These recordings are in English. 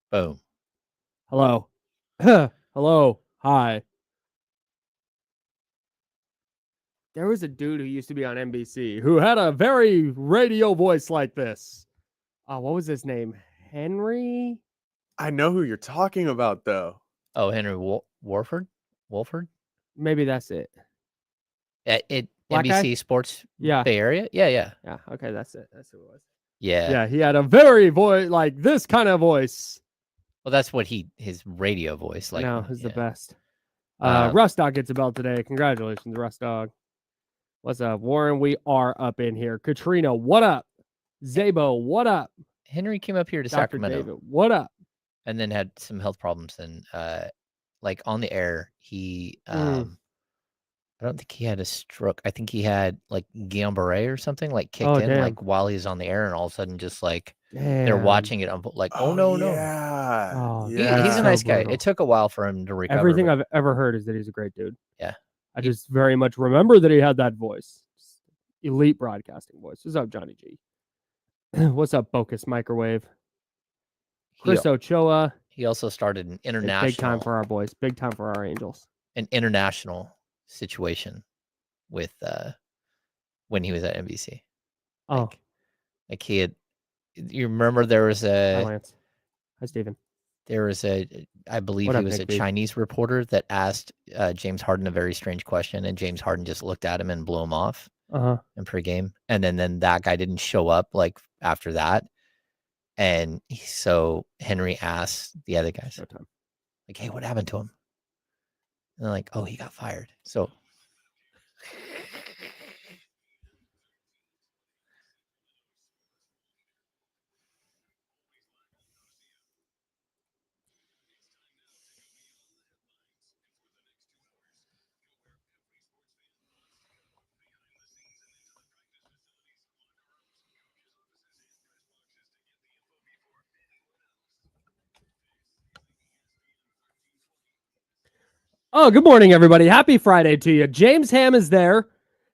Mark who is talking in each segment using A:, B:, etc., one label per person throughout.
A: Boom.
B: Hello. Hello. Hi. There was a dude who used to be on NBC who had a very radio voice like this. What was his name? Henry?
C: I know who you're talking about, though.
A: Oh, Henry Wolford?
B: Maybe that's it.
A: NBC
B: guy?
A: Sports
B: Yeah.
A: Bay Area? Yeah.
B: Yeah. Okay, that's it. That's who it was.
A: Yeah.
B: Yeah, he had a very voice like this kind of voice.
A: Well, that's what his radio voice like.
B: No, he's the best. Russ Dog gets a belt today. Congratulations, Russ Dog. What's up, Warren? We are up in here. Katrina, what up? Zabo, what up?
A: Henry came up here to
B: Dr.
A: Sacramento.
B: David, what up?
A: And then had some health problems. And like on the air, he I don't think he had a stroke. I think he had like Guillain-Barré or something like kicked in like while he was on the air, and all of a sudden just like they're watching it like, no. He's a nice guy. It took a while for him to recover.
B: Everything I've ever heard is that he's a great dude.
A: Yeah.
B: I just very much remember that he had that voice. Elite broadcasting voice. What's up, Johnny G? What's up, Bocus Microwave? Chris Ochoa.
A: He also started an international.
B: Big time for our boys. Big time for our Angels.
A: An international situation with when he was at NBC. Like he had. You remember there was
B: Hi, Lance. Hi, Steven.
A: There was I believe he was a Chinese reporter that asked James Harden a very strange question, and James Harden just looked at him and blew him off in pregame. And then that guy didn't show up like after that. And so Henry asked the other guys, like, hey, what happened to him? And they're like, oh, he got fired. So
B: oh, good morning, everybody. Happy Friday to you. James Ham is there.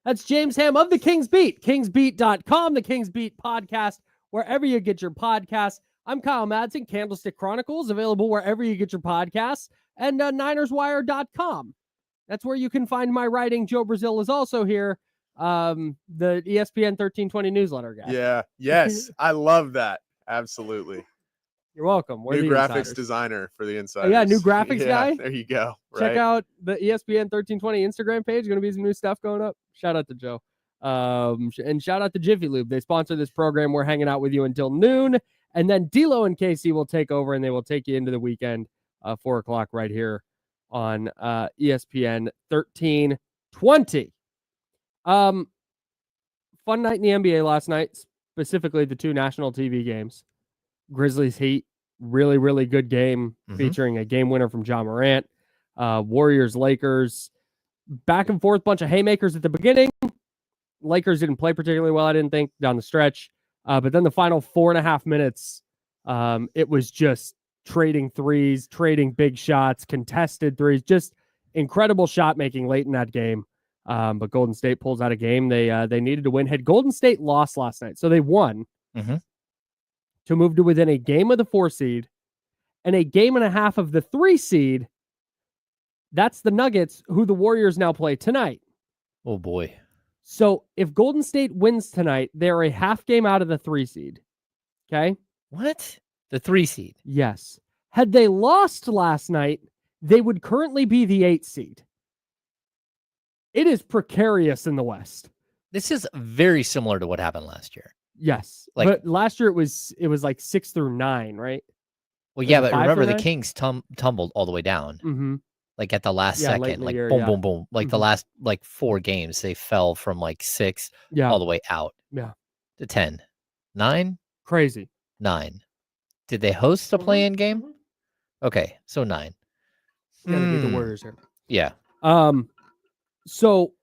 B: That's James Ham of the Kings Beat. Kingsbeat.com, the Kings Beat podcast, wherever you get your podcasts. I'm Kyle Madsen, Candlestick Chronicles, available wherever you get your podcasts, and NinersWire.com. That's where you can find my writing. Joe Brazil is also here, the ESPN 1320 newsletter guy.
C: Yeah, yes, I love that. Absolutely.
B: You're welcome. We're
C: new
B: the
C: graphics
B: insiders.
C: Designer for the insiders.
B: Yeah, new graphics guy.
C: There you go.
B: Check out the ESPN 1320 Instagram page. Going to be some new stuff going up. Shout out to Joe. And shout out to Jiffy Lube. They sponsor this program. We're hanging out with you until noon. And then D'Lo and Casey will take over, and they will take you into the weekend, 4 o'clock right here on ESPN 1320. Fun night in the NBA last night, specifically the 2 national TV games. Grizzlies Heat, really, really good game featuring a game winner from Ja Morant. Warriors Lakers, back and forth, bunch of haymakers at the beginning. Lakers didn't play particularly well, I didn't think, down the stretch. But then the final 4.5 minutes, it was just trading threes, trading big shots, contested threes, just incredible shot making late in that game. But Golden State pulls out a game they needed to win. Had Golden State lost last night, so they won. To move to within a game of the 4 seed and a game and a half of the 3 seed. That's the Nuggets, who the Warriors now play tonight.
A: Oh, boy.
B: So if Golden State wins tonight, they're a half game out of the 3 seed. Okay?
A: What? The 3 seed?
B: Yes. Had they lost last night, they would currently be the 8 seed. It is precarious in the West.
A: This is very similar to what happened last year.
B: Yes, but last year it was like 6 through 9, right?
A: Well, yeah, but remember the Kings tumbled all the way down, like at the last second, like
B: year,
A: boom, boom, boom. Like the last 4 games, they fell from like 6 all the way out, to 10, 9,
B: crazy
A: 9. Did they host a play-in game? Okay, so 9.
B: Gotta beat the Warriors here.
A: Yeah.
B: So.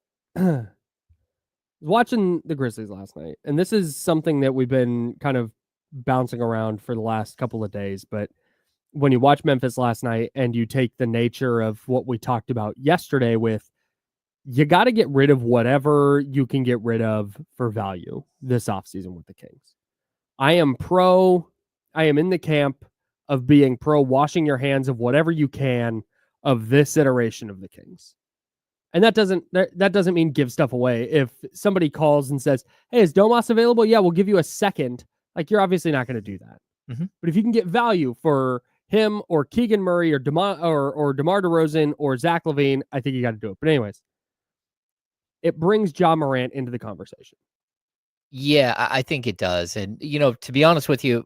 B: Watching the Grizzlies last night, and this is something that we've been kind of bouncing around for the last couple of days, but when you watch Memphis last night and you take the nature of what we talked about yesterday with, you got to get rid of whatever you can get rid of for value this offseason with the Kings. I am in the camp of being pro washing your hands of whatever you can of this iteration of the Kings. And that doesn't mean give stuff away. If somebody calls and says, hey, is Domas available? Yeah, we'll give you a second. Like, you're obviously not going to do that.
A: Mm-hmm.
B: But if you can get value for him or Keegan Murray or DeMar DeRozan or Zach LaVine, I think you got to do it. But anyways, it brings Ja Morant into the conversation.
A: Yeah, I think it does. And, to be honest with you,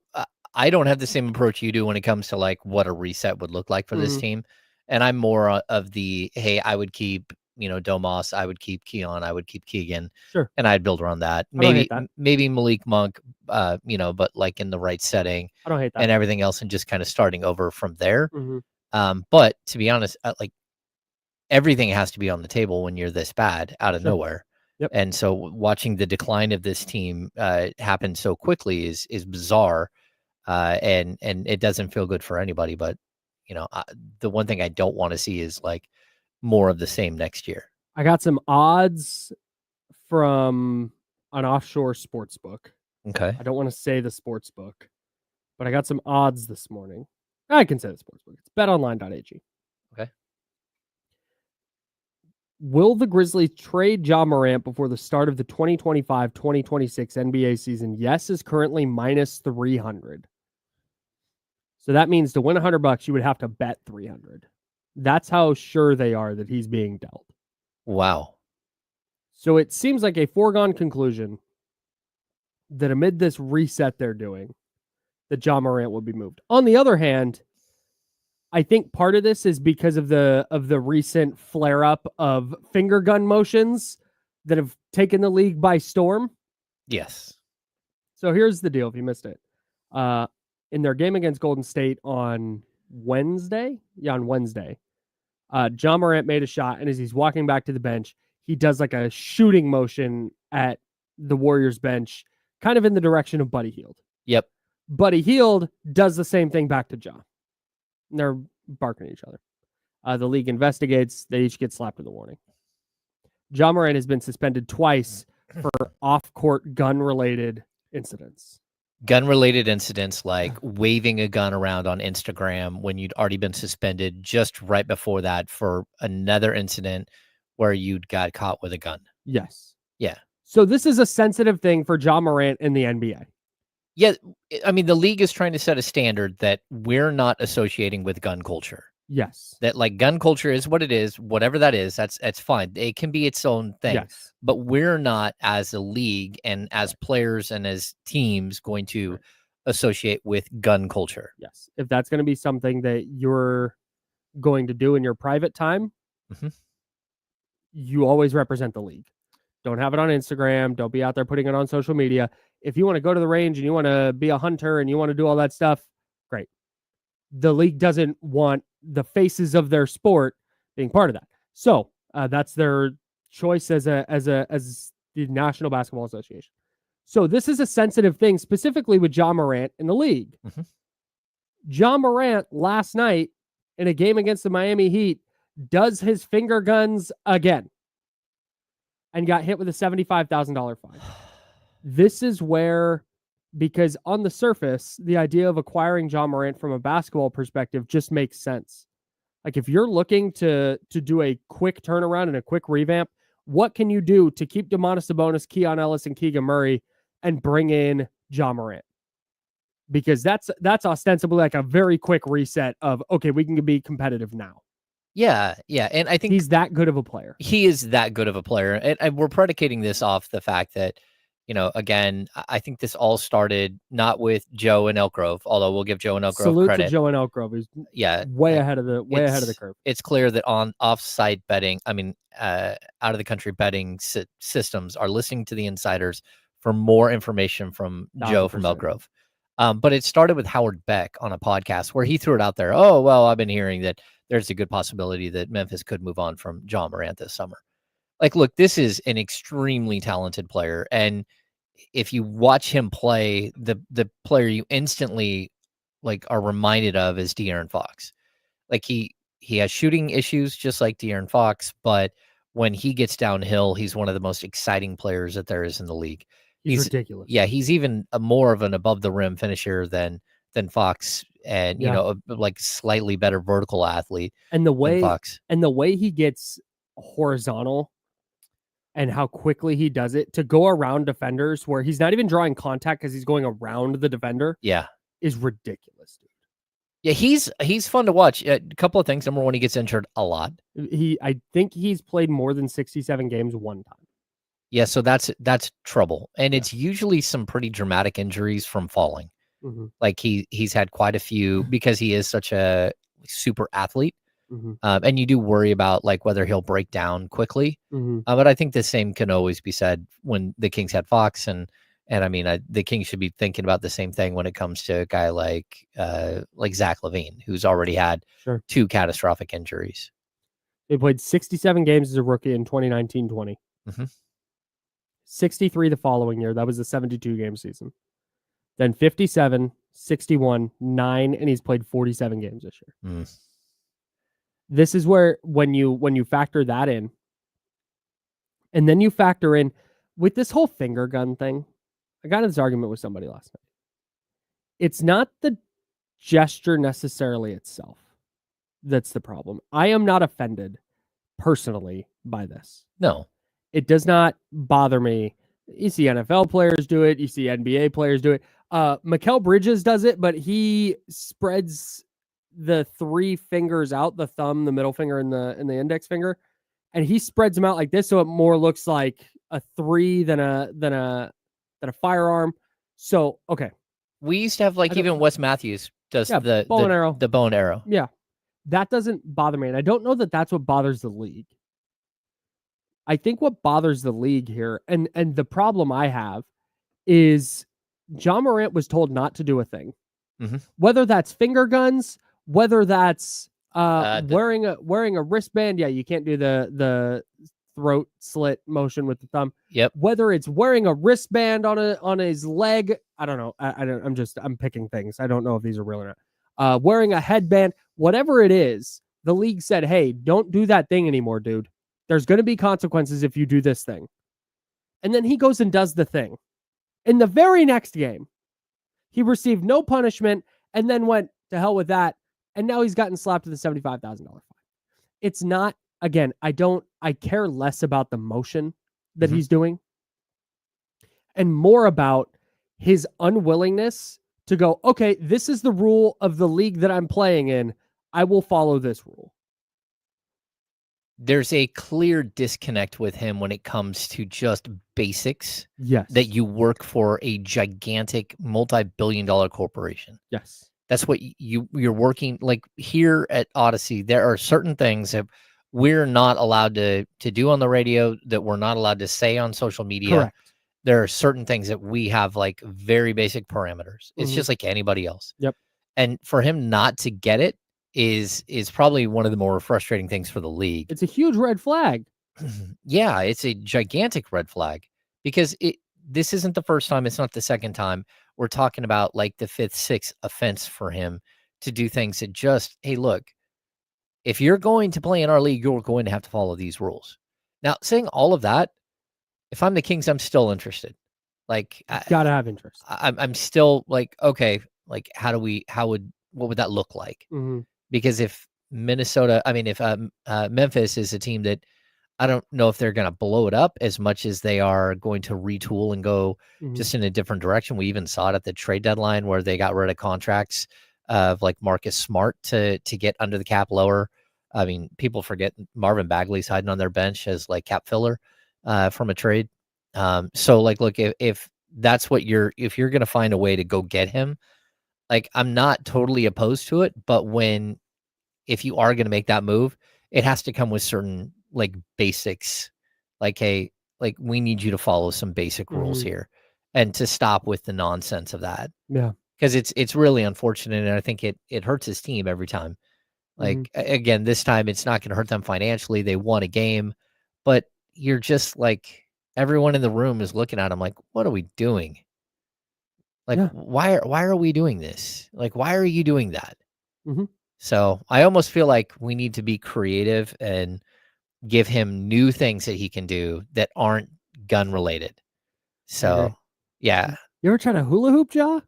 A: I don't have the same approach you do when it comes to like what a reset would look like for this team. And I'm more of the, hey, I would keep, Domas, I would keep Keon, I would keep Keegan.
B: Sure.
A: And I'd build around that. Maybe Malik Monk, but like in the right setting.
B: I don't hate that.
A: And everything else and just kind of starting over from there.
B: Mm-hmm.
A: But to be honest, like everything has to be on the table when you're this bad out of nowhere.
B: Yep.
A: And so watching the decline of this team happen so quickly is bizarre. And it doesn't feel good for anybody. But, the one thing I don't want to see is like more of the same next year.
B: I got some odds from an offshore sports book.
A: Okay.
B: I don't want to say the sports book, but I got some odds this morning. I can say the sports book. It's betonline.ag.
A: Okay.
B: Will the Grizzlies trade Ja Morant before the start of the 2025-2026 NBA season? Yes is currently minus 300. So that means to win $100, you would have to bet 300. That's how sure they are that he's being dealt.
A: Wow.
B: So it seems like a foregone conclusion that amid this reset they're doing, that Ja Morant will be moved. On the other hand, I think part of this is because of the recent flare-up of finger gun motions that have taken the league by storm.
A: Yes.
B: So here's the deal, if you missed it. In their game against Golden State on Wednesday, Ja Morant made a shot, and as he's walking back to the bench, he does like a shooting motion at the Warriors bench, kind of in the direction of Buddy Hield.
A: Yep.
B: Buddy Hield does the same thing back to Ja. And they're barking at each other. The league investigates. They each get slapped with a warning. Ja Morant has been suspended twice for off-court gun-related incidents.
A: Gun-related incidents like waving a gun around on Instagram when you'd already been suspended just right before that for another incident where you'd got caught with a gun.
B: Yes.
A: Yeah.
B: So this is a sensitive thing for Ja Morant in the NBA.
A: Yeah, I mean, the league is trying to set a standard that we're not associating with gun culture.
B: Yes.
A: That like gun culture is what it is, whatever that is, that's fine. It can be its own thing.
B: Yes.
A: But we're not, as a league and as players and as teams, going to associate with gun culture.
B: Yes. If that's going to be something that you're going to do in your private time, you always represent the league. Don't have it on Instagram. Don't be out there putting it on social media. If you want to go to the range and you want to be a hunter and you want to do all that stuff, great. The league doesn't want the faces of their sport being part of that. So that's their choice as the National Basketball Association. So this is a sensitive thing, specifically with Ja Morant in the league. Ja Morant last night in a game against the Miami Heat does his finger guns again and got hit with a $75,000 fine. This is where, because on the surface, the idea of acquiring Ja Morant from a basketball perspective just makes sense. Like if you're looking to do a quick turnaround and a quick revamp, what can you do to keep Domantas Sabonis, Keon Ellis, and Keegan Murray and bring in Ja Morant? Because that's ostensibly like a very quick reset of, okay, we can be competitive now.
A: Yeah. And I think
B: he's that good of a player.
A: He is that good of a player. And we're predicating this off the fact that, again, I think this all started not with Joe and Elk Grove, although we'll give Joe and Elk Grove
B: Salute
A: credit.
B: to Joe and Elk Grove. He's way ahead of the curve.
A: It's clear that on off-site betting, out of the country betting systems are listening to the insiders for more information from 100%. Joe from Elk Grove. But it started with Howard Beck on a podcast where he threw it out there. Oh, well, I've been hearing that there's a good possibility that Memphis could move on from Ja Morant this summer. Like, look, this is an extremely talented player. And if you watch him play, the player you instantly are reminded of is De'Aaron Fox. Like he has shooting issues just like De'Aaron Fox, but when he gets downhill, he's one of the most exciting players that there is in the league.
B: He's ridiculous.
A: Yeah, he's even more of an above the rim finisher than Fox and like slightly better vertical athlete.
B: And the way
A: Fox.
B: And the way he gets horizontal and how quickly he does it to go around defenders where he's not even drawing contact because he's going around the defender.
A: Yeah,
B: is ridiculous, dude.
A: Yeah, he's fun to watch. A couple of things. Number one, he gets injured a lot.
B: I think he's played more than 67 games one time.
A: Yeah, so that's trouble, and it's usually some pretty dramatic injuries from falling.
B: Mm-hmm.
A: Like he's had quite a few because he is such a super athlete.
B: Mm-hmm.
A: And you do worry about like whether he'll break down quickly.
B: Mm-hmm.
A: But I think the same can always be said when the Kings had Fox, and I mean the Kings should be thinking about the same thing when it comes to a guy like Zach LaVine, who's already had 2 catastrophic injuries.
B: He played 67 games as a rookie in 2019-20.
A: Mm-hmm.
B: 63 the following year. That was a 72-game season. Then 57, 61, 9, and he's played 47 games this year.
A: Mm.
B: This is where when you factor that in, and then you factor in with this whole finger gun thing, I got in this argument with somebody last night. It's not the gesture necessarily itself that's the problem. I am not offended personally by this.
A: No.
B: It does not bother me. You see NFL players do it. You see NBA players do it. Mikal Bridges does it, but he spreads the 3 fingers out, the thumb, the middle finger, and the index finger, and he spreads them out like this, so it more looks like a 3 than a firearm. So okay,
A: we used to have like even Wes Matthews does the
B: bow and arrow.
A: The bow and arrow.
B: Yeah, that doesn't bother me, and I don't know that that's what bothers the league. I think what bothers the league here, and the problem I have, is John Morant was told not to do a thing.
A: Mm-hmm.
B: Whether that's finger guns, whether that's wearing a wristband. Yeah, you can't do the throat slit motion with the thumb.
A: Yep.
B: Whether it's wearing a wristband on his leg, I don't know. I'm picking things. I don't know if these are real or not. Wearing a headband, whatever it is, the league said, "Hey, don't do that thing anymore, dude. There's going to be consequences if you do this thing." And then he goes and does the thing. In the very next game, he received no punishment and then went to hell with that. And now he's gotten slapped with a $75,000 fine. It's not, again, I care less about the motion that he's doing and more about his unwillingness to go, okay, this is the rule of the league that I'm playing in. I will follow this rule.
A: There's a clear disconnect with him when it comes to just basics.
B: Yes.
A: That you work for a gigantic multi-billion-dollar corporation.
B: Yes.
A: That's what you're working like here at Odyssey. There are certain things that we're not allowed to do on the radio, that we're not allowed to say on social media.
B: Correct.
A: There are certain things that we have like very basic parameters. It's just like anybody else.
B: Yep.
A: And for him not to get it is probably one of the more frustrating things for the league.
B: It's a huge red flag.
A: Yeah, it's a gigantic red flag because this isn't the first time. It's not the second time. We're talking about like the 5th, 6th offense for him to do things that just, hey, look, if you're going to play in our league, you're going to have to follow these rules. Now, saying all of that, if I'm the Kings, I'm still interested. Like,
B: gotta have interest.
A: I'm still like, okay, like what would that look like?
B: Mm-hmm.
A: Because if Memphis is a team that I don't know if they're going to blow it up as much as they are going to retool and go just in a different direction. We even saw it at the trade deadline where they got rid of contracts of like Marcus Smart to get under the cap lower. I mean, people forget Marvin Bagley's hiding on their bench as like cap filler from a trade. So like, look, if that's what if you're going to find a way to go get him, like I'm not totally opposed to it, but if you are going to make that move, it has to come with certain like basics, like, hey, like we need you to follow some basic rules here and to stop with the nonsense of that.
B: Yeah.
A: Because it's really unfortunate. And I think it hurts his team every time. Like, again, this time it's not going to hurt them financially. They won a game, but you're just like, everyone in the room is looking at him like, what are we doing? Like, why are we doing this? Like, why are you doing that? So I almost feel like we need to be creative and give him new things that he can do that aren't gun related. So, yeah.
B: You ever try to hula hoop, Ja?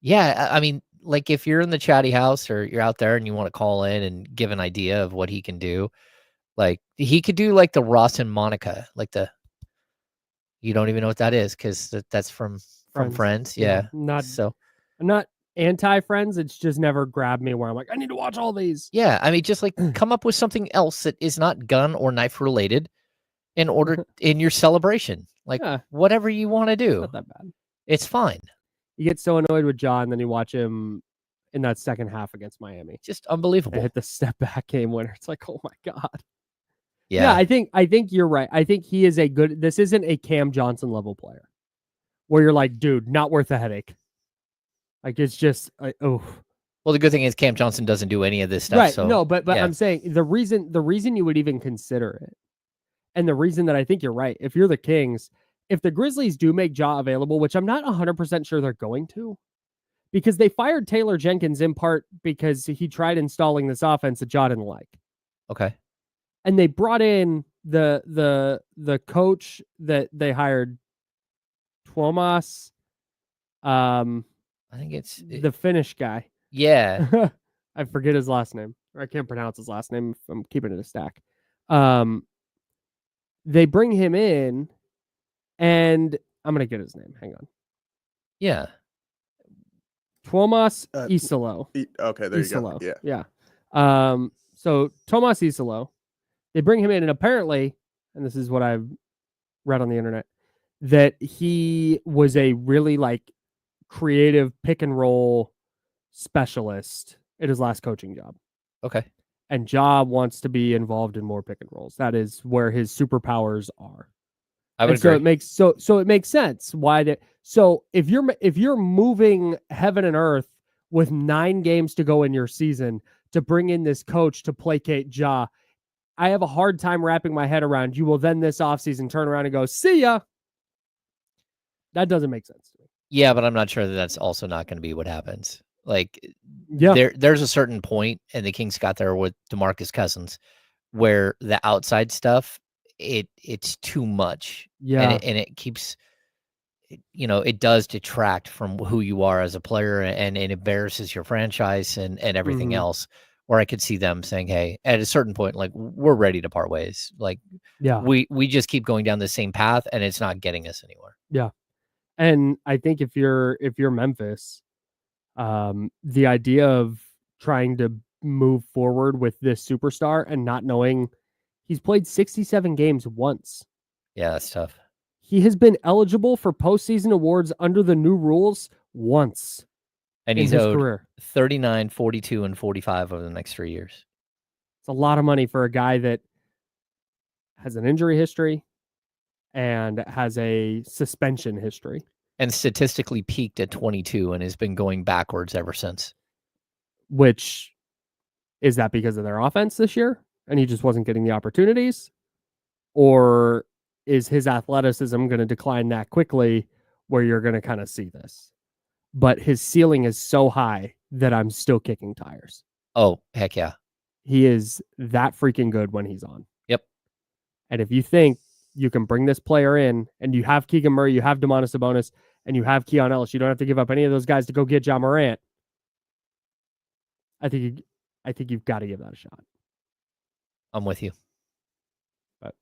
A: Yeah. I mean, like if you're in the chatty house or you're out there and you want to call in and give an idea of what he can do, like he could do like the Ross and Monica, like you don't even know what that is because that's from Friends. Yeah.
B: I'm not anti-Friends. It's just never grabbed me where I'm like, I need to watch all these.
A: Yeah. I mean, just like come up with something else that is not gun or knife related in your celebration. Like whatever you want to do.
B: It's not that bad.
A: It's fine.
B: You get so annoyed with John, then you watch him in that second half against Miami.
A: Just unbelievable.
B: They hit the step back game winner. It's like, oh my God.
A: Yeah.
B: I think you're right. I think he is this isn't a Cam Johnson level player where you're like, dude, not worth the headache. Like it's just, oh.
A: Well, the good thing is Cam Johnson doesn't do any of this stuff.
B: Right.
A: So,
B: no, but I'm saying the reason you would even consider it, and the reason that I think you're right, if you're the Kings, if the Grizzlies do make Ja available, which I'm not 100% sure they're going to, because they fired Taylor Jenkins in part because he tried installing this offense that Ja didn't like.
A: Okay.
B: And they brought in the coach that they hired, Tuomas.
A: I think it's
B: the Finnish guy.
A: Yeah.
B: I forget his last name. Or I can't pronounce his last name if I'm keeping it a stack. They bring him in, and I'm going to get his name. Hang on.
A: Yeah.
B: Tuomas Isalo.
C: Okay, there
B: Isalo.
C: you go.
B: Yeah. So Tuomas Isalo, they bring him in, and apparently, and this is what I've read on the internet, that he was a really like creative pick and roll specialist at his last coaching job.
A: Okay.
B: And Ja wants to be involved in more pick and rolls. That is where his superpowers are.
A: I would agree.
B: So it makes sense why that. So if you're moving heaven and earth with 9 games to go in your season to bring in this coach to placate Ja, I have a hard time wrapping my head around. You will then this offseason turn around and go, see ya. That doesn't make sense to me.
A: Yeah, but I'm not sure that that's also not going to be what happens. Like, there's a certain point, and the Kings got there with DeMarcus Cousins, where the outside stuff, it's too much.
B: Yeah.
A: And it keeps, it does detract from who you are as a player, and it embarrasses your franchise and everything else. Or I could see them saying, hey, at a certain point, like, we're ready to part ways. Like, we just keep going down the same path, and it's not getting us anywhere.
B: Yeah. And I think if you're Memphis, the idea of trying to move forward with this superstar and not knowing he's played 67 games once.
A: Yeah, that's tough.
B: He has been eligible for postseason awards under the new rules once.
A: And he's owed career. 39, 42, and 45 over the next 3 years.
B: It's a lot of money for a guy that has an injury history and has a suspension history.
A: And statistically peaked at 22 and has been going backwards ever since.
B: Which, is that because of their offense this year and he just wasn't getting the opportunities? Or is his athleticism going to decline that quickly where you're going to kind of see this? But his ceiling is so high that I'm still kicking tires.
A: Oh, heck yeah.
B: He is that freaking good when he's on.
A: Yep.
B: And if you think you can bring this player in and you have Keegan Murray, you have Domantas Sabonis, and you have Keon Ellis, you don't have to give up any of those guys to go get John Morant. I think you've got to give that a shot.
A: I'm with you.
B: But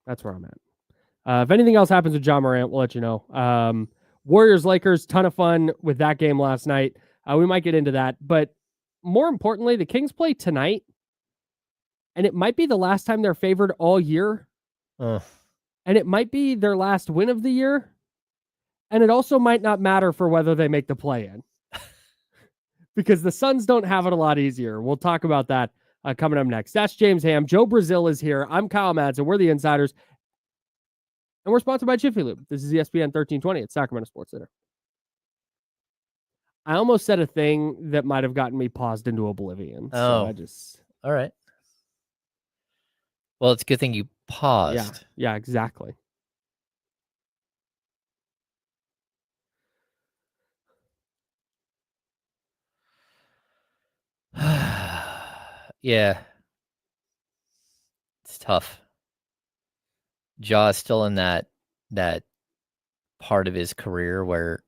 B: that's where I'm at. If anything else happens with John Morant, we'll let you know. Warriors-Lakers, ton of fun with that game last night. We might get into that. But more importantly, the Kings play tonight, and it might be the last time they're favored all year. And it might be their last win of the year. And it also might not matter for whether they make the play-in. Because the Suns don't have it a lot easier. We'll talk about that coming up next. That's James Ham. Joe Brazil is here. I'm Kyle Madsen. We're the Insiders. And we're sponsored by Jiffy Lube. This is ESPN 1320 at Sacramento Sports Center. I almost said a thing that might have gotten me paused into oblivion. So
A: all right. Well, it's a good thing you paused.
B: Yeah, exactly.
A: Yeah. It's tough. Ja is still in that part of his career where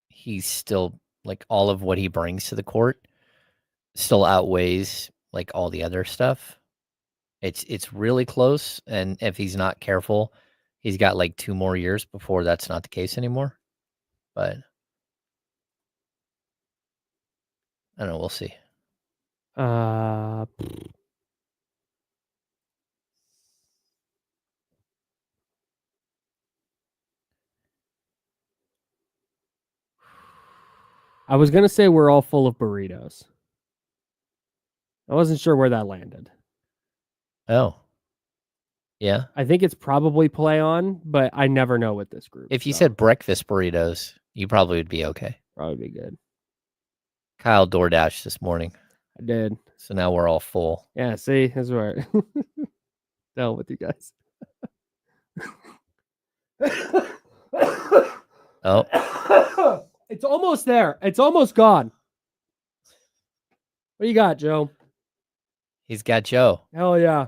A: he's still like all of what he brings to the court still outweighs like all the other stuff. It's really close, and if he's not careful, he's got like 2 more years before that's not the case anymore. But I don't know, we'll see.
B: I was gonna say we're all full of burritos. I wasn't sure where that landed.
A: Oh. Yeah.
B: I think it's probably play on, but I never know with this group.
A: If you said breakfast burritos, you probably would be okay.
B: Probably be good.
A: Kyle DoorDash this morning.
B: I did.
A: So now we're all full.
B: Yeah, see, that's right. Hell with you guys.
A: Oh.
B: It's almost there. It's almost gone. What do you got, Joe?
A: He's got Joe.
B: Hell yeah.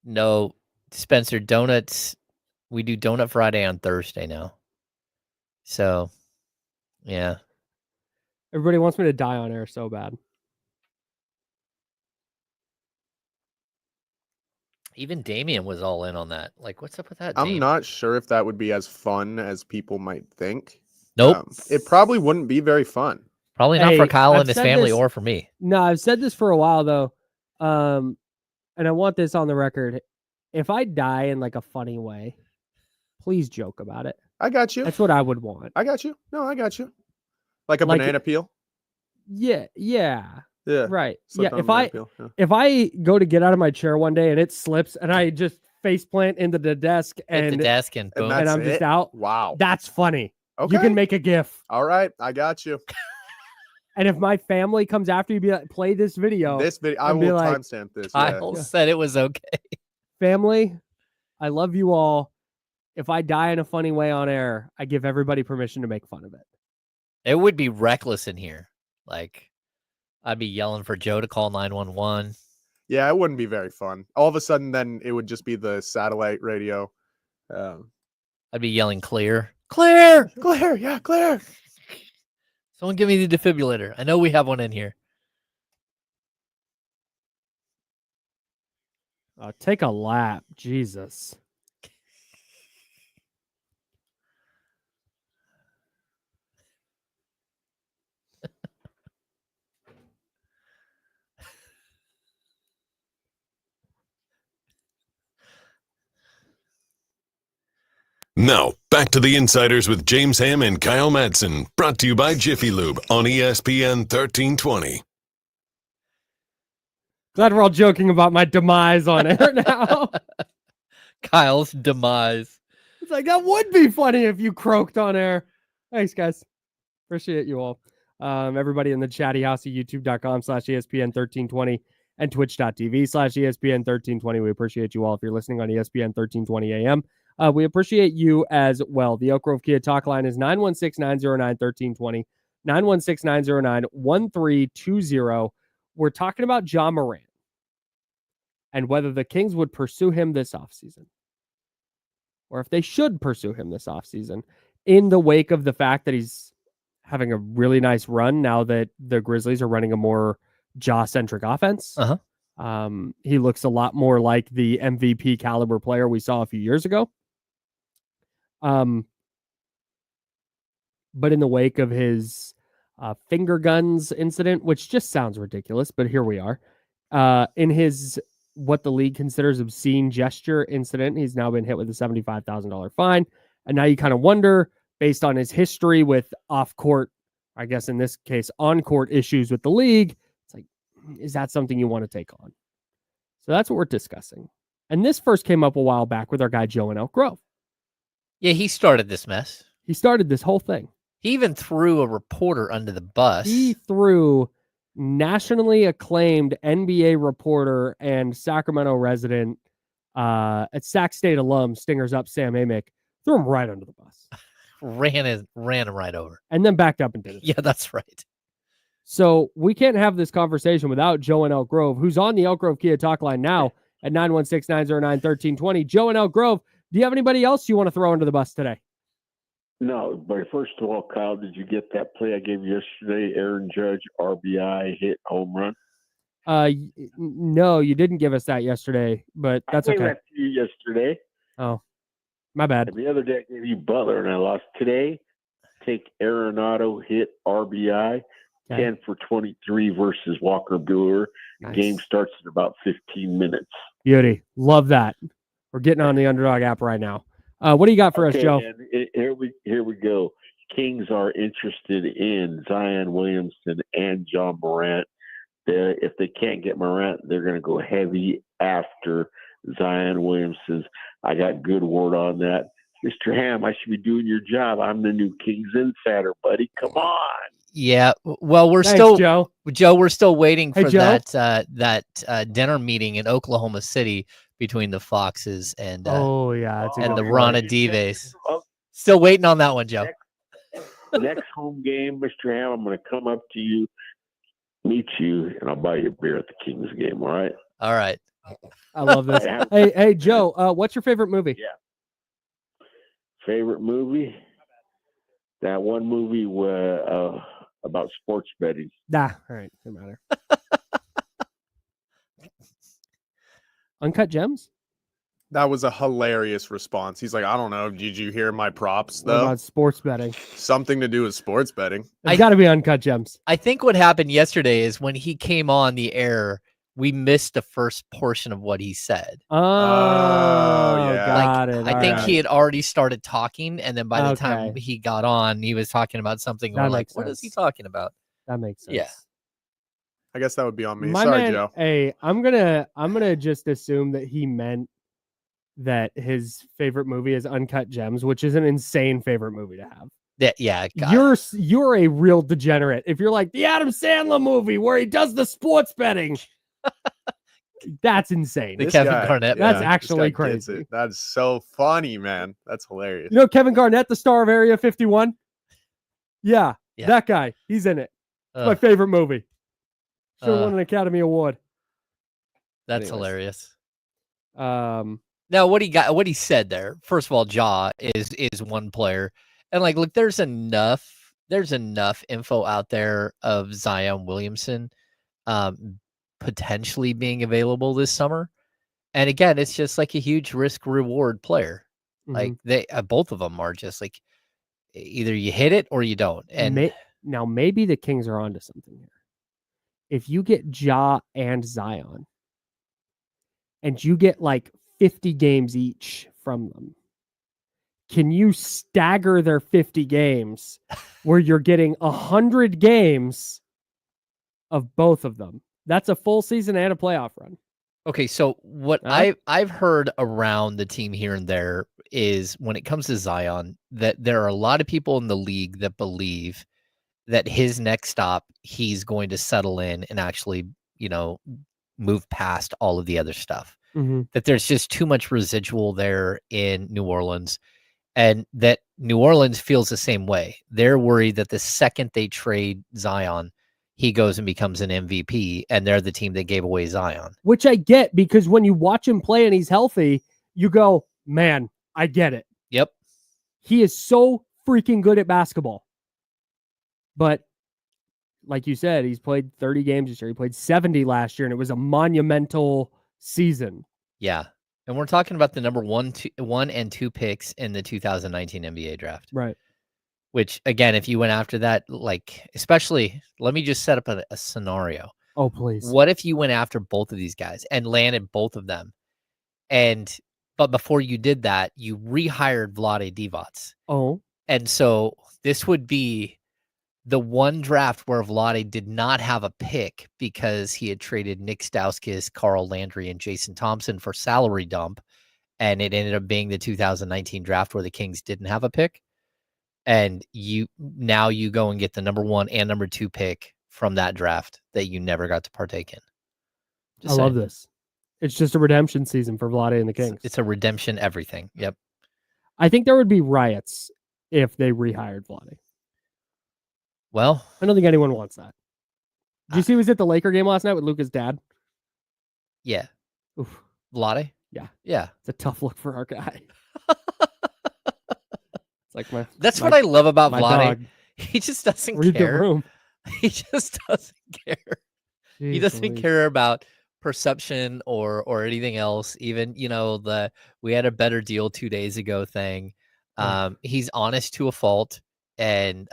A: No, Spencer, donuts. We do Donut Friday on Thursday now. So, yeah.
B: Everybody wants me to die on air so bad.
A: Even Damien was all in on that. Like, what's up with that?
C: I'm not sure if that would be as fun as people might think.
A: Nope.
C: It probably wouldn't be very fun.
A: Probably not for Kyle and his family or for me.
B: No, I've said this for a while, though. And I want this on the record. If I die in like a funny way, please joke about it.
C: I got you.
B: That's what I would want.
C: I got you. No, I got you. Like a banana peel?
B: Yeah. Right.
C: Slip
B: If I go to get out of my chair one day and it slips and I just face plant into the desk and
A: boom.
B: And I'm just out.
C: Wow.
B: That's funny.
C: Okay.
B: You can make a GIF.
C: All right. I got you.
B: And if my family comes after you, be like, play this video.
C: I will timestamp this.
A: Kyle said it was okay.
B: Family, I love you all. If I die in a funny way on air, I give everybody permission to make fun of it.
A: It would be reckless in here. Like, I'd be yelling for Joe to call 911.
C: Yeah, it wouldn't be very fun. All of a sudden, then it would just be the satellite radio.
A: I'd be yelling, clear. Clear!
C: Clear! Yeah, clear!
A: Someone give me the defibrillator. I know we have one in here.
B: Take a lap. Jesus.
D: Now, back to the Insiders with James Ham and Kyle Madsen, brought to you by Jiffy Lube on ESPN 1320.
B: Glad we're all joking about my demise on air now.
A: Kyle's demise.
B: It's like, that would be funny if you croaked on air. Thanks, guys. Appreciate you all. Everybody in the chatty house at youtube.com/ESPN1320 and twitch.tv/ESPN1320. We appreciate you all. If you're listening on ESPN 1320 AM, we appreciate you as well. The Elk Grove Kia talk line is 916-909-1320, 916-909-1320. We're talking about Ja Morant and whether the Kings would pursue him this offseason, or if they should pursue him this offseason in the wake of the fact that he's having a really nice run now that the Grizzlies are running a more Ja-centric offense. He looks a lot more like the MVP caliber player we saw a few years ago. But in the wake of his finger guns incident, which just sounds ridiculous, but here we are. In his what the league considers obscene gesture incident, he's now been hit with a $75,000 fine. And now you kind of wonder, based on his history with off-court, I guess in this case, on-court issues with the league, it's like, is that something you want to take on? So that's what we're discussing. And this first came up a while back with our guy Joe in Elk Grove.
A: Yeah, he started this mess.
B: He started this whole thing.
A: He even threw a reporter under the bus.
B: He threw nationally acclaimed NBA reporter and Sacramento resident at Sac State alum, Stingers Up, Sam Amick, threw him right under the bus.
A: Ran him right over.
B: And then backed up and did it.
A: Yeah, that's right.
B: So we can't have this conversation without Joe in Elk Grove, who's on the Elk Grove Kia talk line now at 916-909-1320. Joe in Elk Grove, Do you have anybody else you want to throw under the bus today?
E: No, but first of all, Kyle, did you get that play I gave you yesterday? Aaron Judge, RBI, hit, home run?
B: No, you didn't give us that yesterday, but that's
E: I
B: okay.
E: gave that to you yesterday.
B: Oh, my bad.
E: And the other day I gave you Butler, and I lost. Today, take Arenado, hit, RBI, 10 for 23 versus Walker Buehler.
B: Nice.
E: Game starts in about 15 minutes.
B: Beauty. Love that. We're getting on the Underdog app right now. What do you got for us, Joe?
E: Here we go. Kings are interested in Zion Williamson and John Morant. If they can't get Morant, they're going to go heavy after Zion Williamson. I got good word on that. Mr. Ham, I should be doing your job. I'm the new Kings insider, buddy. Come on.
A: Yeah. Well, we're
B: Thanks, Joe.
A: We're still waiting for
B: Joe?
A: that dinner meeting in Oklahoma City between the Foxes and
B: and
A: the Rana Dives. Still waiting on that one, Joe.
E: Next home game, Mr. Ham, I'm going to come up to you, meet you, and I'll buy you a beer at the Kings game. All right.
A: All right.
B: I love this. Hey, Joe. What's your favorite movie?
E: Yeah. Favorite movie? That one movie about sports betting.
B: Nah. All right. Doesn't matter. Uncut Gems?
C: That was a hilarious response. He's like, I don't know. Did you hear my props,
B: What
C: though?
B: about sports betting?
C: Something to do with sports betting.
B: It's got to be Uncut Gems.
A: I think what happened yesterday is when he came on the air, we missed the first portion of what he said.
B: Oh,
C: yeah.
B: got it.
A: I think he had already started talking, and then by the time he got on, he was talking about something. We're like, what is he talking about?
B: That makes sense.
A: Yeah.
C: I guess that would be on me.
B: My
C: Sorry,
B: man,
C: Joe.
B: Hey, I'm gonna just assume that he meant that his favorite movie is Uncut Gems, which is an insane favorite movie to have.
A: Yeah.
B: You're a real degenerate if you're like the Adam Sandler movie where he does the sports betting. That's insane.
A: The Kevin Garnett.
B: That's actually crazy.
C: That's so funny, man. That's hilarious.
B: You know Kevin Garnett, the star of Area 51? Yeah. That guy. He's in it. It's my favorite movie. Should have won an Academy Award.
A: That's hilarious.
B: Now
A: what he said there, first of all, Ja is one player. And like, look, there's enough info out there of Zion Williamson potentially being available this summer. And again, it's just like a huge risk reward player. Mm-hmm. Like they both of them are just like either you hit it or you don't. And
B: now maybe the Kings are onto something here. If you get Ja and Zion and you get like 50 games each from them, can you stagger their 50 games where you're getting 100 games of both of them? That's a full season and a playoff run.
A: Okay, so what I've heard around the team here and there is when it comes to Zion, that there are a lot of people in the league that believe that his next stop, he's going to settle in and actually, move past all of the other stuff. Mm-hmm. That there's just too much residual there in New Orleans, and that New Orleans feels the same way. They're worried that the second they trade Zion, he goes and becomes an MVP, and they're the team that gave away Zion.
B: Which I get, because when you watch him play and he's healthy, you go, man, I get it.
A: Yep.
B: He is so freaking good at basketball. But like you said, he's played 30 games this year. He played 70 last year, and it was a monumental season.
A: Yeah. And we're talking about the number 1 and 2 picks in the 2019 NBA draft.
B: Right.
A: Which, again, if you went after that, like, especially, let me just set up a scenario.
B: Oh, please.
A: What if you went after both of these guys and landed both of them? But before you did that, you rehired Vlade Divac.
B: Oh.
A: And so this would be the one draft where Vlade did not have a pick because he had traded Nick Stauskas, Carl Landry, and Jason Thompson for salary dump. And it ended up being the 2019 draft where the Kings didn't have a pick. And you go and get the number 1 and number 2 pick from that draft that you never got to partake in.
B: I love this. It's just a redemption season for Vlade and the Kings.
A: It's a redemption everything. Yep.
B: I think there would be riots if they rehired Vlade.
A: Well,
B: I don't think anyone wants that. Did you see he was at the Laker game last night with Luka's dad?
A: Yeah.
B: Oof.
A: Vlade?
B: Yeah.
A: Yeah.
B: It's a tough look for our guy. It's like
A: That's what I love about Vlade.
B: Dog.
A: He just doesn't
B: Read
A: care.
B: the room.
A: He just doesn't care.
B: Jeez,
A: he doesn't
B: Louise.
A: care about perception or anything else. Even, we had a better deal 2 days ago thing. He's honest to a fault. And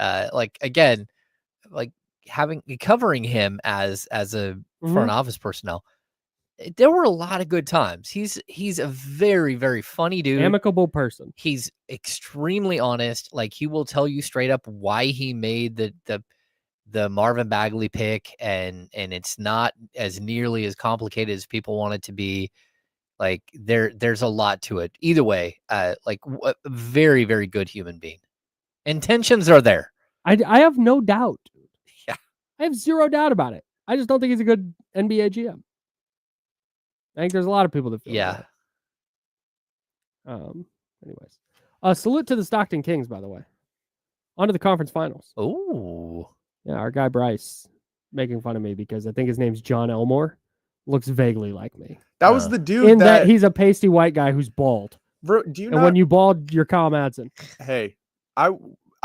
A: again, covering him as a front office personnel, there were a lot of good times. He's a very, very funny dude.
B: Amicable person.
A: He's extremely honest. Like, he will tell you straight up why he made the Marvin Bagley pick, and it's not as nearly as complicated as people want it to be. Like, there's a lot to it. Either way, a very, very good human being. Intentions are there.
B: I have no doubt.
A: Yeah.
B: I have zero doubt about it. I just don't think he's a good NBA GM. I think there's a lot of people that feel that. Anyways. Salute to the Stockton Kings, by the way. On to the conference finals.
A: Oh.
B: Yeah, our guy Bryce making fun of me because I think his name's John Elmore. Looks vaguely like me.
C: That was the dude
B: in that he's a pasty white guy who's bald.
C: Bro,
B: when you bald, you're Kyle Madsen.
C: Hey, I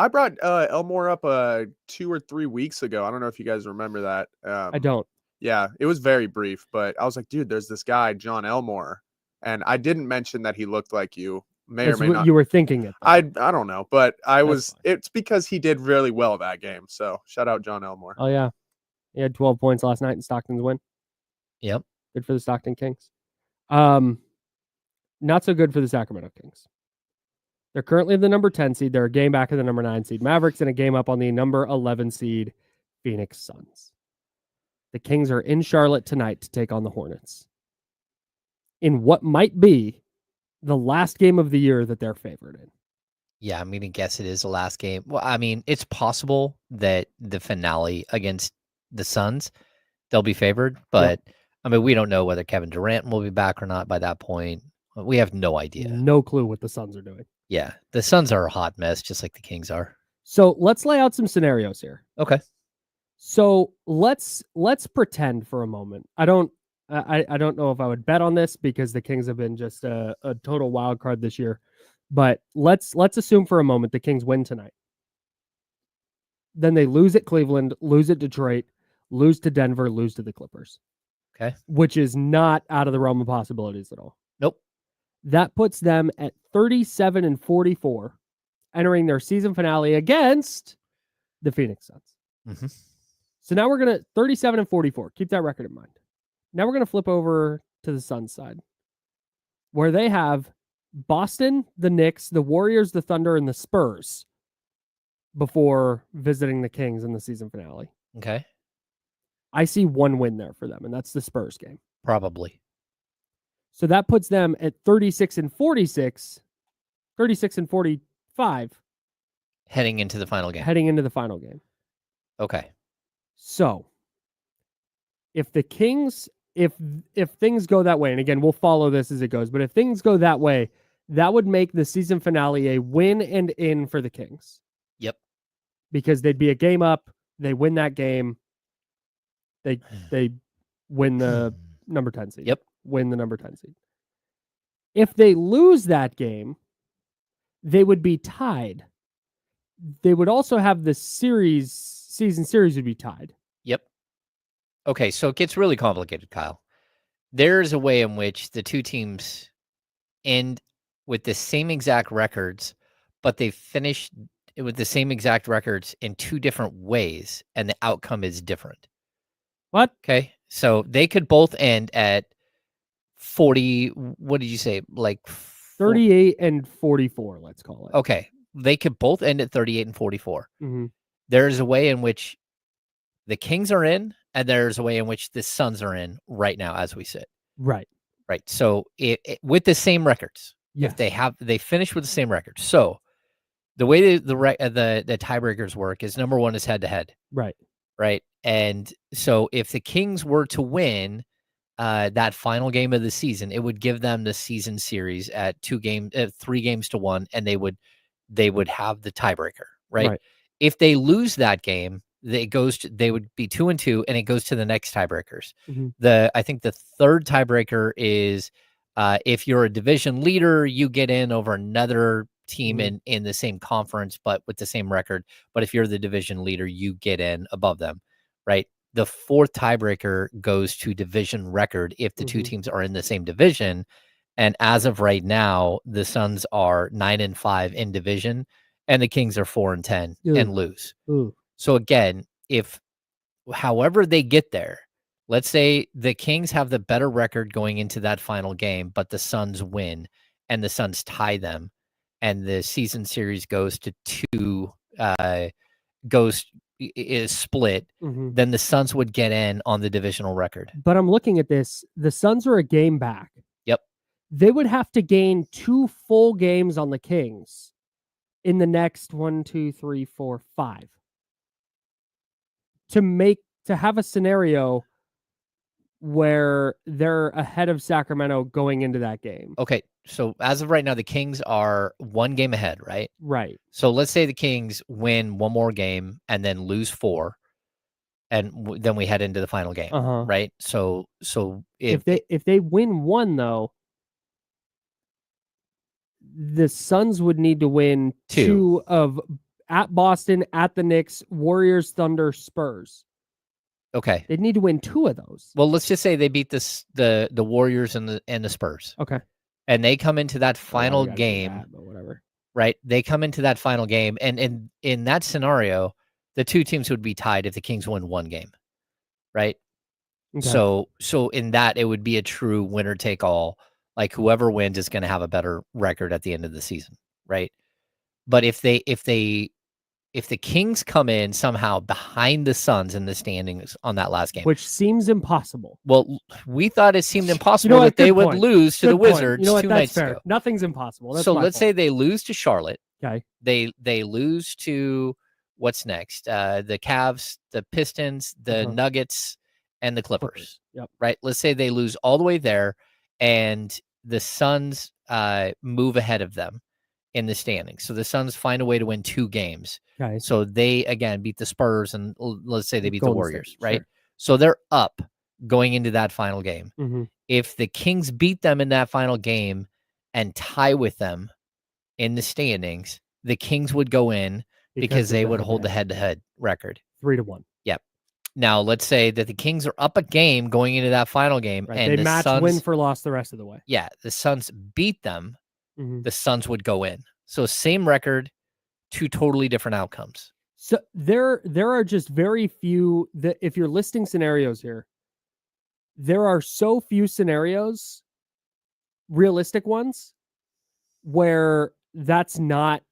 C: brought Elmore up 2 or 3 weeks ago. I don't know if you guys remember that.
B: I don't.
C: Yeah, it was very brief, but I was like, dude, there's this guy, John Elmore. And I didn't mention that he looked like you. May or may not.
B: You were thinking it. Though.
C: I don't know, but it's because he did really well that game. So shout out John Elmore.
B: Oh, yeah. He had 12 points last night in Stockton's win.
A: Yep.
B: Good for the Stockton Kings. Not so good for the Sacramento Kings. They're currently the number 10 seed. They're a game back of the number 9 seed Mavericks and a game up on the number 11 seed Phoenix Suns. The Kings are in Charlotte tonight to take on the Hornets in what might be the last game of the year that they're favored in.
A: Yeah, I'm going to guess it is the last game. Well, I mean, it's possible that the finale against the Suns, they'll be favored, but I mean, we don't know whether Kevin Durant will be back or not by that point. We have no idea.
B: No clue what the Suns are doing.
A: Yeah, the Suns are a hot mess, just like the Kings are.
B: So let's lay out some scenarios here.
A: Okay.
B: So let's pretend for a moment. I don't know if I would bet on this because the Kings have been just a total wild card this year. But let's assume for a moment the Kings win tonight. Then they lose at Cleveland, lose at Detroit, lose to Denver, lose to the Clippers.
A: Okay.
B: Which is not out of the realm of possibilities at all.
A: Nope.
B: That puts them at 37-44, entering their season finale against the Phoenix Suns.
A: Mm-hmm.
B: So now we're going to 37-44. Keep that record in mind. Now we're going to flip over to the Suns side, where they have Boston, the Knicks, the Warriors, the Thunder, and the Spurs before visiting the Kings in the season finale.
A: Okay.
B: I see one win there for them, and that's the Spurs game.
A: Probably.
B: So that puts them at 36-46, 36-45.
A: Heading into the final game. Okay.
B: So if the Kings, if things go that way, and again, we'll follow this as it goes, but if things go that way, that would make the season finale a win and in for the Kings.
A: Yep.
B: Because they'd be a game up. They win that game. They win the number 10 seed.
A: Yep.
B: Win the number 10 seed. If they lose that game, they would be tied. They would also have the season series would be tied.
A: Yep. Okay, so it gets really complicated, Kyle. There's a way in which the two teams end with the same exact records, but they finish with the same exact records in two different ways, and the outcome is different.
B: What?
A: Okay, so they could both end at 40. What did you say? Like
B: 38-44, let's call it.
A: Okay, they could both end at 38-44.
B: Mm-hmm.
A: There's a way in which the Kings are in, and there's a way in which the Suns are in right now as we sit.
B: Right.
A: Right. So with the same records,
B: yes.
A: If they finish with the same records. So the way the tiebreakers work is number one is head to head.
B: Right.
A: Right. And so if the Kings were to win that final game of the season, it would give them the season series at 3 games to 1, and they would have the tiebreaker. Right. If they lose that game, they would be 2-2, and it goes to the next tiebreakers.
B: Mm-hmm.
A: I think the third tiebreaker is If you're a division leader, you get in over another team in the same conference, but with the same record. But if you're the division leader, you get in above them, right? The fourth tiebreaker goes to division record if the two teams are in the same division. And as of right now, the Suns are 9-5 in division, and the Kings are 4-10 and lose. So again, if however they get there, let's say the Kings have the better record going into that final game, but the Suns win and the Suns tie them, and the season series goes to two, is split, then the Suns would get in on the divisional record.
B: But I'm looking at this. The Suns are a game back.
A: Yep.
B: They would have to gain 2 full games on the Kings in the next 1, 2, 3, 4, 5 to have a scenario where they're ahead of Sacramento going into that game.
A: Okay, so as of right now, the Kings are 1 game ahead, right?
B: Right.
A: So let's say the Kings win 1 more game and then lose 4, and then we head into the final game, right? So
B: if they win 1 though, the Suns would need to win 2 of at Boston, at the Knicks, Warriors, Thunder, Spurs.
A: Okay.
B: They'd need to win 2 of those.
A: Well, let's just say they beat the Warriors and the Spurs.
B: Okay.
A: And they come into that final game.
B: But whatever.
A: Right? They come into that final game, and in that scenario, the two teams would be tied if the Kings win 1 game. Right? Okay. So in that, it would be a true winner take all. Like whoever wins is going to have a better record at the end of the season, right? But if the Kings come in somehow behind the Suns in the standings on that last game,
B: which seems impossible.
A: Well, we thought it seemed impossible that they would lose to the Wizards 2 nights ago.
B: Nothing's impossible.
A: So let's say they lose to Charlotte.
B: Okay.
A: They lose to what's next? The Cavs, the Pistons, the Nuggets, and the Clippers.
B: Yep.
A: Right. Let's say they lose all the way there, and the Suns move ahead of them in the standings. So the Suns find a way to win 2 games.
B: Okay.
A: So they, again, beat the Spurs, and let's say they beat the Warriors,
B: State,
A: right?
B: Sure.
A: So they're up going into that final game.
B: Mm-hmm.
A: If the Kings beat them in that final game and tie with them in the standings, the Kings would go in because they would hold the head-to-head record.
B: 3-1.
A: Yep. Now, let's say that the Kings are up a game going into that final game.
B: Right.
A: And
B: they match
A: Suns,
B: win for loss the rest of the way.
A: Yeah, the Suns beat them. The Suns would go in. So same record, 2 totally different outcomes.
B: So there are just very few that if you're listing scenarios here, there are so few scenarios, realistic ones, where that's not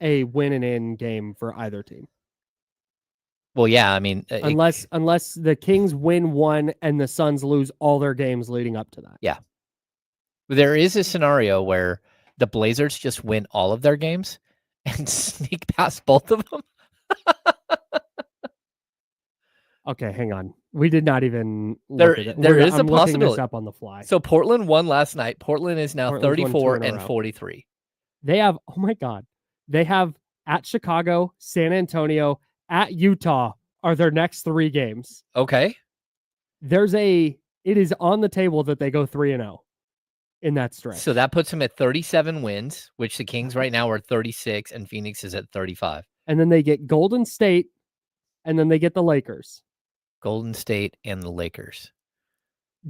B: a win and in game for either team.
A: Well, yeah, I mean,
B: unless the Kings win 1 and the Suns lose all their games leading up to that.
A: Yeah. There is a scenario where the Blazers just win all of their games and sneak past both of them.
B: Okay, hang on. We did not even
A: there.
B: Look at it.
A: There is
B: I'm
A: a
B: looking
A: possibility.
B: This up on the fly.
A: So Portland won last night. Portland is now
B: Portland's
A: 34 and 43.
B: They have, oh my God, they have at Chicago, San Antonio, at Utah are their next 3 games.
A: Okay.
B: It is on the table that they go 3-0 in that stretch.
A: So that puts them at 37 wins, which the Kings right now are 36 and Phoenix is at 35.
B: And then they get Golden State and then they get the Lakers.
A: Golden State and the Lakers.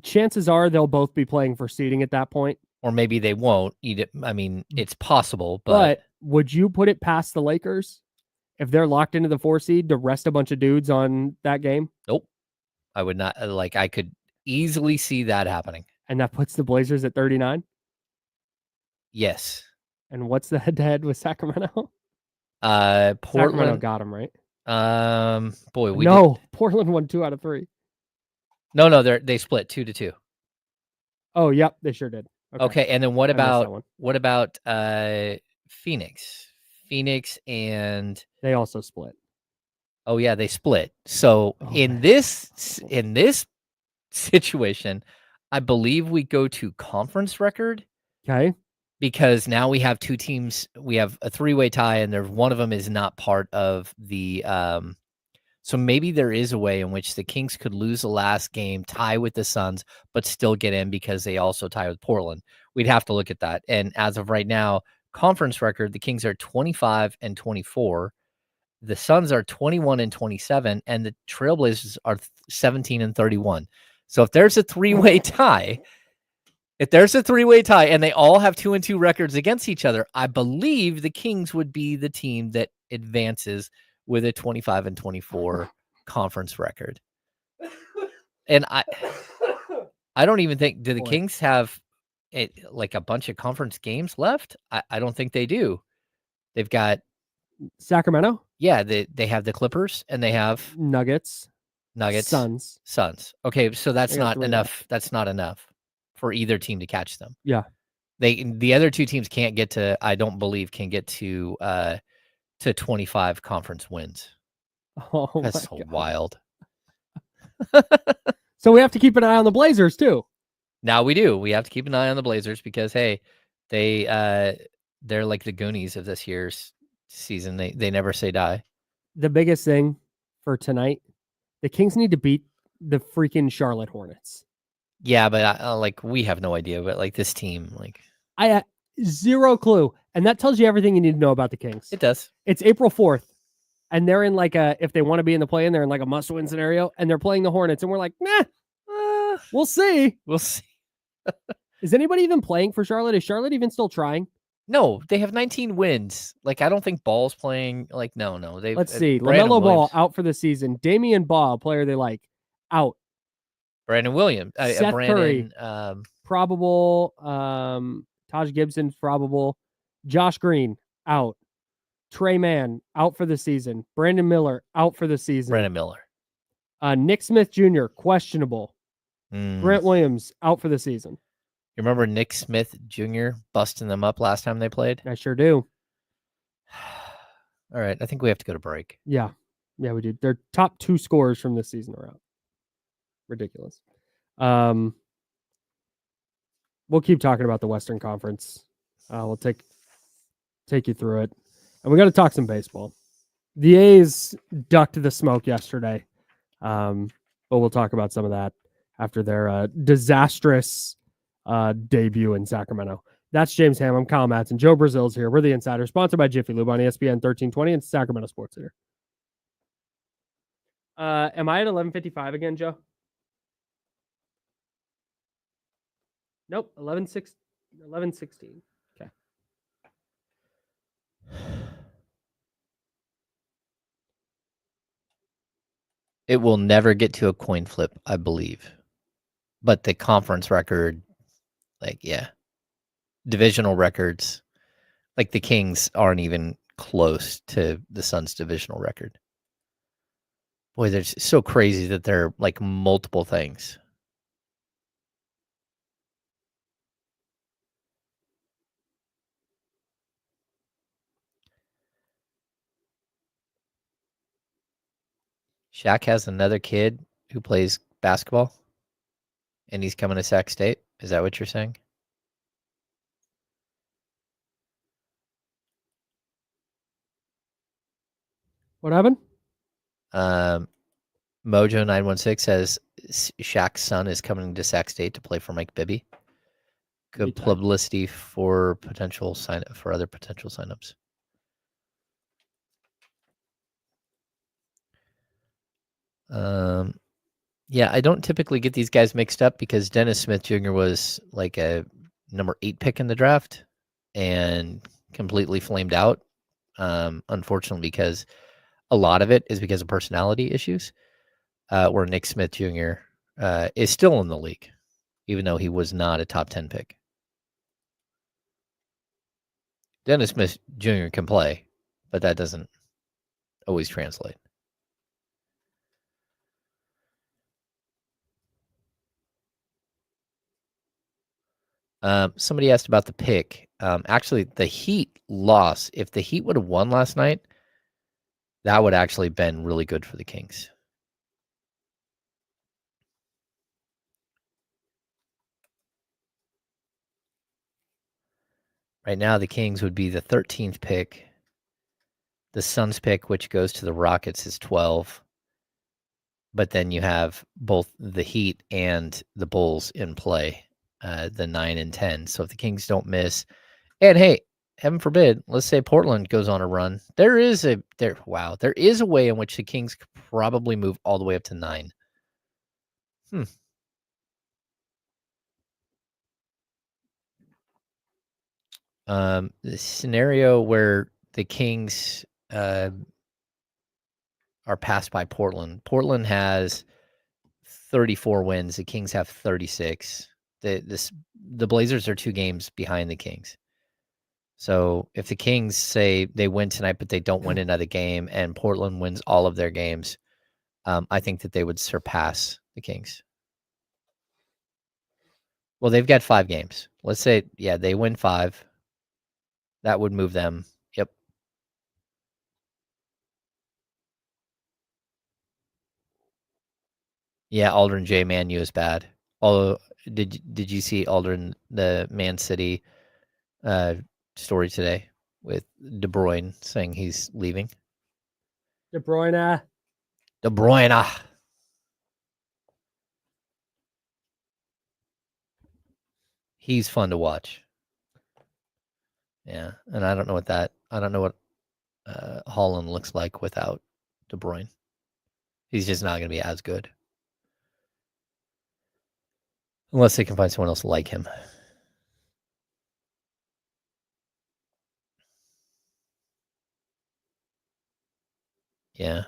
B: Chances are they'll both be playing for seeding at that point.
A: Or maybe they won't. I mean, it's possible,
B: but would you put it past the Lakers if they're locked into the 4 seed to rest a bunch of dudes on that game?
A: Nope. I would not. I could easily see that happening.
B: And that puts the Blazers at 39?
A: Yes.
B: And what's the head-to-head with Sacramento?
A: Portland
B: Sacramento got them, right? Portland won 2 out of 3.
A: No, they split 2-2.
B: Oh, yep, they sure did.
A: Okay, and then what about Phoenix? Phoenix and
B: they also split.
A: Oh yeah, they split. So in this situation, I believe we go to conference record.
B: Okay.
A: Because now we have 2 teams. We have a 3-way tie, and one of them is not part of the So maybe there is a way in which the Kings could lose the last game, tie with the Suns, but still get in because they also tie with Portland. We'd have to look at that. And as of right now, conference record, the Kings are 25-24. The Suns are 21-27, and the Trailblazers are 17-31. So if there's a three-way tie, and they all have 2-2 records against each other, I believe the Kings would be the team that advances with a 25-24 conference record. And I don't even think, do the Kings have like a bunch of conference games left? I don't think they do. They've got
B: Sacramento.
A: Yeah, they have the Clippers and they have
B: Nuggets, Suns.
A: Okay, so that's not enough. That's not enough for either team to catch them.
B: Yeah.
A: The other two teams can't get to, I don't believe, can get to 25 conference wins.
B: Oh,
A: that's so wild.
B: So we have to keep an eye on the Blazers too.
A: Now we do. We have to keep an eye on the Blazers because hey, they're like the Goonies of this year's season. They never say die.
B: The biggest thing for tonight, the Kings need to beat the freaking Charlotte Hornets.
A: Yeah, but we have no idea. But like this team,
B: I have zero clue, and that tells you everything you need to know about the Kings.
A: It does.
B: It's April 4th, and they're in if they want to be in the play-in, they're in like a must-win scenario, and they're playing the Hornets, and we're like, nah, we'll see.
A: We'll see.
B: Is anybody even playing for Charlotte? Is Charlotte even still trying?
A: No, they have 19 wins. I don't think Ball's playing. No.
B: Let's see. LaMelo Ball out for the season. Damian Ball, player they like, out.
A: Brandon Williams.
B: Seth Curry, probable. Taj Gibson, probable. Josh Green, out. Trey Mann, out for the season. Brandon Miller, out for the season.
A: Brandon Miller.
B: Nick Smith Jr., questionable. Grant Williams, out for the season.
A: You remember Nick Smith Jr. busting them up last time they played?
B: I sure do.
A: All right, I think we have to go to break.
B: Yeah, we do. Their top 2 scorers from this season are out. Ridiculous. We'll keep talking about the Western Conference. We'll take you through it. And we got to talk some baseball. The A's ducked the smoke yesterday. But we'll talk about some of that after their disastrous debut in Sacramento. That's James Ham. I'm Kyle Madsen. Joe Brazil's here. We're the Insider, sponsored by Jiffy Lube on ESPN 1320 and Sacramento Sports Leader. Am I at 11:55 again, Joe? Nope, 11:16. Okay.
A: It will never get to a coin flip, I believe. But the conference record, divisional records, the Kings aren't even close to the Suns' divisional record. Boy, they're so crazy that they're multiple things. Shaq has another kid who plays basketball, and he's coming to Sac State. Is that what you're saying?
B: What happened?
A: Mojo916 says Shaq's son is coming to Sac State to play for Mike Bibby. Good publicity for other potential signups. Yeah, I don't typically get these guys mixed up because Dennis Smith Jr. was a number 8 pick in the draft and completely flamed out. Unfortunately, because a lot of it is because of personality issues, where Nick Smith Jr. Is still in the league, even though he was not a top 10 pick. Dennis Smith Jr. can play, but that doesn't always translate. Somebody asked about the pick. Actually, the Heat loss. If the Heat would have won last night, that would actually been really good for the Kings. Right now, the Kings would be the 13th pick. The Suns pick, which goes to the Rockets, is 12. But then you have both the Heat and the Bulls in play, the 9 and 10. So if the Kings don't miss, and hey, heaven forbid, let's say Portland goes on a run, there is a way in which the Kings could probably move all the way up to 9. The scenario where the Kings are passed by Portland. Portland has 34 wins. The Kings have 36. The Blazers are 2 games behind the Kings. So if the Kings say they win tonight, but they don't win another game, and Portland wins all of their games, I think that they would surpass the Kings. Well, they've got 5 games. Let's say, they win 5. That would move them. Yep. Yeah, Aldrin J. Man U is bad. Although, did you see Aldrin, the Man City story today with De Bruyne saying he's leaving?
B: De Bruyne.
A: He's fun to watch. Yeah, and I don't know what Holland looks like without De Bruyne. He's just not going to be as good. Unless they can find someone else like him. Yeah.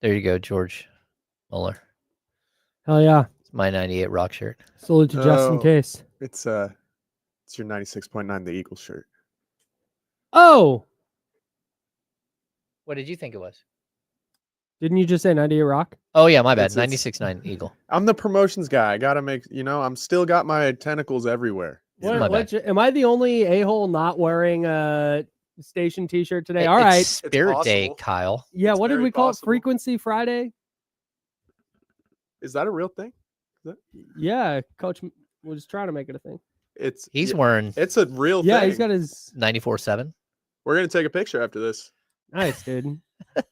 A: There you go, George Muller.
B: Hell yeah.
A: It's my 98 Rock shirt.
B: Salute to Justin Case.
C: It's your 96.9 The Eagles shirt.
B: Oh!
A: What did you think it was?
B: Didn't you just say 98 Rock?
A: Oh, yeah, my bad. 96.9 Eagle.
C: I'm the promotions guy. I got to make, I'm still got my tentacles everywhere.
B: Am I the only a-hole not wearing a station t-shirt today? All right.
A: It's Spirit Day, Kyle.
B: Yeah, what did we call it? Frequency Friday?
C: Is that a real thing?
B: Yeah, Coach was trying to make it a thing.
A: He's wearing.
C: It's a real thing.
B: Yeah, he's got his
A: 94.7.
C: We're going to take a picture after this.
B: Nice, dude.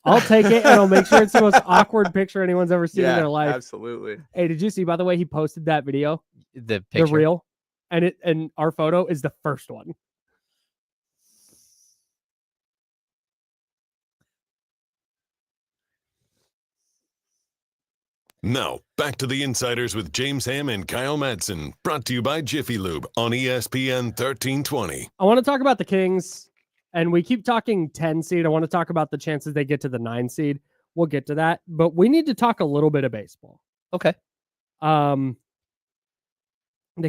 B: I'll take it, and I'll make sure it's the most awkward picture anyone's ever seen in their life.
C: Absolutely.
B: Hey, did you see, by the way, he posted that video?
A: The picture?
B: The reel. And our photo is the first one.
D: Now, back to the Insiders with James Ham and Kyle Madsen, brought to you by Jiffy Lube on ESPN 1320.
B: I want to talk about the Kings, and we keep talking 10 seed. I want to talk about the chances they get to the 9 seed. We'll get to that, but we need to talk a little bit of baseball.
A: Okay.
B: The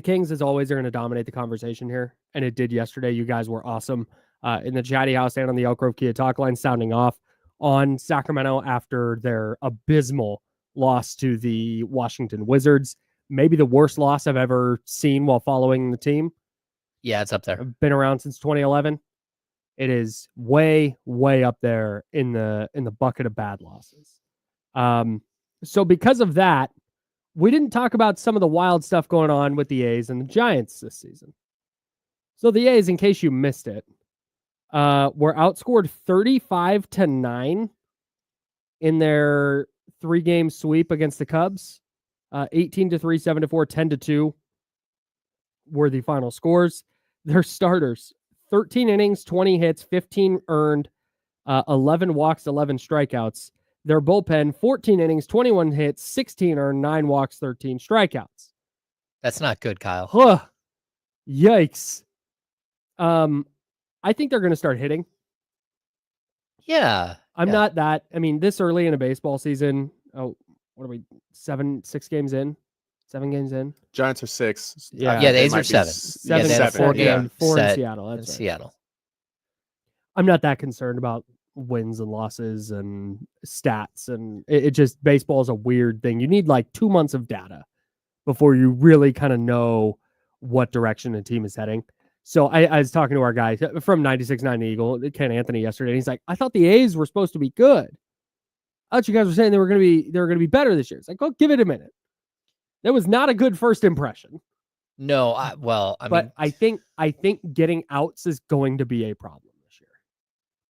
B: Kings, as always, are going to dominate the conversation here, and it did yesterday. You guys were awesome in the Chatty House and on the Elk Grove Kia Talk line, sounding off on Sacramento after their abysmal loss to the Washington Wizards. Maybe the worst loss I've ever seen while following the team.
A: Yeah, it's up there.
B: I've been around since 2011. It is way, way up there in the bucket of bad losses. So because of that, we didn't talk about some of the wild stuff going on with the A's and the Giants this season. So the A's, in case you missed it, were outscored 35-9 in their 3-game sweep against the Cubs. 18-3, 7-4, 10-2 were the final scores. Their starters, 13 innings, 20 hits, 15 earned, 11 walks, 11 strikeouts. Their bullpen, 14 innings, 21 hits, 16 earned, 9 walks, 13 strikeouts.
A: That's not good, Kyle.
B: Huh. Yikes. I think they're going to start hitting.
A: Yeah.
B: I'm not that. I mean, this early in a baseball season, what are we, 6 games in? 7 games in?
C: Giants are 6.
A: Yeah, the A's are 7.
B: 7,
A: yeah,
B: 4 games, 4 in
A: set
B: Seattle.
A: in
B: That's right.
A: Seattle.
B: I'm not that concerned about wins and losses and stats. And it just, baseball is a weird thing. You need like 2 months of data before you really kind of know what direction a team is heading. So I was talking to our guy from 96.9 Eagle, Ken Anthony, yesterday, and he's like, I thought the A's were supposed to be good. I thought you guys were saying they were going to be better this year. It's like, go give it a minute. That was not a good first impression.
A: No, I think
B: think getting outs is going to be a problem this year.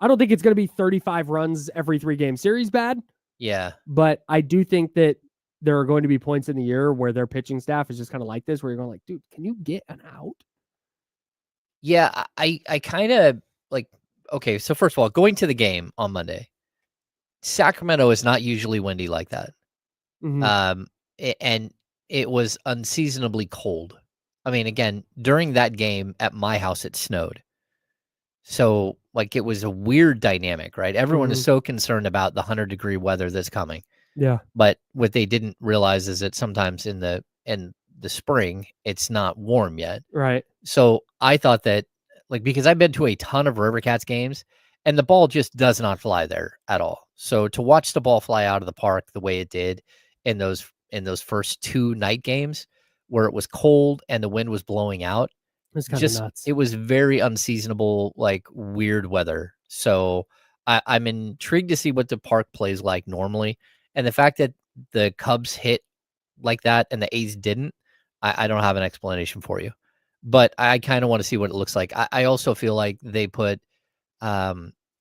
B: I don't think it's going to be 35 runs every 3-game series bad.
A: Yeah.
B: But I do think that there are going to be points in the year where their pitching staff is just kind of like this, where you're going like, dude, can you get an out?
A: Yeah, I kind of like, okay, so first of all, going to the game on Monday, Sacramento is not usually windy like that.
B: Mm-hmm.
A: And it was unseasonably cold. I mean, again, during that game at my house, it snowed. So, like, it was a weird dynamic, right? Everyone is so concerned about the 100-degree weather that's coming.
B: Yeah.
A: But what they didn't realize is that sometimes in the spring, it's not warm yet.
B: Right.
A: So I thought that, like, because I've been to a ton of River Cats games, and the ball just does not fly there at all. So to watch the ball fly out of the park the way it did in those first 2 night games where it was cold and the wind was blowing out,
B: it's kind of nuts.
A: It was very unseasonable, like, weird weather. So I'm intrigued to see what the park plays like normally. And the fact that the Cubs hit like that and the A's didn't, I don't have an explanation for you. But I kind of want to see what it looks like. I also feel like they put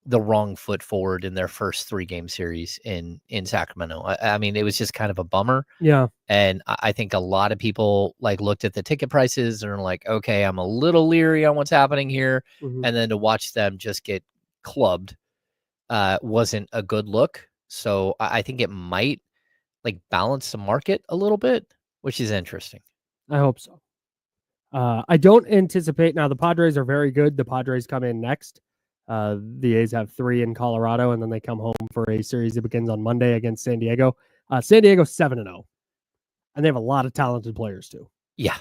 A: the wrong foot forward in their first 3-game series in Sacramento. I mean, it was just kind of a bummer.
B: Yeah.
A: And I think a lot of people like looked at the ticket prices and are like, okay, I'm a little leery on what's happening here.
B: Mm-hmm.
A: And then to watch them just get clubbed wasn't a good look. So I think it might like balance the market a little bit, which is interesting.
B: I hope so. I don't anticipate, now the Padres are very good. The Padres come in next. The A's have 3 in Colorado, and then they come home for a series that begins on Monday against San Diego. San Diego's 7-0, and they have a lot of talented players too.
A: Yeah.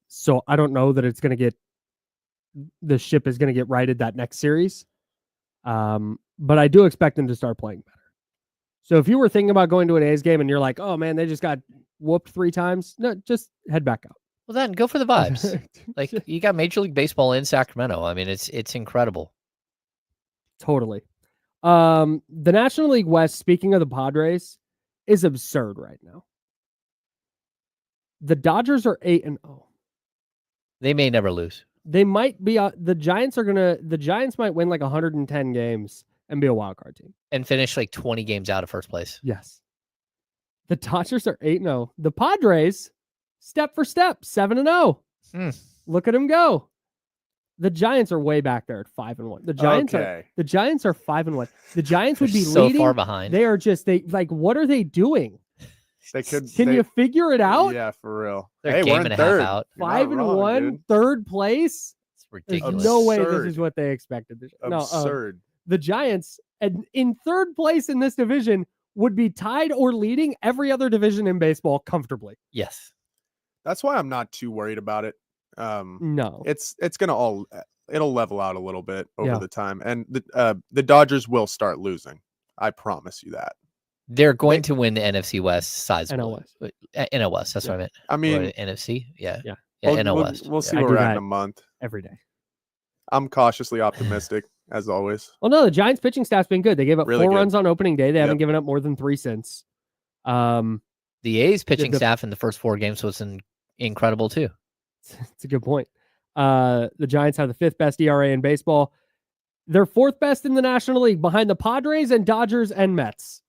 B: So I don't know that it's going to get, the ship is going to get righted that next series. But I do expect them to start playing better. So if you were thinking about going to an A's game and you're like, oh man, they just got whooped 3 times, no, just head back out.
A: Well, then go for the vibes. Like, you got Major League Baseball in Sacramento. I mean, it's incredible.
B: Totally. The National League West, speaking of the Padres, is absurd right now. The Dodgers are 8-0.
A: They may never lose.
B: They might be. The Giants might win like 110 games and be a wild card team
A: and finish like 20 games out of first place.
B: Yes. The Dodgers are 8-0. The Padres, step for step, 7-0. Look at them go. The Giants are way back there at 5-1. The Giants are 5-1. The Giants would be
A: so
B: leading.
A: Far behind.
B: They are just what are they doing? Can you figure it out?
C: Yeah, for real.
A: They're game and a half out.
B: 5-1, third place.
A: It's ridiculous.
B: There's no way this is what they expected.
C: Absurd.
B: The Giants, in third place in this division, would be tied or leading every other division in baseball comfortably.
A: Yes.
C: That's why I'm not too worried about it.
B: No,
C: it's gonna it'll level out a little bit over the time, and the Dodgers will start losing. I promise you that.
A: They're going to win the NFC West sizable. NL West. That's what I meant.
C: I mean,
A: or NFC. Yeah.
C: NL
A: West.
C: We'll see where we're at in a month.
B: Every day.
C: I'm cautiously optimistic as always.
B: Well, no, the Giants pitching staff's been good. They gave up
C: really
B: 4
C: good.
B: runs on opening day. They haven't given up more than 3 since.
A: The A's pitching staff in the first 4 games was incredible too.
B: It's a good point. The Giants have the 5th best ERA in baseball. They're 4th best in the National League, behind the Padres and Dodgers and Mets.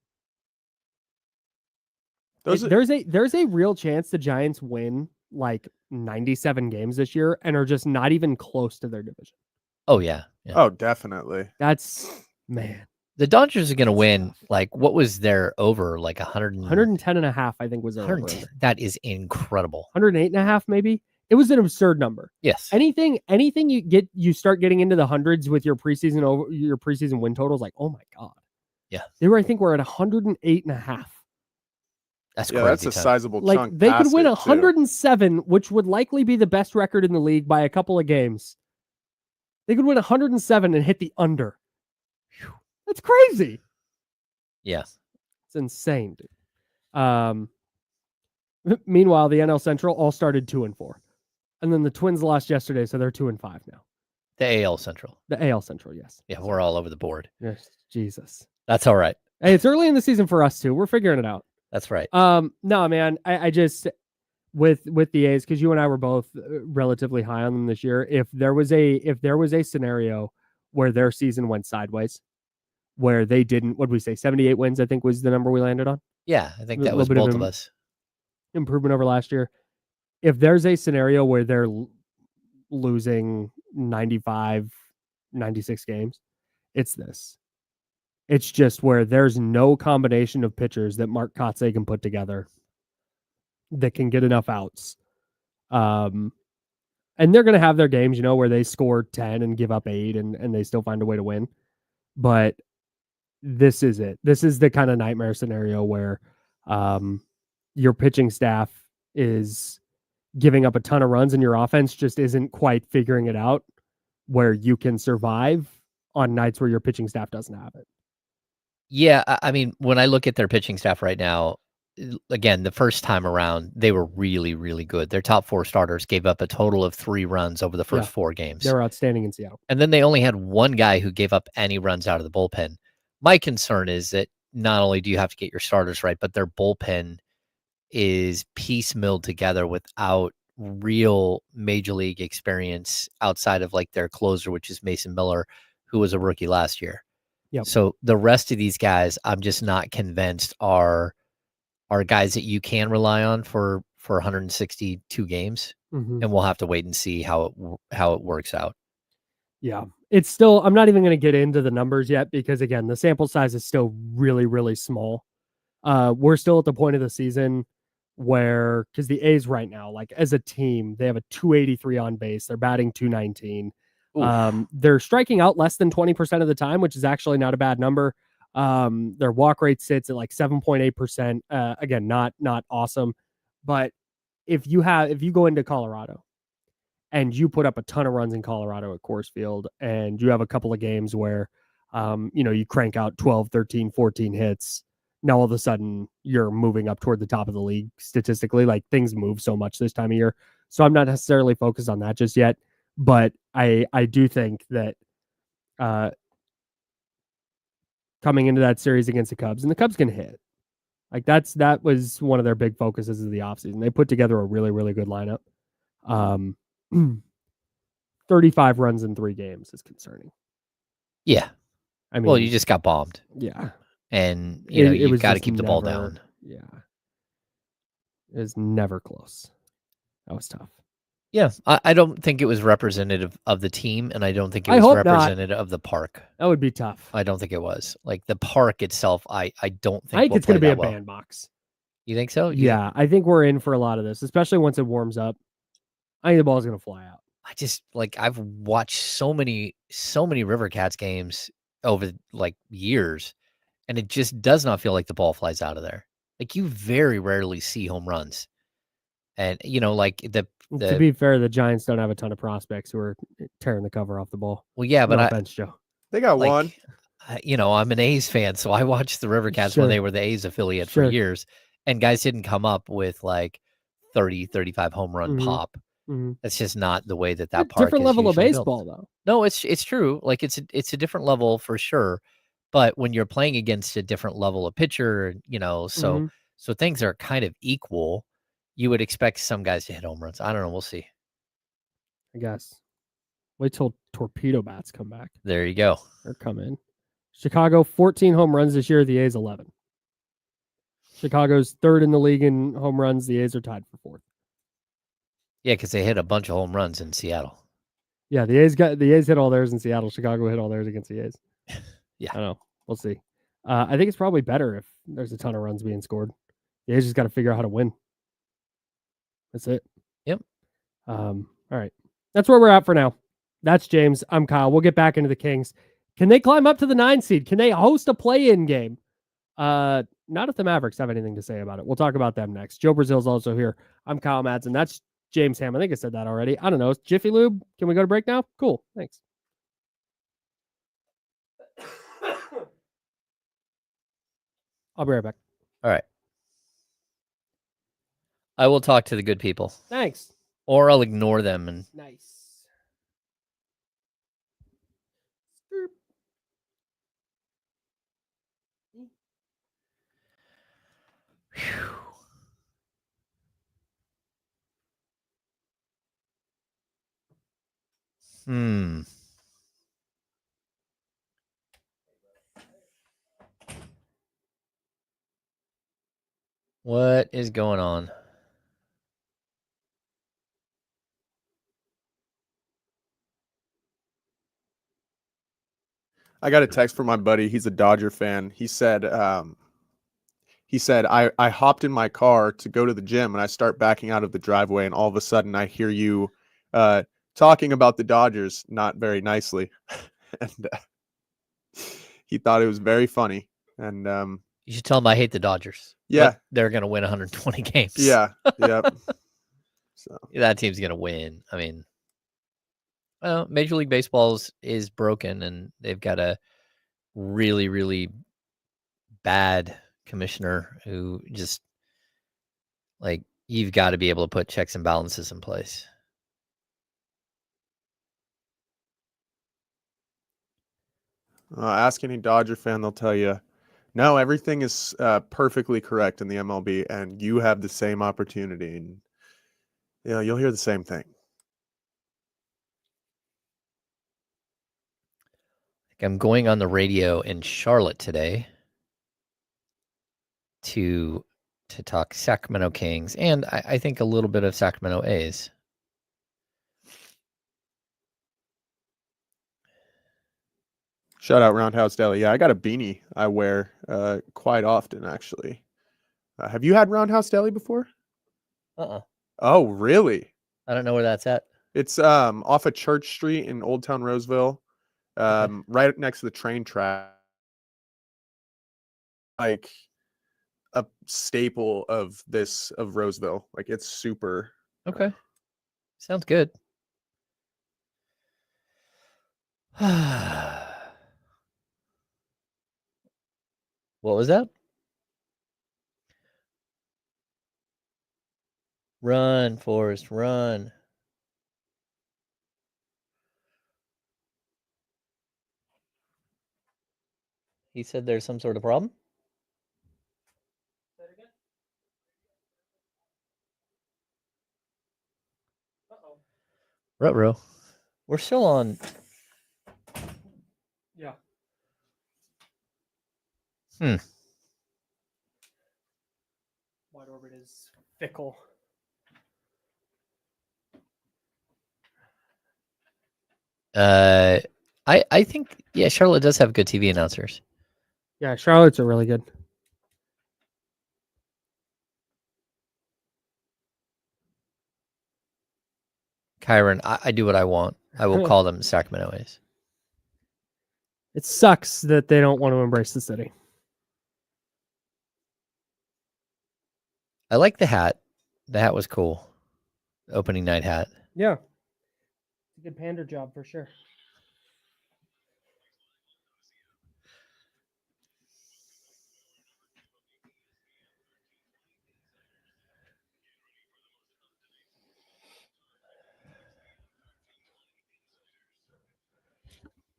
B: There's a real chance the Giants win like 97 games this year and are just not even close to their division.
A: Oh yeah.
C: Oh, definitely.
B: That's, man.
A: The Dodgers are going to win. Like, what was their over? Like
B: 110.5, I think was their over.
A: That is incredible.
B: 108.5, maybe. It was an absurd number.
A: Yes.
B: Anything you start getting into the hundreds with your preseason win totals. Like, oh my god.
A: Yeah.
B: We're at 108.5.
A: That's crazy.
C: That's a sizable
B: like,
C: chunk.
B: They could win 107, which would likely be the best record in the league by a couple of games. They could win 107 and hit the under. That's crazy.
A: Yeah.
B: It's insane, dude. Meanwhile, the NL Central all started 2-4. And then the Twins lost yesterday, so they're 2-5 now.
A: The AL Central.
B: The AL Central, yes.
A: Yeah, we're all over the board.
B: Yes, Jesus.
A: That's all right.
B: Hey, it's early in the season for us too. We're figuring it out.
A: That's right.
B: No, man. I just with the A's, because you and I were both relatively high on them this year. If there was a scenario where their season went sideways, where they didn't, what did we say, 78 wins, I think was the number we landed on.
A: Yeah, I think that was both of us.
B: Improvement over last year. If there's a scenario where they're losing 95, 96 games, it's this. It's just where there's no combination of pitchers that Mark Kotsay can put together that can get enough outs. And they're going to have their games, where they score 10 and give up 8 and they still find a way to win. But this is it. This is the kind of nightmare scenario where your pitching staff is giving up a ton of runs and your offense just isn't quite figuring it out where you can survive on nights where your pitching staff doesn't have it.
A: Yeah, I mean, when I look at their pitching staff right now, again, the first time around, they were really, really good. Their top 4 starters gave up a total of 3 runs over the first 4 games.
B: They were outstanding in Seattle.
A: And then they only had one guy who gave up any runs out of the bullpen. My concern is that not only do you have to get your starters right, but their bullpen is piecemealed together without real major league experience outside of like their closer, which is Mason Miller, who was a rookie last year.
B: Yep.
A: So the rest of these guys, I'm just not convinced are guys that you can rely on for 162 games.
B: Mm-hmm.
A: And we'll have to wait and see how it works out.
B: Yeah. It's still, I'm not even going to get into the numbers yet because again, the sample size is still really, really small. We're still at the point of the season where, because the A's right now, like as a team, they have a 283 on base. They're batting 219. They're striking out less than 20% of the time, which is actually not a bad number. Their walk rate sits at like 7.8%. Again, not awesome. But if you go into Colorado and you put up a ton of runs in Colorado at Coors Field and you have a couple of games where, you crank out 12, 13, 14 hits, now all of a sudden you're moving up toward the top of the league statistically. Like things move so much this time of year. So I'm not necessarily focused on that just yet, but I do think that coming into that series against the Cubs, and the Cubs can hit. Like that was one of their big focuses of the offseason. They put together a really, really good lineup. 35 runs in 3 games is concerning.
A: Yeah.
B: I mean,
A: well, you just got bombed.
B: Yeah.
A: And, you've got to keep the ball down.
B: Yeah. It was never close. That was tough.
A: Yeah. I don't think it was representative of the team, and I don't think it was representative of the park.
B: That would be tough.
A: I don't think it was. Like, the park itself, I don't think
B: I think it's going to be a bandbox.
A: You think so?
B: Yeah. I think we're in for a lot of this, especially once it warms up. I think the ball's going to fly out.
A: I just, I've watched so many River Cats games over, years, and it just does not feel like the ball flies out of there. Like, you very rarely see home runs. And, to
B: be fair, the Giants don't have a ton of prospects who are tearing the cover off the ball.
A: Well, yeah, but
B: offense, Joe.
C: They got one.
A: I'm an A's fan, so I watched the River Cats when they were the A's affiliate for years, and guys didn't come up with 30, 35 home run pop.
B: Mm-hmm.
A: That's just not the way that park
B: different
A: is
B: level of baseball,
A: built.
B: though.
A: No, it's true. Like it's a different level for sure. But when you're playing against a different level of pitcher, so things are kind of equal. You would expect some guys to hit home runs. I don't know. We'll see.
B: I guess. Wait till torpedo bats come back.
A: There you go.
B: They're coming. Chicago, 14 home runs this year. The A's 11. Chicago's 3rd in the league in home runs. The A's are tied for 4th.
A: Yeah, because they hit a bunch of home runs in Seattle.
B: Yeah, the A's hit all theirs in Seattle. Chicago hit all theirs against the A's.
A: Yeah.
B: I don't know. We'll see. I think it's probably better if there's a ton of runs being scored. The A's just got to figure out how to win. That's it.
A: Yep.
B: All right. That's where we're at for now. That's James. I'm Kyle. We'll get back into the Kings. Can they climb up to the 9 seed? Can they host a play-in game? Not if the Mavericks have anything to say about it. We'll talk about them next. Joe Brazil's also here. I'm Kyle Madsen. That's James Ham. I think I said that already. I don't know. Jiffy Lube. Can we go to break now? Cool. Thanks. I'll be right back.
A: All right. I will talk to the good people.
B: Thanks.
A: Or I'll ignore them and
B: nice.
A: What is going on?
C: I got a text from my buddy. He's a Dodger fan. He said, I hopped in my car to go to the gym and I start backing out of the driveway and all of a sudden I hear you talking about the Dodgers not very nicely. And he thought it was very funny. And
A: you should tell him I hate the Dodgers.
C: Yeah.
A: They're going to win 120 games.
C: Yeah. Yep.
A: So that team's going to win. I mean, well, Major League Baseball is broken and they've got a really, really bad commissioner who just, like, you've got to be able to put checks and balances in place.
C: Ask any Dodger fan, they'll tell you, no, everything is perfectly correct in the MLB, and you have the same opportunity. And you'll hear the same thing.
A: I'm going on the radio in Charlotte today to talk Sacramento Kings, and I think a little bit of Sacramento A's.
C: Shout out Roundhouse Deli. Yeah, I got a beanie I wear quite often, actually. Have you had Roundhouse Deli before? Oh, really?
A: I don't know where that's at.
C: It's off of Church Street in Old Town Roseville, right next to the train track. Like a staple of Roseville. Like, it's super.
A: Okay. Sounds good. What was that? Run, Forrest, run. He said there's some sort of problem. Say it again. Ruh-roh. We're still on.
B: Yeah. Wide orbit is fickle.
A: I think, yeah, Charlotte does have good TV announcers.
B: Yeah, Charlotte's are really good.
A: Kyron, I do what I want. I will call them Sacramento A's.
B: It sucks that they don't want to embrace the city.
A: I like the hat. The hat was cool. The opening night hat.
B: Yeah. It's a good pander job for sure.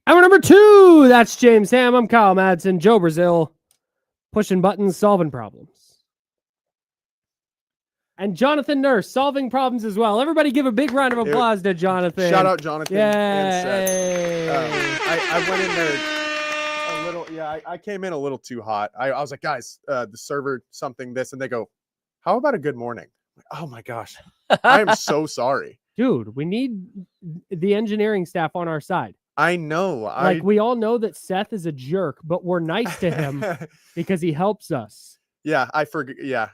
B: Hour number 2. That's James Ham. I'm Kyle Madsen. Joe Brazil. Pushing buttons, solving problems. And Jonathan Nurse solving problems as well. Everybody give a big round of applause to Jonathan.
C: Shout out Jonathan.
B: Yay.
C: I went in there a little. Yeah, I came in a little too hot. I was like, guys, the server something this, and they go, how about a good morning? Like, oh my gosh, I am so sorry,
B: dude. We need the engineering staff on our side.
C: I know.
B: We all know that Seth is a jerk, but we're nice to him because he helps us.
C: Yeah, I forget. Yeah,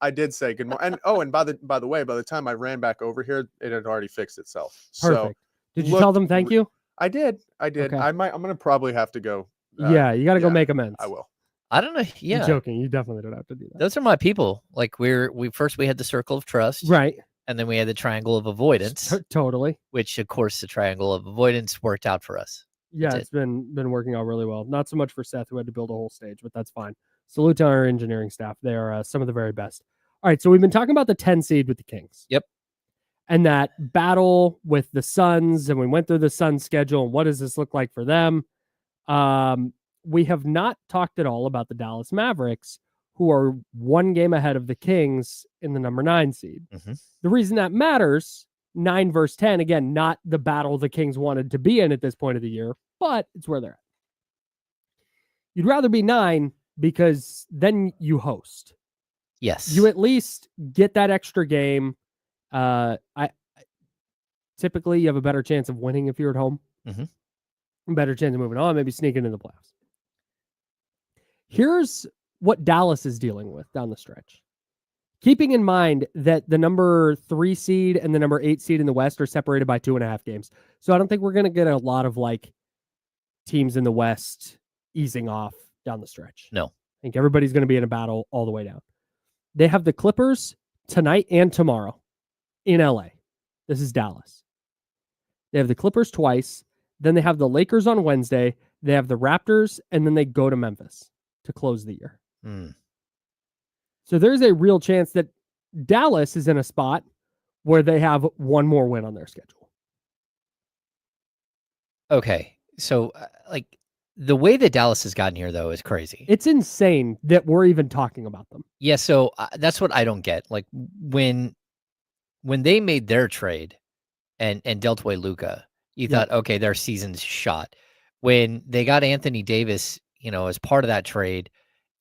C: I did say good morning. And by the way, by the time I ran back over here, it had already fixed itself.
B: Perfect. Did you tell them thank you?
C: I did. Okay. I'm gonna probably have to go.
B: Yeah, you got to go make amends.
C: I will.
A: I don't know. Yeah,
B: I'm joking. You definitely don't have to do that.
A: Those are my people. Like we had the circle of trust,
B: right?
A: And then we had the triangle of avoidance.
B: Totally.
A: Which, of course, the triangle of avoidance worked out for us.
B: Yeah, it's been working out really well. Not so much for Seth, who had to build a whole stage, but that's fine. Salute to our engineering staff. They are some of the very best. All right, so we've been talking about the 10 seed with the Kings.
A: Yep.
B: And that battle with the Suns, and we went through the Suns schedule, and what does this look like for them? We have not talked at all about the Dallas Mavericks, who are 1 game ahead of the Kings in the number 9 seed.
A: Mm-hmm.
B: The reason that matters, 9 versus 10, again, not the battle the Kings wanted to be in at this point of the year, but it's where they're at. You'd rather be 9 because then you host.
A: Yes.
B: You at least get that extra game. Typically you have a better chance of winning if you're at home.
A: Mm-hmm.
B: Better chance of moving on, maybe sneaking into the playoffs. Here's what Dallas is dealing with down the stretch. Keeping in mind that the number 3 seed and the number 8 seed in the West are separated by 2.5 games. So I don't think we're going to get a lot of like teams in the West easing off down the stretch.
A: No.
B: I think everybody's going to be in a battle all the way down. They have the Clippers tonight and tomorrow in LA. This is Dallas. They have the Clippers twice. Then they have the Lakers on Wednesday. They have the Raptors, and then they go to Memphis to close the year. So there's a real chance that Dallas is in a spot where they have one more win on their schedule.
A: Okay. So, like, the way that Dallas has gotten here, though, is crazy.
B: It's insane that we're even talking about them.
A: Yeah, so that's what I don't get. Like, when they made their trade and dealt away Luka, you thought, okay, their season's shot. When they got Anthony Davis, as part of that trade,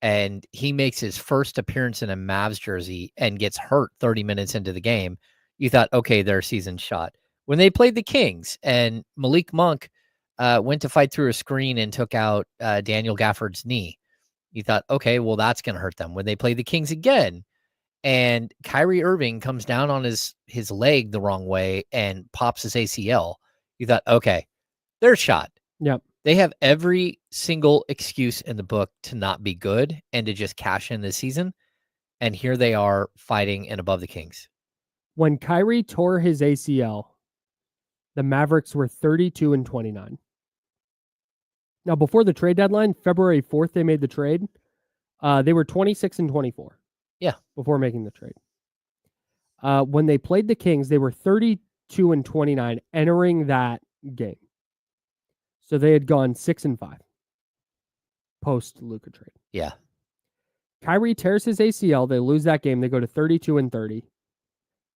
A: and he makes his first appearance in a Mavs jersey and gets hurt 30 minutes into the game, you thought, okay, their season's shot. When they played the Kings and Malik Monk went to fight through a screen and took out Daniel Gafford's knee, you thought, okay, well, that's going to hurt them. When they played the Kings again and Kyrie Irving comes down on his leg the wrong way and pops his ACL, you thought, okay, they're shot.
B: Yep.
A: They have every single excuse in the book to not be good and to just cash in this season. And here they are fighting and above the Kings.
B: When Kyrie tore his ACL, the Mavericks were 32-29. Now, before the trade deadline, February 4th, they made the trade. They were 26-24.
A: Yeah.
B: Before making the trade. When they played the Kings, they were 32-29 entering that game. So they had gone 6-5 post Luka trade.
A: Yeah.
B: Kyrie tears his ACL. They lose that game. They go to 32-30.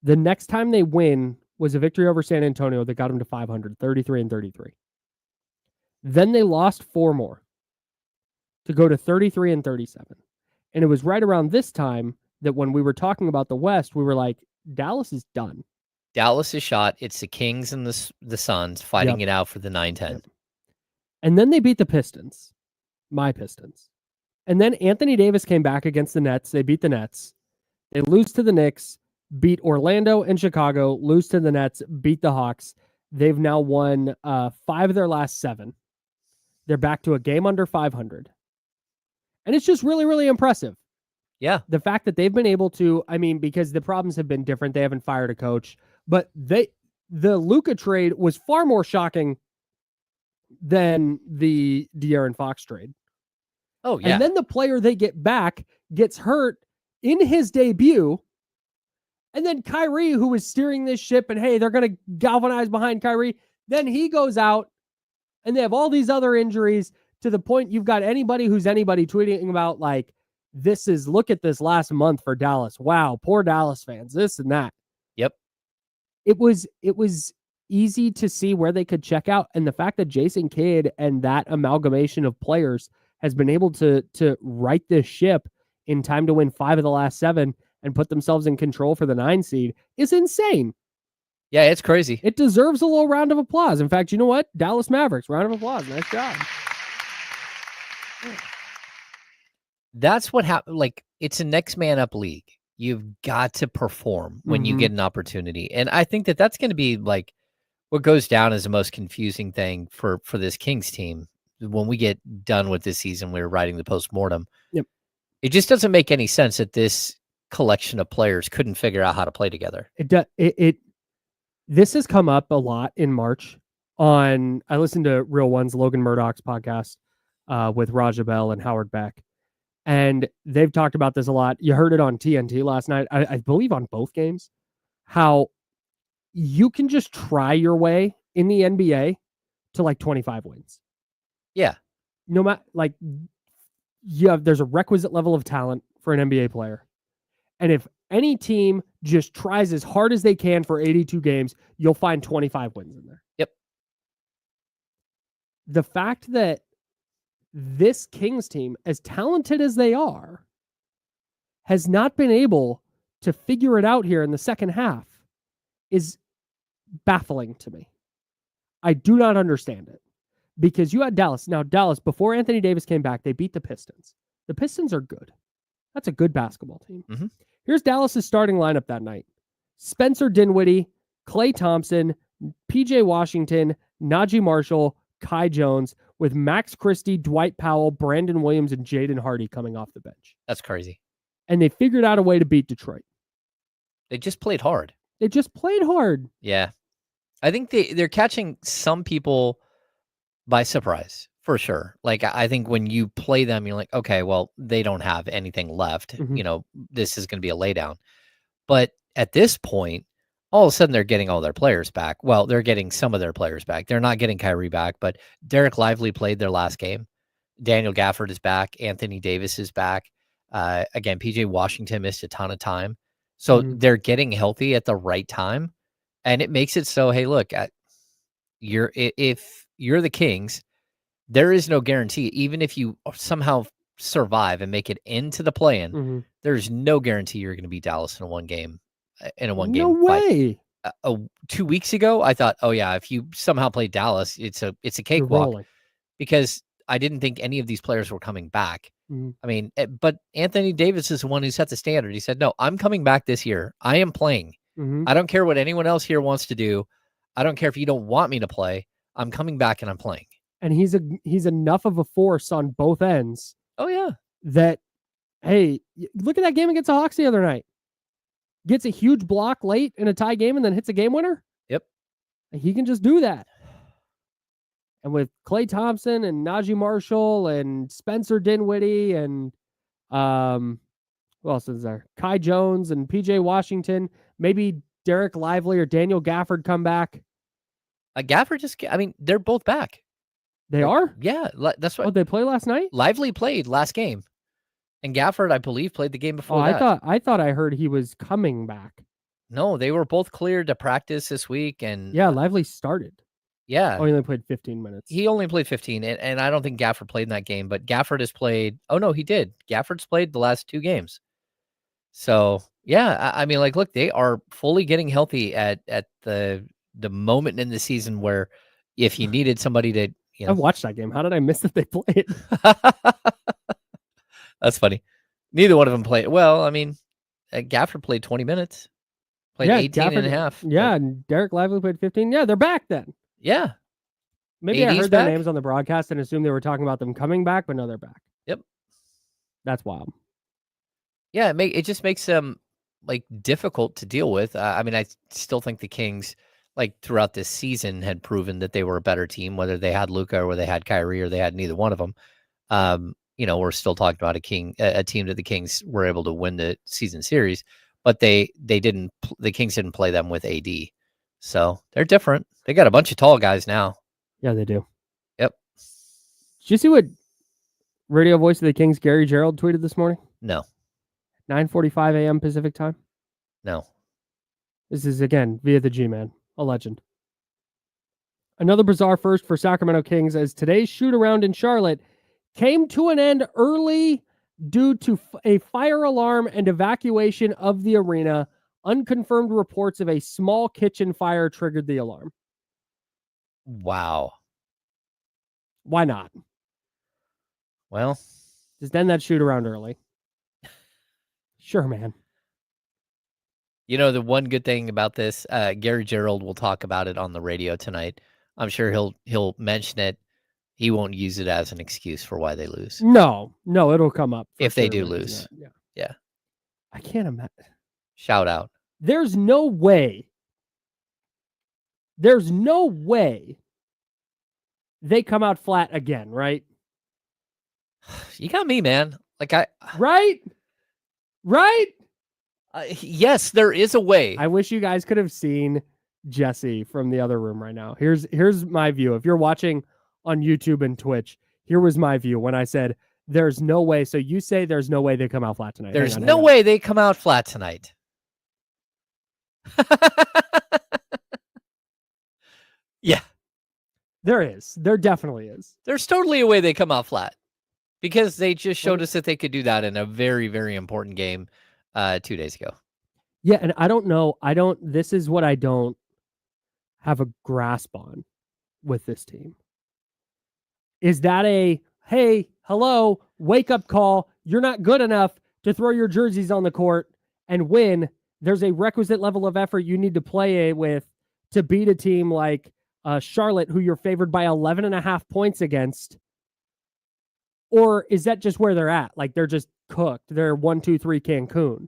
B: The next time they win was a victory over San Antonio that got them to 500, 33-33. Then they lost 4 more to go to 33-37. And it was right around this time that when we were talking about the West, we were like, Dallas is done.
A: Dallas is shot. It's the Kings and the Suns fighting it out for the 9-10.
B: Yep. And then they beat the Pistons, my Pistons. And then Anthony Davis came back against the Nets. They beat the Nets. They lose to the Knicks, beat Orlando and Chicago, lose to the Nets, beat the Hawks. They've now won 5 of their last 7. They're back to a game under 500. And it's just really, really impressive.
A: Yeah.
B: The fact that they've been able to, because the problems have been different. They haven't fired a coach. But the Luka trade was far more shocking than the De'Aaron Fox trade.
A: Oh, yeah.
B: And then the player they get back gets hurt in his debut. And then Kyrie, who was steering this ship, and hey, they're going to galvanize behind Kyrie. Then he goes out, and they have all these other injuries to the point you've got anybody who's anybody tweeting about, like, look at this last month for Dallas. Wow, poor Dallas fans, this and that.
A: Yep.
B: It was easy to see where they could check out. And the fact that Jason Kidd and that amalgamation of players has been able to right this ship in time to win 5 of the last 7 and put themselves in control for the 9 seed is insane.
A: Yeah, it's crazy.
B: It deserves a little round of applause. In fact, you know what? Dallas Mavericks, round of applause. Nice job.
A: That's what happened. Like, it's a next man up league. You've got to perform when you get an opportunity. And I think that that's going to be like what goes down as the most confusing thing for this Kings team. When we get done with this season, we're writing the postmortem.
B: Yep.
A: It just doesn't make any sense that this collection of players couldn't figure out how to play together.
B: This has come up a lot in March. I listened to Real One's Logan Murdoch's podcast with Raja Bell and Howard Beck. And they've talked about this a lot. You heard it on TNT last night, I believe on both games, how you can just try your way in the NBA to like 25 wins.
A: Yeah.
B: No matter, like, there's a requisite level of talent for an NBA player. And if any team just tries as hard as they can for 82 games, you'll find 25 wins in there.
A: Yep.
B: The fact that this Kings team, as talented as they are, has not been able to figure it out here in the second half is baffling to me. I do not understand it because you had Dallas. Now, Dallas, before Anthony Davis came back, they beat the Pistons. The Pistons are good. That's a good basketball team.
A: Mm-hmm.
B: Here's Dallas's starting lineup that night. Spencer Dinwiddie, Klay Thompson, PJ Washington, Najee Marshall, Kai Jones, with Max Christie, Dwight Powell, Brandon Williams, and Jaden Hardy coming off the bench.
A: That's crazy.
B: And they figured out a way to beat Detroit.
A: They just played hard.
B: Yeah.
A: I think they're catching some people by surprise, for sure. Like, I think when you play them, you're like, okay, well, they don't have anything left.
B: Mm-hmm.
A: This is going to be a laydown. But at this point, all of a sudden they're getting all their players back. Well, they're getting some of their players back. They're not getting Kyrie back, but Derek Lively played their last game. Daniel Gafford is back. Anthony Davis is back. Again, PJ Washington missed a ton of time. So they're getting healthy at the right time. And it makes it so, hey, look, if you're the Kings, there is no guarantee. Even if you somehow survive and make it into the play-in, there's no guarantee you're going to beat Dallas in a one game fight.
B: No way.
A: 2 weeks ago, I thought, oh yeah, if you somehow play Dallas, it's a cakewalk, because I didn't think any of these players were coming back. I mean, but Anthony Davis is the one who set the standard. He said, no, I'm coming back this year. I am playing. I don't care what anyone else here wants to do. I don't care if you don't want me to play. I'm coming back and I'm playing.
B: And he's enough of a force on both ends.
A: Oh yeah.
B: That, hey, look at that game against the Hawks the other night. Gets a huge block late in a tie game and then hits a game winner.
A: Yep.
B: He can just do that. And with Klay Thompson and Najee Marshall and Spencer Dinwiddie and who else is there? Kai Jones and PJ Washington, maybe Derek Lively or Daniel Gafford come back.
A: Gafford they're both back.
B: They are?
A: Yeah, that's what.
B: Oh, they play last night?
A: Lively played last game. And Gafford, I believe, played the game before that.
B: I thought I heard he was coming back.
A: No, they were both cleared to practice this week. And
B: yeah, Lively started.
A: Yeah.
B: Oh, he only played 15 minutes.
A: He only played 15, and I don't think Gafford played in that game, but Gafford has played. Oh, no, he did. Gafford's played the last 2 games. So, yeah, I mean, like, look, they are fully getting healthy at the moment in the season where if you needed somebody to,
B: I watched that game. How did I miss that they played?
A: That's funny. Neither one of them played. Well, I mean, Gafford played 20 minutes. Played 18 and a half.
B: Yeah, and Derek Lively played 15. Yeah, they're back then.
A: Yeah.
B: Maybe I heard their names on the broadcast and assumed they were talking about them coming back, but no, they're back.
A: Yep.
B: That's wild.
A: Yeah, it just makes them like difficult to deal with. I mean, I still think the Kings, like throughout this season, had proven that they were a better team, whether they had Luka or they had Kyrie or they had neither one of them. We're still talking about a team that the Kings were able to win the season series, but the Kings didn't play them with AD. So they're different. They got a bunch of tall guys now.
B: Yeah, they do.
A: Yep.
B: Did you see what radio voice of the Kings, Gary Gerald, tweeted this morning?
A: No.
B: 9:45 a.m. Pacific time?
A: No.
B: This is, again, via the G-Man, a legend. Another bizarre first for Sacramento Kings as today's shoot-around in Charlotte came to an end early due to a fire alarm and evacuation of the arena. Unconfirmed reports of a small kitchen fire triggered the alarm.
A: Wow.
B: Why not?
A: Well,
B: just end that shoot around early. Sure, man.
A: The one good thing about this, Gary Gerald will talk about it on the radio tonight. I'm sure he'll mention it. He won't use it as an excuse for why they lose.
B: No, it'll come up
A: if they do lose. Yeah.
B: I can't imagine.
A: Shout out.
B: There's no way they come out flat again, right?
A: You got me, man.
B: Right?
A: Yes, there is a way.
B: I wish you guys could have seen Jesse from the other room right now. Here's my view. If you're watching on YouTube and Twitch, here was my view when I said there's no way. So you say there's no way they come out flat tonight.
A: There's no way they come out flat tonight. Yeah.
B: There is. There definitely is.
A: There's totally a way they come out flat. Because they just showed us that they could do that in a very, very important game 2 days ago.
B: Yeah, and I don't know. This is what I don't have a grasp on with this team. Is that hey, hello, wake up call. You're not good enough to throw your jerseys on the court and win. There's a requisite level of effort you need to play with to beat a team like Charlotte, who you're favored by 11.5 points against. Or is that just where they're at? Like they're just cooked. They're 1-2-3 Cancun.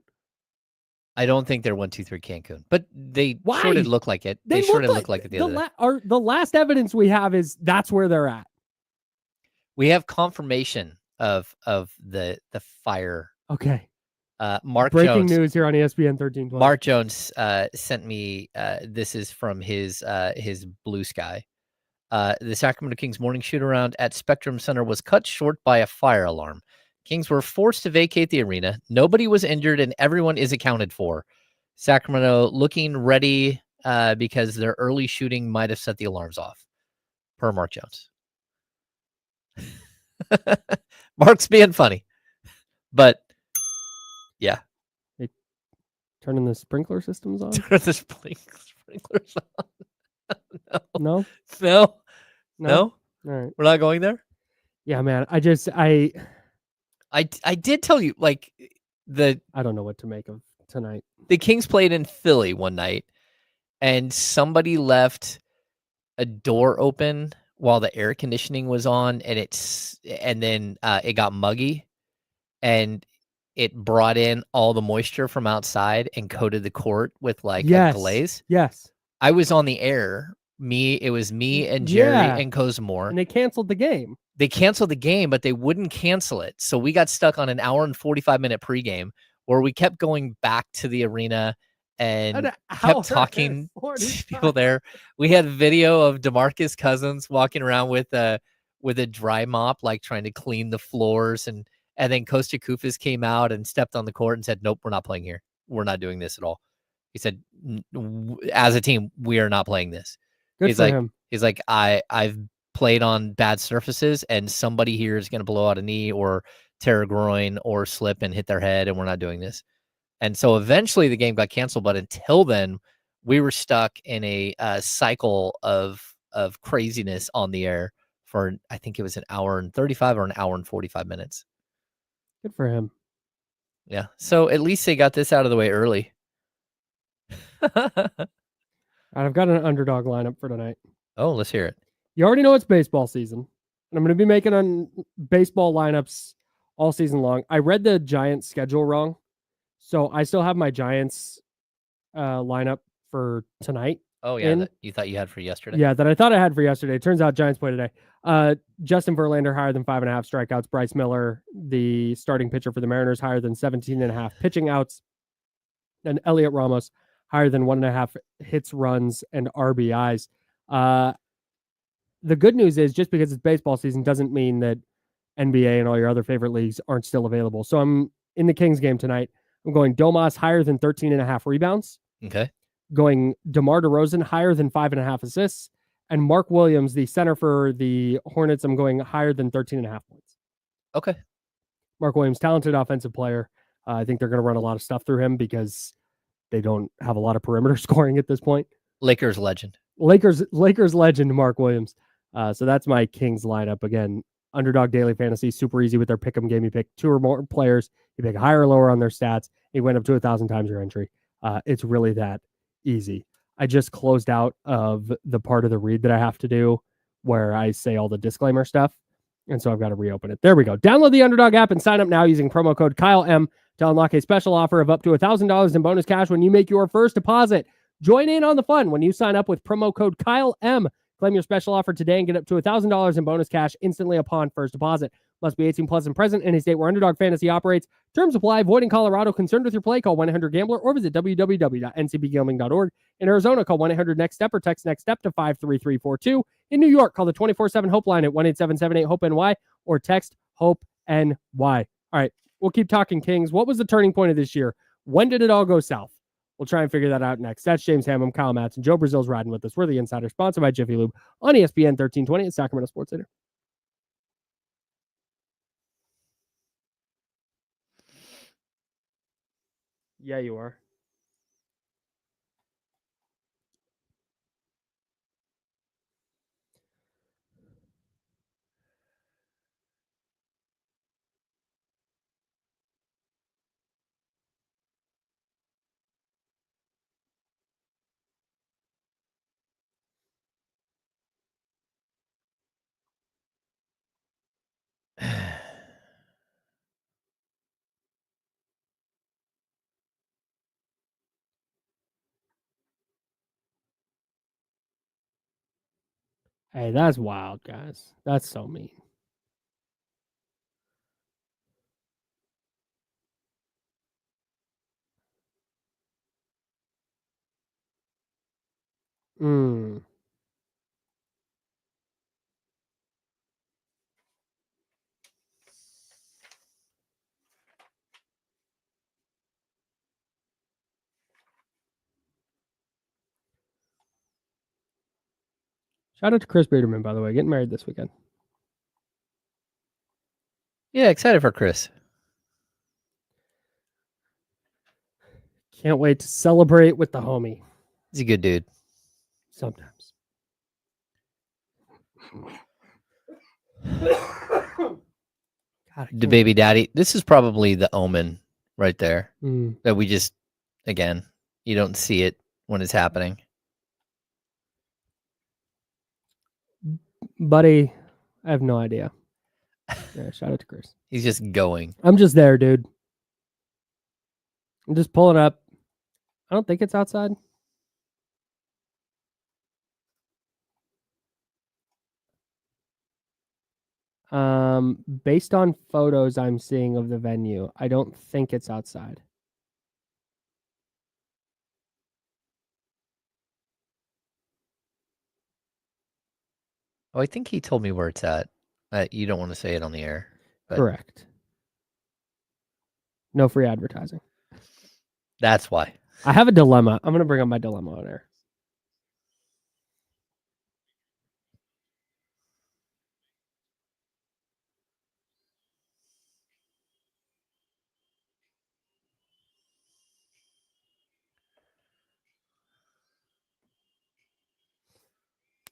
A: I don't think they're 1-2-3 Cancun, but they sort of look like it. They sort of look like it the other day.
B: The last evidence we have is that's where they're at.
A: We have confirmation of the fire.
B: Okay.
A: Breaking
B: news here on ESPN 1320.
A: Mark Jones sent me. This is from his Blue Sky. The Sacramento Kings morning shoot-around at Spectrum Center was cut short by a fire alarm. Kings were forced to vacate the arena. Nobody was injured, and everyone is accounted for. Sacramento looking ready because their early shooting might have set the alarms off, per Mark Jones. Mark's being funny, but yeah.
B: Hey, turning the sprinkler systems on?
A: Turn the sprinklers on.
B: No.
A: No.
B: All right.
A: We're not going there?
B: Yeah, man. I
A: did tell you, like,
B: I don't know what to make of tonight.
A: The Kings played in Philly one night, and somebody left a door open while the air conditioning was on, and then it got muggy, and it brought in all the moisture from outside and coated the court with a glaze.
B: Yes.
A: I was on the air. It was me and Jerry and Kozamore.
B: And they canceled the game.
A: They canceled the game, but they wouldn't cancel it. So we got stuck on an hour and 45-minute pregame where we kept going back to the arena and kept talking to people there. We had video of DeMarcus Cousins walking around with a dry mop, like trying to clean the floors. And then Costa Koufis came out and stepped on the court and said, nope, we're not playing here. We're not doing this at all. He said, as a team, we are not playing this.
B: Good for him.
A: He's like, I've played on bad surfaces, and somebody here is going to blow out a knee or tear a groin or slip and hit their head, and we're not doing this. And so eventually the game got canceled, but until then, we were stuck in a cycle of craziness on the air for, I think it was an hour and 35 or an hour and 45 minutes.
B: Good for him.
A: Yeah. So at least they got this out of the way early.
B: I've got an underdog lineup for tonight.
A: Oh, let's hear it.
B: You already know it's baseball season. And I'm going to be making on baseball lineups all season long. I read the Giants schedule wrong. So I still have my Giants lineup for tonight.
A: Oh, yeah. That you thought you had for yesterday.
B: Yeah, that I thought I had for yesterday. It turns out Giants play today. Justin Verlander higher than 5.5 strikeouts. Bryce Miller, the starting pitcher for the Mariners, higher than 17.5 pitching outs. And Elliot Ramos, higher than 1.5 hits, runs, and RBIs. The good news is just because it's baseball season doesn't mean that NBA and all your other favorite leagues aren't still available. So I'm in the Kings game tonight. I'm going Domas higher than 13.5 rebounds.
A: Okay.
B: Going DeMar DeRozan higher than 5.5 assists. And Mark Williams, the center for the Hornets, I'm going higher than 13.5 points.
A: Okay.
B: Mark Williams, talented offensive player. I think they're going to run a lot of stuff through him because they don't have a lot of perimeter scoring at this point.
A: Lakers legend.
B: Lakers legend, Mark Williams. So that's my Kings lineup. Again, Underdog Daily Fantasy, super easy with their pick'em game. You pick 2 or more players, you pick higher or lower on their stats. You went up to 1,000 times your entry. It's really that easy. I just closed out of the part of the read that I have to do where I say all the disclaimer stuff. And so I've got to reopen it. There we go. Download the Underdog app and sign up now using promo code KyleM to unlock a special offer of up to $1,000 in bonus cash when you make your first deposit. Join in on the fun when you sign up with promo code KyleM. Claim your special offer today and get up to $1,000 in bonus cash instantly upon first deposit. Must be 18 plus and present in a state where Underdog Fantasy operates. Terms apply. Void in Colorado. Concerned with your play? Call 1-800-GAMBLER or visit www.ncbgambling.org. In Arizona, call 1-800-NEXT-STEP or text NEXT-STEP to 53342. In New York, call the 24/7 Hope line at 1-877-8-HOPE-NY or text HOPE-NY. All right, we'll keep talking Kings. What was the turning point of this year? When did it all go south? We'll try and figure that out next. That's James Ham. I'm Kyle Matson. Joe Brazil's riding with us. We're the Insider, sponsored by Jiffy Lube on ESPN 1320 at Sacramento Sports Center. Yeah, you are. Hey, that's wild, guys. That's so mean. Shout out to Chris Biederman, by the way, getting married this weekend.
A: Yeah, excited for Chris.
B: Can't wait to celebrate with the homie.
A: He's a good dude.
B: Sometimes.
A: God, the baby daddy. This is probably the omen right there that we just, again, you don't see it when it's happening.
B: Buddy, I have no idea. Yeah, shout out to Chris.
A: He's just going.
B: I'm just there, dude. I'm just pulling up. I don't think it's outside. Based on photos I'm seeing of the venue, I don't think it's outside.
A: Oh, I think he told me where it's at. You don't want to say it on the air. But
B: Correct. No free advertising.
A: That's why.
B: I have a dilemma. I'm going to bring up my dilemma on air.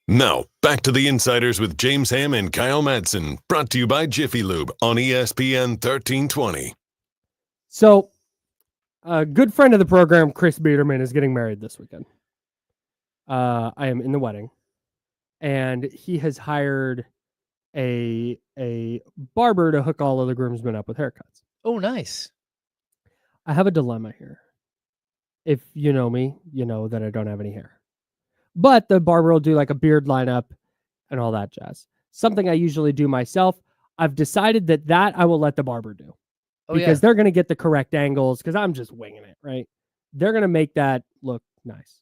D: Now, back to the Insiders with James Ham and Kyle Madsen, brought to you by Jiffy Lube on ESPN 1320.
B: So, a good friend of the program, Chris Biederman, is getting married this weekend. I am in the wedding, and he has hired a barber to hook all of the groomsmen up with haircuts.
A: Oh, nice.
B: I have a dilemma here. If you know me, you know that I don't have any hair. But the barber will do like a beard lineup and all that jazz. Something I usually do myself. I've decided that I will let the barber do. Because they're going to get the correct angles, because I'm just winging it, right? They're going to make that look nice.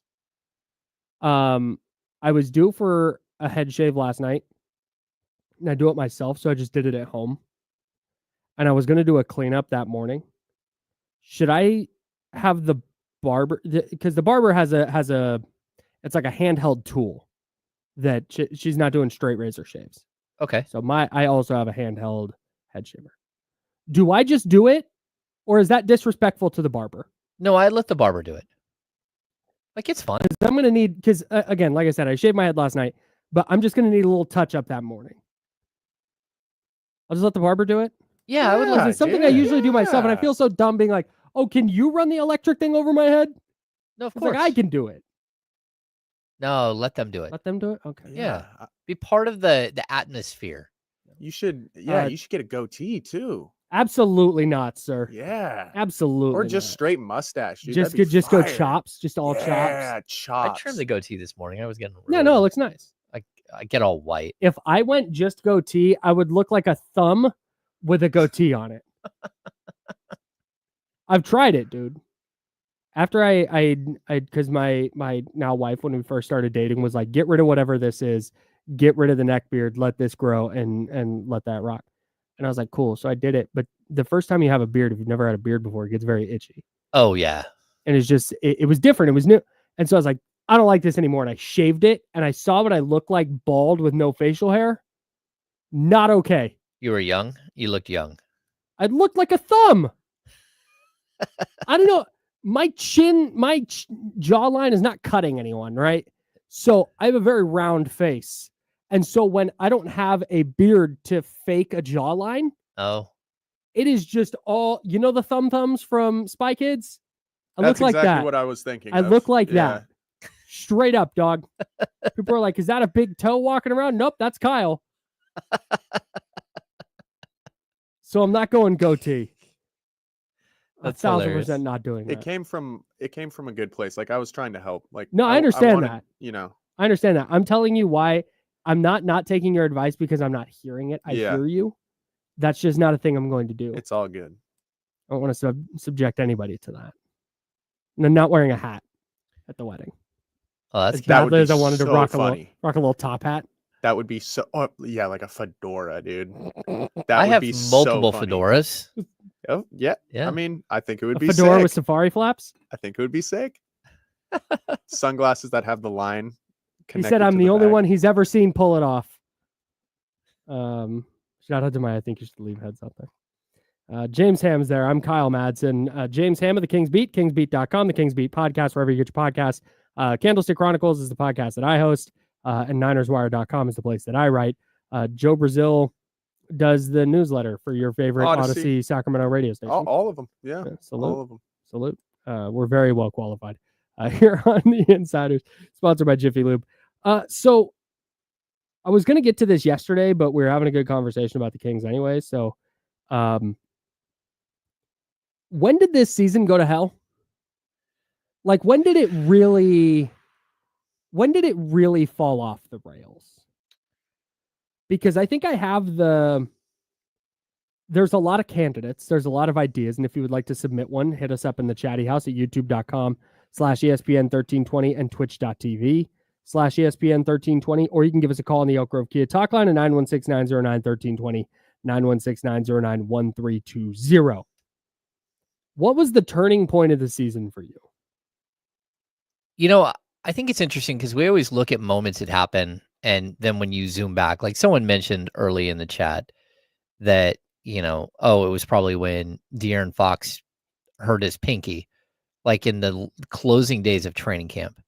B: I was due for a head shave last night, and I do it myself, so I just did it at home. And I was going to do a cleanup that morning. Should I have the barber? Because the barber has a it's like a handheld tool that she's not doing straight razor shaves.
A: Okay.
B: So I also have a handheld head shaver. Do I just do it, or is that disrespectful to the barber?
A: No, I let the barber do it. Like, it's fun.
B: I'm going to need, because again, like I said, I shaved my head last night, but I'm just going to need a little touch up that morning. I'll just let the barber do it.
A: Yeah, I would let
B: It's something I usually do myself, and I feel so dumb being like, oh, can you run the electric thing over my head?
A: No, of course.
B: Like, I can do it.
A: No, let them do it.
B: Let them do it? Okay.
A: Yeah. Be part of the atmosphere.
C: You should, you should get a goatee too.
B: Absolutely not, sir.
C: Yeah.
B: Absolutely.
C: Or just straight mustache, dude.
B: Just go chops, just all chops.
C: Yeah, chops.
A: I trimmed the goatee this morning. I was getting
B: it looks nice.
A: I get all white.
B: If I went just goatee, I would look like a thumb with a goatee on it. I've tried it, dude. After I because my now wife, when we first started dating, was like, get rid of whatever this is, get rid of the neck beard, let this grow and let that rock. And I was like, cool. So I did it. But the first time you have a beard, if you've never had a beard before, it gets very itchy.
A: Oh, yeah.
B: And it's just, it was different. It was new. And so I was like, I don't like this anymore. And I shaved it, and I saw what I looked like bald with no facial hair. Not okay.
A: You were young? You looked young.
B: I looked like a thumb. I don't know. my jawline is not cutting anyone, right? So I have a very round face. And so when I don't have a beard to fake a jawline, it is just all, the thumbs from Spy Kids? I look like
C: exactly
B: that.
C: what I was thinking.
B: I look like that. Straight up, dog. People are like, is that a big toe walking around? Nope, that's Kyle. So I'm not going goatee.
A: That's
B: 1,000% not doing that.
C: It came from a good place. Like I was trying to help. Like
B: no, I understand that.
C: I
B: understand that. I'm telling you why I'm not taking your advice because I'm not hearing it. I hear you. That's just not a thing I'm going to do.
C: It's all good.
B: I don't want to subject anybody to that. And I'm not wearing a hat at the wedding.
A: Oh, that's
C: that would be
B: I wanted
C: so
B: to rock
C: funny.
B: a little top hat.
C: That would be so. Oh, yeah, like a fedora, dude.
A: I have multiple fedoras.
C: Oh yeah. I mean, I think it would be sick.
B: Fedora with safari flaps.
C: I think it would be sick. Sunglasses that have the line.
B: He said, "I'm the only one he's ever seen pull it off." Shout out to I think you should leave heads out there. James Ham's there. I'm Kyle Madsen. James Ham of the Kings Beat, kingsbeat.com, the Kings Beat podcast, wherever you get your podcasts. Candlestick Chronicles is the podcast that I host, and NinersWire.com is the place that I write. Joe Brazil does the newsletter for your favorite Odyssey Sacramento radio station.
C: All of them. Yeah.
B: Salute.
C: All of them.
B: Salute. We're very well qualified here on the Insiders, sponsored by Jiffy Lube. So I was going to get to this yesterday, but we were having a good conversation about the Kings anyway. So when did this season go to hell? Like, when did it really fall off the rails? Because I think I have there's a lot of candidates. There's a lot of ideas. And if you would like to submit one, hit us up in the chatty house at youtube.com/ESPN1320 and twitch.tv/ESPN1320, or you can give us a call on the Elk Grove Kia talk line at 916-909-1320, 916-909-1320. What was the turning point of the season for you?
A: I think it's interesting because we always look at moments that happen, and then when you zoom back, like someone mentioned early in the chat that, it was probably when De'Aaron Fox hurt his pinky, like in the closing days of training camp.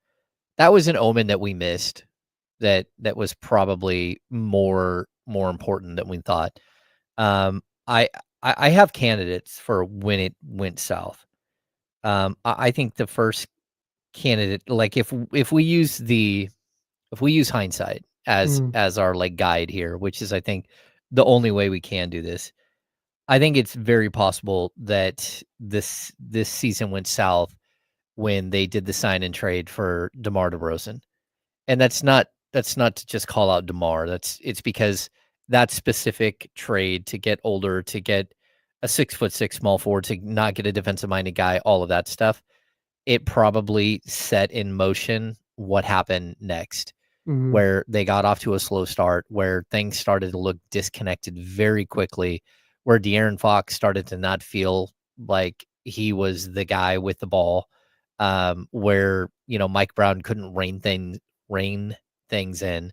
A: That was an omen that we missed, that was probably more important than we thought. I have candidates for when it went south. I think the first candidate, like if we use hindsight as our like guide here, which is I think the only way we can do this, I think it's very possible that this season went south when they did the sign and trade for DeMar DeRozan. And that's not to just call out DeMar. It's because that specific trade to get older, to get a 6'6" small forward, to not get a defensive minded guy, all of that stuff, it probably set in motion what happened next, where they got off to a slow start, where things started to look disconnected very quickly, where De'Aaron Fox started to not feel like he was the guy with the ball, where, Mike Brown couldn't rein things in.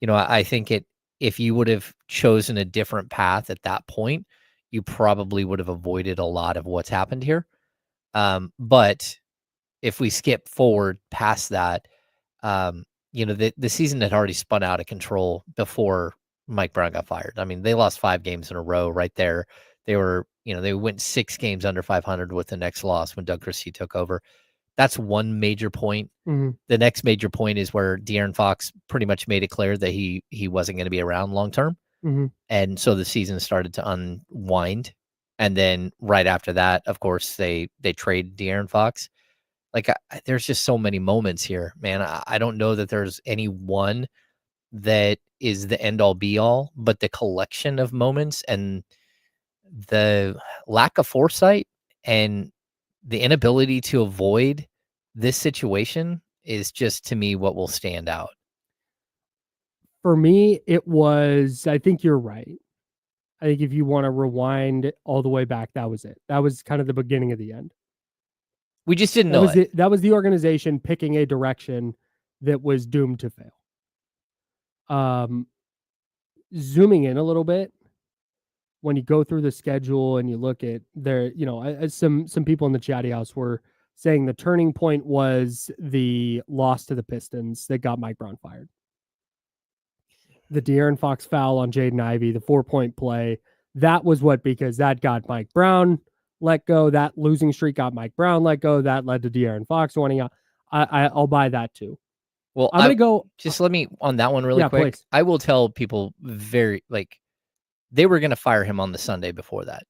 A: I think if you would have chosen a different path at that point, you probably would have avoided a lot of what's happened here. But if we skip forward past that, the season had already spun out of control before Mike Brown got fired. I mean, they lost 5 games in a row right there. They were, they went 6 games under 500 with the next loss when Doug Christie took over. That's one major point. The next major point is where De'Aaron Fox pretty much made it clear that he wasn't going to be around long term. And so the season started to unwind. And then right after that, of course, they trade De'Aaron Fox. Like, there's just so many moments here, man. I don't know that there's any one that is the end all be all, but the collection of moments and the lack of foresight and the inability to avoid this situation is just, to me, what will stand out.
B: For me, it was, I think you're right. I think if you want to rewind all the way back, that was it. That was kind of the beginning of the end.
A: We just didn't know it.
B: That was the organization picking a direction that was doomed to fail. Zooming in a little bit, when you go through the schedule and you look at some people in the chatty house were saying the turning point was the loss to the Pistons that got Mike Brown fired. The De'Aaron Fox foul on Jaden Ivey, the 4-point play, that was because that got Mike Brown let go. That losing streak got Mike Brown let go. That led to De'Aaron Fox wanting out. I'll buy that too.
A: Well,
B: I'm gonna go.
A: Just let me on that one really quick.
B: Please.
A: I will tell people they were going to fire him on the Sunday before that,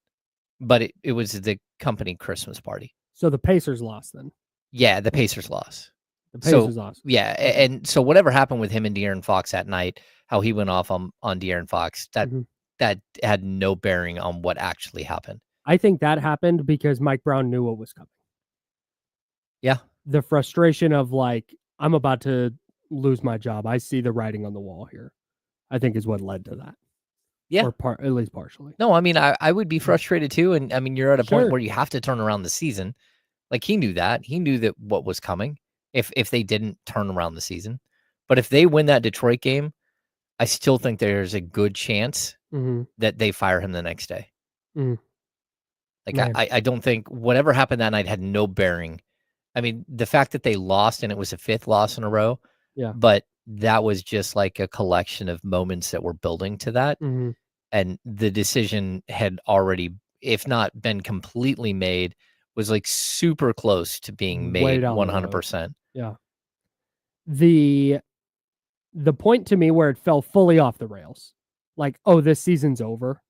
A: but it was the company Christmas party.
B: So the Pacers lost then.
A: Yeah, the Pacers lost.
B: The Pacers lost.
A: Yeah, okay. And so whatever happened with him and De'Aaron Fox that night, how he went off on De'Aaron Fox, that had no bearing on what actually happened.
B: I think that happened because Mike Brown knew what was coming.
A: Yeah.
B: The frustration of I'm about to lose my job. I see the writing on the wall here, I think is what led to that.
A: Yeah.
B: Or at least partially.
A: No, I mean, I would be frustrated too. And I mean, you're at a point where you have to turn around the season. Like he knew that. He knew that what was coming if they didn't turn around the season. But if they win that Detroit game, I still think there's a good chance that they fire him the next day. Like I don't think whatever happened that night had no bearing. I mean, the fact that they lost and it was a 5th loss in a row.
B: Yeah.
A: But that was just like a collection of moments that were building to that. And the decision had already, if not been completely made, was like super close to being made 100%.
B: Yeah. The point to me where it fell fully off the rails, like, oh, this season's over,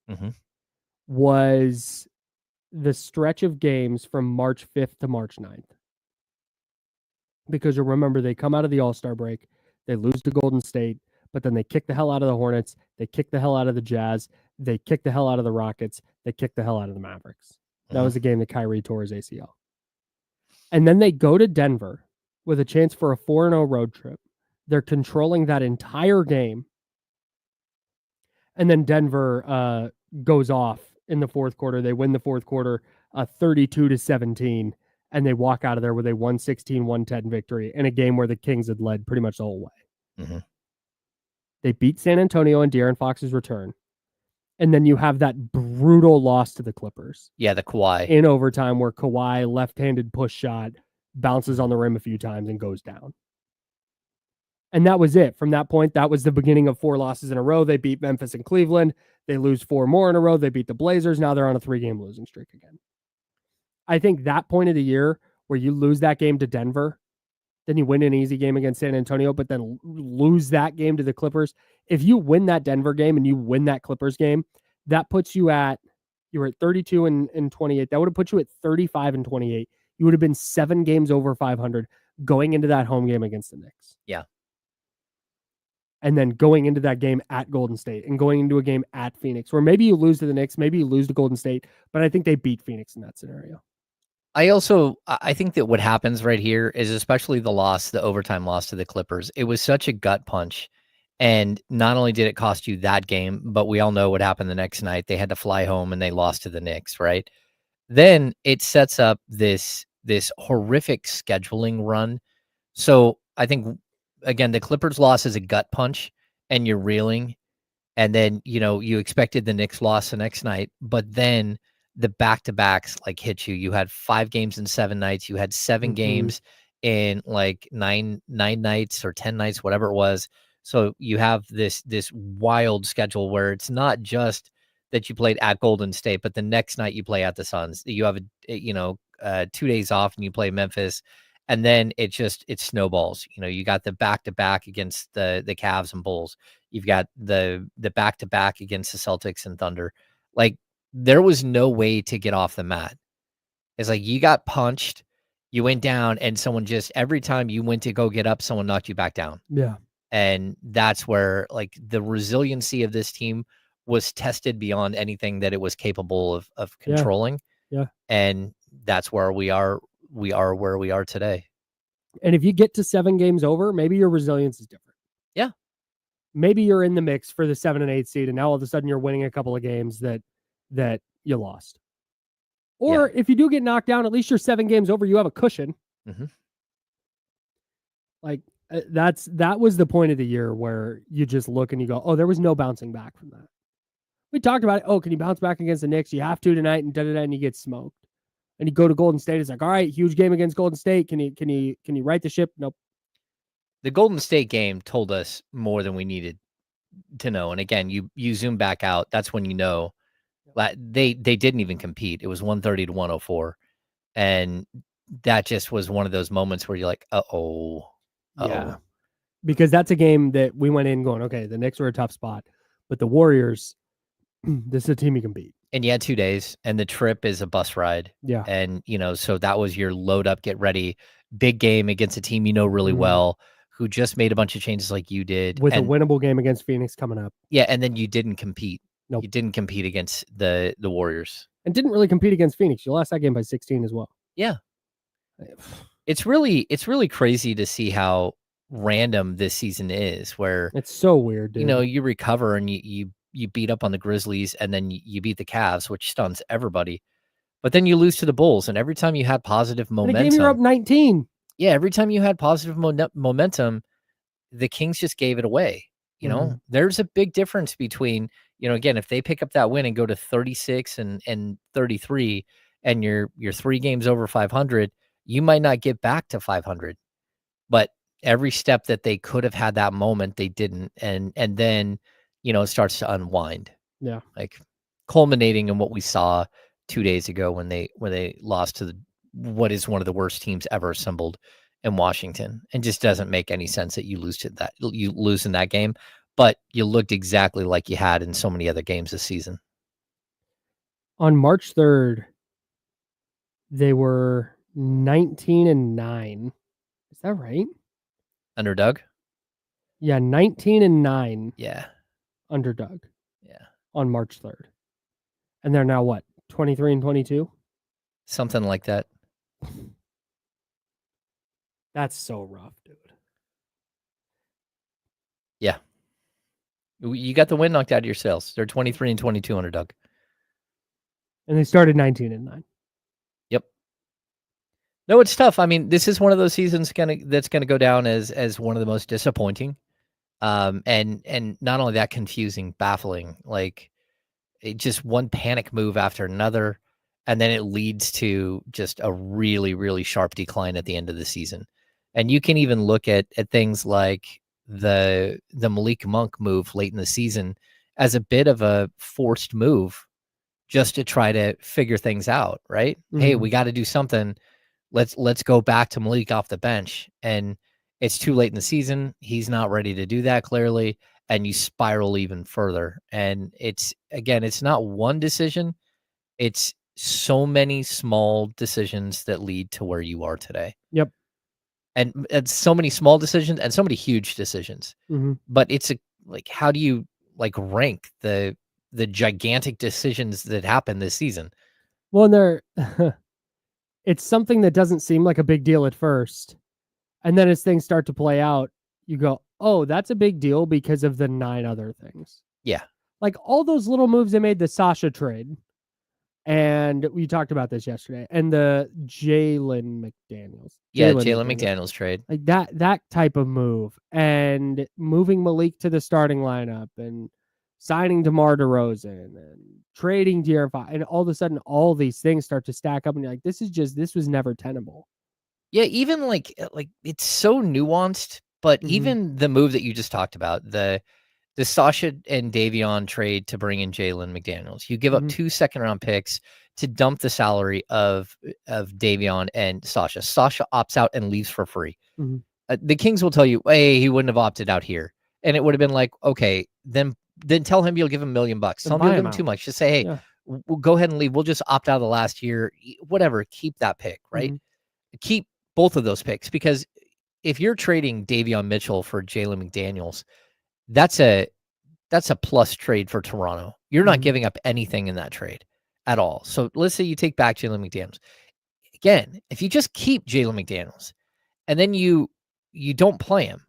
B: was the stretch of games from March 5th to March 9th. Because you remember, they come out of the All-Star break, they lose to Golden State, but then they kick the hell out of the Hornets, they kick the hell out of the Jazz, they kick the hell out of the Rockets, they kick the hell out of the Mavericks. That was the game that Kyrie tore his ACL. And then they go to Denver with a chance for a 4-0 road trip. They're controlling that entire game. And then Denver goes off in the fourth quarter. They win the fourth quarter 32-17. And they walk out of there with a 116-110 victory in a game where the Kings had led pretty much the whole way. They beat San Antonio on De'Aaron Fox's return. And then you have that brutal loss to the Clippers.
A: Yeah, the Kawhi.
B: In overtime, where Kawhi, left-handed push shot, bounces on the rim a few times and goes down. And that was it. From that point, that was the beginning of 4 losses in a row. They beat Memphis and Cleveland. They lose 4 more in a row. They beat the Blazers. Now they're on a 3-game losing streak again. I think that point of the year where you lose that game to Denver, then you win an easy game against San Antonio, but then lose that game to the Clippers. If you win that Denver game and you win that Clippers game, that puts you at 32 and 28. That would have put you at 35 and 28. You would have been 7 games over 500 going into that home game against the Knicks.
A: Yeah.
B: And then going into that game at Golden State and going into a game at Phoenix, where maybe you lose to the Knicks, maybe you lose to Golden State, but I think they beat Phoenix in that scenario.
A: I think that what happens right here is, especially the overtime loss to the Clippers, it was such a gut punch. And not only did it cost you that game, but we all know what happened the next night. They had to fly home and they lost to the Knicks, right? Then it sets up this horrific scheduling run. So I think, again, the Clippers loss is a gut punch and you're reeling. And then, you expected the Knicks loss the next night, but then the back-to-backs hit you. You had 5 games in 7 nights. You had 7 games in 9 nights or 10 nights, whatever it was. So you have this wild schedule where it's not just that you played at Golden State, but the next night you play at the Suns. You have 2 days off and you play Memphis, and then it snowballs. You got the back-to-back against the Cavs and Bulls. You've got the back-to-back against the Celtics and Thunder. There was no way to get off the mat. It's you got punched, you went down, and someone every time you went to go get up, someone knocked you back down.
B: Yeah.
A: And that's where the resiliency of this team was tested beyond anything that it was capable of controlling.
B: Yeah.
A: And that's where we are where we are today.
B: And if you get to 7 games over, maybe your resilience is different.
A: Yeah.
B: Maybe you're in the mix for the 7 and 8 seed, and now all of a sudden you're winning a couple of games that you lost. Or if you do get knocked down, at least you're 7 games over, you have a cushion. That was the point of the year where you just look and you go, oh, there was no bouncing back from that. We talked about it. Oh, can you bounce back against the Knicks? You have to tonight, and and you get smoked. And you go to Golden State, it's like, all right, huge game against Golden State. Can you right the ship? Nope.
A: The Golden State game told us more than we needed to know. And again, you zoom back out, that's when you know they didn't even compete. It was 130 to 104. And that just was one of those moments where you're like, uh-oh.
B: Yeah. Because that's a game that we went in going, okay, the Knicks were a tough spot, but the Warriors, this is a team you can beat.
A: And you had 2 days, and the trip is a bus ride.
B: Yeah.
A: And, so that was your load up, get ready, big game against a team you know really well, who just made a bunch of changes like you did.
B: With a winnable game against Phoenix coming up.
A: Yeah, and then you didn't compete.
B: Nope.
A: You didn't compete against the Warriors.
B: And didn't really compete against Phoenix. You lost that game by 16 as well.
A: Yeah. It's really crazy to see how random this season is, where
B: it's so weird, dude.
A: You recover and you beat up on the Grizzlies, and then you beat the Cavs, which stuns everybody. But then you lose to the Bulls, and every time you had positive momentum,
B: the game you're up 19.
A: Yeah, every time you had positive momentum, the Kings just gave it away. There's a big difference between, again, if they pick up that win and go to 36 and 33, and you're 3 games over 500, you might not get back to 500. But every step that they could have had that moment, they didn't. And then, it starts to unwind.
B: Yeah.
A: Like culminating in what we saw 2 days ago when they lost to what is one of the worst teams ever assembled in Washington, and just doesn't make any sense that you lose in that game, but you looked exactly like you had in so many other games this season.
B: On March 3rd, they were 19-9. Is that right?
A: Underdog?
B: Yeah, 19-9.
A: Yeah.
B: Underdog.
A: Yeah.
B: On March 3rd. And they're now what? 23-22?
A: Something like that.
B: That's so rough, dude.
A: Yeah. You got the win knocked out of your sails. They're 23-22 underdog.
B: And they started 19-9.
A: Yep. No, it's tough. I mean, this is one of those seasons that's gonna go down as one of the most disappointing. And not only that, confusing, baffling, like it just one panic move after another, and then it leads to just a really, really sharp decline at the end of the season. And you can even look at things like the Malik Monk move late in the season as a bit of a forced move just to try to figure things out, right? Mm-hmm. Hey, we got to do something. Let's go back to Malik off the bench. And it's too late in the season. He's not ready to do that, clearly. And you spiral even further. And it's not one decision. It's so many small decisions that lead to where you are today.
B: Yep.
A: And so many small decisions and so many huge decisions.
B: Mm-hmm.
A: But it's how do you rank the gigantic decisions that happen this season?
B: Well, it's something that doesn't seem like a big deal at first. And then as things start to play out, you go, oh, that's a big deal because of the 9 other things.
A: Yeah.
B: Like all those little moves they made, the Sasha trade. And we talked about this yesterday. And the Jalen McDaniels.
A: Jalen McDaniels trade.
B: Like that type of move. And moving Malik to the starting lineup and signing DeMar DeRozan and trading DRFI. And all of a sudden, all these things start to stack up. And you're like, this was never tenable.
A: Yeah, even like it's so nuanced. But even the move that you just talked about, the Sasha and Davion trade to bring in Jalen McDaniels, you give up 2 second-round picks to dump the salary of Davion and Sasha. Sasha opts out and leaves for free. The Kings will tell you, hey, he wouldn't have opted out here, and it would have been like, okay, then tell him you'll give him $1 million. Tell him you'll give him too much. Just say, hey, we'll go ahead and leave. We'll just opt out of the last year. Whatever. Keep that pick, right? Keep both of those picks, because if you're trading Davion Mitchell for Jalen McDaniels, that's a plus trade for Toronto. You're not giving up anything in that trade at all. So let's say you take back Jalen McDaniels. Again, if you just keep Jalen McDaniels and then you don't play him,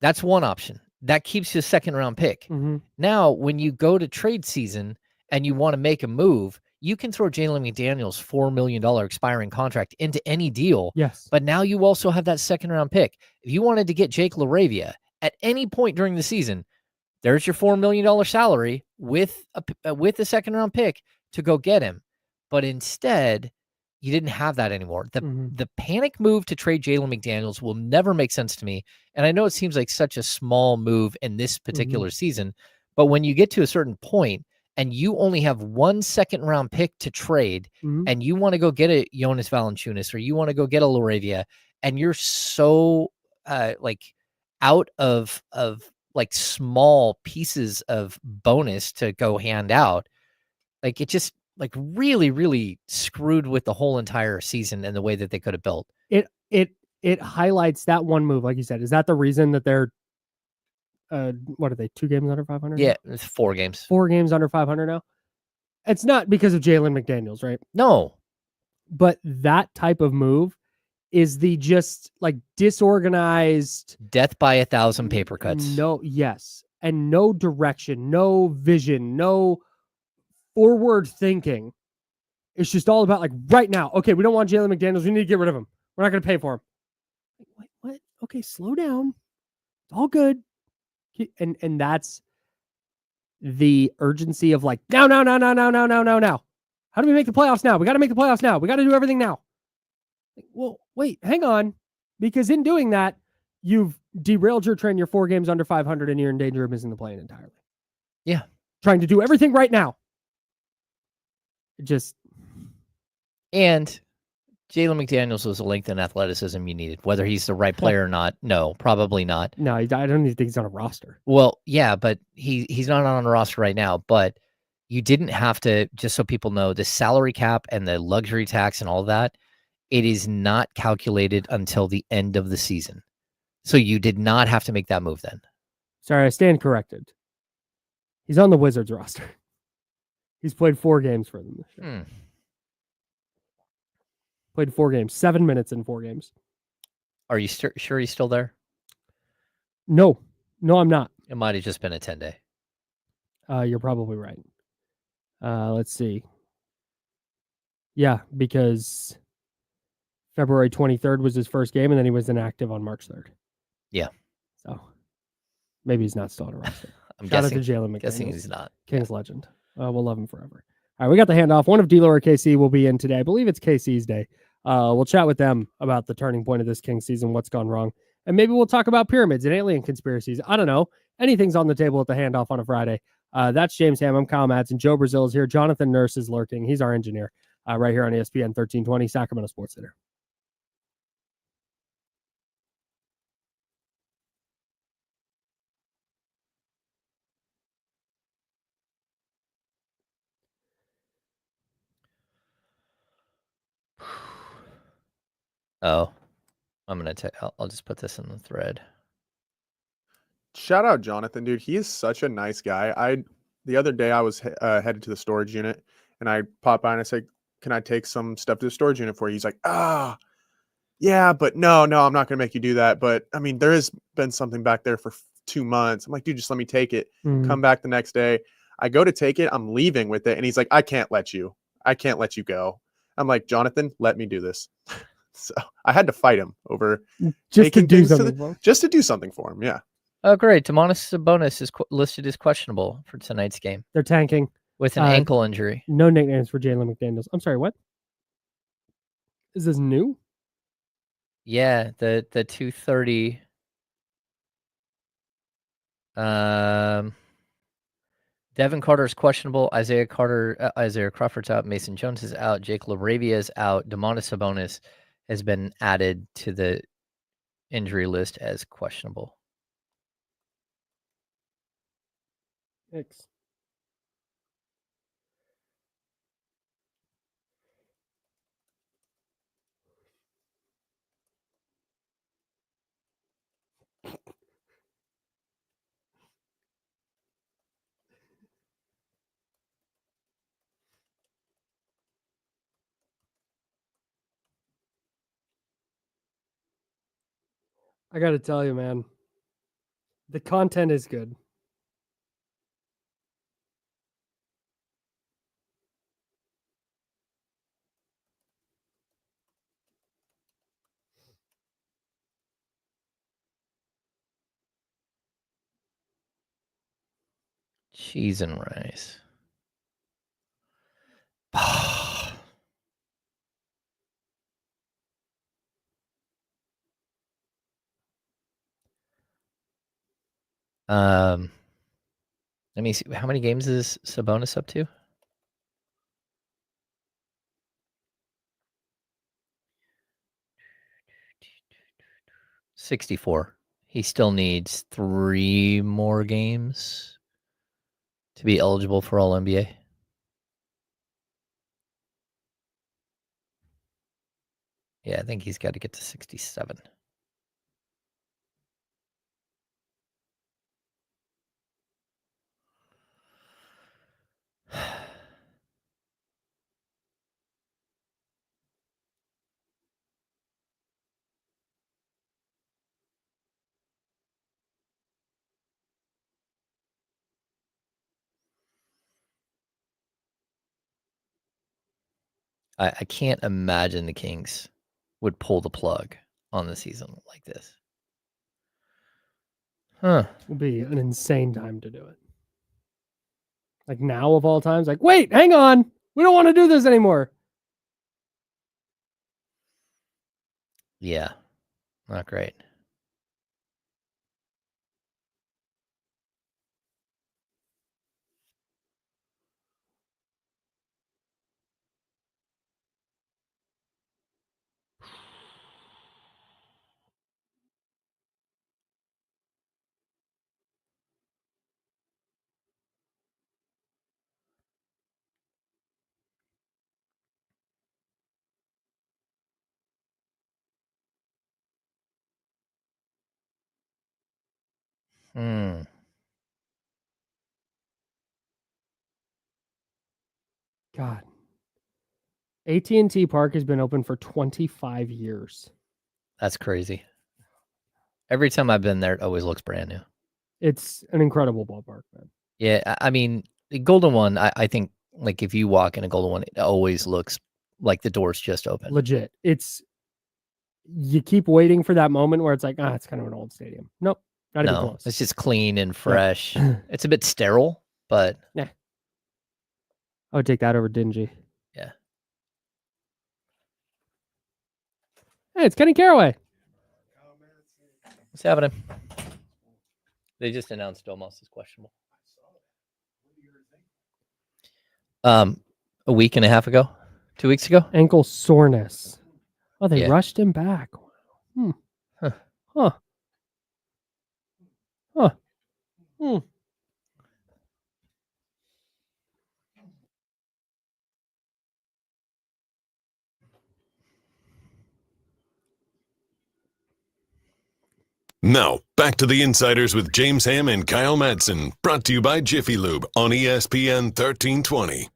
A: that's one option. That keeps you a second-round pick. Now, when you go to trade season and you want to make a move, you can throw Jalen McDaniels' $4 million expiring contract into any deal.
B: Yes.
A: But now you also have that second-round pick. If you wanted to get Jake LaRavia at any point during the season, there's your $4 million salary with a second-round pick to go get him. But instead, you didn't have that anymore. The panic move to trade Jalen McDaniels will never make sense to me. And I know it seems like such a small move in this particular season, but when you get to a certain point and you only have 1 second-round pick to trade, and you want to go get a Jonas Valanciunas or you want to go get a Laravia, and you're so like out of like small pieces of bonus to go hand out, like it just like really, really screwed with the whole entire season and the way that they could have built.
B: It highlights that one move, like you said. Is that the reason that they're what are they, 2 games under 500?
A: Yeah, it's 4 games.
B: 4 games under 500 now. It's not because of Jalen McDaniels, right?
A: No.
B: But that type of move is the just like disorganized
A: death by 1,000 paper cuts.
B: And no direction, no vision, no forward thinking. It's just all about like right now. Okay, we don't want Jalen McDaniels. We need to get rid of him. We're not going to pay for him. What? Okay, slow down. It's all good. And that's the urgency of like now. How do we make the playoffs now? We got to make the playoffs now. We got to do everything now. Well, wait, hang on. Because in doing that, you've derailed your trend. You're 4 games under 500 and you're in danger of missing the play-in entirely.
A: Yeah.
B: Trying to do everything right now.
A: And Jalen McDaniels was the length and athleticism you needed. Whether he's the right player or not, no, probably not.
B: No, I don't even think he's on a roster.
A: Well, yeah, but he's not on a roster right now. But you didn't have to, just so people know, the salary cap and the luxury tax and all that, it is not calculated until the end of the season. So you did not have to make that move then.
B: Sorry, I stand corrected. He's on the Wizards roster. He's played 4 games for them this year. Played 4 games, 7 minutes in 4 games.
A: Are you sure he's still there?
B: No, I'm not.
A: It might have just been a 10-day.
B: You're probably right. Let's see. Yeah, because February 23rd was his first game, and then he was inactive on March 3rd.
A: Yeah.
B: So maybe he's not still on a roster.
A: Shout
B: out to Jalen McDaniels.
A: Guessing he's not.
B: Kings legend. We'll love him forever. All right, we got the handoff. One of D-Lo or KC will be in today. I believe it's KC's day. We'll chat with them about the turning point of this Kings season, what's gone wrong. And maybe we'll talk about pyramids and alien conspiracies. I don't know. Anything's on the table at the handoff on a Friday. That's James Ham. I'm Kyle Madsen. Joe Brazil is here. Jonathan Nurse is lurking. He's our engineer right here on ESPN 1320, Sacramento Sports Center.
A: Oh, I'm going to I'll just put this in the thread.
C: Shout out Jonathan, dude. He is such a nice guy. The other day I was headed to the storage unit and I popped by and I said, can I take some stuff to the storage unit for you? He's like, yeah, but no, I'm not going to make you do that. But I mean, there has been something back there for 2 months. I'm like, dude, just let me take it. Come back the next day. I go to take it. I'm leaving with it. And he's like, I can't let you go. I'm like, Jonathan, let me do this. So I had to fight him over
B: just to do
C: something for him. Yeah.
A: Oh, great. Domantas Sabonis is listed as questionable for tonight's game.
B: They're tanking
A: with an ankle injury.
B: No nicknames for Jalen McDaniels. I'm sorry, what? Is this new?
A: Yeah, the 230. Devin Carter is questionable. Isaiah Crawford's out. Mason Jones is out. Jake LaRavia is out. Domantas Sabonis has been added to the injury list as questionable.
B: Thanks. I got to tell you, man, the content is good.
A: Cheese and rice. Let me see. How many games is Sabonis up to? $64. He still needs 3 more games to be eligible for All NBA. Yeah, I think he's got to get to 67. I can't imagine the Kings would pull the plug on the season like this. Huh.
B: It would be an insane time to do it. Like now of all times, like, wait, hang on. We don't want to do this anymore.
A: Yeah. Not great.
B: God. AT&T Park has been open for 25 years.
A: That's crazy. Every time I've been there, it always looks brand new.
B: It's an incredible ballpark, man.
A: Yeah, I mean, the Golden One, I think, like, if you walk in a Golden One, it always looks like the door's just open.
B: Legit. You keep waiting for that moment where it's like, it's kind of an old stadium. Nope, not even close.
A: It's just clean and fresh. Yeah. It's a bit sterile, but...
B: Yeah. I would take that over dingy.
A: Yeah.
B: Hey, it's Kenny Caraway.
A: What's happening? They just announced Domas is questionable. A week and a half ago, 2 weeks ago.
B: Ankle soreness. Oh, they rushed him back.
A: Huh.
B: Huh. Huh.
D: Now, back to the Insiders with James Ham and Kyle Madsen, brought to you by Jiffy Lube on ESPN 1320.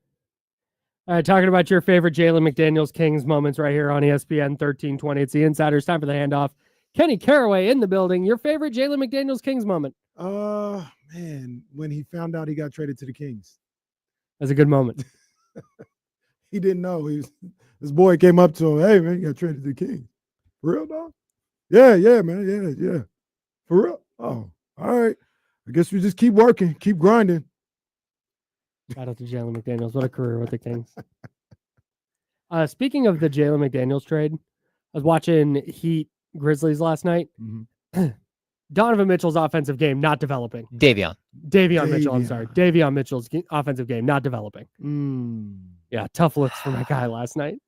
B: All right, talking about your favorite Jalen McDaniels Kings moments right here on ESPN 1320. It's the Insiders. Time for the handoff. Kenny Caraway in the building. Your favorite Jalen McDaniels Kings moment?
F: Man, when he found out he got traded to the Kings.
B: That's a good moment.
F: He didn't know. This boy came up to him, hey, man, you got traded to the Kings. For real, dog? Yeah, man. Yeah. For real? Oh, all right. I guess we just keep working, keep grinding.
B: Shout out to Jalen McDaniels. What a career with the Kings. Speaking of the Jalen McDaniels trade, I was watching Heat Grizzlies last night. Mm-hmm. Donovan Mitchell's offensive game not developing.
A: Davion
B: Mitchell, I'm sorry. Davion Mitchell's offensive game not developing. Yeah, tough looks for my guy last night.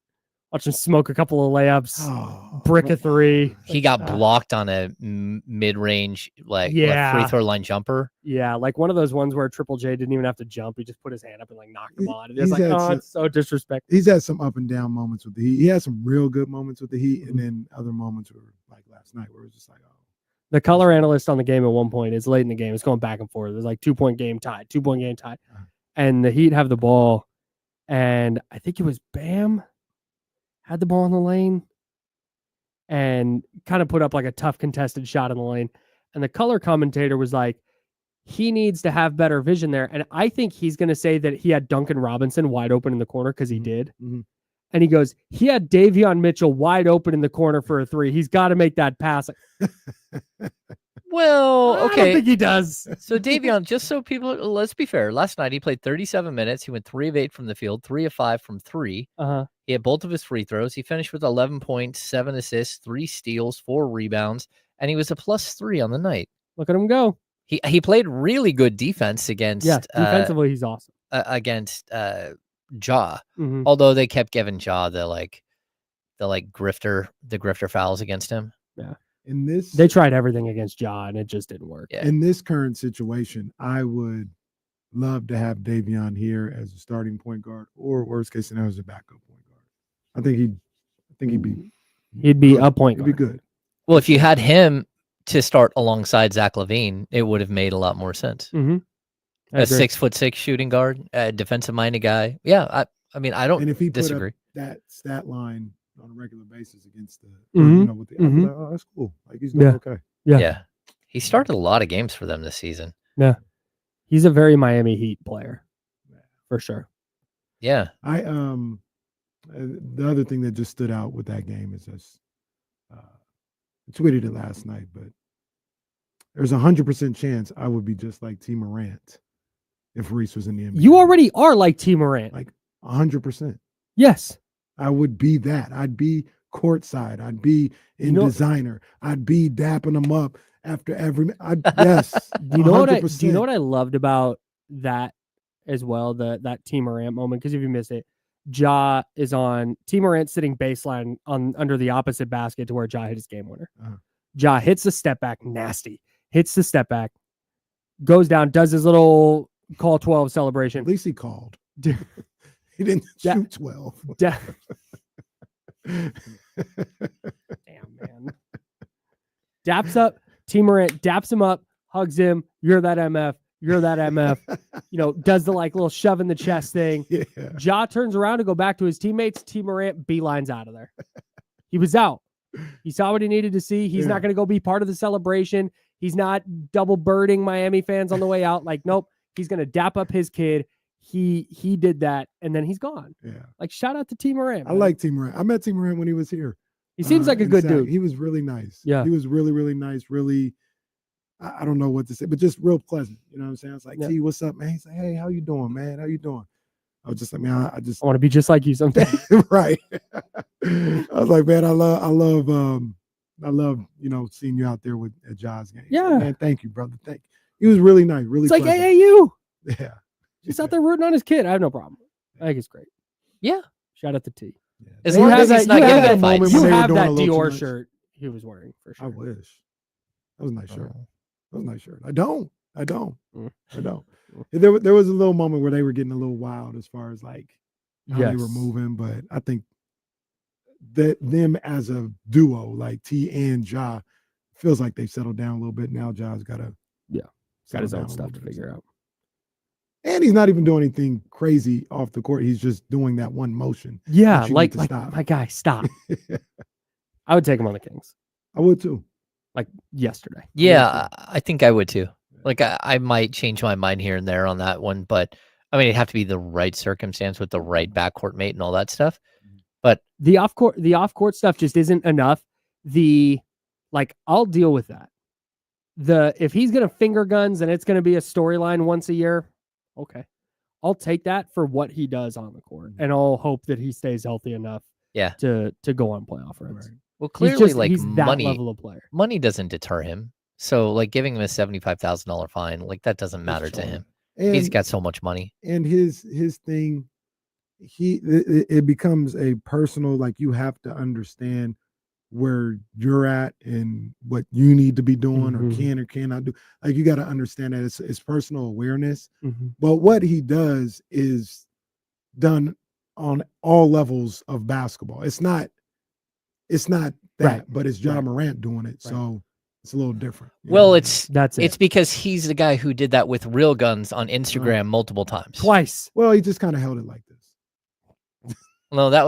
B: Watch him smoke a couple of layups, brick a three.
A: He got blocked on a mid-range, free throw line jumper.
B: Yeah, like one of those ones where Triple J didn't even have to jump. He just put his hand up and knocked him on. It's it's so disrespectful.
F: He's had some up and down moments with the Heat. He had some real good moments with the Heat, and then other moments were like last night where it was just like,
B: The color analyst on the game at one point, it's late in the game. It's going back and forth. There's 2-point game tied, 2-point game tied. And the Heat have the ball. And I think it was Bam had the ball in the lane and kind of put up a tough contested shot in the lane. And the color commentator was like, he needs to have better vision there. And I think he's going to say that he had Duncan Robinson wide open in the corner because he did. Mm-hmm. And he goes, he had Davion Mitchell wide open in the corner for a three. He's got to make that pass.
A: Well, okay.
B: I don't think he does.
A: So Davion, just so people, let's be fair. Last night he played 37 minutes. He went 3 of 8 from the field, 3 of 5 from 3. He had both of his free throws. He finished with 11 points, 7 assists, 3 steals, 4 rebounds, and he was a +3 on the night.
B: Look at him go.
A: He played really good defense against.
B: Yeah, defensively he's awesome.
A: Against Ja.
B: Mm-hmm.
A: Although they kept giving Ja the grifter fouls against him.
B: Yeah.
F: They
B: tried everything against Ja and it just didn't work.
A: Yeah.
F: In this current situation, I would love to have Davion here as a starting point guard, or worst case scenario as a backup point guard. I think he'd
B: be a point guard.
F: He'd be good.
A: Well, if you had him to start alongside Zach LaVine, it would have made a lot more sense.
B: Mm-hmm.
A: A 6'6" shooting guard, a defensive minded guy. Yeah, I mean, I don't
F: and if he
A: disagree.
F: Put up that stat line on a regular basis against the,
B: with the
F: I'd be like, oh, that's cool. Like he's doing okay.
A: Yeah. He started a lot of games for them this season.
B: Yeah. He's a very Miami Heat player, for sure.
A: Yeah.
F: The other thing that just stood out with that game is this. I tweeted it last night, but there's 100% chance I would be just like T. Morant if Reese was in the NBA.
B: You already are like T. Morant.
F: Like 100%.
B: Yes.
F: I would be that. I'd be courtside. I'd be in designer. I'd be dapping them up after every. Yes.
B: Do you know what I loved about that as well? That T. Morant moment. Because if you missed it, Ja is on T. Morant sitting baseline under the opposite basket to where Ja hit his game winner. Ja hits the step back, nasty. Hits the step back, goes down, does his little call 12 celebration.
F: At least he called. He didn't shoot 12.
B: Damn, man. Daps up. T. Morant daps him up, hugs him. You're that MF. You're that MF. Does the little shove in the chest thing.
F: Yeah.
B: Ja turns around to go back to his teammates. T. Morant beelines out of there. He was out. He saw what he needed to see. He's not going to go be part of the celebration. He's not double birding Miami fans on the way out. Like, nope. He's going to dap up his kid. He did that, and then he's gone.
F: Yeah.
B: Like, shout out to T. Morant.
F: Man. I like T. Morant. I met T. Morant when he was here.
B: He seems like a good dude.
F: He was really nice.
B: Yeah.
F: He was really, really nice. Really, I don't know what to say, but just real pleasant. You know what I'm saying? I was like, T, what's up, man? He's like, hey, how you doing, man? How you doing? I was just like, man, I
B: want to be just like you someday.
F: Right. I was like, man, I love, seeing you out there at Ja's game.
B: Yeah.
F: So, man, thank you, brother. Thank you. He was really nice, really.
B: It's like
F: pleasant.
B: AAU.
F: Yeah.
B: He's out there rooting on his kid. I have no problem. I think it's great.
A: Yeah.
B: Shout out to T.
F: Yeah.
A: As long as he's not getting in fights.
B: You have that Dior shirt he was wearing for sure.
F: I wish. That was a nice shirt. That was a nice shirt. I don't. There was a little moment where they were getting a little wild as far as like how they were moving, but I think that them as a duo, like T and Ja, feels like they've settled down a little bit. Now Ja's got
B: his own stuff to figure out.
F: And he's not even doing anything crazy off the court. He's just doing that one motion.
B: Yeah, like my guy, stop. I would take him on the Kings.
F: I would too.
B: Like yesterday.
A: Yeah, I think I would too. Like I might change my mind here and there on that one, but I mean, it'd have to be the right circumstance with the right backcourt mate and all that stuff. But
B: the off court stuff just isn't enough. I'll deal with that. If he's gonna finger guns and it's gonna be a storyline once a year, okay, I'll take that for what he does on the court, and I'll hope that he stays healthy enough, to go on playoff runs.
F: Right.
A: Well, clearly,
B: he's that
A: money
B: level of player.
A: Money doesn't deter him. So, like giving him a $75,000 fine, like that doesn't matter to him. And he's got so much money.
F: And his thing, it becomes a personal. Like you have to understand where you're at and what you need to be doing or can or cannot do. Like you got to understand that it's personal awareness. But what he does is done on all levels of basketball. It's not that, but it's Ja Morant doing it. So it's a little different.
A: Well, it's because he's the guy who did that with real guns on Instagram multiple times.
B: Twice.
F: Well, he just kind of held it like this.
A: No, that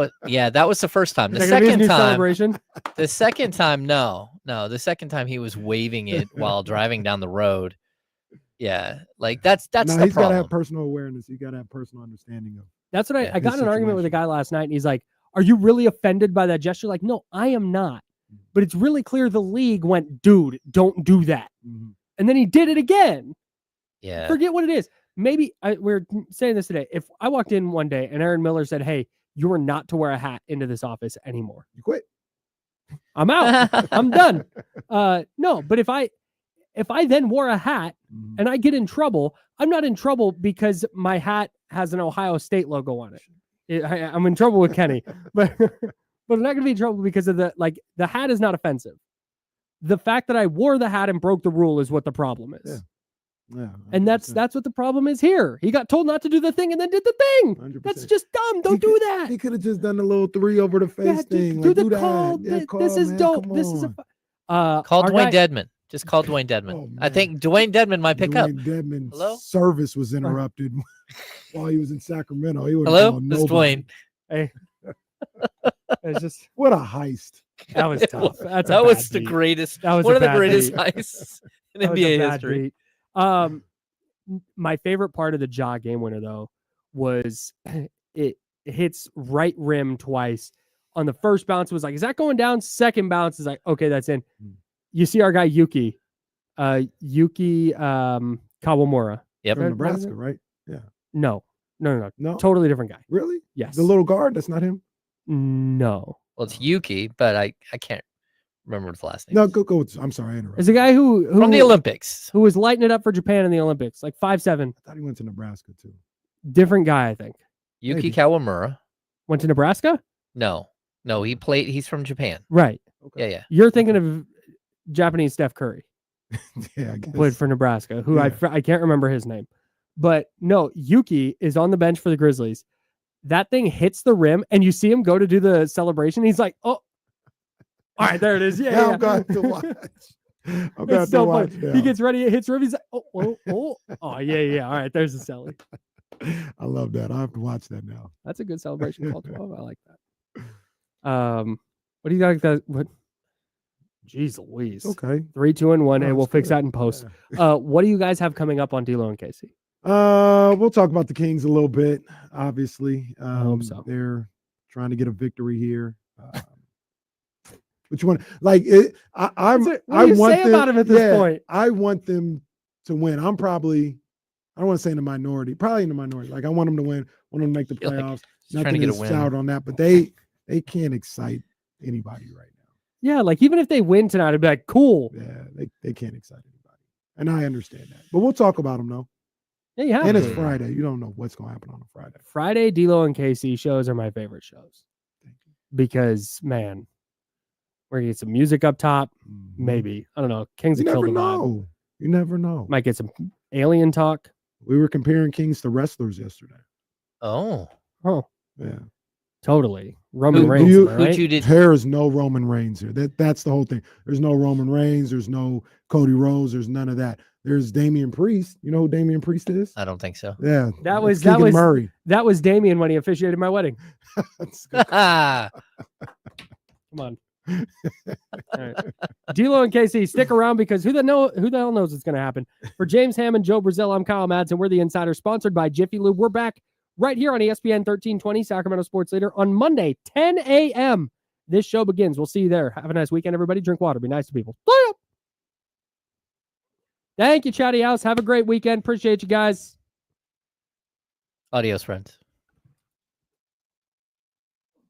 A: was the first time. The second time, no. The second time he was waving it while driving down the road. Yeah, like that's the problem.
F: He's got to have personal awareness. You got to have personal understanding of.
B: That's what I got in an argument with a guy last night, and he's like, "Are you really offended by that gesture?" Like, no, I am not. But it's really clear the league went, dude, don't do that. And then he did it again.
A: Yeah.
B: Forget what it is. Maybe we're saying this today. If I walked in one day and Aaron Miller said, "Hey, you are not to wear a hat into this office anymore,"
F: you quit.
B: I'm out. I'm done. No, but if I then wore a hat and I get in trouble, I'm not in trouble because my hat has an Ohio State logo on it. I'm in trouble with Kenny, but I'm not going to be in trouble because of the hat is not offensive. The fact that I wore the hat and broke the rule is what the problem is.
F: Yeah,
B: and that's what the problem is here. He got told not to do the thing and then did the thing. 100%. That's just dumb. Don't do that.
F: He could have just done the little 3 over the face thing.
B: Do the call. This is dope. This is
A: call Dwayne Dedman. Just call Dwayne Dedman. Oh, I think Dwayne Dedman might pick up.
F: Dwayne Dedman's service was interrupted while he was in Sacramento. He
A: Hello, this is Dwayne.
B: Hey, it's just
F: what a heist.
B: That was tough.
A: That was the greatest. That was one of the greatest heists in NBA history.
B: My favorite part of the Ja game winner though was it hits right rim twice. On the first bounce, it was like, is that going down? Second bounce is like, okay, that's in. You see our guy Yuki Kawamura.
A: Yep.
F: From Nebraska, right? Yeah.
B: No. Totally different guy.
F: Really?
B: Yes.
F: The little guard, that's not him?
B: No.
A: Well, it's Yuki, but I can't remember the last name.
F: No, go. I'm sorry, I interrupted.
B: It's a guy who
A: from the Olympics,
B: who was lighting it up for Japan in the Olympics, like 5'7".
F: I thought he went to Nebraska too.
B: Different guy, I think.
A: Yuki Kawamura
B: went to Nebraska.
A: No, he played. He's from Japan.
B: Right.
A: Okay. Yeah.
B: You're thinking of Japanese Steph Curry.
F: Yeah, I guess.
B: Played for Nebraska. Who I can't remember his name, but no, Yuki is on the bench for the Grizzlies. That thing hits the rim, and you see him go to do the celebration. He's like, "Oh, all right, there it is." Yeah,
F: I'm going to watch. I'm going to watch. Yeah.
B: He gets ready, it hits rim. He's like, "Oh, yeah." All right, there's the celly.
F: I love that. I have to watch that now.
B: That's a good celebration call. 12. I like that. What do you got? That what? Jeez Louise.
F: Okay.
B: 3, 2, and 1. Hey, we'll fix that in post. Yeah. What do you guys have coming up on D-Lo and Casey?
F: We'll talk about the Kings a little bit. Obviously,
B: I hope so.
F: They're trying to get a victory here. But you want like it? I want them,
B: about him at this point.
F: I want them to win. I don't want to say in the minority. Probably in the minority. Like I want them to win. Want them to make the playoffs.
A: Nothing to get
F: shout on that, but they can't excite anybody right now.
B: Yeah, like even if they win tonight, I'd be like, cool.
F: Yeah, they can't excite anybody, and I understand that. But we'll talk about them though.
B: Yeah, you have
F: and it's Friday. You don't know what's going to happen on a Friday.
B: Friday, D-Lo and Casey shows are my favorite shows.
F: Thank you.
B: Because man, we're gonna get some music up top. Maybe I don't know. Kings
F: You
B: have
F: never
B: killed the vibe.
F: know. You never know.
B: Might get some alien talk.
F: We were comparing Kings to wrestlers yesterday.
A: Oh,
F: yeah.
B: Totally. Roman Reigns. Right?
F: There is no Roman Reigns here. That's the whole thing. There's no Roman Reigns. There's no Cody Rhodes. There's none of that. There's Damian Priest. You know who Damian Priest is?
A: I don't think so.
F: Yeah.
B: That was
F: Murray.
B: That was Damian when he officiated my wedding. Come on. All right. D-Lo and KC, stick around because who the hell knows what's going to happen. For James Hammond, Joe Brazil, I'm Kyle Madsen. We're the Insiders, sponsored by Jiffy Lube. We're back right here on ESPN 1320, Sacramento Sports Leader, on Monday, 10 a.m. This show begins. We'll see you there. Have a nice weekend, everybody. Drink water. Be nice to people. Thank you, Chatty House. Have a great weekend. Appreciate you guys.
A: Adios, friends.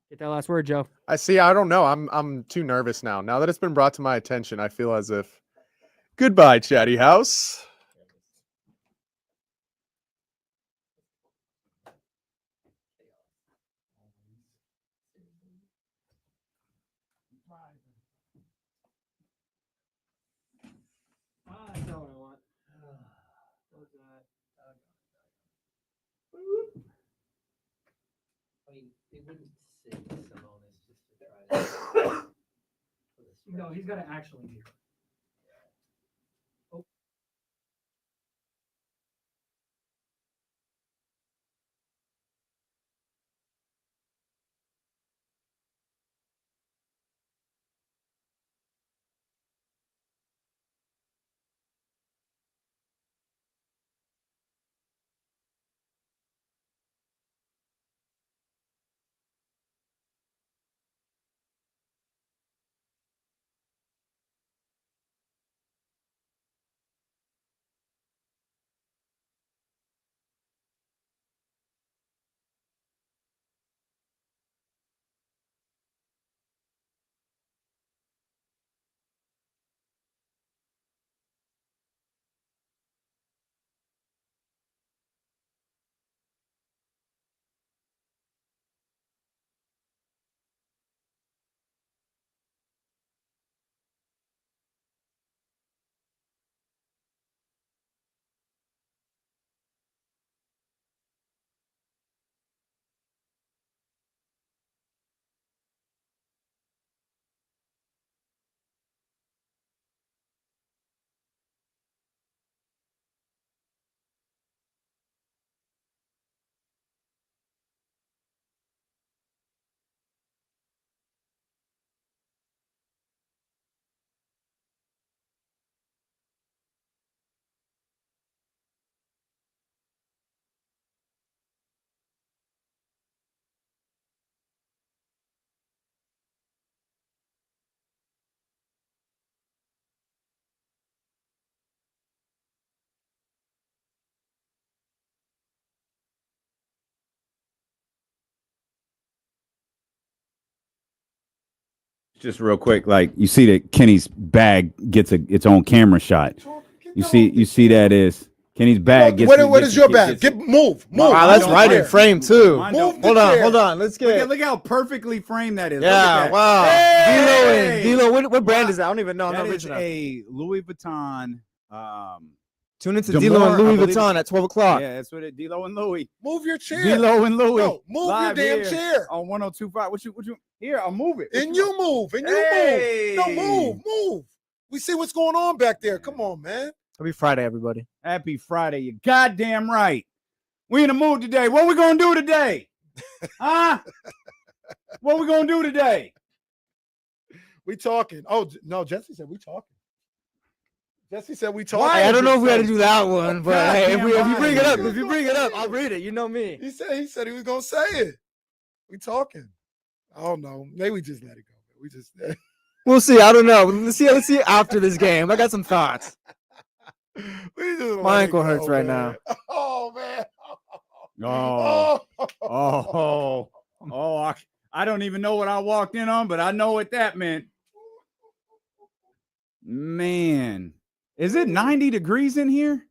B: Get that last word, Joe.
C: I don't know. I'm too nervous now. Now that it's been brought to my attention, I feel as if goodbye, Chatty House.
B: No, he's got to actually be.
G: Just real quick, like you see that Kenny's bag gets its own camera shot. You see that is Kenny's bag gets.
F: What is your bag? Move.
C: Wow, that's right in frame too.
F: Hold on.
C: Let's get.
G: Look how perfectly framed that is.
C: Yeah, wow.
G: Hey!
C: D'Lo, what brand is that? I don't even know.
G: That is a Louis Vuitton.
C: Tune into D'Lo and Louis Vuitton at 12 o'clock.
G: Yeah, that's what it. D'Lo and Louis.
F: Move your chair.
G: D'Lo and Louis.
F: No, move your damn chair.
G: On 102.5. What you? Here, I'll move it.
F: And you move.
G: Hey!
F: No, move. We see what's going on back there. Come on, man.
C: Happy Friday, everybody.
G: Happy Friday. You goddamn right. We in the mood today. What we gonna do today? Huh? What we gonna do today?
F: We talking. Oh no, Jesse said we talking. Jesse said we talking.
C: I don't know if we had to do that one, but hey, if you bring it up, I'll read it. You know me.
F: He said he was gonna say it. We talking. I don't know. Maybe we just let it go.
C: We'll see. I don't know. Let's see after this game. I got some thoughts. My ankle hurts right now.
F: Oh man.
G: I don't even know what I walked in on, but I know what that meant. Man, is it 90 degrees in here?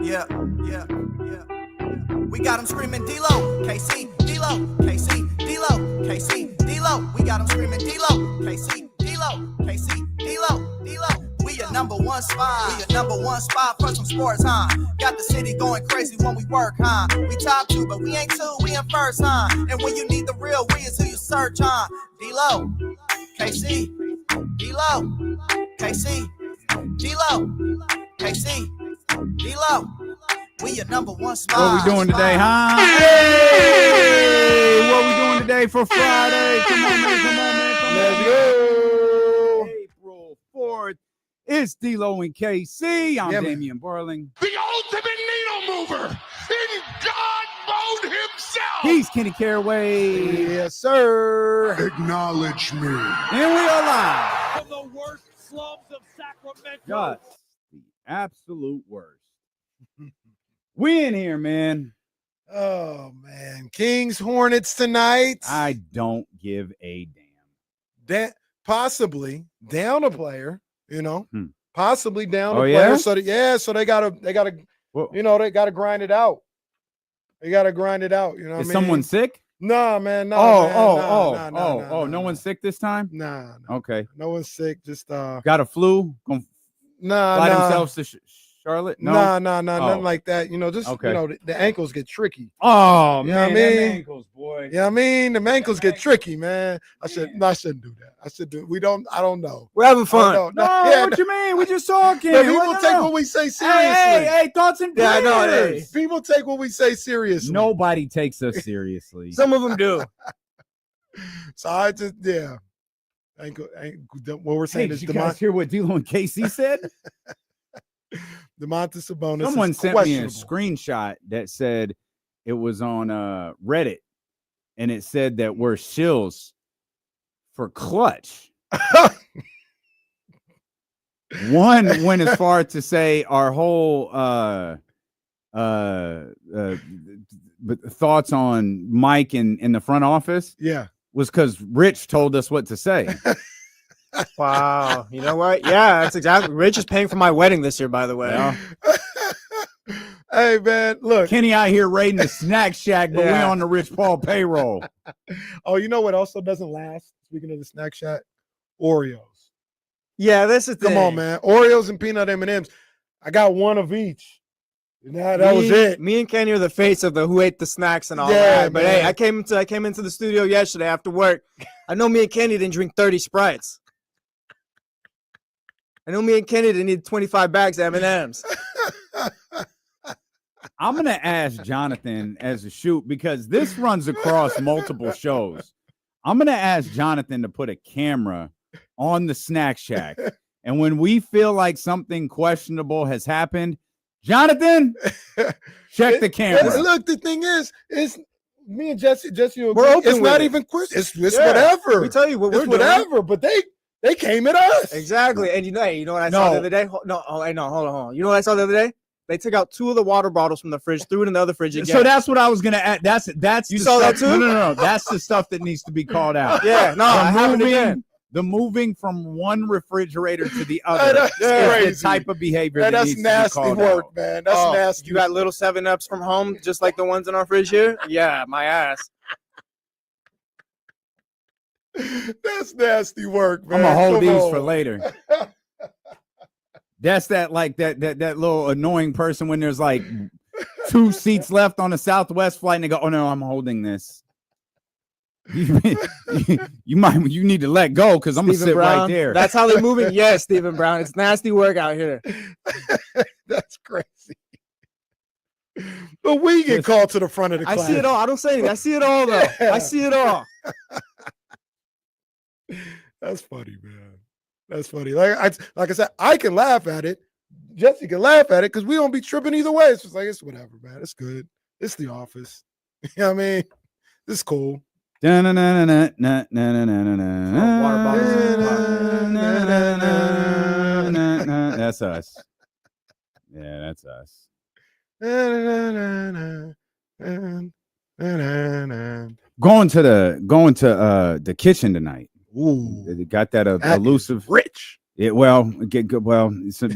H: Yeah. We got them screaming D-Lo, KC, D-Lo, KC, D-Lo, KC, D-Lo. We got them screaming D-Lo, KC, D-Lo, KC, D-Lo, D-Lo. We your number one spot for some sports, huh? Got the city going crazy when we work, huh? We top 2, but we ain't 2, we in first, huh? And when you need the real, we is who you search, huh? D-Lo, KC, D-Lo, KC, D-Lo, KC, D-Lo. We your number one spot.
G: What we doing today, huh? Hey, what we doing today for Friday? Come on, man. Let's go. April 4th. It's D-Lo and KC. I'm Damian Barling.
I: The ultimate needle mover in God mode himself.
G: He's Kenny Caraway.
F: Yes, sir.
I: Acknowledge me.
G: And we are live.
J: From the worst slums of Sacramento.
G: Just the absolute worst. We in here, man.
F: Oh, man. Kings-Hornets tonight.
G: I don't give a damn.
F: Possibly down a player, possibly down a
G: player.
F: So so they gotta they gotta grind it out. They gotta grind it out.
G: Is someone sick?
F: Nah, man.
G: No. No one's sick this time?
F: Nah.
G: Okay.
F: No one's sick. Just
G: got a flu? Fly themselves to Charlotte? No,
F: nothing like that. The ankles get tricky.
G: Oh, man,
F: I mean?
G: ankles, boy.
F: Yeah, the ankles get tricky, man. I shouldn't do that. I don't know.
C: We're having fun.
G: What you mean? We're just talking.
F: People take what we say seriously.
G: Hey, thoughts and prayers.
C: Yeah, I know.
F: People take what we say seriously.
G: Nobody takes us seriously.
C: Some of them do.
F: So I just, what we're saying is,
G: did you guys hear what D'Lo and KC said?
F: Domantas Sabonis.
G: Someone sent me a screenshot that said it was on Reddit, and it said that we're shills for clutch. One went as far to say our whole thoughts on Mike in the front office.
F: Yeah, was
G: because Rich told us what to say.
C: Wow. You know what? Yeah, that's exactly. Rich is paying for my wedding this year, by the way.
G: Yeah.
F: Hey, man, look.
G: Kenny out here raiding the snack shack, but we on the Rich Paul payroll.
F: Oh, you know what also doesn't last? Speaking of the snack shack, Oreos.
C: Yeah, that's the thing.
F: Come on, man. Oreos and peanut M&Ms. I got one of each. That was it.
C: Me and Kenny are the face of the who ate the snacks and all that. But hey, I came into the studio yesterday after work. I know me and Kenny didn't drink 30 Sprites. I know me and Kenny didn't need 25 bags of M&Ms.
G: I'm going to ask Jonathan as a shoot because this runs across multiple shows. I'm going to ask Jonathan to put a camera on the snack shack. And when we feel like something questionable has happened, Jonathan, check the camera.
F: Look, the thing is me and Jesse,
K: we're open.
F: It's not even quit. It's whatever.
K: We tell you what we're doing.
F: Whatever. But they came at us.
K: Exactly. And you know what I saw the other day? Hold on. You know what I saw the other day? They took out 2 of the water bottles from the fridge, threw it in the other fridge again.
G: So that's what I was gonna add. That's
K: you saw
G: stuff,
K: that too?
G: No. That's the stuff that needs to be called out.
K: Yeah, no, I haven't again.
G: The moving from one refrigerator to the other is the type of behavior that needs
F: nasty
G: to be called
F: work,
G: out.
F: man. That's nasty.
K: You got little 7-Ups from home, just like the ones in our fridge here? Yeah, my ass.
F: That's nasty work, man.
G: I'm gonna hold these for later. That's that little annoying person when there's like 2 seats left on a Southwest flight and they go, "Oh no, I'm holding this." You need to let go because I'm gonna sit right there.
K: That's how they're moving. Yes, Stephen Brown. It's nasty work out here.
F: That's crazy. But we get called to the front of the class.
K: I see it all. I don't say anything. I see it all though. I see it all.
F: That's funny, man. That's funny. Like I said, I can laugh at it. Jesse can laugh at it because we don't be tripping either way. It's just like, it's whatever, man. It's good. It's the office. You know what I mean? It's cool.
G: That's us. Yeah, that's us. Going to the kitchen tonight.
F: Ooh,
G: they got that elusive
F: rich.
G: So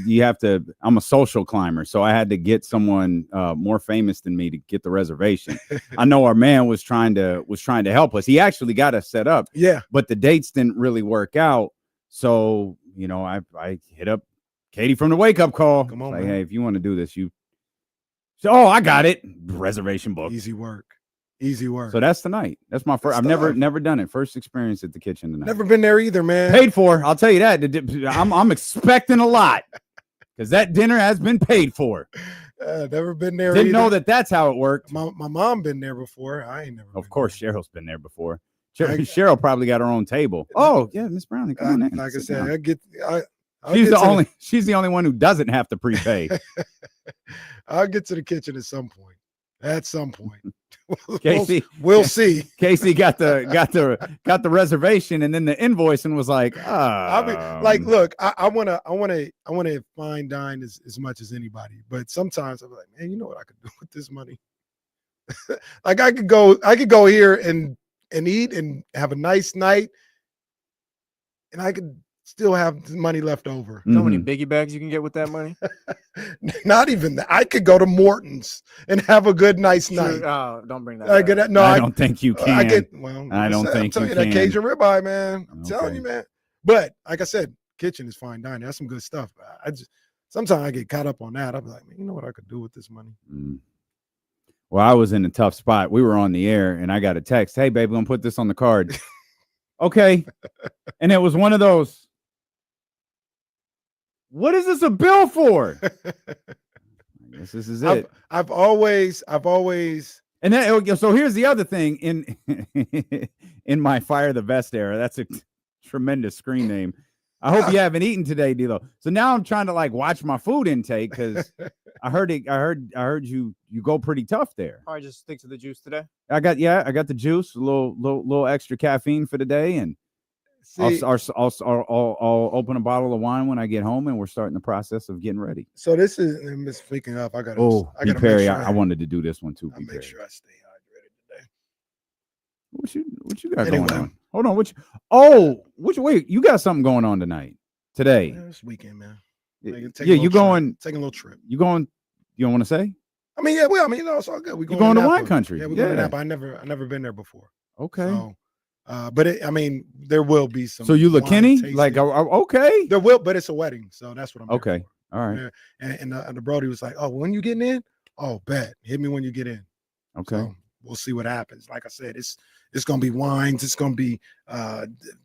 G: you have to. I'm a social climber, so I had to get someone more famous than me to get the reservation. I know our man was trying to help us. He actually got us set up.
F: Yeah,
G: but the dates didn't really work out. So I hit up Katie from the Wake Up Call.
F: Come on,
G: like,
F: man.
G: hey, if you want to do this, I got it. Reservation book.
F: Easy work.
G: So that's tonight. That's my first. I've never done it. First experience at the kitchen tonight.
F: Never been there either, man.
G: Paid for. I'll tell you that. I'm expecting a lot because that dinner has been paid for.
F: Never been there.
G: Didn't know that's how it worked.
F: My mom been there before. I ain't never.
G: Of course, Cheryl's been there before. Cheryl probably got her own table. Oh yeah, Miss Browning, come on in.
F: Like I said,
G: she's the only one who doesn't have to prepay.
F: I'll get to the kitchen at some point.
G: Casey,
F: we'll see.
G: Casey got the reservation and then the invoice and was like,
F: look, I wanna fine dine as much as anybody, but sometimes I'm like, man, you know what I could do with this money? Like I could go here and eat and have a nice night, and I could still have money left over.
K: You know how many biggie bags you can get with that money?
F: Not even that. I could go to Morton's and have a good, nice night.
K: Oh, don't bring that
F: up.
G: I don't think you can.
F: I
G: don't think you can.
F: That Cajun ribeye, man. I'm telling you, man. But like I said, kitchen is fine dining. That's some good stuff. Sometimes I get caught up on that. I'll be like, man, you know what I could do with this money?
G: Well, I was in a tough spot. We were on the air and I got a text. Hey, babe, I'm going to put this on the card. Okay. And it was one of those. What is this a bill for? I guess this is it.
F: I've always.
G: And then, so here's the other thing in my Fire the Vest era. That's a tremendous screen name. I hope you haven't eaten today, D'Lo. So now I'm trying to watch my food intake because I heard you go pretty tough there.
K: Probably just stick to the juice today.
G: I got the juice, a little extra caffeine for the day, and I'll open a bottle of wine when I get home, and we're starting the process of getting ready.
F: So this is speaking of. I got.
G: B. Perry, I wanted to do this one too.
F: I'll make sure I stay hydrated
G: What
F: today.
G: you got going on? Hold on. Wait, you got something going on today?
F: Yeah, this weekend, man.
G: You going?
F: Taking a little trip.
G: You going? You don't want to say?
F: I mean, yeah. Well, I mean, it's all good. We're
G: going to wine country.
F: Yeah, we're going to Napa. I never been there before.
G: Okay.
F: So, but there will be some.
G: So you look Kenny? Okay.
F: There will, but it's a wedding, so that's what I'm.
G: Okay. All right.
F: And the Brody was like, "Oh, when you getting in? Oh, bet. Hit me when you get in."
G: Okay.
F: So we'll see what happens. Like I said, it's gonna be wines. It's gonna be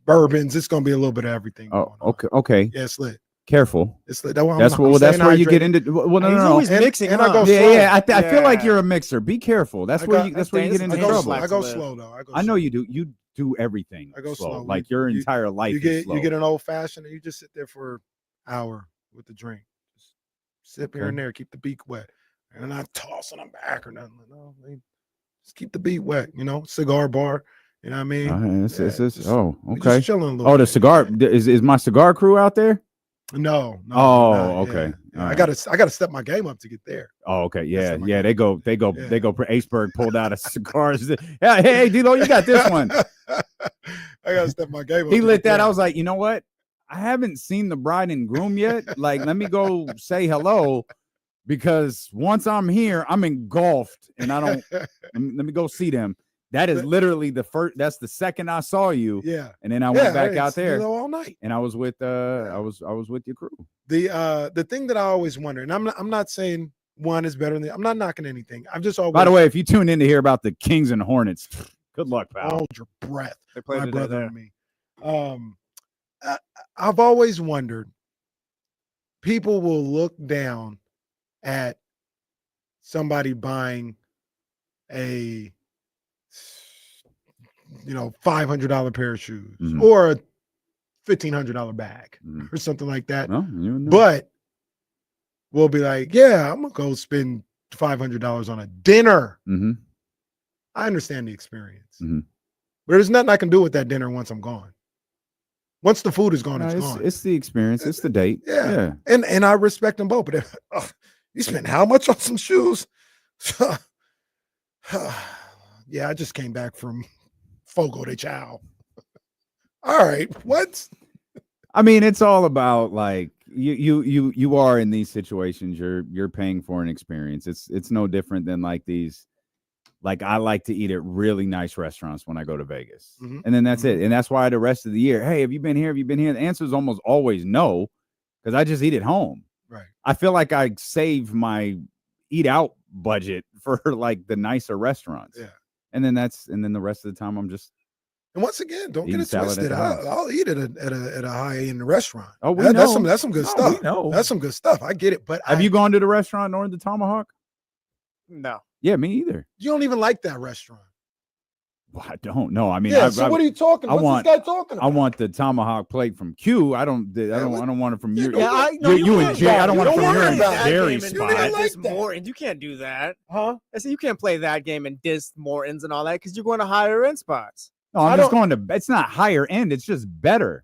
F: bourbons. It's gonna be a little bit of everything.
G: Oh, okay.
F: Yeah, it's lit.
G: Careful.
F: It's lit.
G: That's where you get into. Well, no.
K: Always mixing.
F: And I go slow.
G: Yeah. I feel like you're a mixer. Be careful. That's where you get into trouble.
F: I go slow though.
G: I know you do. You do everything.
F: I go slow.
G: Like your entire life.
F: You get an old fashioned and you just sit there for an hour with the drink. Just sip here and there. Keep the beak wet. And I'm not tossing them back or nothing. No, Just keep the beat wet, cigar bar. You know what I mean?
G: Okay.
F: Just chilling a little
G: the
F: bit.
G: cigar is my cigar crew out there?
F: No.
G: Okay.
F: Yeah. I gotta step my game up to get there.
G: Oh, okay. Yeah. They go. Aceberg pulled out a cigars. Yeah. Hey, D-Lo, you got this one.
F: I gotta step my game up.
G: He lit that. I was like, you know what? I haven't seen the bride and groom yet. Like, let me go say hello, because once I'm here, I'm engulfed, and I don't. let me go see them. That is literally the first. That's the second I saw you.
F: Yeah.
G: And then I went back out there
F: all night.
G: And I was with I was with your crew.
F: The thing that I always wonder, and I'm not saying one is better than the, I'm not knocking anything. I'm just always.
G: By the way, if you tune in to hear about the Kings and Hornets, good luck, pal.
F: Hold your breath.
K: They played
F: my brother
K: there.
F: and me. I've always wondered. People will look down at somebody buying a $500 pair of shoes or a $1,500 bag or something like that.
G: Well,
F: but we'll be like, yeah, I'm gonna go spend $500 on a dinner. I understand the experience, but there's nothing I can do with that dinner once I'm gone. Once the food is gone, it's gone.
G: It's the experience. It's the date.
F: Yeah. And I respect them both. But you spent how much on some shoes? Yeah, I just came back from Fogo de Chao. All right, what?
G: I mean, it's all about like you are in these situations. You're paying for an experience. It's no different than like these. Like, I like to eat at really nice restaurants when I go to Vegas, and then that's it. And that's why the rest of the year, hey, have you been here? Have you been here? The answer is almost always no, because I just eat at home.
F: Right.
G: I feel like I save my eat out budget for like the nicer restaurants.
F: Yeah.
G: And then the rest of the time I'm just.
F: And once again, don't get it
G: salad
F: twisted. I'll eat at a high end restaurant.
G: Oh,
F: that's some good stuff.
G: We know.
F: That's some good stuff. I get it. But
G: have you gone to the restaurant and ordered the tomahawk?
K: No.
G: Yeah, me either.
F: You don't even like that restaurant.
G: Well, I don't know. I mean,
F: so what are you talking about? What's this guy talking about?
G: I want the tomahawk plate from Q. I don't want it from you.
K: You
G: and Jay. I don't want it from your and Jerry
K: spot. Morton's. You can't do that.
F: Huh?
K: I said you can't play that game and diss Morton's and all that because you're going to higher end spots.
G: No, I'm just going to. It's not higher end. It's just better.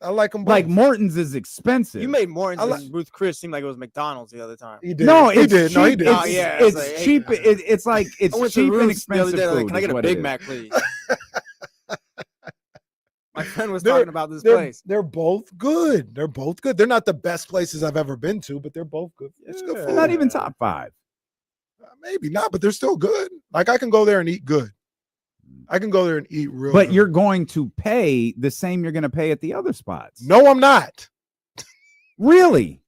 F: I like them both.
G: Like Morton's is expensive.
K: You made Morton's and Ruth Chris seem like it was McDonald's the other time.
F: He did.
G: No,
F: he did.
G: Cheap.
F: No, he did.
G: It's cheap. It's like it's cheap and expensive food.
K: Can I get a Big Mac, please? My friend was talking about this place.
F: They're both good. They're not the best places I've ever been to, but they're both good. It's good food.
G: Not even top 5.
F: Maybe not, but they're still good. Like, I can go there and eat good. I can go there and eat real
G: But
F: good.
G: you're going to pay the same you're going to pay at the other spots.
F: No, I'm not.
G: Really?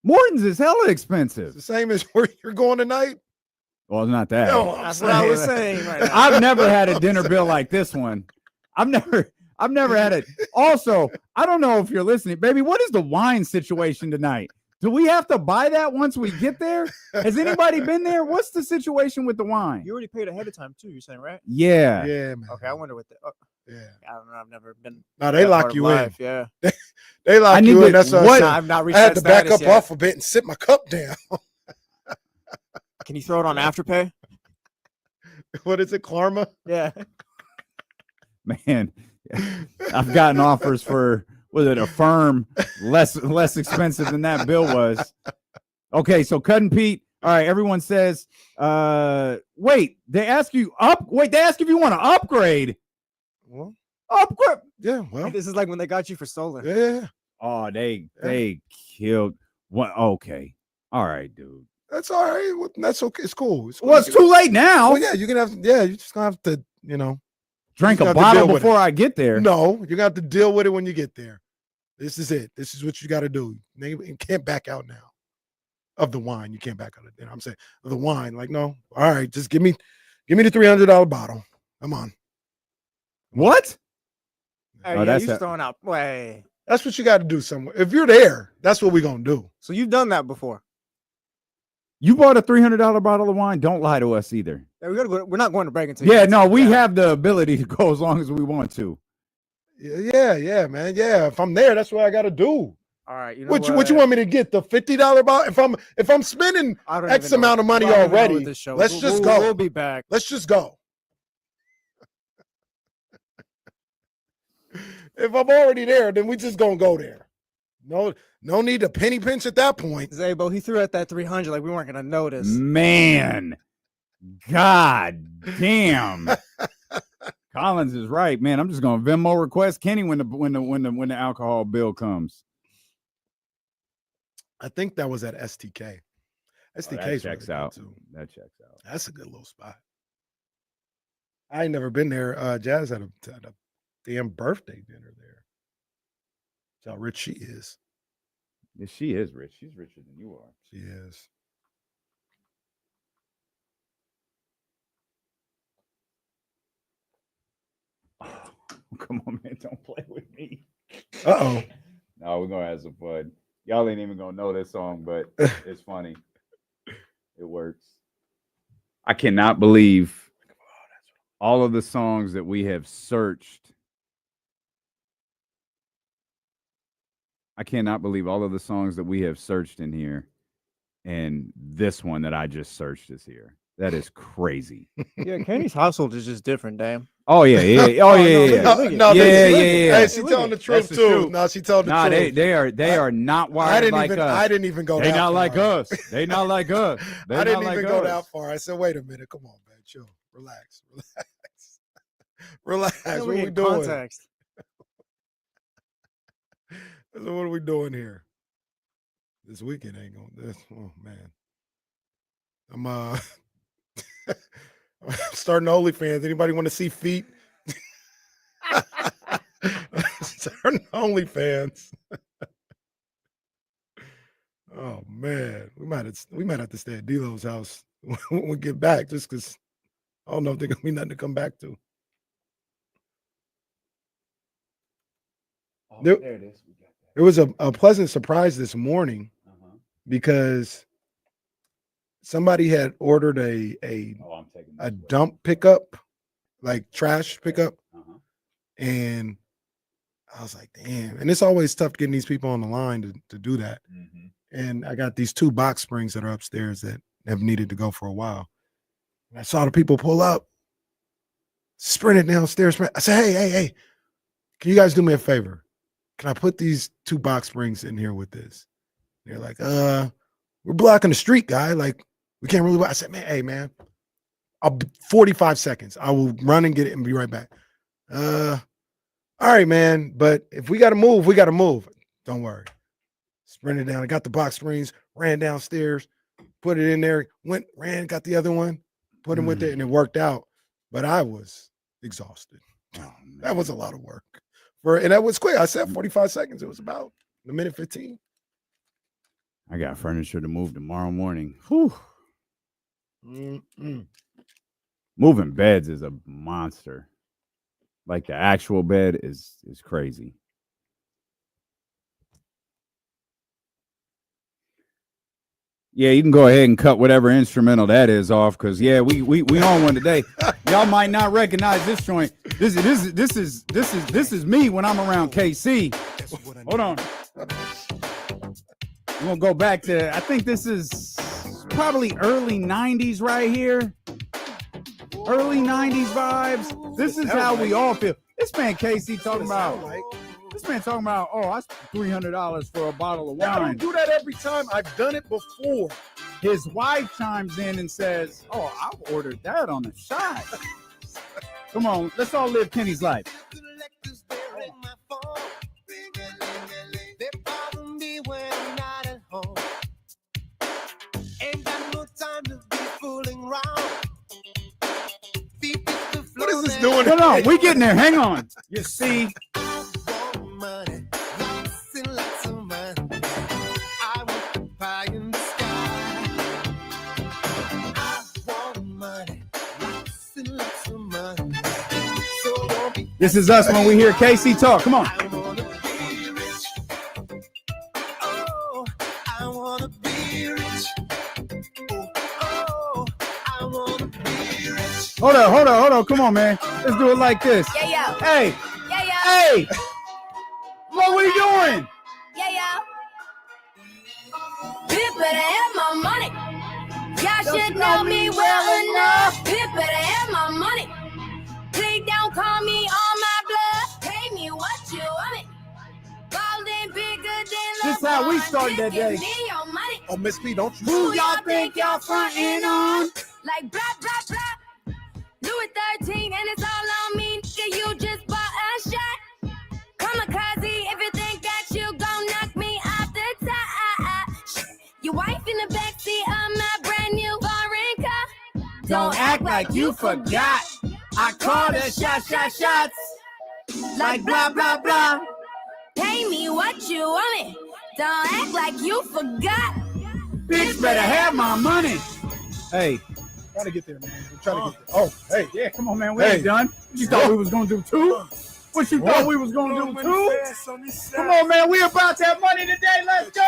G: Morton's is hella expensive.
F: It's the same as where you're going tonight.
G: Well, it's not that.
F: No,
K: that's what I was saying. Right now.
G: I've never had a dinner bill like this one. I've never had it. Also, I don't know if you're listening, baby. What is the wine situation tonight? Do we have to buy that once we get there? Has anybody been there? What's the situation with the wine?
K: You already paid ahead of time too. You're saying, right?
G: Yeah.
F: Yeah, man.
K: Okay, I wonder what the.
F: Yeah.
K: I don't know. I've never been.
F: No, they lock you in.
K: Yeah.
F: They lock you in. That's what
K: I've not reached
F: I had
K: that
F: to back up
K: yet.
F: off a bit and sit my cup down.
K: Can you throw it on Afterpay?
F: What is it, Klarma?
K: Yeah.
G: Man, I've gotten offers for. Was it a firm less expensive than that bill was? Okay, so Cut and Pete. All right, everyone says, wait, they ask you they ask if you want to upgrade.
F: Well,
G: upgrade.
F: Yeah, well.
K: This is like when they got you for stolen.
F: Yeah.
G: Oh, they killed what? Okay. All right, dude.
F: That's all right. That's okay. It's cool.
G: Well, it's too late now.
F: Well, yeah, you're just gonna have to,
G: drink a bottle before I get there.
F: No, you're gonna have to deal with it when you get there. This is it. This is what you got to do. You can't back out now. Of the wine, you can't back out of dinner. I'm saying of the wine, like, no. All right, just give me the $300 bottle. Come on.
G: What?
K: Oh, that's throwing out. Way.
F: That's what you got to do somewhere. If you're there, that's what we're gonna do.
K: So you've done that before.
G: You bought a $300 bottle of wine. Don't lie to us either.
K: Yeah, we're not going to break into.
G: Yeah, no, we have the ability to go as long as we want to.
F: Yeah, man. Yeah, if I'm there, that's what I got to do.
K: All right, you know
F: what you want me to get? The $50 bottle? If I'm spending X amount of money already, let's just go.
K: We'll be back.
F: Let's just go. If I'm already there, then we just gonna go there. No need to penny pinch at that point.
K: Zabo, he threw at that 300 like we weren't gonna notice.
G: Man, God damn. Collins is right, man. I'm just gonna Venmo request Kenny when the alcohol bill comes.
F: I think that was at STK. STK
G: checks out. Too. That checks out.
F: That's a good little spot. I ain't never been there. Jazz had a damn birthday dinner there. That's how rich she is.
G: Yeah, she is rich. She's richer than you are.
F: She is.
G: Oh, come on, man. Don't play with me.
F: Uh-oh.
G: No, we're going to have some fun. Y'all ain't even going to know this song, but it's funny. It works. I cannot believe all of the songs that we have searched. I cannot believe all of the songs that we have searched in here, and this one that I just searched is here. That is crazy.
K: Yeah, Kenny's household is just different, damn.
G: Oh yeah. Oh yeah.
F: No,
G: yeah.
F: Hey, she telling the truth too. No, she telling the truth.
G: They are not wired like us.
F: I didn't even go.
G: They
F: that
G: not
F: far.
G: like us. They not like us.
F: I didn't even go that far. I said, wait a minute. Come on, man. Chill. Relax. What are we doing?
K: Context.
F: What are we doing here? This weekend ain't going. This. Oh man. I'm starting OnlyFans. Anybody want to see feet? Starting OnlyFans. Oh man, we might have to stay at D-Lo's house when we get back, just because I don't know if there's gonna be nothing to come back to.
G: Oh, there it is. We got that.
F: It was a pleasant surprise this morning because somebody had ordered a dump pickup, like trash pickup. And I was like, damn. And it's always tough getting these people on the line to do that. And I got these 2 box springs that are upstairs that have needed to go for a while. And I saw the people pull up, sprinted downstairs. I said, hey, can you guys do me a favor? Can I put these 2 box springs in here with this? They're like, we're blocking the street, guy. Like, we can't really. I said, man, I'll 45 seconds. I will run and get it and be right back. All right, man. But if we got to move, we got to move. Don't worry. Sprinted down. I got the box springs, ran downstairs, put it in there, ran, got the other one, put them with it, and it worked out. But I was exhausted. Oh, that was a lot of work. And that was quick. I said 45 seconds. It was about a minute 15.
G: I got furniture to move tomorrow morning. Whew. Moving beds is a monster. Like the actual bed is crazy. Yeah, you can go ahead and cut whatever instrumental that is off, because we on one today. Y'all might not recognize this joint. This is me when I'm around KC. Hold on. I'm gonna go back to, I think this is probably early 90s right here. Early 90s vibes. This is how we all feel. This man KC talking about. This man talking about, I spent $300 for a bottle of wine.
F: I don't do that every time. I've done it before.
G: His wife chimes in and says, I've ordered that on a shot. Come on, let's all live Kenny's life.
F: What is this doing?
G: Hold on, we getting there. Hang on. You see. This is us when we hear KC talk. Come on. Hold on. Come on, man. Let's do it like this.
L: Yeah.
G: Hey.
L: Yeah.
G: Hey. What are we doing?
L: Yeah.
H: Pip better have my money. Y'all should know me well enough. Pip better have my money. Please don't call me on my blood. Pay me what you want it. Ballin' bigger than
G: This is how we started that day.
F: Oh, Miss P, don't you?
H: Who y'all think y'all frontin' on? Like blah, blah, blah. Louis 13 and it's all on me. Nigga, you just bought a shot. Kamikaze, if you think that you gon' knock me off the top. Your wife in the backseat of my brand new foreign car.
G: Don't act like you forgot. I called her shots. Like blah, blah, blah.
H: Pay me what you want it. Don't act like you forgot.
G: Bitch better have my money. Hey.
F: Trying to get there, man. We're trying to get there. Oh, hey.
G: Yeah, come on, man. We ain't done. You thought we was going to do 2? What you thought we was going to do 2? Come on, man. We about that money today. Let's go.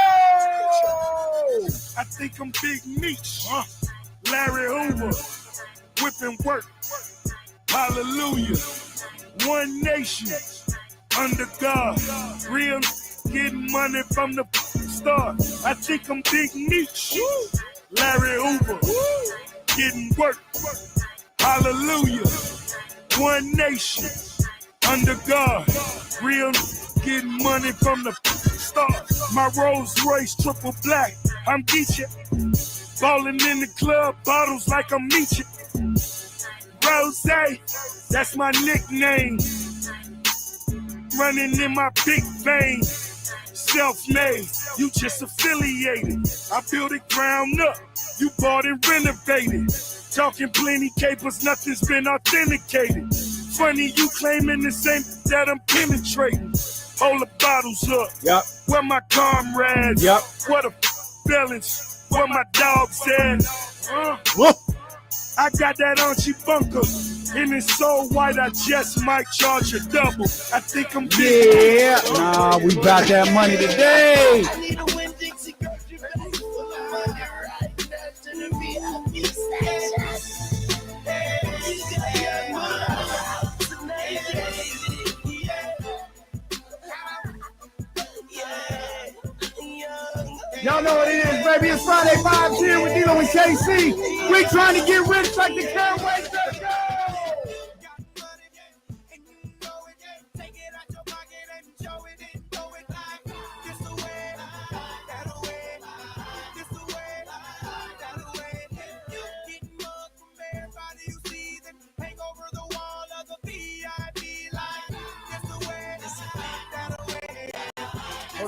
I: I think I'm Big Meech. Larry Hoover. Whipping work. Hallelujah. One nation. Under God. Real getting money from the start. I think I'm Big Meech. Larry Hoover. Getting work. Hallelujah. One nation. Under God. Real getting money from the start. My Rolls Royce triple black. I'm Geechee. Ballin' in the club. Bottles like I'm Meechee. Rose. That's my nickname. Running in my big vein. Self-made. You just affiliated. I built it ground up. You bought and renovated. Talking plenty capers, nothing's been authenticated. Funny you claiming the same that I'm penetrating. Hold the bottles up.
G: Yep.
I: Where my comrades?
G: Yep.
I: What a balance. Where my dogs at? I got that Archie Bunker. And it's so white, I just might charge a double. I think I'm big.
G: Yeah. Nah, we got that money today. Y'all know what it is, baby. It's Friday 5 here with D'Lo and KC. We trying to get rich like the Caraway. Let's go.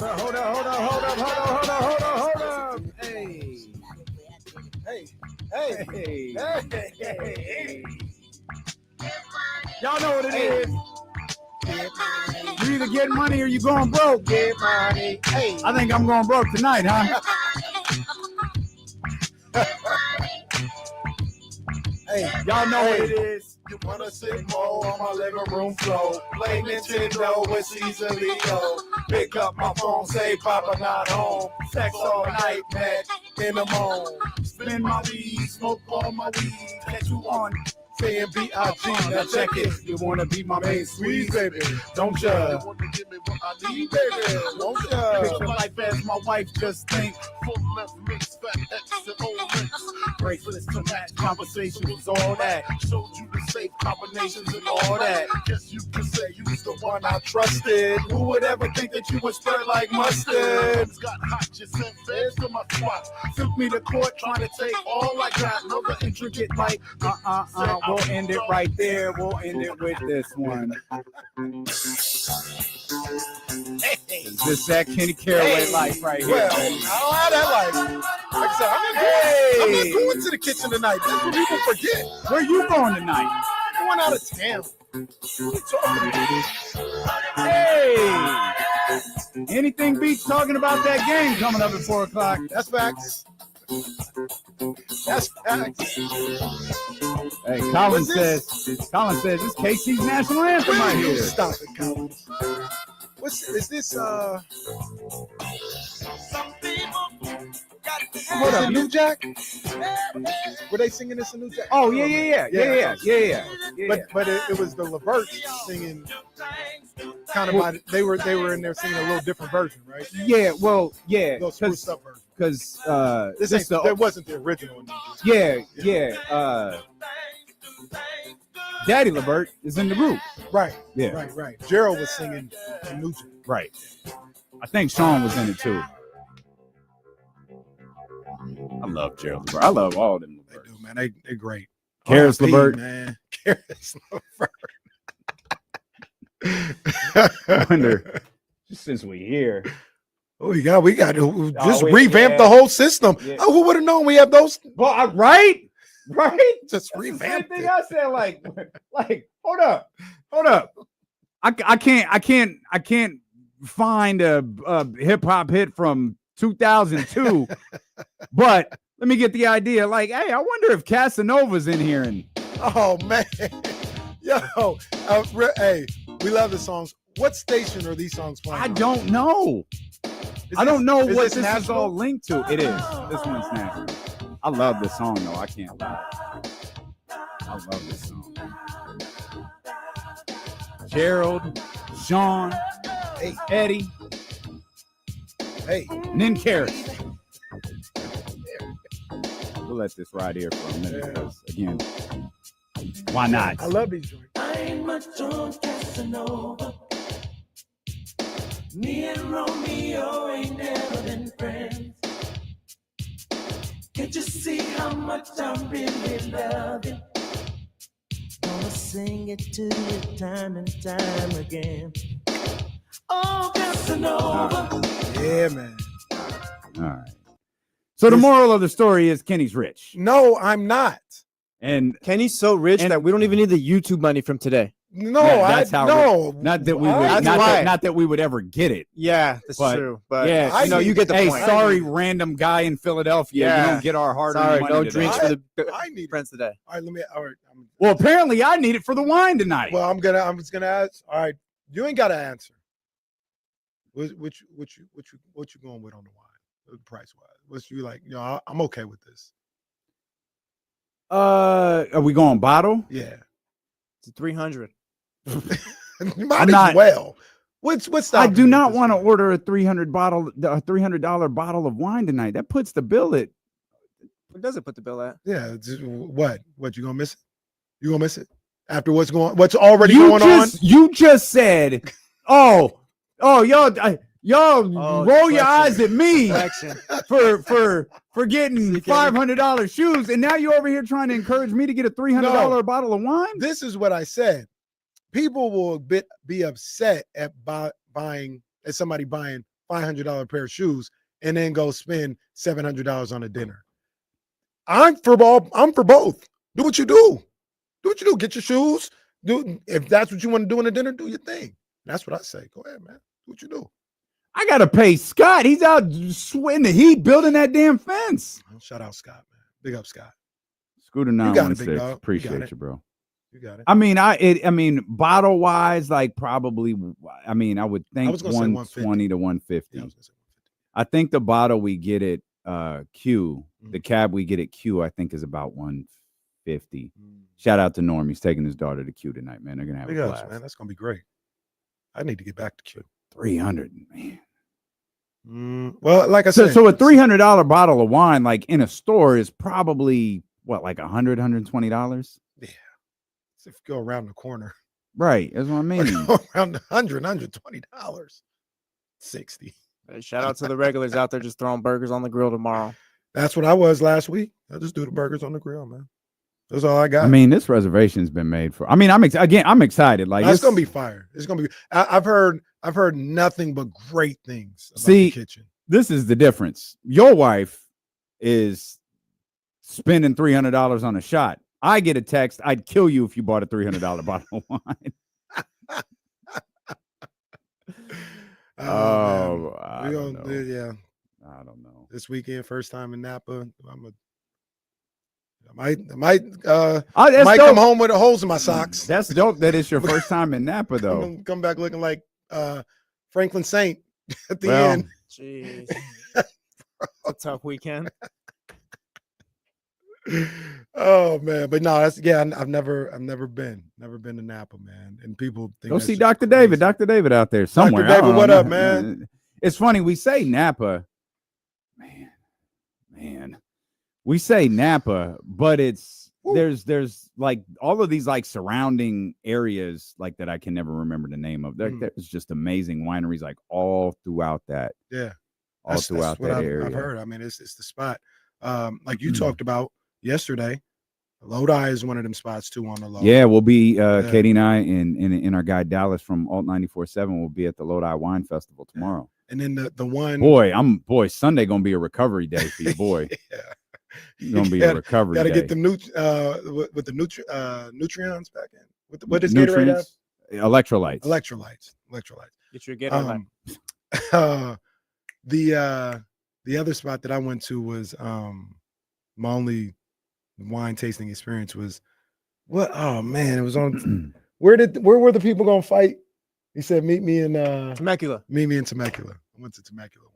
G: Hold up. Hey. Y'all know what it is. You either getting money or you going broke. Get money. Hey. I think I'm going broke tonight, huh? Hey, y'all know what it is.
I: You wanna sit more on my living room floor? Play Nintendo with Caesar Leo. Pick up my phone, say Papa not home. Sex all night, man, in the moan. Spin my weed, smoke all my weed. Catch you on saying B.I.G. Now check it. You wanna be my main squeeze, baby? Don't you? You wanna give me what I need, baby? Don't you? Picture life as my wife just think. Full left mix, fat X and old mix. Bracelets to match, conversations, all that. Showed you the safe combinations and all that. Guess you could say you was the one I trusted. Who would ever think that you would spread like mustard? Got hot, just sent feds to my spot. Took me to court trying to take all I got. No the intricate like
G: We'll end it right there. We'll end it with this one. Is this that Kenny Caraway life right here?
F: Well, I don't have that life. Like I said, I'm not going to the kitchen tonight. That's what people forget.
G: Where you going tonight?
F: I'm going out of town.
G: Hey! Anything beats talking about that game coming up at 4 o'clock.
F: That's facts. That's facts.
G: Hey, Colin says it's KC's national anthem right here.
F: Stop it, Colin. Is this
H: Some people
F: what up, New Jack? Were they singing this in New Jack?
G: Oh yeah.
F: But it was the Levert singing kind of they were in there singing a little different version, right?
G: Yeah, well, yeah,
F: little spruced up version.
G: Because
F: that wasn't the original.
G: Yeah. Daddy LeVert is in the group.
F: Right.
G: Yeah.
F: Right. Gerald was singing in Nugent.
G: Right. I think Sean was in it too. I love Gerald LeVert. I love all of them.
F: They do, man. They're great.
G: Karis LeVert.
F: Man. Karis LeVert.
G: I wonder, just since we here.
F: Oh, we got to just revamp the whole system.
G: Yeah.
F: Oh, who would have known we have those?
G: Well, right?
F: Just
G: That's
F: revamp
G: the same thing
F: it.
G: I said. Like, hold up. I can't find a hip hop hit from 2002, but let me get the idea. Like, hey, I wonder if Casanova's in here. And
F: oh man, yo, hey, we love the songs. What station are these songs playing?
G: I don't know. I don't know what this is all
F: national?
G: linked to. It is. This one's national. I love this song though. I can't lie. I love this song. Gerald, Sean,
F: Hey.
G: Eddie,
F: Hey,
G: and then Karis. We'll let this ride here for a minute because, again, why not?
F: I love these joints.
H: I'm a John Casanova. Me and Romeo ain't never been friends. Can't you see how much I really love you? Gonna sing it to you time and time again. Oh, Casanova.
F: Yeah, man.
G: All right. So the moral of the story is Kenny's rich.
F: No, I'm not.
G: And
K: Kenny's so rich that we don't even need the YouTube money from today.
F: No,
G: that's how
F: no.
G: not that we would
K: That's
G: not that we would ever get it.
K: Yeah, that's
G: But,
K: true. But
G: yeah,
K: you get the
G: hey,
K: point.
G: sorry, random guy in Philadelphia.
K: Yeah.
G: You don't get our hard-earned
K: Sorry,
G: money
K: no
G: today.
K: drinks for the
F: I need
K: friends today.
F: All right, all right.
G: Well, apparently I need it for the wine tonight.
F: Well, I'm just gonna ask. All right, you ain't got to answer. What you going with on the wine, price wise? What's you like? I'm okay with this.
G: Are we going bottle?
F: Yeah,
K: It's 300.
F: might as well. What's that?
G: I do not want to order a $300 bottle of wine tonight. That puts the bill at.
K: What does it put the bill at?
F: Yeah, what you gonna miss it? You gonna miss it after what's already going on?
G: You just said, y'all roll your eyes at me for getting $500 shoes, and now you're over here trying to encourage me to get a $300 bottle of wine.
F: This is what I said. People will be upset at somebody buying $500 pair of shoes and then go spend $700 on a dinner. I'm for both. Do what you do. Get your shoes. If that's what you want to do in a dinner, do your thing. That's what I say. Go ahead, man. Do what you do.
G: I gotta pay Scott. He's out sweating the heat, building that damn fence.
F: Shout out Scott, man. Big up Scott.
G: Scooter 916. Appreciate you, bro.
F: You got it.
G: I mean, bottle wise, like probably. I mean, I would think 120 to 150.
F: Yeah, I was gonna say 150.
G: I think the bottle we get at Q, the cab we get at Q, I think is about 150. Shout out to Norm. He's taking his daughter to Q tonight, man. They're gonna have a blast,
F: man. That's gonna be great. I need to get back to Q.
G: 300, man.
F: Well, like I said,
G: so a $300 bottle of wine, like in a store, is probably what, like $100, $120?
F: Yeah. So if you go around the corner,
G: right? That's what I mean.
F: Around $120, 60.
K: Hey, shout out to the regulars out there just throwing burgers on the grill tomorrow.
F: That's what I was last week. I just do the burgers on the grill, man. That's all I got.
G: I mean, this reservation's been made for. I mean, I'm excited. Like,
F: it's gonna be fire. It's gonna be. I've heard nothing but great things about the kitchen.
G: This is the difference. Your wife is spending $300 on a shot. I get a text. I'd kill you if you bought a $300 bottle of wine. I don't know.
F: Yeah.
G: I don't know.
F: This weekend, first time in Napa. I might come home with holes in my socks.
G: That's dope. That it's your first time in Napa, though.
F: Come back looking like Franklin Saint at the end.
K: Jeez, a tough weekend.
F: Oh man, but no, that's I've never been to Napa, man. And people think
G: go see Dr. David. Dr. David out there somewhere.
F: Dr. David, what up, man?
G: It's funny we say Napa, man. We say Napa, but there's like all of these like surrounding areas like that I can never remember the name of. There's just amazing wineries like all throughout that.
F: Yeah,
G: all throughout that area.
F: I've heard. I mean, it's the spot. Like you talked about yesterday. Lodi is one of them spots too on the low.
G: Yeah, we'll be Katie and I and our guy Dallas from Alt 94.7 will be at the Lodi Wine Festival tomorrow.
F: And then the one
G: Sunday gonna be a recovery day for you, boy.
F: Yeah.
G: It's gonna be a recovery day.
F: Gotta get them with the nutrients back in. What does Gatorade have?
G: Electrolytes.
K: Get your Gatorade.
F: The other spot that I went to was my only wine tasting experience was what? Oh man, it was on. Where were the people gonna fight? He said, "Meet me in
K: Temecula."
F: Meet me in Temecula. I went to Temecula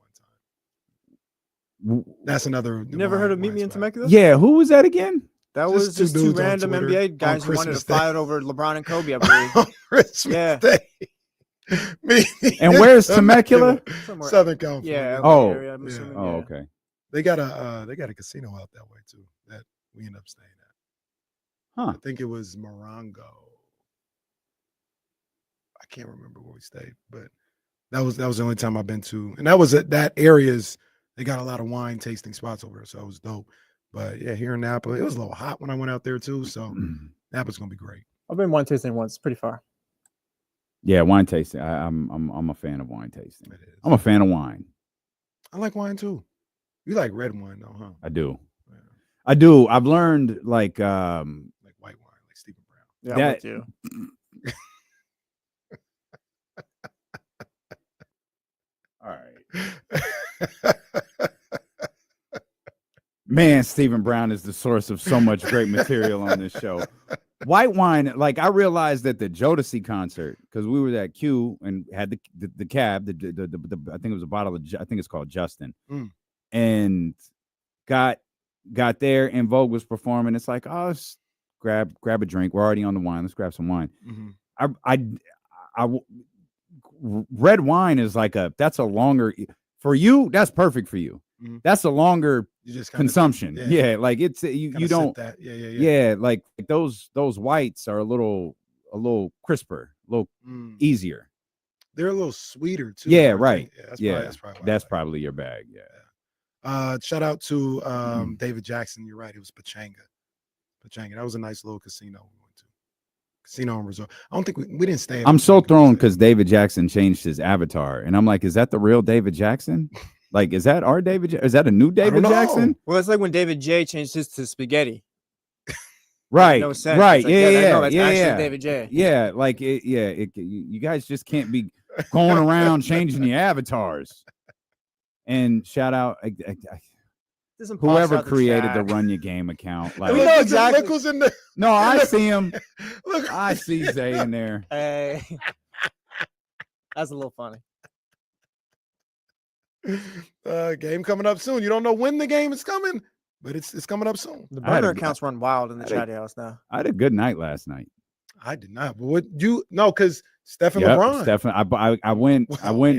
F: one time. That's another.
K: You never heard of Meet Me in Temecula?
G: Yeah, who was that again?
K: That was just two random NBA guys who wanted to fight over LeBron and Kobe, I believe.
F: Christmas Day.
G: And where's Temecula?
F: Southern California.
K: Yeah.
G: Area,
K: I'm assuming,
G: okay.
F: They got a casino out that way too that we ended up staying at. I think it was Morongo. I can't remember where we stayed, but that was the only time I've been to, and that was that area's. They got a lot of wine tasting spots over there, so it was dope. But yeah, here in Napa, it was a little hot when I went out there too. So Napa's gonna be great.
K: I've been wine tasting once, pretty far.
G: Yeah, wine tasting. I'm a fan of wine tasting. I'm a fan of wine.
F: I like wine too. You like red wine though, huh?
G: I do. Yeah. I do. I've learned like white
F: wine, like Stephen Brown.
K: Yeah, I'm with you.
G: All right. Man, Stephen Brown is the source of so much great material on this show. White wine, like I realized at the Jodeci concert, because we were at Q and had the cab, I think it was a bottle of, I think it's called Justin, and got there and Vogue was performing. It's like, oh, let's grab a drink. We're already on the wine. Let's grab some wine. Red wine is like that's a longer for you. That's perfect for you. That's a longer consumption. Yeah, like it's you don't
F: that.
G: Yeah, like those whites are a little crisper, a little easier.
F: They're a little sweeter too.
G: Yeah, right.
F: That's
G: probably your bag.
F: Yeah. Shout out to David Jackson. You're right. It was Pachanga. That was a nice little casino we went to. Casino and resort. I don't think we didn't stay.
G: I'm so thrown because David Jackson changed his avatar, and I'm like, is that the real David Jackson? Like, is that our David? Is that a new David Jackson?
K: Well, it's like when David J changed his to spaghetti.
G: Right.
K: No sense.
G: Right.
K: Like,
G: That's
K: actually David J.
G: Yeah. Like, you guys just can't be going around changing your avatars. And shout out whoever created the Run Your Game account. Like,
F: we know exactly. Look who's in there.
G: No, I see him. I see Zay in there.
K: Hey, that's a little funny.
F: Game coming up soon. You don't know when the game is coming, but it's coming up soon.
K: The burner accounts run wild in the chat house now.
G: I had a good night last night.
F: I did not. But what you know? Because Stephen LeBron.
G: Stephen, I went.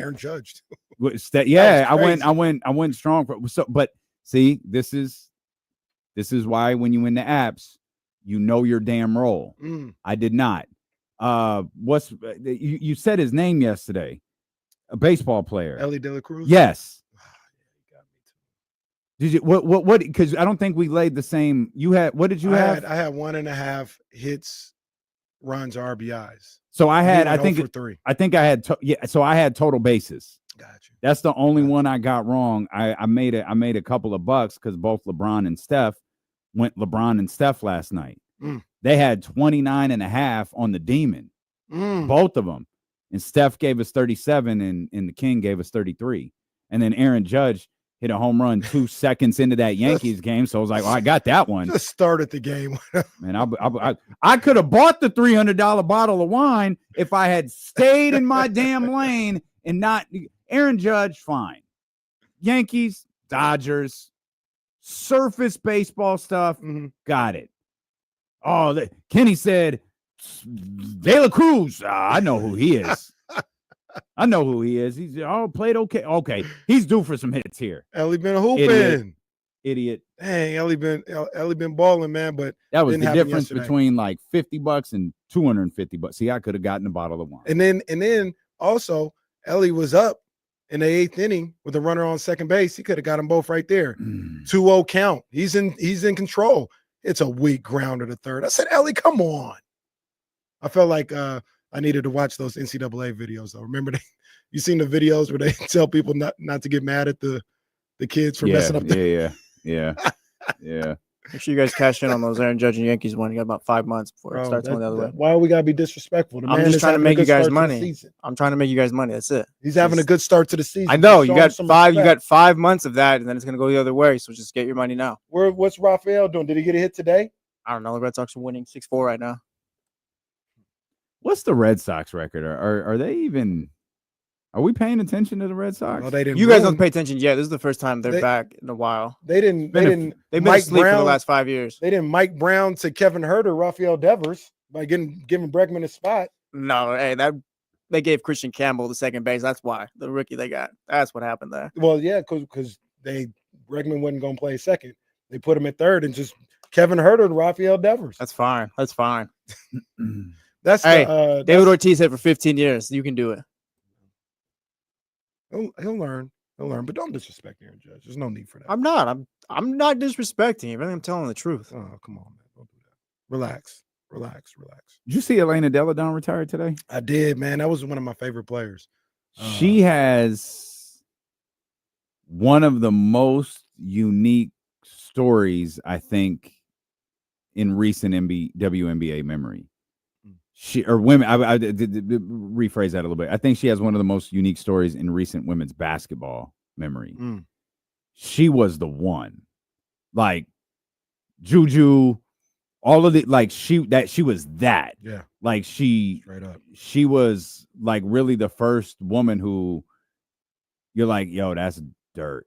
F: Aaron judged.
G: I went strong. But see, this is why when you win the apps, you know your damn role. I did not. You said his name yesterday? A baseball player,
F: Ellie De La Cruz.
G: Yes. Did you what? Because I don't think we laid the same. You had what did you have?
F: I had 1.5 hits, runs, RBIs.
G: So I had. I think I had. So I had total bases.
F: Got you.
G: That's the only one I got wrong. I made a couple of bucks because both LeBron and Steph went LeBron and Steph last night. They had 29.5 on the Demon, both of them. And Steph gave us 37 and the King gave us 33. And then Aaron Judge hit a home run 2 seconds into that Yankees game. So I was like, well, I got that one.
F: Just started the game.
G: Man, I could have bought the $300 bottle of wine if I had stayed in my damn lane and not Aaron Judge, fine. Yankees, Dodgers, surface baseball stuff. Got it. Oh, Kenny said, De La Cruz. I know who he is. I know who he is. He's played okay. Okay, he's due for some hits here.
F: Ellie been hooping.
G: Idiot.
F: Dang, Ellie been balling, man. But
G: that was the difference between like $50 and $250. See, I could have gotten a bottle of wine.
F: And then also Ellie was up in the 8th inning with a runner on second base. He could have got them both right there. 2-0 count. He's in control. It's a weak grounder to third. I said, Ellie, come on. I felt like I needed to watch those NCAA videos though. Remember you seen the videos where they tell people not to get mad at the kids for messing up.
G: Yeah.
K: Make sure you guys cash in on those Aaron Judge and Yankees one. You got about 5 months before it starts going the other way.
F: Why we gotta be disrespectful?
K: I'm just trying to make you guys money. I'm trying to make you guys money. That's it.
F: He's having a good start to the season.
K: I know you got 5. You got 5 months of that, and then it's gonna go the other way. So just get your money now.
F: What's Rafael doing? Did he get a hit today?
K: I don't know. The Red Sox are winning 6-4 right now.
G: What's the Red Sox record? Are they even? Are we paying attention to the Red Sox?
F: No, they didn't.
K: You guys don't pay attention yet. This is the first time they're back in a while.
F: They've been
K: asleep for the last 5 years.
F: They didn't Mike Brown to Kevin Herter, Rafael Devers by giving Bregman a spot.
K: No, hey, they gave Christian Campbell the second base. That's why the rookie they got. That's what happened there.
F: Well, yeah, because Bregman wasn't going to play second. They put him at third and just Kevin Herter and Rafael Devers.
K: That's fine.
F: David
K: Ortiz hit for 15 years. You can do it.
F: He'll learn, but don't disrespect Aaron Judge. There's no need for that.
K: I'm not disrespecting him. I'm telling the truth.
F: Oh, come on, man. Don't do that. Relax.
G: Did you see Elena Delle Donne retired today?
F: I did, man. That was one of my favorite players.
G: She has one of the most unique stories, I think, in recent WNBA memory. I rephrase that a little bit. I think she has one of the most unique stories in recent women's basketball memory. She was the one, like Juju, all of the she was that.
F: Yeah,
G: like she
F: straight up.
G: She was like really the first woman who you're like, yo, that's Dirk,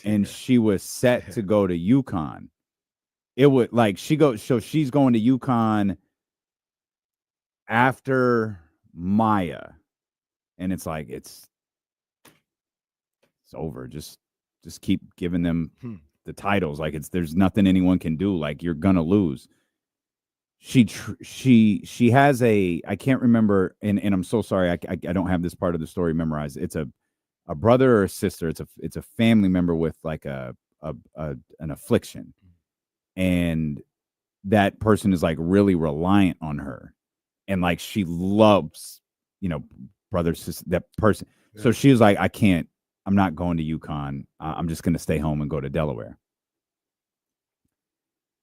G: and she was set to go to UConn. It would she's going to UConn after Maya, and it's like it's over. Just keep giving them the titles. Like there's nothing anyone can do. Like you're gonna lose. She has I can't remember, and I'm so sorry. I don't have this part of the story memorized. It's a brother or a sister. It's a family member with like an affliction, and that person is like really reliant on her. And like she loves, brother, sister, that person. Yeah. So she was like, I'm not going to UConn. I'm just going to stay home and go to Delaware.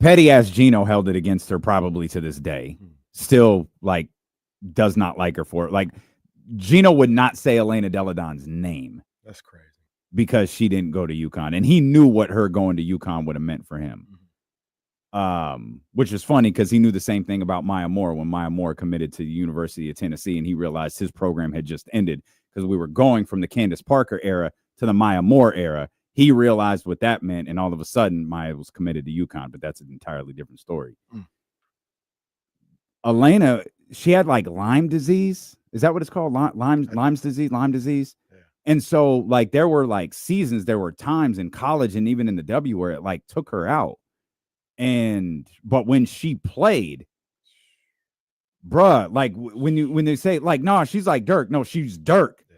G: Petty ass Gino held it against her probably to this day. Still like does not like her for it. Like Gino would not say Elena Delle Donne's name.
F: That's crazy.
G: Because she didn't go to UConn. And he knew what her going to UConn would have meant for him. Which is funny because he knew the same thing about Maya Moore when Maya Moore committed to the University of Tennessee, and he realized his program had just ended because we were going from the Candace Parker era to the Maya Moore era. He realized what that meant, and all of a sudden Maya was committed to UConn, but that's an entirely different story. Elena, she had like Lyme disease. Is that what it's called? Lyme disease. Yeah. And so like there were like seasons, there were times in college and even in the W where it like took her out. But when she played, bruh, like when they say like, no, she's like Dirk. No, she's Dirk. Yeah.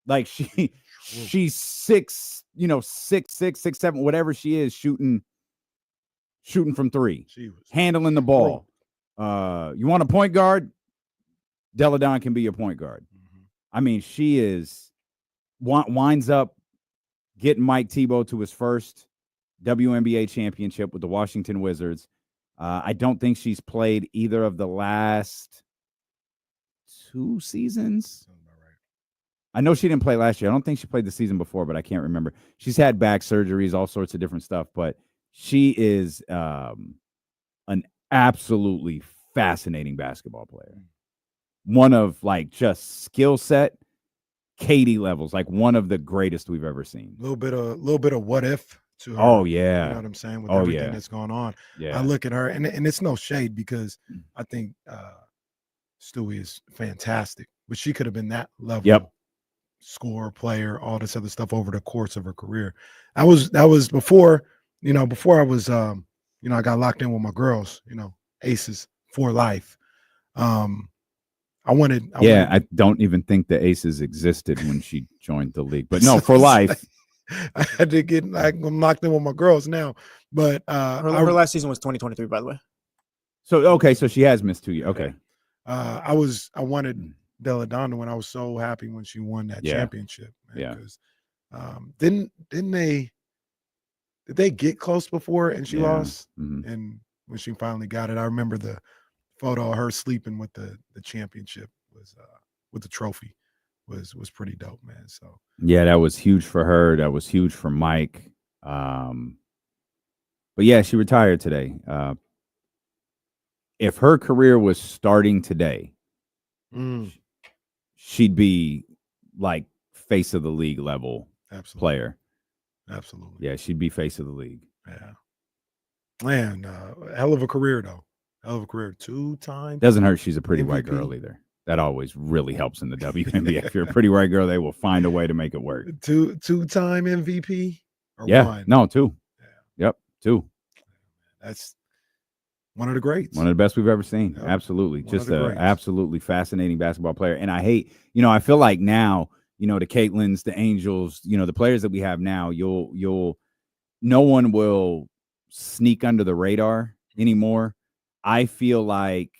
G: Like she's 6'7", whatever she is, shooting from three, handling the ball. You want a point guard? Delle Donne can be your point guard. I mean, she winds up getting Mike Thibault to his first WNBA championship with the Washington Wizards. I don't think she's played either of the last 2 seasons. I know she didn't play last year. I don't think she played the season before, but I can't remember. She's had back surgeries, all sorts of different stuff, but she is an absolutely fascinating basketball player. One of like just skill set, Katie levels, like one of the greatest we've ever seen.
F: A little bit of what if to her.
G: Oh yeah.
F: You know what I'm saying? With everything that's going on.
G: Yeah.
F: I look at her and it's no shade because I think Stewie is fantastic, but she could have been that level scorer, player, all this other stuff over the course of her career. That was before, before I was I got locked in with my girls, Aces for life.
G: I don't even think the Aces existed when she joined the league, but no, for life.
F: I had to get I'm locked in with my girls now, but
K: her last season was 2023, by the way.
G: So she has missed 2 years. Okay.
F: I wanted Delle Donne when I was so happy when she won that championship. Man, because did they get close before and she lost? And when she finally got it, I remember the photo of her sleeping with the championship was with the trophy was pretty dope, man. So
G: yeah, that was huge for her. That was huge for Mike. But yeah, she retired today. If her career was starting today, she'd be like face of the league level player.
F: Absolutely.
G: Yeah, she'd be face of the league.
F: Yeah. Man, hell of a career though. Hell of a career. 2-time.
G: Doesn't hurt she's a pretty
F: MVP.
G: white girl either. That always really helps in the WNBA. If you're a pretty white girl, they will find a way to make it work.
F: Two-time MVP? Or one?
G: No, 2. Yeah. Yep, 2.
F: That's one of the greats.
G: One of the best we've ever seen.
F: Yep.
G: Absolutely. Just an absolutely fascinating basketball player. And I feel like now, the Caitlins, the Angels, the players that we have now, no one will sneak under the radar anymore. I feel like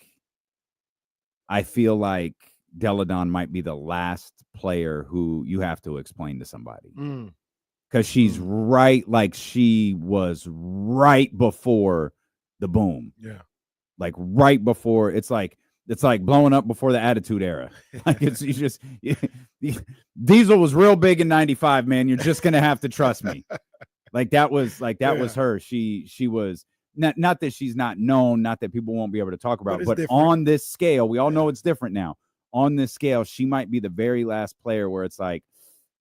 G: Delle Donne might be the last player who you have to explain to somebody. Because she's right, like she was right before the boom.
F: Yeah.
G: Like right before, it's like blowing up before the Attitude Era. Like Diesel was real big in 95, man. You're just gonna have to trust me. That was her. She was not that she's not known, not that people won't be able to talk about, but on this scale, we all know it's different now. On this scale, she might be the very last player where it's like,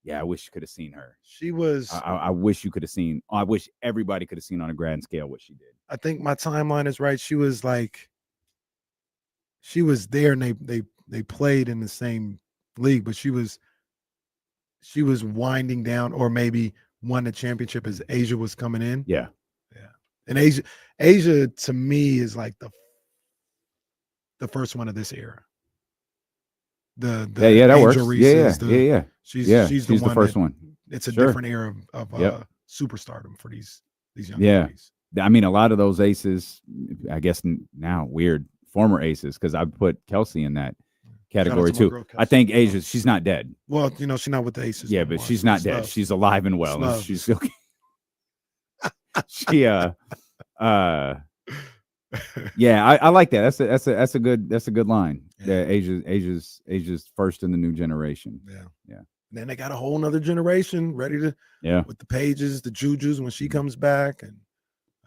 G: yeah, I wish you could have seen her.
F: She was.
G: I wish you could have seen. I wish everybody could have seen on a grand scale what she did.
F: I think my timeline is right. She was there, and they played in the same league, but she was winding down, or maybe won the championship as Asia was coming in.
G: Yeah.
F: And Asia to me is like the first one of this era.
G: That works. Yeah.
F: She's
G: the first one.
F: It's a different era of superstardom for these young ladies.
G: I mean, a lot of those aces, I guess now weird former aces, because I put Kelsey in that category too. I think Asia, she's not dead.
F: Well, she's not with the aces.
G: Yeah, but she's not dead. She's alive and well. And she's still. Yeah, I like that. That's a good line. Yeah, Asia's first in the new generation. Yeah.
F: And then they got a whole nother generation ready to.
G: Yeah.
F: With the Pages, the Jujus when she comes back, and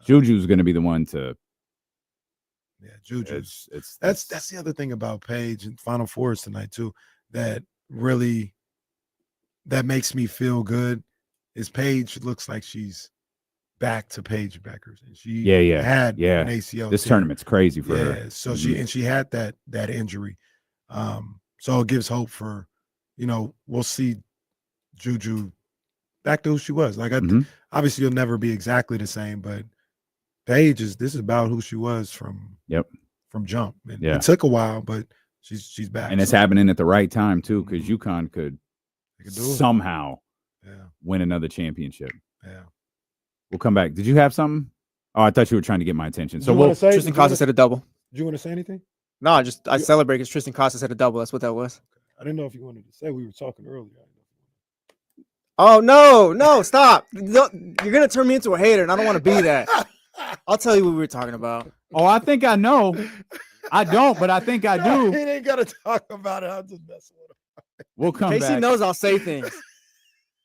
G: Juju's going to be the one to.
F: Yeah, Juju's. That's the other thing about Paige and Final Fours tonight too. That makes me feel good. Is Paige looks like she's back to Paige Beckers, and she had an ACL.
G: This tournament's crazy for her.
F: So she had that injury, so it gives hope for, we'll see Juju back to who she was. Like obviously you'll never be exactly the same, but Paige this is about who she was from jump. And it took a while, but she's back,
G: and it's happening at the right time too, because UConn could somehow win another championship.
F: Yeah.
G: We'll come back. Did you have something? Oh, I thought you were trying to get my attention. So
K: Tristan Costas had a double.
F: Did you want to say anything?
K: No, I celebrate because Tristan Costas had a double. That's what that was.
F: I didn't know if you wanted to say. We were talking earlier.
K: Oh no, stop! You're gonna turn me into a hater, and I don't want to be that. I'll tell you what we were talking about.
G: Oh, I think I know. I don't, but I think I do.
F: He ain't gotta talk about it. I'm just messing with him.
G: We'll come back.
K: Casey knows I'll say things.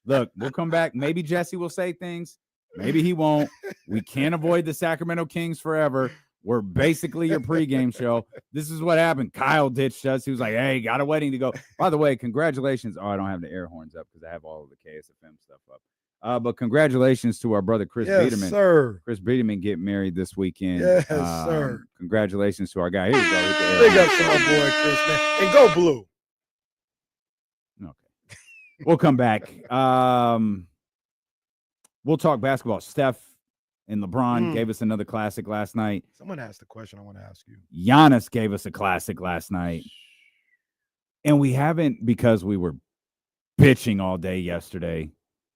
G: Look, we'll come back. Maybe Jesse will say things. Maybe he won't. We can't avoid the Sacramento Kings forever. We're basically your pregame show. This is what happened. Kyle ditched us. He was like, hey, got a wedding to go. By the way, congratulations. Oh, I don't have the air horns up because I have all of the KSFM stuff up. But congratulations to our brother Chris Biederman.
F: Sir.
G: Chris Biederman getting married this weekend.
F: Yes, sir.
G: Congratulations to our guy. Here we go.
F: Big up to my boy Chris, man. And go blue.
G: Okay. We'll come back. We'll talk basketball. Steph and LeBron gave us another classic last night.
F: Someone asked a question I want to ask you.
G: Giannis gave us a classic last night. And we haven't, because we were bitching all day yesterday,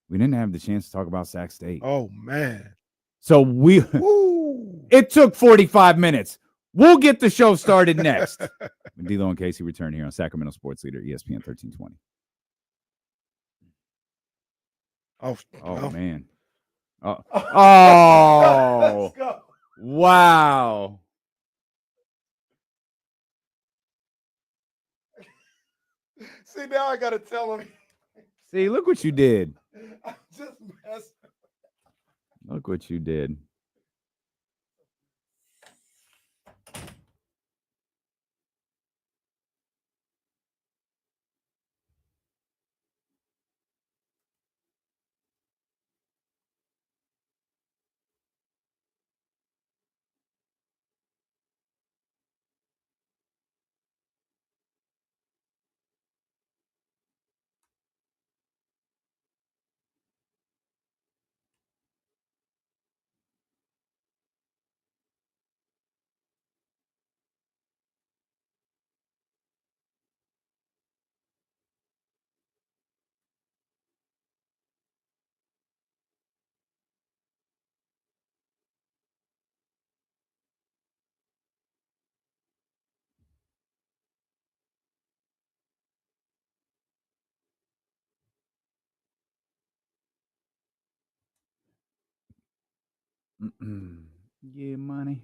G: we didn't have the chance to talk about Sac State.
F: Oh, man.
G: So it took 45 minutes. We'll get the show started next. When D'Lo and Casey return here on Sacramento Sports Leader, ESPN 1320.
F: Oh.
G: Man. Oh. Wow.
F: See, now I got to tell him.
G: See, look what you did.
F: I'm just messing.
G: Look what you did. Yeah, money.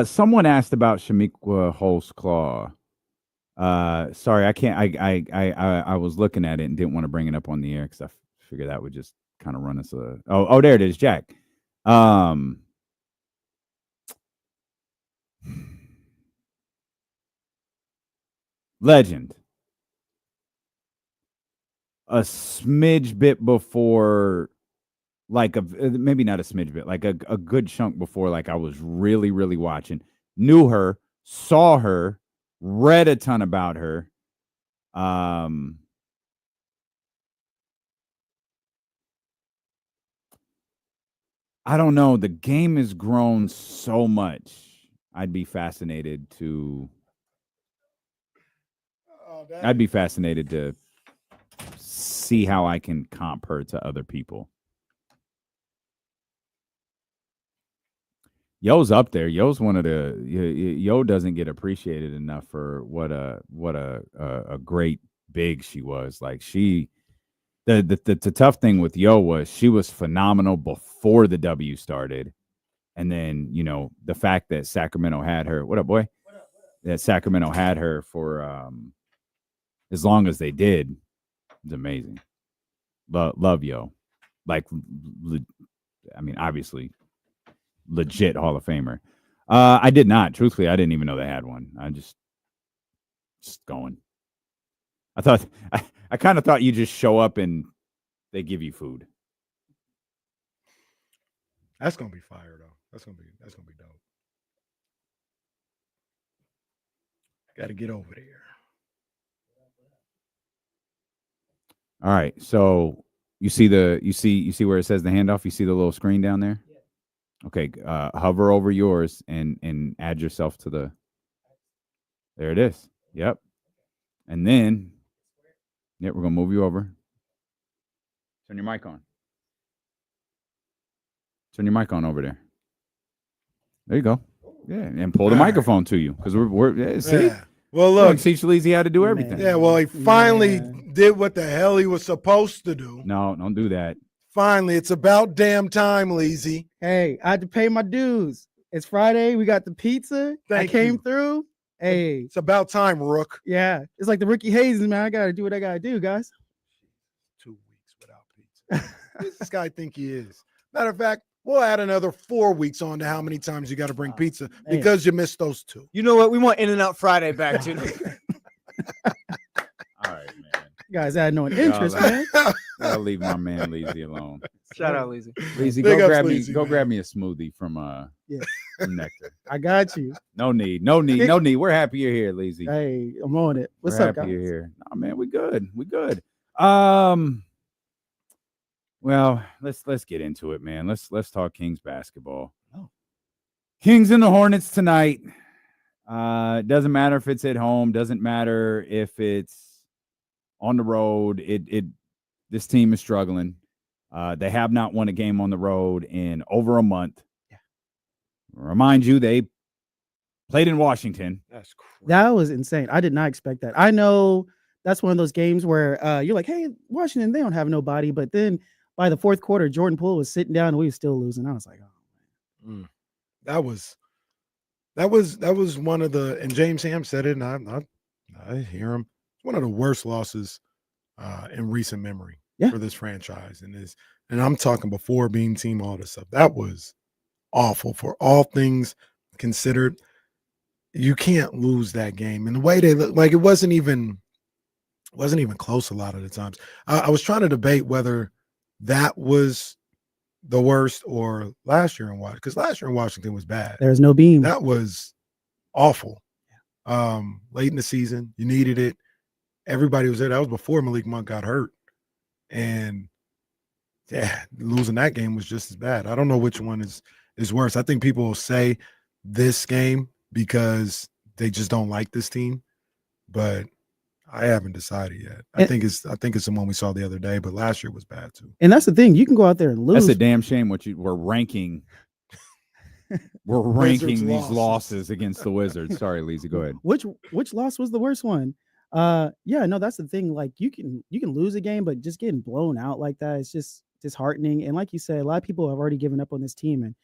G: Someone asked about Shamiqua Holtz-Claw. Sorry, I can't. I was looking at it and didn't want to bring it up on the air because I figured that would just kind of run us a. Oh, there it is, Jack. Legend. A smidge bit before. Like maybe not a smidge bit, like a good chunk before, like I was really, really watching, knew her, saw her, read a ton about her. I don't know. The game has grown so much. I'd be fascinated to see how I can comp her to other people. Yo's up there. Yo's one of the Yo doesn't get appreciated enough for what a great big she was. Like the tough thing with Yo was she was phenomenal before the W started, and then the fact that Sacramento had her. What up, boy? That Sacramento had her for as long as they did is amazing. Love Yo, like I mean, obviously. Legit Hall of Famer. I did not. Truthfully, I didn't even know they had one. I'm just going. I kind of thought you just show up and they give you food.
F: That's gonna be fire though. That's gonna be dope. Got to get over there.
G: All right. So you see where it says the handoff. You see the little screen down there. Okay, hover over yours and add yourself to the. There it is. Yep. And then, we're gonna move you over. Turn your mic on. Turn your mic on over there. There you go. Yeah, and pull the microphone to you because we're see.
F: Yeah. Well, look,
G: teach Leezy how to do everything.
F: Yeah, well, he finally did what the hell he was supposed to do.
G: No, don't do that.
F: Finally, it's about damn time, Leezy.
L: Hey, I had to pay my dues. It's Friday. We got the pizza. I came through. Hey,
F: it's about time, Rook.
L: Yeah, it's like the Ricky Hayes, man. I gotta do what I gotta do, guys.
F: 2 weeks without pizza. Who's this guy think he is? Matter of fact, we'll add another 4 weeks on to how many times you got to bring pizza because you missed those 2.
K: You know what? We want In-N-Out Friday back too.
G: All right, man.
L: guys had no interest, man.
G: I'll leave my man Leezy alone.
K: Shout out, Leezy.
G: Leezy,
F: Big
G: go
F: ups,
G: grab
F: Leezy,
G: me. Go
F: man.
G: grab me a smoothie from from Nectar.
L: I got you.
G: No need. We're happy you're here, Leezy.
L: Hey, I'm on it. What's
G: We're
L: up,
G: happy
L: guys?
G: you're here. Oh man, we good. Well, let's get into it, man. Let's talk Kings basketball.
L: Oh.
G: Kings and the Hornets tonight. Doesn't matter if it's at home. Doesn't matter if it's on the road. This team is struggling. They have not won a game on the road in over a month.
L: Yeah.
G: Remind you, they played in Washington.
F: That's crazy.
L: That was insane. I did not expect that. I know that's one of those games where you're like, hey, Washington, they don't have nobody. But then by the fourth quarter, Jordan Poole was sitting down and we were still losing. I was like, oh, man.
F: That was one of the, and James Ham said it, and I hear him. It's one of the worst losses in recent memory for this franchise. And I'm talking before being team, all this stuff. That was awful for all things considered. You can't lose that game. And the way they look, like it wasn't even close a lot of the times. I was trying to debate whether that was the worst or last year in Washington, because last year in Washington was bad.
L: There's no beam.
F: That was awful. Late in the season, you needed it. Everybody was there. That was before Malik Monk got hurt. And yeah, losing that game was just as bad. I don't know which one is worse. I think people will say this game because they just don't like this team, but I haven't decided yet. I think it's the one we saw the other day, but last year was bad too.
L: And that's the thing. You can go out there and lose.
G: That's a damn shame we're ranking. We're ranking these losses against the Wizards. Sorry, Leezy, go ahead.
L: Which loss was the worst one? Yeah, no, that's the thing. Like you can lose a game, but just getting blown out like that is just disheartening. And like you said, a lot of people have already given up on this team, and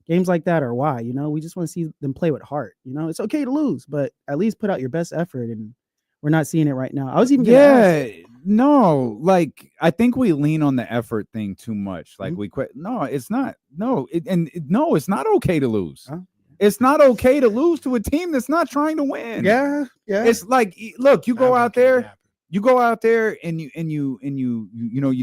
L: games like that are why. We just want to see them play with heart. It's okay to lose, but at least put out your best effort, and we're not seeing it right now. I was even
G: like I think we lean on the effort thing too much. Like we quit. No, it's not. No, it's not okay to lose.
L: Huh?
G: It's not okay to lose to a team that's not trying to win.
L: Yeah.
G: It's like, look, you go out there and you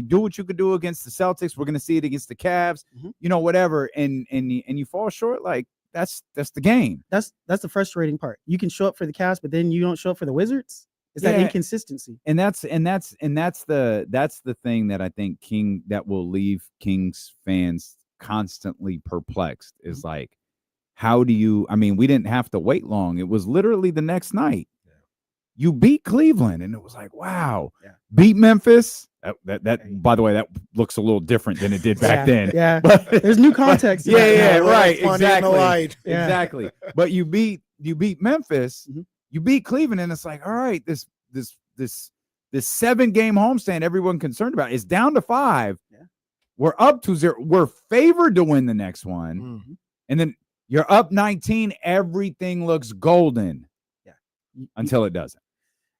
G: do what you could do against the Celtics. We're gonna see it against the Cavs, whatever, and you fall short. Like that's the game.
L: That's the frustrating part. You can show up for the Cavs, but then you don't show up for the Wizards. It's that inconsistency.
G: And that's the thing that I think that will leave Kings fans constantly perplexed is like, how do you, we didn't have to wait long. It was literally the next night. Yeah. You beat Cleveland and it was like, wow. Yeah. Beat Memphis. That by the way, that looks a little different than it did back then.
L: Yeah. But there's new context.
G: Right. Exactly. But you beat Memphis, you beat Cleveland, and it's like, all right, this 7-game homestand everyone concerned about is down to 5. Yeah. We're up to 0. We're favored to win the next one. And then you're up 19. Everything looks golden. Yeah. Until it doesn't.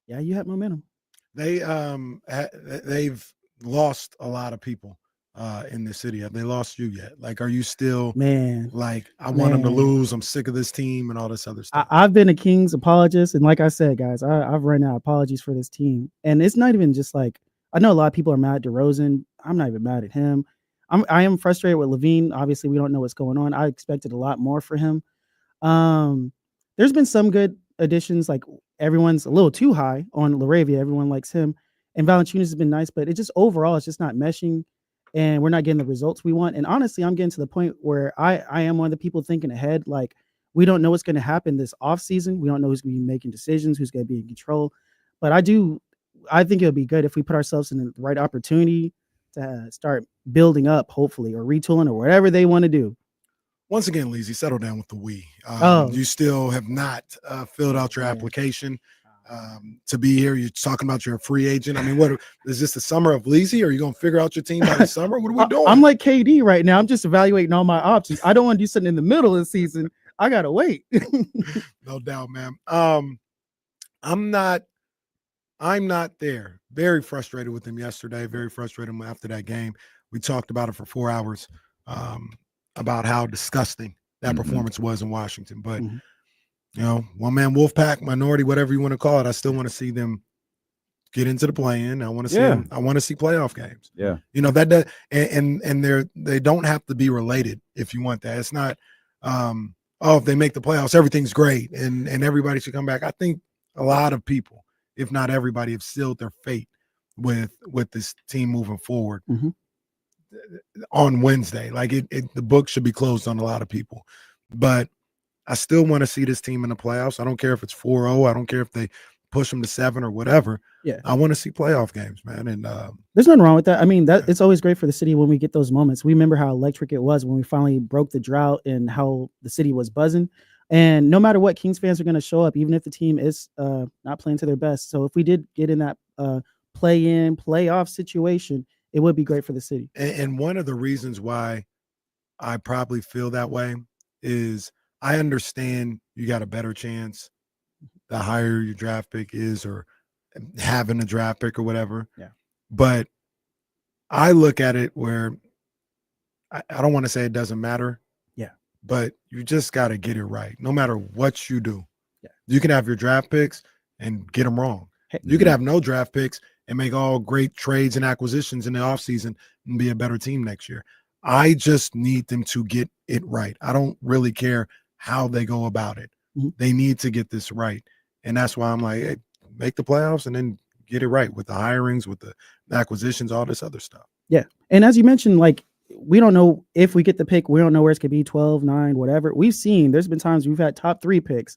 L: Yeah, you have momentum.
F: They've lost a lot of people in the city. Have they lost you yet? Like, are you still like, I want them to lose, I'm sick of this team and all this other stuff?
L: I've been a Kings apologist, and like I said, guys, I've run out apologies for this team. And it's not even just like, I know a lot of people are mad at DeRozan. I'm not even mad at him. I am frustrated with Levine. Obviously, we don't know what's going on. I expected a lot more for him. There's been some good additions, like everyone's a little too high on LaRavia. Everyone likes him. And Valanciunas has been nice, but it just overall, it's just not meshing. And we're not getting the results we want. And honestly, I'm getting to the point where I am one of the people thinking ahead. Like, we don't know what's going to happen this offseason. We don't know who's going to be making decisions, who's going to be in control. But I think it'll be good if we put ourselves in the right opportunity to start building up, hopefully, or retooling or whatever they want to do.
F: Once again, Leezy, settle down with the we. You still have not filled out your application to be here. You're talking about you're a free agent. What is this, the summer of Leezy? Are you going to figure out your team by the summer? What are we doing?
L: I'm like KD right now. I'm just evaluating all my options. I don't want to do something in the middle of the season. I got to wait.
F: No doubt, man. I'm not there. Very frustrated with him yesterday. Very frustrated after that game. We talked about it for 4 hours, about how disgusting that performance was in Washington. But, one man wolf pack, minority, whatever you want to call it, I still want to see them get into the play-in. I want to see
G: Yeah.
F: them. I want to see playoff games.
G: Yeah.
F: You know, that does, and they don't have to be related if you want that. It's not if they make the playoffs, everything's great and everybody should come back. I think a lot of people, if not everybody, have sealed their fate with this team moving forward on Wednesday. Like the book should be closed on a lot of people. But I still want to see this team in the playoffs. I don't care if it's 4-0. I don't care if they push them to 7 or whatever.
L: Yeah,
F: I want to see playoff games, man. And
L: there's nothing wrong with that. I mean, it's always great for the city when we get those moments. We remember how electric it was when we finally broke the drought and how the city was buzzing. And no matter what, Kings fans are going to show up, even if the team is not playing to their best. So if we did get in that play-in, playoff situation, it would be great for the city.
F: And one of the reasons why I probably feel that way is I understand you got a better chance the higher your draft pick is or having a draft pick or whatever.
L: Yeah.
F: But I look at it where I don't want to say it doesn't matter.
L: Yeah.
F: But you just got to get it right. No matter what you do.
L: Yeah.
F: You can have your draft picks and get them wrong. You could have no draft picks and make all great trades and acquisitions in the offseason and be a better team next year. I just need them to get it right. I don't really care how they go about it. They need to get this right. And that's why I'm like, hey, make the playoffs and then get it right with the hirings, with the acquisitions, all this other stuff.
L: Yeah. And as you mentioned, like, we don't know if we get the pick. We don't know where it's going to be 12, 9, whatever. We've seen there's been times we've had top 3 picks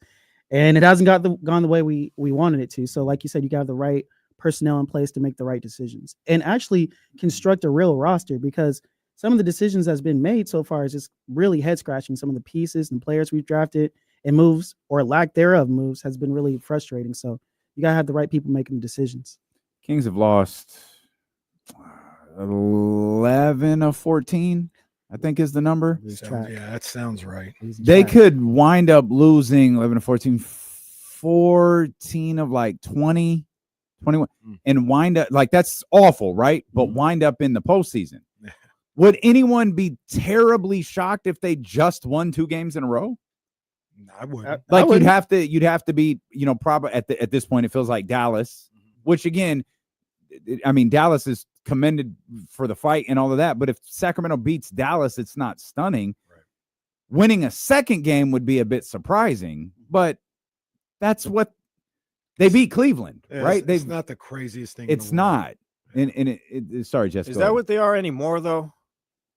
L: and it hasn't gone the way we wanted it to. So like you said, you got the right personnel in place to make the right decisions and actually construct a real roster, because some of the decisions that's been made so far is just really head scratching. Some of the pieces and players we've drafted and moves or lack thereof moves has been really frustrating. So you got to have the right people making the decisions.
G: Kings have lost 11 of 14, I think is the number.
F: Yeah, that sounds right.
G: They could wind up losing 11 of 14, 14 of like 20, 21, and wind up like that's awful, right? But wind up in the postseason. Would anyone be terribly shocked if they just won 2 games in a row?
F: I would.
G: Like you'd have to be, you know, probably at this point it feels like Dallas, which again, I mean, Dallas is commended for the fight and all of that. But if Sacramento beats Dallas, it's not stunning. Right. Winning a second game would be a bit surprising, but that's what they beat Cleveland, right?
F: It's not the craziest thing.
G: It's not. And sorry, Jessica.
K: Is that what they are anymore though?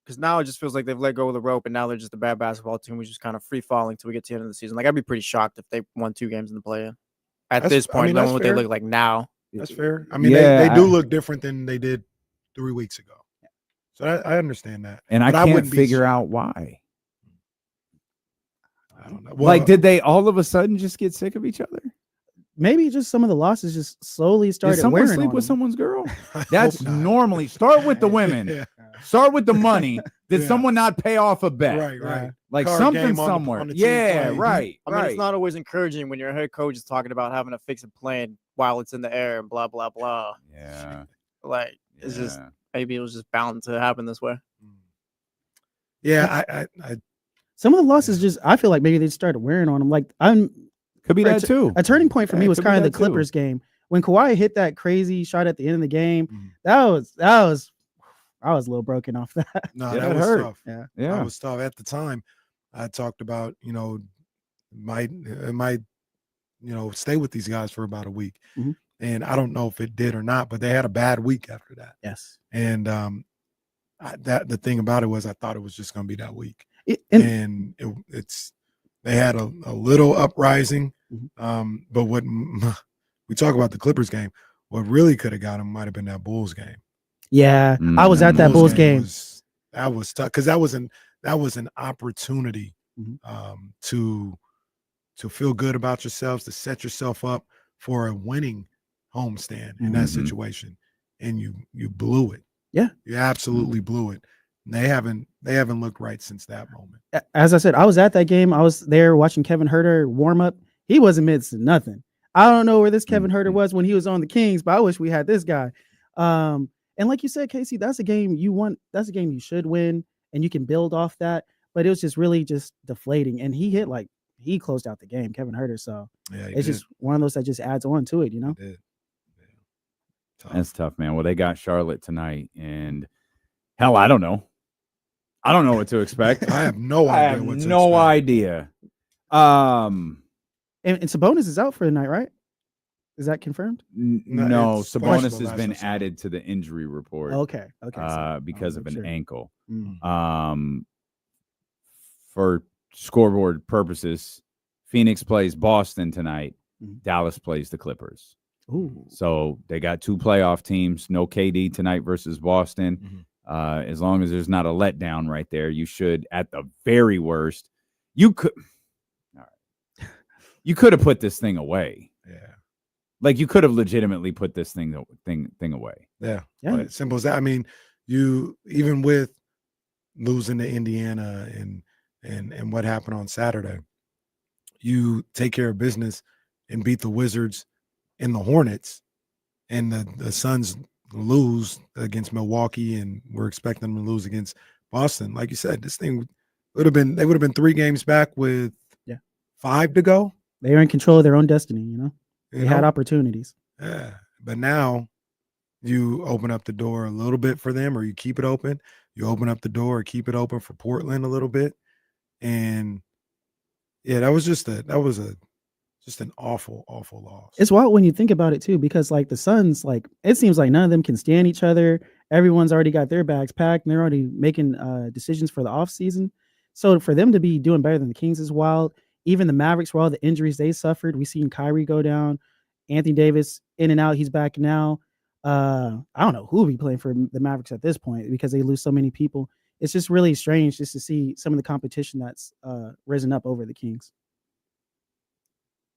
K: Because now it just feels like they've let go of the rope and now they're just a bad basketball team. We're just kind of free falling till we get to the end of the season. Like, I'd be pretty shocked if they won 2 games in the play-in at this point, knowing what they look like now.
F: That's fair. I mean, they do look different than they did 3 weeks ago. So I understand that.
G: And
F: but
G: I can't figure out why.
F: I don't know.
G: Well, like, did they all of a sudden just get sick of each other?
L: Maybe just some of the losses just slowly started.
G: Did someone
L: wearing
G: sleep
L: on
G: with
L: them.
G: someone's girl? That's normally start with the women.
F: Yeah.
G: Start with the money. Did someone not pay off a bet?
F: Right.
G: Like
F: Card
G: something
F: game
G: somewhere.
F: on the team
G: Yeah,
F: play.
G: right.
K: I mean, it's not always encouraging when your head coach is talking about having to fix a plan while it's in the air and blah, blah, blah.
G: Yeah.
K: Like, it's just, maybe it was just bound to happen this way.
F: Yeah, I
L: some of the losses just, I feel like maybe they started wearing on them. Like,
G: could be that too.
L: A turning point for me was kind of the Clippers game when Kawhi hit that crazy shot at the end of the game. That was I was a little broken off that.
F: No,
G: Yeah,
F: that
G: it
F: was
G: hurt.
F: tough.
L: Yeah.
F: That was tough. At the time, I talked about, it might, stay with these guys for about a week. And I don't know if it did or not, but they had a bad week after that.
L: Yes.
F: And the thing about it was I thought it was just going to be that week. They had a little uprising. But what we talk about the Clippers game, what really could have got them might have been that Bulls game.
L: Yeah, I was at that Bulls game.
F: That was tough because that was an opportunity to feel good about yourselves, to set yourself up for a winning homestand in that situation, and you blew it.
L: Yeah,
F: you absolutely blew it. And they haven't looked right since that moment.
L: As I said, I was at that game. I was there watching Kevin Huerter warm up. He wasn't missing nothing. I don't know where this Kevin Huerter was when he was on the Kings, but I wish we had this guy. And like you said, Casey, that's a game you want. That's a game you should win, and you can build off that. But it was just really just deflating. And he closed out the game, Kevin Huerter. So it's just one of those that just adds on to it,
F: It did.
G: That's tough, man. Well, they got Charlotte tonight, and hell, I don't know. I don't know what to expect.
F: I have no idea.
G: I have no idea.
L: And Sabonis is out for the night, right? Is that confirmed?
G: No, Sabonis has been added to the injury report.
L: Okay.
G: Because of an ankle. For scoreboard purposes, Phoenix plays Boston tonight. Dallas plays the Clippers.
L: Ooh.
G: So they got 2 playoff teams. No KD tonight versus Boston. As long as there's not a letdown right there, you should, at the very worst, you could have put this thing away.
F: Yeah.
G: Like you could have legitimately put this thing away.
F: Yeah. Simple as that. I mean, you even with losing to Indiana and what happened on Saturday, you take care of business and beat the Wizards and the Hornets, and the Suns lose against Milwaukee, and we're expecting them to lose against Boston. Like you said, this thing they would have been 3 games back with 5 to go.
L: They are in control of their own destiny, you know. They had opportunities.
F: Yeah. But now you open up the door a little bit for them, or you keep it open. You open up the door or keep it open for Portland a little bit. And that was an awful loss.
L: It's wild when you think about it too, because like the Suns, like it seems like none of them can stand each other. Everyone's already got their bags packed and they're already making decisions for the offseason. So for them to be doing better than the Kings is wild. Even the Mavericks, for all the injuries they suffered, we've seen Kyrie go down, Anthony Davis in and out. He's back now. I don't know who will be playing for the Mavericks at this point because they lose so many people. It's just really strange just to see some of the competition that's risen up over the Kings.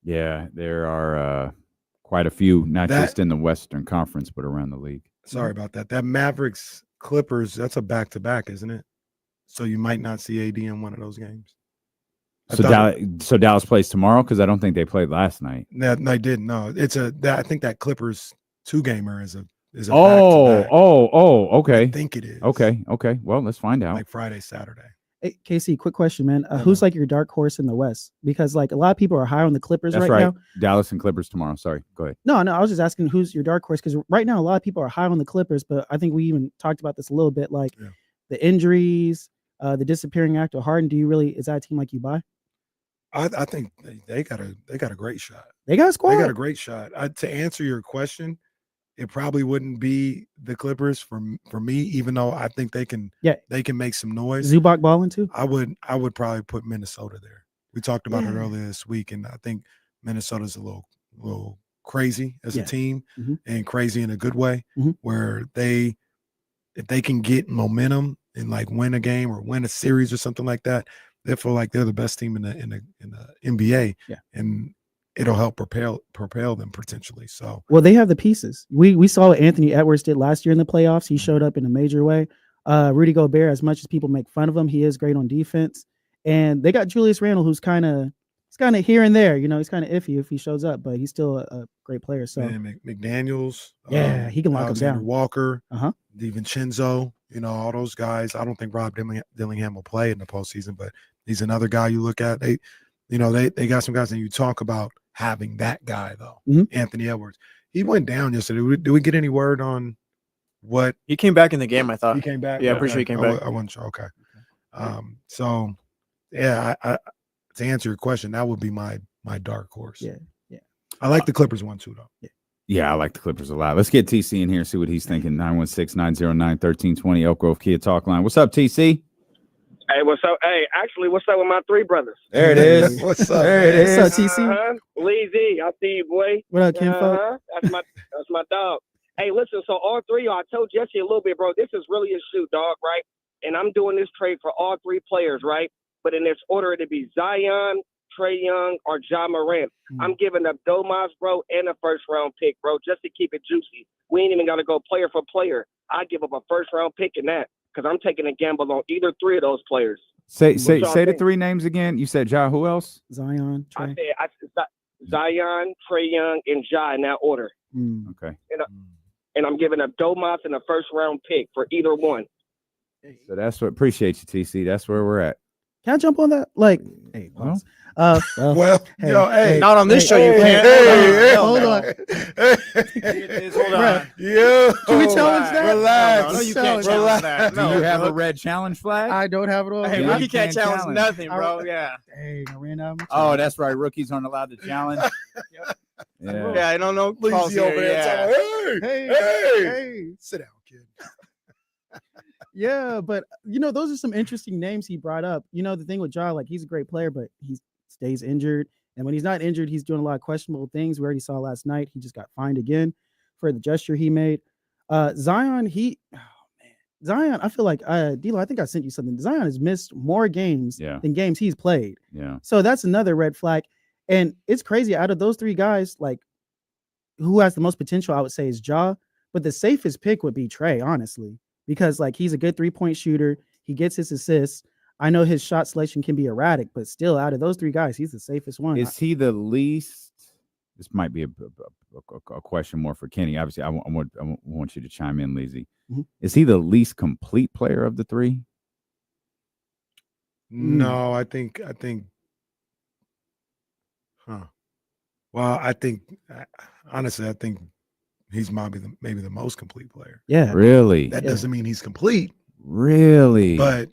G: Yeah, there are quite a few, not just in the Western Conference, but around the league.
F: Sorry about that. That Mavericks Clippers, that's a back-to-back, isn't it? So you might not see AD in one of those games.
G: So Dallas plays tomorrow because I don't think they played last night.
F: No, they didn't. No, I think that Clippers 2-gamer is a back-to-back.
G: Okay.
F: I think it is.
G: Okay. Well, let's find out.
F: Like Friday, Saturday.
L: Hey, KC, quick question, man. Who's like your dark horse in the West? Because like a lot of people are high on the Clippers right now.
G: Dallas and Clippers tomorrow. Sorry, go ahead.
L: No, I was just asking who's your dark horse because right now a lot of people are high on the Clippers, but I think we even talked about this a little bit, like the injuries, the disappearing act of Harden. Is that a team like you buy?
F: I think they got a great shot.
L: They got a squad.
F: They got a great shot. To answer your question, it probably wouldn't be the Clippers for me, even though I think they can make some noise.
L: Zubac balling too.
F: I would probably put Minnesota there. We talked about it earlier this week, and I think Minnesota's a little crazy as a team, and crazy in a good way, where if they can get momentum and like win a game or win a series or something like that, they feel like they're the best team in the NBA, and it'll help propel them potentially. So,
L: well, they have the pieces. We saw what Anthony Edwards did last year in the playoffs. He showed up in a major way. Rudy Gobert, as much as people make fun of him, he is great on defense. And they got Julius Randle, who's kind of here and there. You know, he's kind of iffy if he shows up, but he's still a great player. So
F: McDaniels,
L: he can lock him down.
F: Walker, DiVincenzo, you know, all those guys. I don't think Rob Dillingham will play in the postseason, but he's another guy you look at. They got some guys, and you talk about having that guy though. Anthony Edwards, he went down yesterday. Did we get any word on what
K: he came back in the game? I thought
F: he came back.
K: Yeah, I'm pretty sure he came back.
F: I wasn't sure. Okay. So yeah, I to answer your question, that would be my dark horse.
L: Yeah.
F: I like the Clippers one too though.
G: Yeah, I like the Clippers a lot. Let's get TC in here and see what he's thinking. 916-909-1320 Elk Grove Kia Talk Line. What's up, TC?
M: Hey, what's up? Hey, actually, what's up with my 3 brothers?
G: There it is.
F: What's up?
G: There it is.
L: What's up, TC?
M: Leezy, I see you, boy.
L: What up, Kinfolk?
M: That's my dog. Hey, listen, so all 3 of y'all, I told Jesse a little bit, bro, this is really a shoot, dog, right? And I'm doing this trade for all 3 players, right? But in this order, it'd be Zion, Trae Young, or Ja Morant. I'm giving up Domas, bro, and a first-round pick, bro, just to keep it juicy. We ain't even got to go player for player. I give up a first-round pick in that because I'm taking a gamble on either 3 of those players.
G: Say the 3 names again. You said Ja. Who else?
L: Zion, Trae.
M: I said Zion, Trae Young, and Ja in that order.
G: Okay.
M: And I'm giving up Domas and a first-round pick for either one.
G: So that's what. Appreciate you, TC. That's where we're at.
L: Can I jump on that? Like, hey,
G: Well,
F: Well,
L: hey,
F: yo, hey,
K: Not on this show, you
F: hey,
K: can't.
F: hey,
L: hold on.
K: Hold on.
F: Yo,
L: Can we challenge that?
F: Relax.
K: No, you can't challenge that.
G: do you have a red challenge flag?
L: I don't have it on.
K: Hey,
G: Yeah,
K: Rookie
G: you
K: can't
G: can't
K: challenge
G: challenge.
K: nothing, bro. Yeah.
L: Dang, I ran out of my
G: Oh,
L: challenge.
G: that's right. Rookies aren't allowed to challenge. Yeah.
K: Yeah, I don't know. Calls
F: Leezy
K: here,
F: over there
K: yeah.
F: talking, hey, sit down, kid.
L: Yeah, but those are some interesting names he brought up. The thing with Ja, like he's a great player, but he stays injured. And when he's not injured, he's doing a lot of questionable things. We already saw last night. He just got fined again for the gesture he made. Zion, Zion, I feel like D'Lo, I think I sent you something. Zion has missed more games than games he's played.
G: Yeah.
L: So that's another red flag. And it's crazy. Out of those three guys, like who has the most potential, I would say is Ja. But the safest pick would be Trey, honestly, because like he's a good 3-point shooter. He gets his assists. I know his shot selection can be erratic, but still, out of those three guys, he's the safest one.
G: Is he the least? This might be a question more for Kenny. Obviously, I want you to chime in, Leezy.
L: Mm-hmm.
G: Is he the least complete player of the three?
F: No, I think. Well, I think honestly, I think he's maybe the most complete player.
L: Yeah,
G: really.
F: That doesn't mean he's complete.
G: Really,
F: but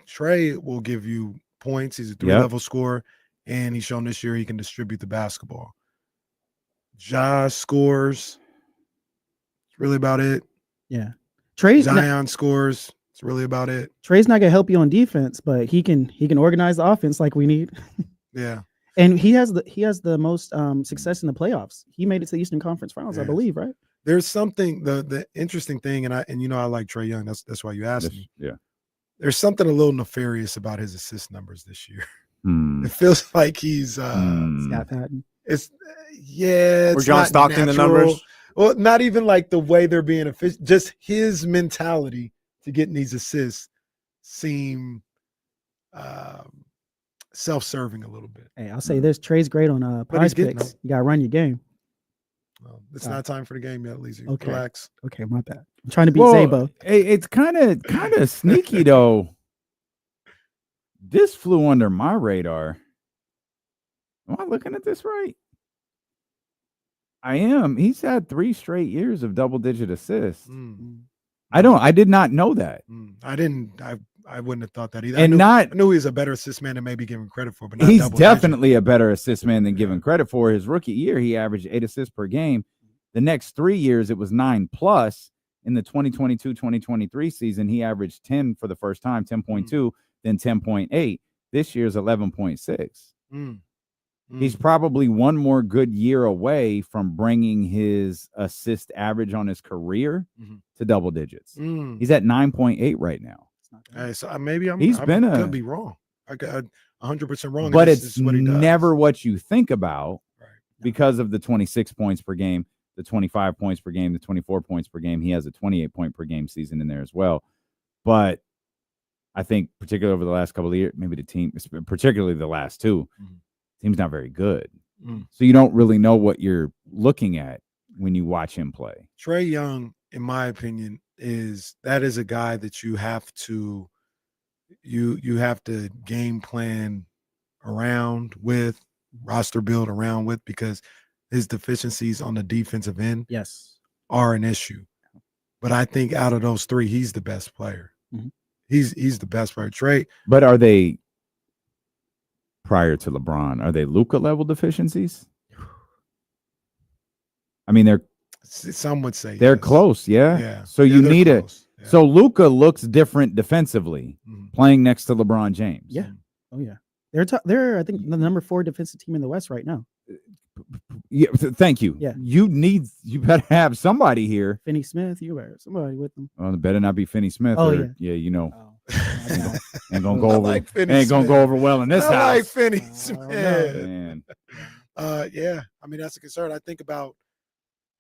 F: Trey will give you points. He's a 3-level scorer, and he's shown this year he can distribute the basketball. Ja scores. It's really about it.
L: Yeah.
F: Zion scores. It's really about it.
L: Trey's not gonna help you on defense, but he can organize the offense like we need.
F: Yeah.
L: And he has the most success in the playoffs. He made it to the Eastern Conference Finals, I believe, right?
F: There's something the interesting thing, and I like Trae Young. That's why you asked me.
G: Yeah.
F: There's something a little nefarious about his assist numbers this year. It feels like he's
L: Scott Patton.
F: It's it's
K: or John Stockton
F: natural.
K: The numbers.
F: Well, not even like the way they're being efficient. Just his mentality to getting these assists seem self-serving a little bit.
L: Hey, I'll say this: Trey's great on Prize Picks. You gotta run your game.
F: Well, it's not time for the game yet, Leezy.
L: Okay.
F: Relax.
L: Okay, my bad. I'm trying to beat Zabo.
G: It's kind of sneaky though. This flew under my radar. Am I looking at this right? I am. He's had 3 straight years of double-digit assists. I did not know that.
F: I wouldn't have thought that either.
G: And
F: I knew he was a better assist man than maybe given credit for, but not
G: he's definitely a better assist man than given credit for. His rookie year, he averaged 8 assists per game. The next 3 years, it was 9+. In the 2022-2023 season, he averaged 10 for the first time, 10.2, then 10.8. This year's 11.6. He's probably one more good year away from bringing his assist average on his career to double digits. He's at 9.8 right now.
F: Hey, so maybe I could be wrong. I got 100% wrong.
G: But it's never what you think about because of the 26 points per game, the 25 points per game, the 24 points per game. He has a 28 point per game season in there as well. But I think particularly over the last couple of years, maybe the team, particularly the last 2, team's not very good. So you don't really know what you're looking at when you watch him play.
F: Trae Young, in my opinion, is a guy that you have to game plan around with, roster build around with, because his deficiencies on the defensive end are an issue. But I think out of those 3, he's the best player. He's the best player. Trae.
G: But are they, prior to LeBron, are they Luka level deficiencies? I mean,
F: some would say
G: they're close, yeah. So you need it. Yeah. So Luka looks different defensively playing next to LeBron James.
L: Yeah. Oh yeah. They're I think the number 4 defensive team in the West right now.
G: Yeah. Thank you.
L: Yeah.
G: You better have somebody here.
L: Finney Smith, you better somebody with them.
G: Well, it better not be Finney Smith.
L: Oh
G: yeah. You know. Ain't gonna go over well in this house.
F: I like Finney Smith.
G: Man.
F: Yeah. I mean, that's a concern. I think about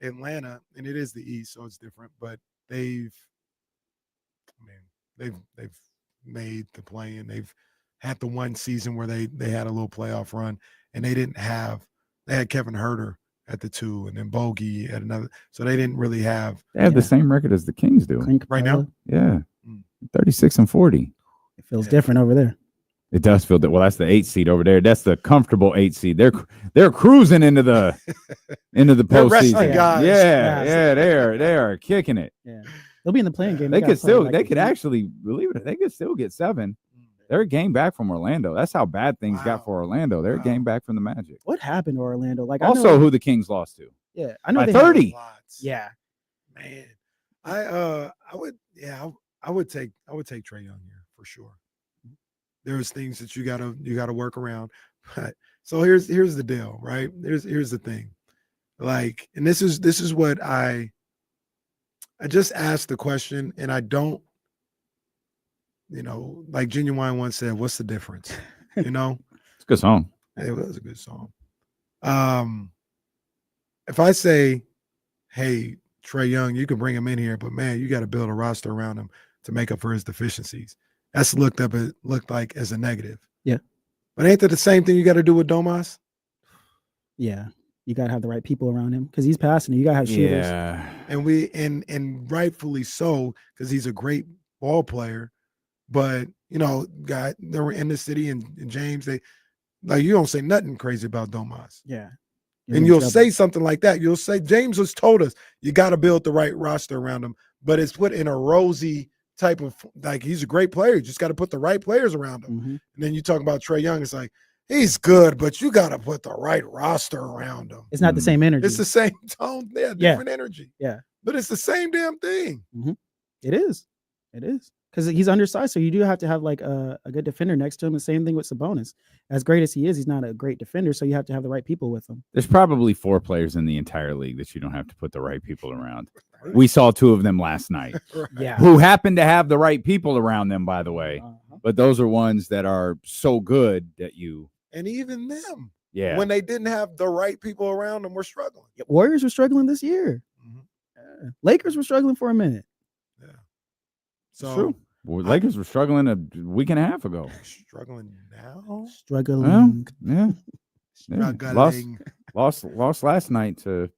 F: Atlanta, and it is the East, so it's different. But they've made the play, and they've had the one season where they had a little playoff run, and they had Kevin Huerter at the 2, and then Bogey at another. So they didn't really have.
G: They have the same record as the Kings do
F: right now.
G: Yeah, 36-40.
L: It feels different over there.
G: It does feel that. Well, that's the 8 seed over there. That's the comfortable 8 seed. They're cruising into the postseason. Yeah, they are kicking it.
L: Yeah, they'll be in the playing game.
G: They could actually believe it. They could still get 7. They're a game back from Orlando. That's how bad things got for Orlando. They're a game back from the Magic.
L: What happened to Orlando? Like
G: also who the Kings lost to.
L: Yeah, I know
G: by
L: they
G: 30.
L: Yeah,
F: man, I would take Trae Young here for sure. There's things that you gotta work around. But so here's the deal, right? Here's the thing. Like, and this is what I just asked the question, and I don't, like Genuine once said, what's the difference? It's
G: a good song.
F: It was a good song. If I say, hey, Trae Young, you can bring him in here, but man, you got to build a roster around him to make up for his deficiencies. That's looked like as a negative.
L: Yeah.
F: But ain't that the same thing you got to do with Domas?
L: Yeah. You got to have the right people around him because he's passing it. You got to have shooters.
F: Yeah. And rightfully so, because he's a great ball player. But, they were in the city and James, you don't say nothing crazy about Domas.
L: Yeah.
F: And you'll say something like that. You'll say, James has told us you got to build the right roster around him, but it's put in a rosy type of, like, he's a great player. You just got to put the right players around him.
L: Mm-hmm.
F: And then you talk about Trae Young. It's like, he's good, but you got to put the right roster around him.
L: It's not the same energy.
F: It's the same tone. Yeah, different energy.
L: Yeah.
F: But it's the same damn thing.
L: Mm-hmm. It is. Because he's undersized, so you do have to have like a good defender next to him. The same thing with Sabonis. As great as he is, he's not a great defender, so you have to have the right people with him.
G: There's probably 4 players in the entire league that you don't have to put the right people around. We saw 2 of them last night.
L: Yeah.
G: Who happen to have the right people around them, by the way. But those are ones that are so good that you.
F: And even them.
G: Yeah.
F: When they didn't have the right people around them, were struggling.
L: Warriors were struggling this year.
F: Mm-hmm.
L: Lakers were struggling for a minute.
F: Yeah. So
G: true. Well, Lakers were struggling a week and a half ago.
F: Struggling now?
L: Struggling.
G: Yeah.
F: Struggling.
G: Lost last night to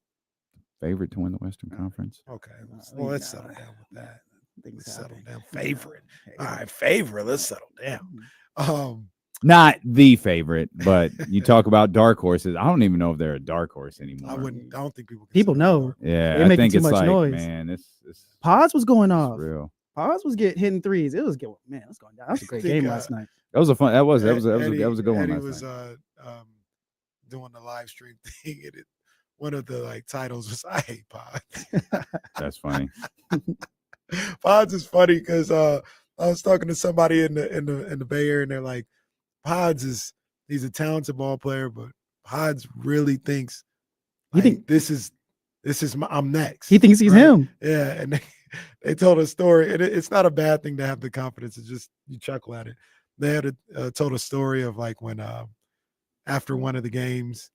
G: favorite to win the Western Conference.
F: Okay. Well, let's settle down with that. Let's settle down. Favorite. All right, favorite. Let's settle down.
G: Not the favorite, but you talk about dark horses. I don't even know if they're a dark horse anymore.
F: I don't think
L: people know.
G: Yeah,
L: they're making too much noise.
G: Man, it's
L: Pods was going off.
G: Real.
L: Pods was hitting threes. It was going. Man, it's going down. That was a great game last night.
G: That was a fun. That was a good one.
F: Eddie
G: last
F: was
G: night.
F: doing the live stream thing. And one of the titles was "I hate Pods."
G: That's funny.
F: Pods is funny because I was talking to somebody in the Bay Area, and they're like, Pods he's a talented ball player, but Pods really thinks this is I'm next.
L: He thinks he's him.
F: Yeah, and they told a story, and it's not a bad thing to have the confidence. It's just you chuckle at it. They had told a story of like when after one of the games,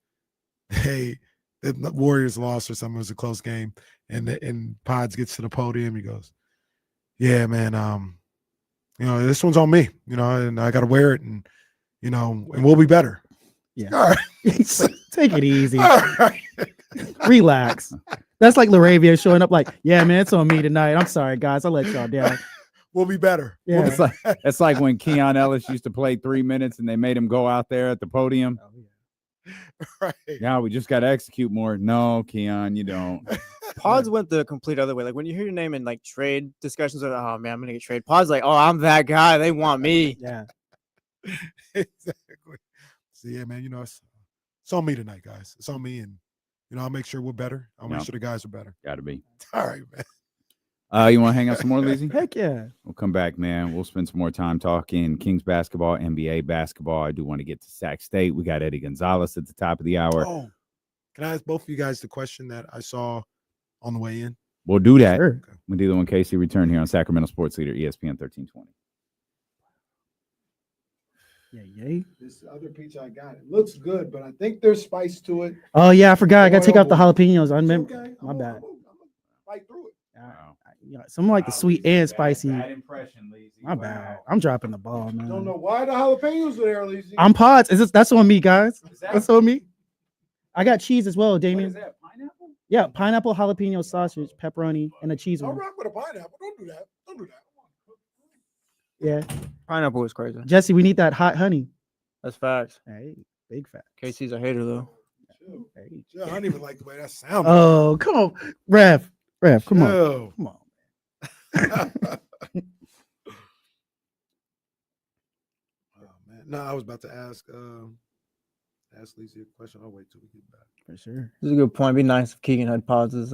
F: the Warriors lost or something. It was a close game, and Pods gets to the podium. He goes, "Yeah, man, this one's on me, and I got to wear it, and and we'll be better."
L: Yeah.
F: All right.
L: Take it easy.
F: All right.
L: Relax. That's like Laravia showing up like, yeah, man, it's on me tonight. I'm sorry, guys. I'll let y'all down.
F: We'll be better.
L: Yeah.
G: It's like when Keon Ellis used to play 3 minutes and they made him go out there at the podium.
L: Oh, yeah.
F: Right.
G: Yeah, we just got to execute more. No, Keon, you don't.
K: Pods went the complete other way. Like when you hear your name in like trade discussions, like, oh man, I'm gonna get trade. Pods like, oh, I'm that guy. They want me.
L: Yeah.
F: Exactly. So yeah, man, it's on me tonight, guys. It's on me, and I'll make sure we're better. I'll make sure the guys are better.
G: Got to be.
F: All right, man.
G: You want to hang out some more, Leezy?
L: Heck yeah.
G: We'll come back, man. We'll spend some more time talking Kings basketball, NBA basketball. I do want to get to Sac State. We got Eddie Gonzalez at the top of the hour.
F: Oh, can I ask both of you guys the question that I saw on the way in?
G: We'll do that.
L: Sure.
G: We'll do that when Casey return here on Sacramento Sports Leader, ESPN 1320.
L: Yeah, yay.
F: This other pizza I got, it looks good, but I think there's spice to it.
L: Oh yeah, I forgot. I got to take out the jalapenos. I remember.
F: Okay.
L: My bad.
F: I'm gonna fight through it.
L: Some like the sweet and spicy.
G: Bad impression, Leezy.
L: My bad. I'm dropping the ball, man.
F: Don't know why the jalapenos are there, Leezy.
L: I'm Pods. That's on me, guys. That's on me. I got cheese as well, Damien.
G: What is that, pineapple?
L: Yeah, pineapple, jalapeno sausage, pepperoni, and a cheese
F: Don't
L: one.
F: rock with a pineapple. Don't do that. Don't do that.
L: Yeah.
K: Pineapple is crazy.
L: Jesse, we need that hot honey.
K: That's facts.
L: Hey, big fact.
K: KC's a hater though.
F: Hey, I don't even like the way that sounds.
L: Oh, come on, Ref, come on, come on.
F: Oh man, no, I was about to ask Leezy a question. I'll wait till we get back.
L: For sure.
K: This is a good point. It'd be nice if Keegan had pauses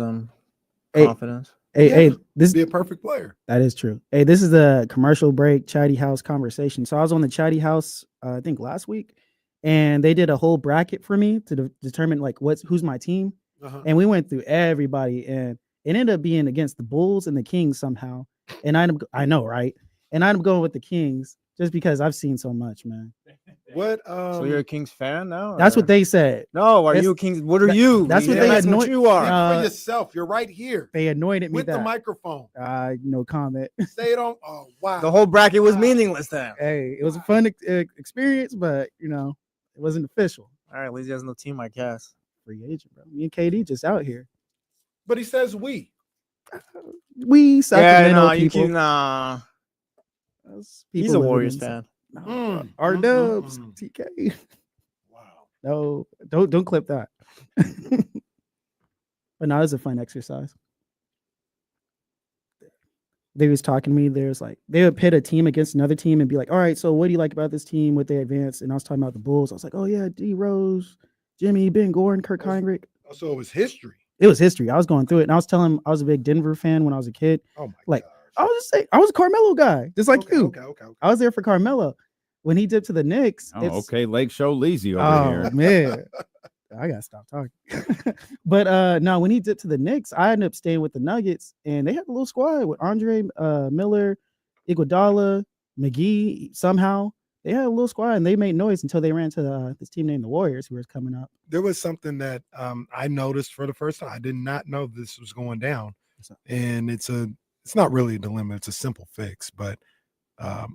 K: confidence.
L: Hey, this
F: be a perfect player.
L: That is true. Hey, this is the commercial break Chatty House conversation. So I was on the Chatty House, I think last week, and they did a whole bracket for me to determine like who's my team, and we went through everybody, and it ended up being against the Bulls and the Kings somehow. And I know, right? And I'm going with the Kings just because I've seen so much, man.
F: What?
K: So you're a Kings fan now?
L: That's what they said.
K: No, are you a Kings? What are you?
L: That's what they
K: anointed. You are
F: for yourself. You're right here.
L: They anointed me
F: with the microphone.
L: No comment.
F: Say it on. Oh wow.
K: The whole bracket was meaningless then.
L: Hey, it was a fun experience, but it wasn't official.
K: All right, Leezy has no team, I guess.
L: Free agent, bro. Me and KD just out here.
F: But he says we.
L: We Sacramento people.
K: He's a Warriors fan.
L: No, R Dubs, TK.
F: Wow.
L: No, don't clip that. But now it's a fun exercise. They was talking to me. There's like they would pit a team against another team and be like, "All right, so what do you like about this team? What they advanced?" And I was talking about the Bulls. I was like, "Oh yeah, D Rose, Jimmy, Ben Gordon, Kirk Heinrich."
F: So it was history.
L: It was history. I was going through it, and I was telling him I was a big Denver fan when I was a kid.
F: Oh my
L: gosh. I was just saying I was a Carmelo guy, just like you.
F: Okay.
L: I was there for Carmelo when he dipped to the Knicks.
G: Okay, Lake Show Leezy over here.
L: Oh man, I gotta stop talking. But no, when he dipped to the Knicks, I ended up staying with the Nuggets, and they had a little squad with Andre Miller, Iguodala, McGee. Somehow they had a little squad, and they made noise until they ran to this team named the Warriors, who was coming up.
F: There was something that I noticed for the first time. I did not know this was going down, and it's not really a dilemma. It's a simple fix, but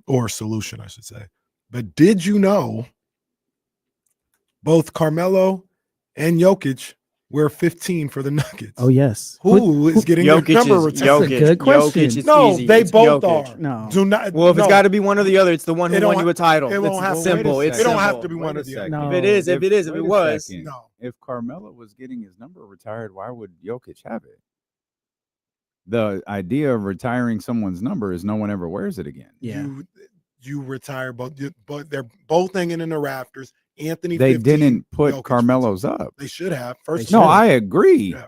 F: or solution, I should say. But did you know both Carmelo and Jokic wear 15 for the Nuggets?
L: Oh yes.
F: Who is getting their number retired?
L: That's a good question.
K: Jokic is
F: no,
K: easy.
F: they
K: It's
F: both
K: Jokic.
F: are.
L: No.
F: Do not.
K: Well, if
F: no.
K: it's got to be one or the other, it's the one who won you a title.
F: It won't have
K: simple. It's
F: it don't have
K: simple.
F: to be one or the other.
L: No.
K: If it was.
F: No.
G: If Carmelo was getting his number retired, why would Jokic have it? The idea of retiring someone's number is no one ever wears it again.
L: Yeah.
F: You retire both, but they're both hanging in the rafters. Anthony,
G: they
F: 15,
G: didn't put
F: Jokic
G: Carmelo's
F: 15.
G: up.
F: They should have. First,
G: no, I agree.
F: Yeah.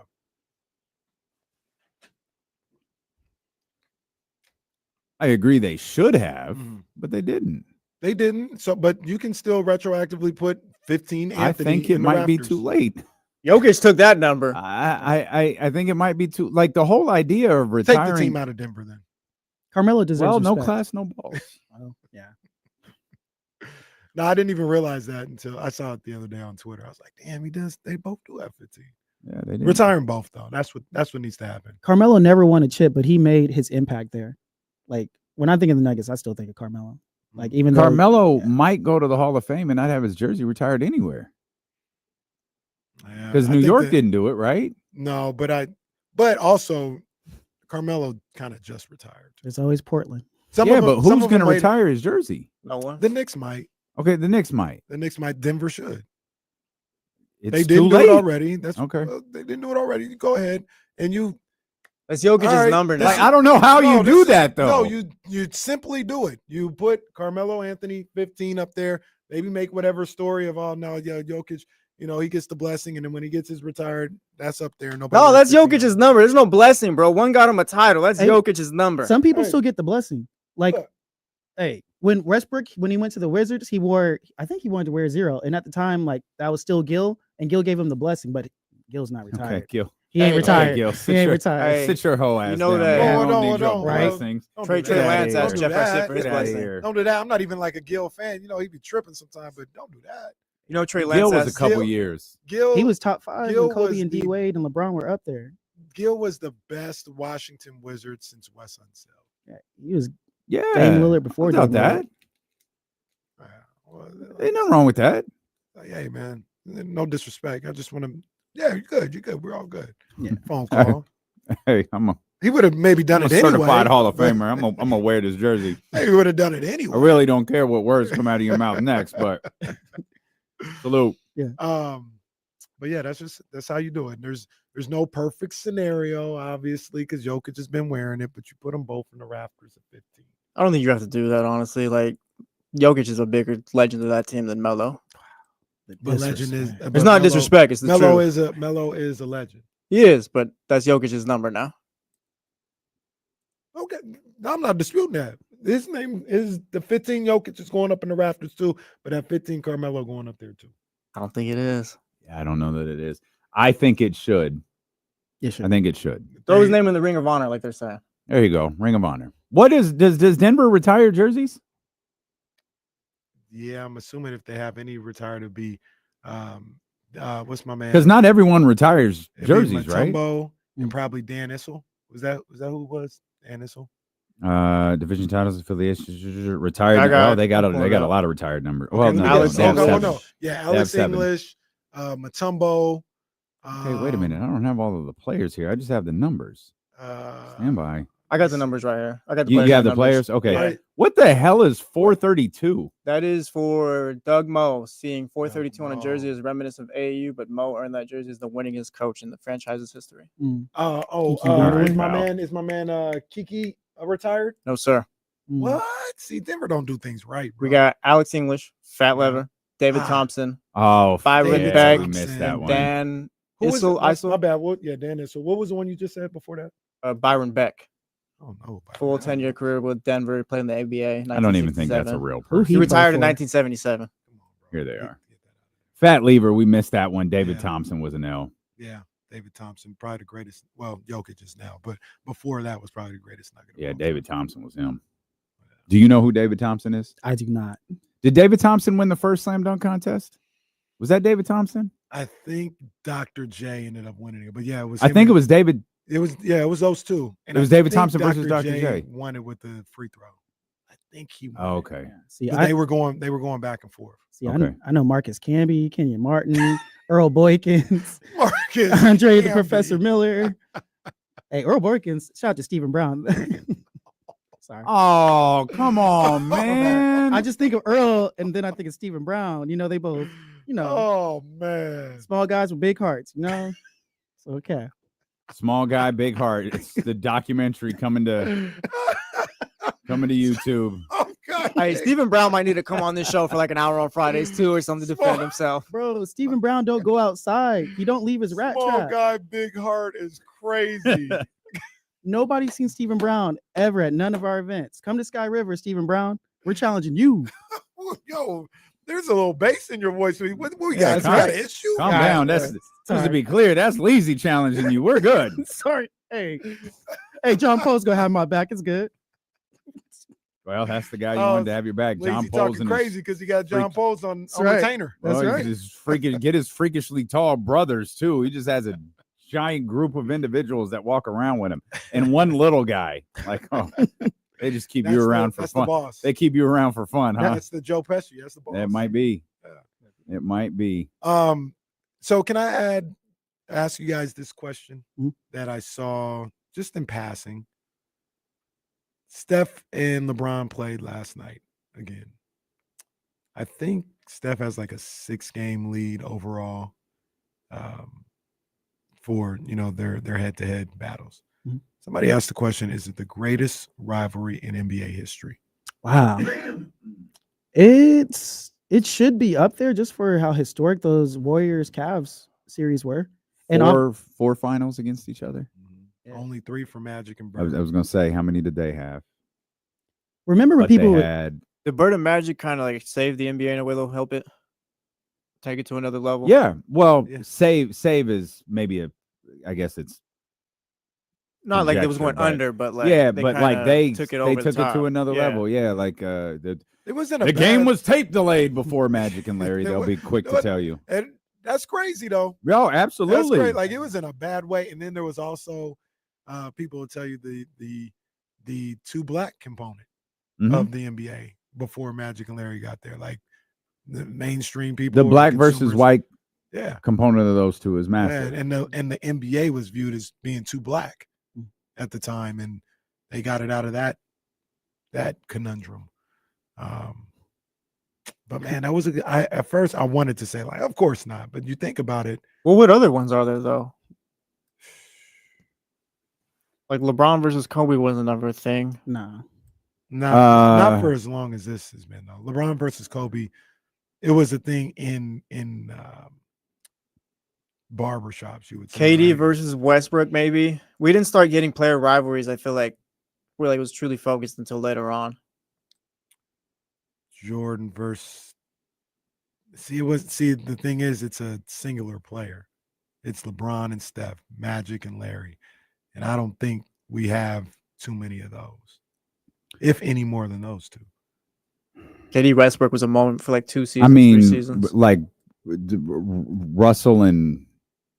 G: I agree they should have, but they didn't.
F: They didn't. So, but you can still retroactively put 15. Anthony
G: I think it
F: in the
G: might be
F: rafters.
G: too late.
K: Jokic took that number.
G: I think it might be too like the whole idea of retiring.
F: Take the team out of Denver then.
L: Carmelo deserves
G: Well, no
L: respect.
G: class, no balls.
L: Well, yeah.
F: No, I didn't even realize that until I saw it the other day on Twitter. I was like, damn, he does. They both do have 15.
G: Yeah, they did.
F: Retiring both though. That's what needs to happen.
L: Carmelo never won a chip, but he made his impact there. Like when I think of the Nuggets, I still think of Carmelo. Like even though
G: Carmelo might go to the Hall of Fame and not have his jersey retired anywhere. Because New York didn't do it, right?
F: No, but also Carmelo kind of just retired.
L: There's always Portland.
F: But
G: who's going to retire his jersey?
K: No one.
F: The Knicks might.
G: Okay, the Knicks might.
F: Denver should.
G: It's
F: they
G: too
F: didn't do
G: late.
F: it already. That's
G: okay.
F: They didn't do it already. You go ahead and you.
K: That's Jokic's number.
G: Like, I don't know how you do that though.
F: No, you simply do it. You put Carmelo Anthony 15 up there. Maybe make whatever story of Jokic. He gets the blessing, and then when he gets his retired, that's up there.
K: No, that's Jokic's number. There's no blessing, bro. One got him a title. That's Jokic's number.
L: Some people still get the blessing. Like, hey, when Westbrook, when he went to the Wizards, I think he wanted to wear 0. And at the time, like, that was still Gil, and Gil gave him the blessing, but Gil's not retired.
G: Okay, Gil.
L: He ain't retired.
G: Okay, Gil.
L: He ain't retired.
G: Sit your whole ass
K: You know
G: down.
K: that.
G: Man.
F: No,
G: Don't need your
L: right?
G: blessings.
K: Trey Lance asked Jeff Garcia for his
G: Get outta
K: blessing.
G: here.
F: Don't do that. I'm not even like a Gil fan. He'd be tripping sometimes, but don't do that.
K: You know, Trey Lance
G: Gil was a
K: asked-
G: couple years.
F: Gil,
L: He was top 5
F: Gil
L: when Kobe
F: was
L: and D Wade and LeBron were up there.
F: Gil was the best Washington Wizard since Wes Unseld.
L: Yeah, he was
G: Yeah,
L: Dame Lillard before
G: without
L: Dame
G: that.
F: Well,
G: Ain't nothing wrong with that.
F: hey, man, no disrespect. I just want to. Yeah, you're good. You're good. We're all good.
L: Yeah.
F: Phone call.
G: Hey, I'm
F: He would have maybe done it anyway.
G: Certified Hall of Famer. I'm gonna wear this jersey.
F: He would have done it anyway.
G: I really don't care what words come out of your mouth next, but salute.
L: Yeah.
F: But yeah, that's how you do it. There's no perfect scenario, obviously, because Jokic has been wearing it, but you put them both in the rafters at 15.
K: I don't think you have to do that, honestly. Like, Jokic is a bigger legend of that team than Melo.
F: But legend is
K: it's not disrespect. It's the truth.
F: Melo is a legend.
K: He is, but that's Jokic's number now.
F: Okay, I'm not disputing that. His name is the 15. Jokic is going up in the rafters too, but at 15, Carmelo going up there too.
K: I don't think it is.
G: Yeah, I don't know that it is. I think it should.
L: It should.
G: I think it should.
K: Throw his name in the Ring of Honor, like they're saying.
G: There you go, Ring of Honor. What is does Denver retire jerseys?
F: Yeah, I'm assuming if they have any retired, it'd be what's my man?
G: Because not everyone retires jerseys, right?
F: Mutombo and probably Dan Issel. Was that who it was? Dan Issel?
G: Division titles, affiliations, retired. They got a lot of retired numbers. Well, no,
F: Alex,
G: no.
F: Yeah, Alex English, Mutombo.
G: Okay, wait a minute. I don't have all of the players here. I just have the numbers. Stand by.
K: I got the numbers right here. I got the
G: you
K: players.
G: You have the players? Okay. Right. What the hell is 432?
K: That is for Doug Moe. Seeing 432 on a jersey is reminiscent of AAU, but Moe earned that jersey as the winningest coach in the franchise's history.
F: Is my man Kiki retired?
K: No, sir.
F: What? See, Denver don't do things right, bro.
K: We got Alex English, Fat Leather, David Thompson.
G: Oh,
K: Byron Beck.
G: We missed that one.
K: Dan
F: Issel. My bad. Dan Issel. What was the one you just said before that?
K: Byron Beck.
F: Oh no!
K: Full 10-year career with Denver, played in the NBA.
G: I don't even think that's a real person.
K: He retired in 1977.
G: Here they are. Fat Lever, we missed that one. David Thompson was an L.
F: Yeah, David Thompson, probably the greatest. Well, Jokic is now, but before that was probably the greatest nugget.
G: Yeah, David Thompson was him. Do you know who David Thompson is?
L: I do not.
G: Did David Thompson win the first slam dunk contest? Was that David Thompson?
F: I think Dr. J ended up winning it, but yeah, it was.
G: I think it was David.
F: It was those two. And
G: it was David Thompson versus Dr. J.
F: Won it with the free throw. I think he won.
G: Oh, okay.
L: See,
F: they were going back and forth.
L: See, okay. I know Marcus Camby, Kenyon Martin, Earl Boykins, Andre the Professor Miller. Hey, Earl Boykins, shout out to Stephen Brown. Sorry.
G: Oh, come on, man.
L: I just think of Earl and then I think of Stephen Brown. You know, they both,
F: Oh man.
L: Small guys with big hearts, So okay.
G: Small guy, big heart. It's the documentary coming to YouTube.
F: Oh God!
K: Hey, Stephen Brown might need to come on this show for like an hour on Fridays too, or something to defend himself.
L: Bro, Stephen Brown don't go outside. He don't leave his rat trap.
F: Small guy, big heart is crazy.
L: Nobody's seen Stephen Brown ever at none of our events. Come to Sky River, Stephen Brown. We're challenging you.
F: Yo, there's a little bass in your voice. What we got? Got an issue?
G: Calm down. That's to be clear. That's Leezy challenging you. We're good.
L: Sorry. Hey, John Poe's gonna have my back. It's good.
G: Well, that's the guy you wanted to have your back. John Poe's
F: talking crazy because he got John Poe's on
L: right.
F: retainer.
L: That's right.
G: Get his freakishly tall brothers too. He just has a giant group of individuals that walk around with him, and one little guy. Like, they just keep you around for fun.
F: The boss.
G: They keep you around for fun, huh?
F: That's the Joe Pesci. That's the boss.
G: It might be.
F: Yeah.
G: It might be.
F: So can I ask you guys this question that I saw just in passing? Steph and LeBron played last night again. I think Steph has like a 6-game lead overall for their head-to-head battles. Mm-hmm. Somebody asked the question, is it the greatest rivalry in NBA history?
L: Wow. It should be up there just for how historic those Warriors-Cavs series were. And
G: four finals against each other.
F: Yeah. Only 3 for Magic and Bird.
G: I was going to say, how many did they have?
L: Remember when people
K: had the Bird and Magic kind of like save the NBA in a way they'll help it take it to another level.
G: Yeah. Well, save is maybe I guess it's
K: not like it was going under, but like
G: they
K: took it over.
G: They took it to another level. Yeah, like
F: it wasn't
G: the game was tape delayed before Magic and Larry. They'll be quick to tell you.
F: And that's crazy though.
G: Oh, absolutely.
F: That's great. Like it was in a bad way. And then there was also people will tell you the 2 black component of the NBA before Magic and Larry got there. Like the mainstream people,
G: the black versus white
F: yeah
G: component of those two is massive.
F: And the NBA was viewed as being too black. at the time, and they got it out of that conundrum. But man, that was at first I wanted to say, like, of course not, but you think about it.
K: Well, what other ones are there though? Like LeBron versus Kobe wasn't ever a thing.
L: No.
F: Not for as long as this has been, though. LeBron versus Kobe, it was a thing in barbershops, you would say.
K: KD
F: right?
K: versus Westbrook, maybe. We didn't start getting player rivalries, I feel like, where like it was truly focused until later on.
F: Jordan versus the thing is, it's a singular player. It's LeBron and Steph, Magic and Larry. And I don't think we have too many of those, if any more than those two.
K: KD Westbrook was a moment for like 2 seasons,
G: I mean,
K: 3 seasons.
G: like Russell and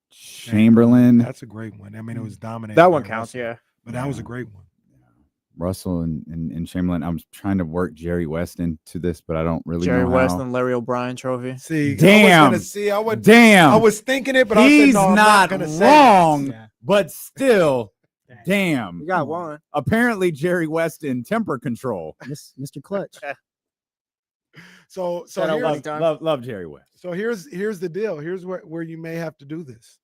G: Chamberlain.
F: That's a great one. I mean, it was dominated.
K: That one
F: by
K: counts,
F: Russell,
K: yeah.
F: But that was a great one.
G: Russell and Chamberlain. I'm trying to work Jerry West into this, but I don't really
K: Jerry
G: know
K: West
G: how.
K: and Larry O'Brien trophy.
F: See,
G: Damn.
F: I was thinking it, but
G: he's
F: I said, no, I'm
G: not
F: gonna say
G: wrong,
F: it.
G: but still, damn.
K: You got one.
G: Apparently, Jerry West in temper control.
L: Mr. Clutch.
F: So
K: Shout out
F: here's,
G: love Jerry West.
F: so here's the deal. Here's where you may have to do this.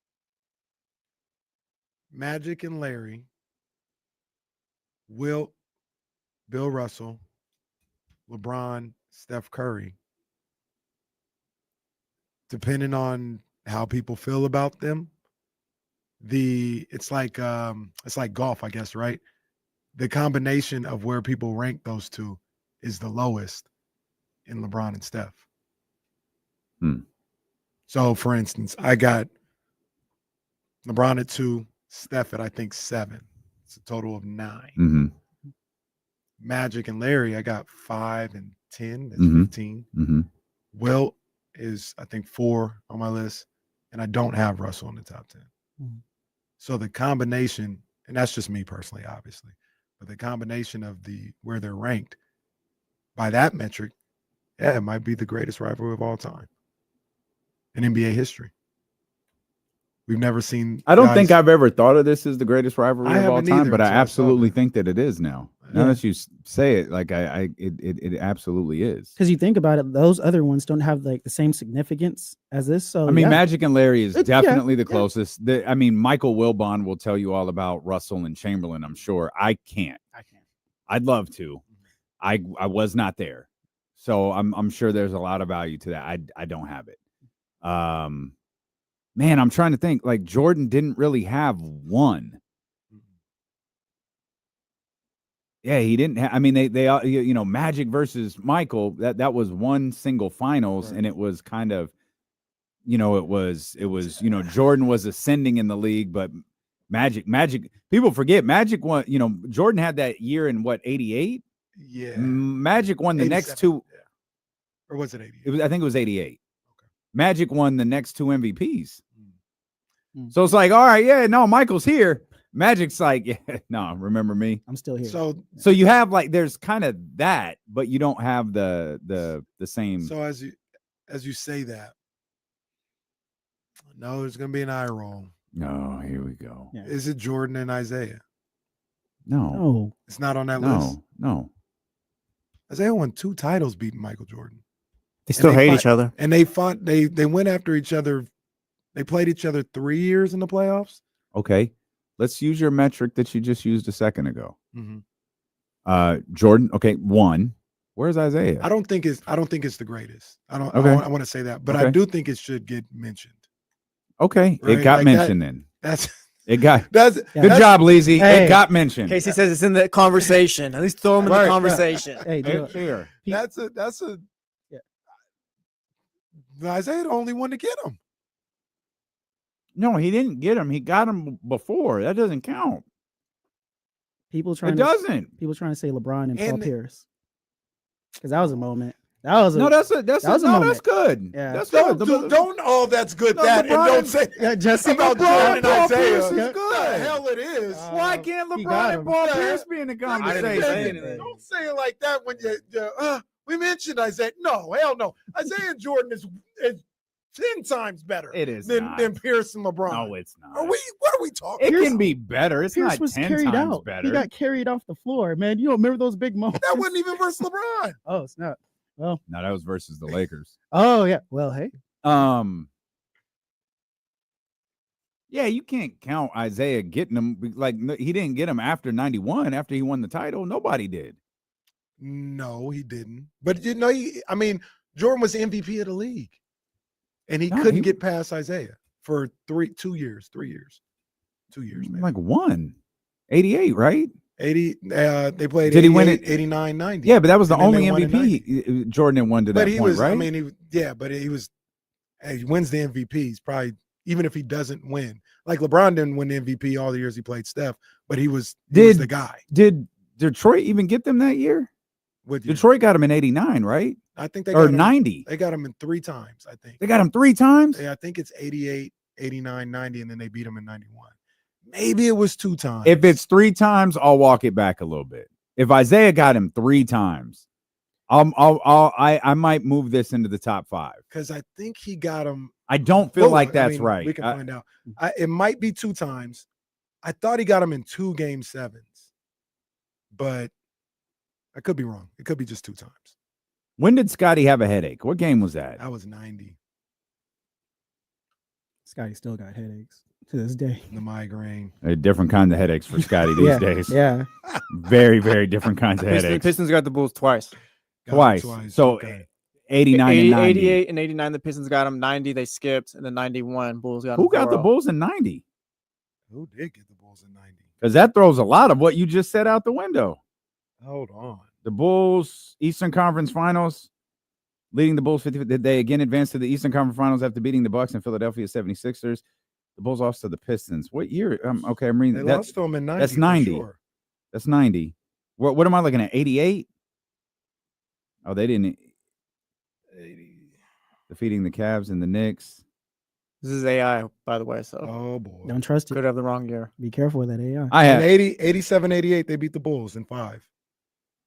F: Magic and Larry, Bill Russell, LeBron, Steph Curry. Depending on how people feel about them, it's like golf, I guess, right? The combination of where people rank those two is the lowest in LeBron and Steph. So, for instance, I got LeBron at 2, Steph at I think 7. It's a total of 9.
G: Mm-hmm.
F: Magic and Larry, I got 5 and 10. That's 15.
G: Mm-hmm.
F: Wilt is, I think, 4 on my list, and I don't have Russell in the top 10. So the combination, and that's just me personally, obviously, but the combination of where they're ranked by that metric, yeah, it might be the greatest rivalry of all time in NBA history. We've never seen.
G: I don't think I've ever thought of this as the greatest rivalry of all
F: haven't
G: time,
F: either
G: but I
F: until I saw
G: absolutely
F: that.
G: think that it is now. Now that you say it, like it absolutely is.
L: Because you think about it, those other ones don't have like the same significance as this. So
G: I mean, Magic and Larry is
L: It's-
G: definitely the
L: yeah.
G: closest. I mean, Michael Wilbon will tell you all about Russell and Chamberlain, I'm sure. I can't. I'd love to. I was not there. So I'm sure there's a lot of value to that. I don't have it. Man, I'm trying to think. Like Jordan didn't really have one. Yeah, he didn't. I mean, they you know, Magic versus Michael. That was one single finals, and it was kind of, you know, it was you know, Jordan was ascending in the league, but Magic. People forget Magic won. You know, Jordan had that year in what 88.
F: Yeah,
G: Magic won the next 2.
F: Yeah. Or was it 88?
G: It was. I think it was 88.
F: Okay.
G: Magic won the next 2 MVPs. So it's like, all right, yeah, no, Michael's here. Magic's like, yeah, no, remember me?
L: I'm still here.
G: So you have like, there's kind of that, but you don't have the same.
F: So as you say that, no, there's gonna be an eye roll.
G: No, here we go.
L: Yeah.
F: Is it Jordan and Isaiah?
G: No,
F: It's not on that list.
G: no.
F: Isaiah won 2 titles beating Michael Jordan.
K: They still hate each other.
F: And they fought. They went after each other. They played each other 3 years in the playoffs.
G: Okay, let's use your metric that you just used a second ago.
F: Mm-hmm.
G: Jordan, okay, 1. Where's Isaiah?
F: I don't think it's the greatest. I don't.
G: Okay.
F: I want to say that, but I
G: Okay.
F: do think it should get mentioned.
G: Okay,
F: Right?
G: it got
F: Like
G: mentioned then.
F: That's
G: It got.
F: that's
G: Good job, Leezy.
K: Hey.
G: It got mentioned.
K: Casey says it's in the conversation. At least throw him in
F: Right.
K: the conversation.
L: Hey, do it.
G: Here.
F: That's a. Isaiah the only one to get him.
G: No, he didn't get him. He got him before. That doesn't count.
L: People trying
G: It
L: to
G: doesn't.
L: people trying to say LeBron and Paul
F: And-
L: Pierce. Because that was a moment. That was a
G: No, that's
L: that was a
G: no,
L: moment.
G: that's good.
L: Yeah.
G: That's
F: Don't
G: good.
F: don't all that's good
G: No,
F: that and
G: LeBron-
F: don't say
L: Yeah, Jesse
F: about
G: LeBron
F: Jordan
G: and
F: and
G: Paul
F: Isaiah.
G: Pierce is
F: The
G: good.
F: hell it is.
G: Why can't
L: He got
G: LeBron
L: him.
G: and Paul
F: Yeah.
G: Pierce be in the
K: I didn't say
G: conversation?
K: anything.
F: Don't say it like that when we mentioned Isaiah. No, hell no. Isaiah and Jordan is 10 times better.
G: It is
F: than Pierce and LeBron.
G: No, it's not.
F: What are we talking?
G: It
F: about?
G: can be better. It's
L: Pierce
G: not
L: was
G: 10
L: carried
G: times
L: out.
G: better.
L: He got carried off the floor, man. You don't remember those big moments?
F: That wasn't even versus LeBron.
L: Oh, it's not. Well,
G: No, that was versus the Lakers.
L: oh yeah. Well, hey,
G: Yeah, you can't count Isaiah getting him. Like, he didn't get him after 91, after he won the title. Nobody did.
F: No, he didn't. But Jordan was MVP of the league, and he
G: No,
F: couldn't get past Isaiah for 3 years, man.
G: Like 88, right?
F: 80. They played.
G: Did he win it?
F: 89, 90.
G: Yeah, but that was the
F: And then
G: only
F: they won in 90.
G: MVP Jordan had won to that
F: But he
G: point,
F: was.
G: right?
F: I mean, he was. He wins the MVP. He's probably, even if he doesn't win, like LeBron didn't win the MVP all the years he played Steph, but he was the guy.
G: Did Detroit even get them that year? Detroit got him in 89, right?
F: I think they
G: or
F: got him,
G: 90.
F: They got him in 3 times, I think.
G: They got him 3 times?
F: Yeah, I think it's 88, 89, 90, and then they beat him in 91. Maybe it was 2 times.
G: If it's 3 times, I'll walk it back a little bit. If Isaiah got him 3 times, I might move this into the top 5.
F: Because I think he got him.
G: I don't feel like that's right.
F: We can find out. It might be 2 times. I thought he got him in 2 game 7s, but I could be wrong. It could be just 2 times.
G: When did Scotty have a headache? What game was that?
F: That was 90.
L: Scotty still got headaches to this day.
F: The migraine.
G: A different kind of headaches for Scotty these days.
L: Yeah.
G: Very, very different kinds of headaches.
K: Pistons got the Bulls twice.
G: Twice. So 89 and 90.
K: 88 and 89, the Pistons got them. 90, they skipped. And then 91, Bulls got them.
G: Who got the Bulls in 90?
F: Who did get the Bulls in 90?
G: Because that throws a lot of what you just said out the window.
F: Hold on.
G: The Bulls, Eastern Conference Finals, leading the Bulls 50. Did they again advance to the Eastern Conference Finals after beating the Bucks and Philadelphia 76ers? The Bulls lost to the Pistons. What year? Okay, I'm reading.
F: They lost to them in 90.
G: That's 90.
F: Sure.
G: That's 90. What am I looking at? 88? Oh, they didn't.
F: 80.
G: Defeating the Cavs and the Knicks.
K: This is AI, by the way. So,
F: oh boy,
L: don't trust it.
K: Could have the wrong year.
L: Be careful with that AI.
G: I have
F: 87, 88. They beat the Bulls in 5.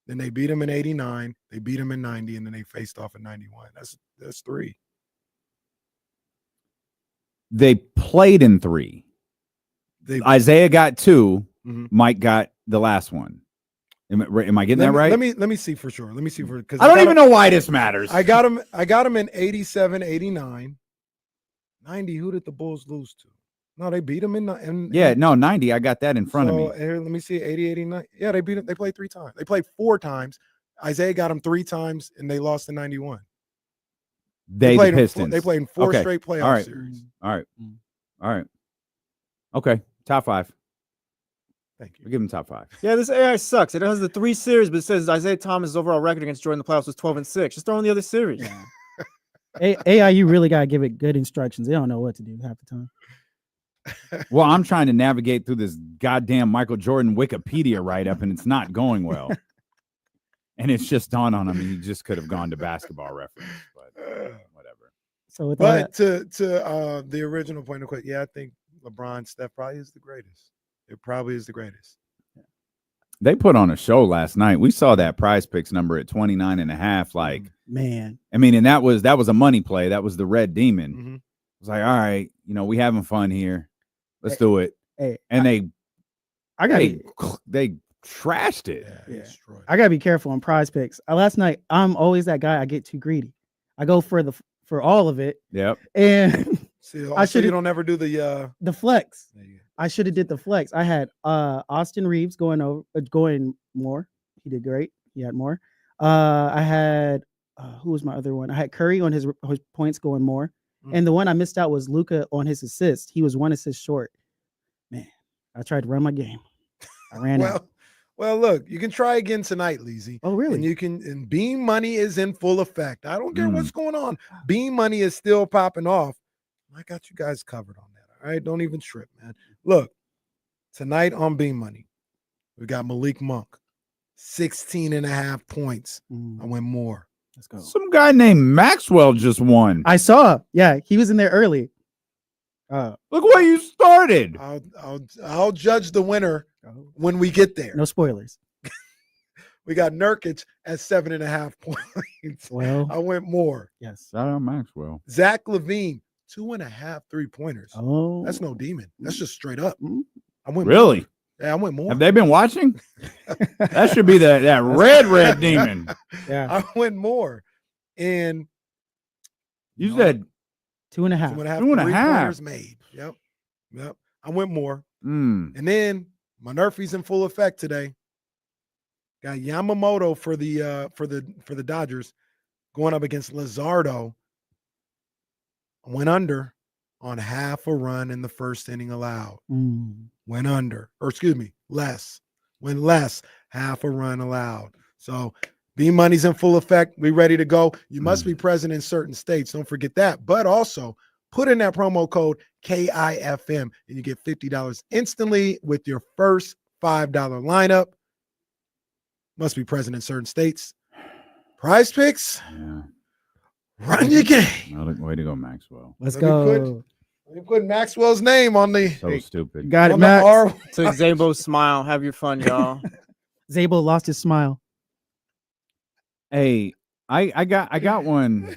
F: Then they beat them in 89. They beat them in 90, and then they faced off in 91. That's 3.
G: They played in 3. Isaiah got 2.
F: Mm-hmm.
G: Mike got the last one. Am I getting that right?
F: Let me see for sure. Let me see for, because
G: I don't even know why this matters.
F: I got him in 87, 89. 90. Who did the Bulls lose to? No, they beat them in
G: 90. I got that in front of me.
F: Here, let me see. 80, 89. Yeah, they beat them. They played 3 times. They played 4 times. Isaiah got them 3 times, and they lost in 91.
G: They
F: played
G: the Pistons.
F: They played in 4 straight playoff series.
G: All right. Okay. Top 5.
F: Thank you.
G: We'll give him top 5.
K: Yeah, this AI sucks. It has the 3 series, but it says Isaiah Thomas' overall record against Jordan in the playoffs was 12-6. Just throw in the other series.
L: Yeah. AI, you really gotta give it good instructions. They don't know what to do half the time.
G: Well, I'm trying to navigate through this goddamn Michael Jordan Wikipedia write-up, and it's not going well. And it's just dawned on him. He just could have gone to Basketball Reference, but whatever.
L: So, with
F: but to the original point of question, yeah, I think LeBron, Steph probably is the greatest. It probably is the greatest.
G: They put on a show last night. We saw that Prize Picks number at 29.5. Like,
L: man,
G: I mean, and that was a money play. That was the Red Demon.
F: Mm-hmm.
G: It's like, all right, we having fun here. Let's do it.
L: Hey,
G: and they trashed it.
F: Yeah.
L: I gotta be careful on Prize Picks. Last night, I'm always that guy. I get too greedy. I go for all of it.
G: Yep.
L: And
F: See, you don't ever do the
L: flex. I should have did the flex. I had Austin Reeves going more. He did great. He had more. I had who was my other one? I had Curry on his points going more. And the one I missed out was Luka on his assist. He was 1 assist short. Man, I tried to run my game. I ran out.
F: Well, look, you can try again tonight, Leezy.
L: Oh, really?
F: And you can. And Beam Money is in full effect. I don't care what's going on. Beam Money is still popping off. I got you guys covered on that. All right, don't even trip, man. Look, tonight on Beam Money, we got Malik Monk, 16.5 points. I went more.
L: Let's go.
G: Some guy named Maxwell just won.
L: I saw. Yeah, he was in there early.
G: Look where you started.
F: I'll judge the winner when we get there.
L: No spoilers.
F: We got Nurkic at 7.5 points.
L: Well,
F: I went more.
L: Yes.
G: Shout out Maxwell.
F: Zach LaVine, 2.5 3-pointers.
L: Oh,
F: That's no demon. That's just straight up. I went
G: Really?
F: More. Yeah, I went more.
G: Have they been watching? That should be that red demon.
L: Yeah.
F: I went more. And
G: you said
L: 2.5.
F: 2.5
G: 2.5.
F: 3-pointers made. Yep. I went more. And then my Murphy's in full effect today. Got Yamamoto for the Dodgers going up against Luzardo. Went under on half a run in the first inning allowed. Went under, or excuse me, less. Went less, half a run allowed. So B-Money's in full effect. We ready to go. You must be present in certain states. Don't forget that. But also put in that promo code KIFM and you get $50 instantly with your first $5 lineup. Must be present in certain states. Prize Picks.
G: Yeah.
F: Run your game.
G: Way to go, Maxwell.
L: Let's go.
F: Let me put Maxwell's name on the.
G: So stupid.
L: Got it, Max.
K: To Zabo's smile. Have your fun, y'all.
L: Zabo lost his smile.
G: Hey, I got one.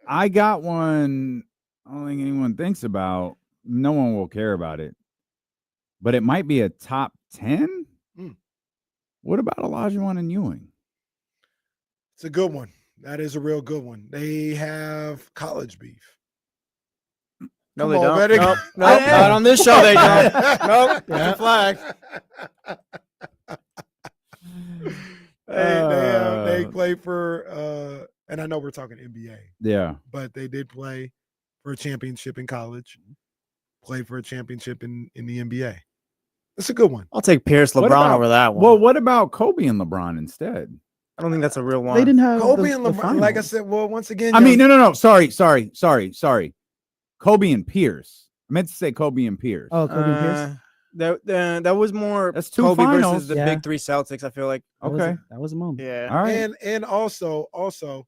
G: I got one. I don't think anyone thinks about. No one will care about it. But it might be a top 10. What about Olajuwon and Ewing?
F: It's a good one. That is a real good one. They have college beef.
K: No, they don't. Nope, not on this show. They don't. Nope.
F: Yeah.
K: Flag.
F: They play for, and I know we're talking NBA.
G: Yeah,
F: but they did play for a championship in college. Play for a championship in the NBA. That's a good one.
K: I'll take Pierce LeBron over that one.
G: Well, what about Kobe and LeBron instead?
K: I don't think that's a real one.
L: They didn't have
F: Kobe and LeBron. Like I said, well, once again,
G: I mean, no. Sorry. Kobe and Pierce. I meant to say Kobe and Pierce.
L: Oh, Kobe and Pierce.
K: That was more
G: That's two
K: Kobe
G: finals.
K: versus the big three Celtics. I feel like.
L: That was a moment.
K: Yeah.
G: All right.
F: And also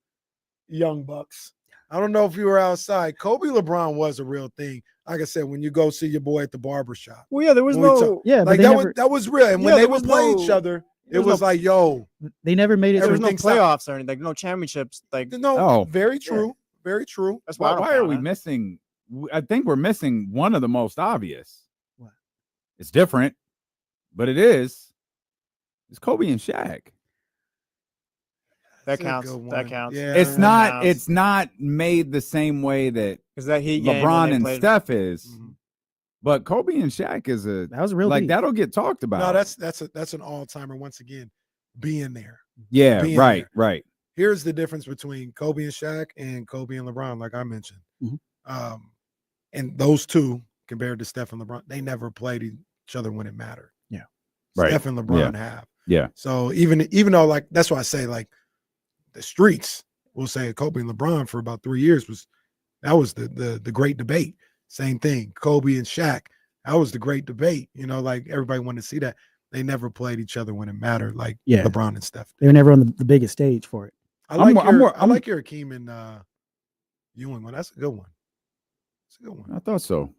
F: Young Bucks. I don't know if you were outside. Kobe LeBron was a real thing. Like I said, when you go see your boy at the barbershop.
K: Well, yeah, there was no.
L: Yeah,
F: like that was real. And when they would play each other, it was like, yo.
L: They never made it.
K: There was no playoffs or anything. Like no championships. Like
F: no. Very true. Yeah. Very true.
K: That's
G: why are we missing? I think we're missing one of the most obvious.
L: What?
G: It's different, but it is. It's Kobe and Shaq.
K: That counts. That counts.
F: Yeah,
G: it's not. Counts. It's not made the same way that LeBron and Steph is. Mm-hmm. But Kobe and Shaq is
L: that was a real
G: like deep. That'll get talked about.
F: No, that's an all-timer. Once again, being there.
G: Yeah,
F: being
G: right.
F: There.
G: Right.
F: Here's the difference between Kobe and Shaq and Kobe and LeBron, like I mentioned.
L: Mm-hmm.
F: And those two compared to Steph and LeBron, they never played each other when it mattered.
L: Yeah,
G: right.
F: Steph and LeBron have.
G: Yeah.
F: So even though like that's why I say like the streets will say Kobe and LeBron for about 3 years was the great debate. Same thing, Kobe and Shaq. That was the great debate. You know, like everybody wanted to see that. They never played each other when it mattered, like LeBron and Steph.
L: They were never on the biggest stage for it.
F: I like your Hakeem and Ewing one. That's a good one. That's a good one.
G: I thought so.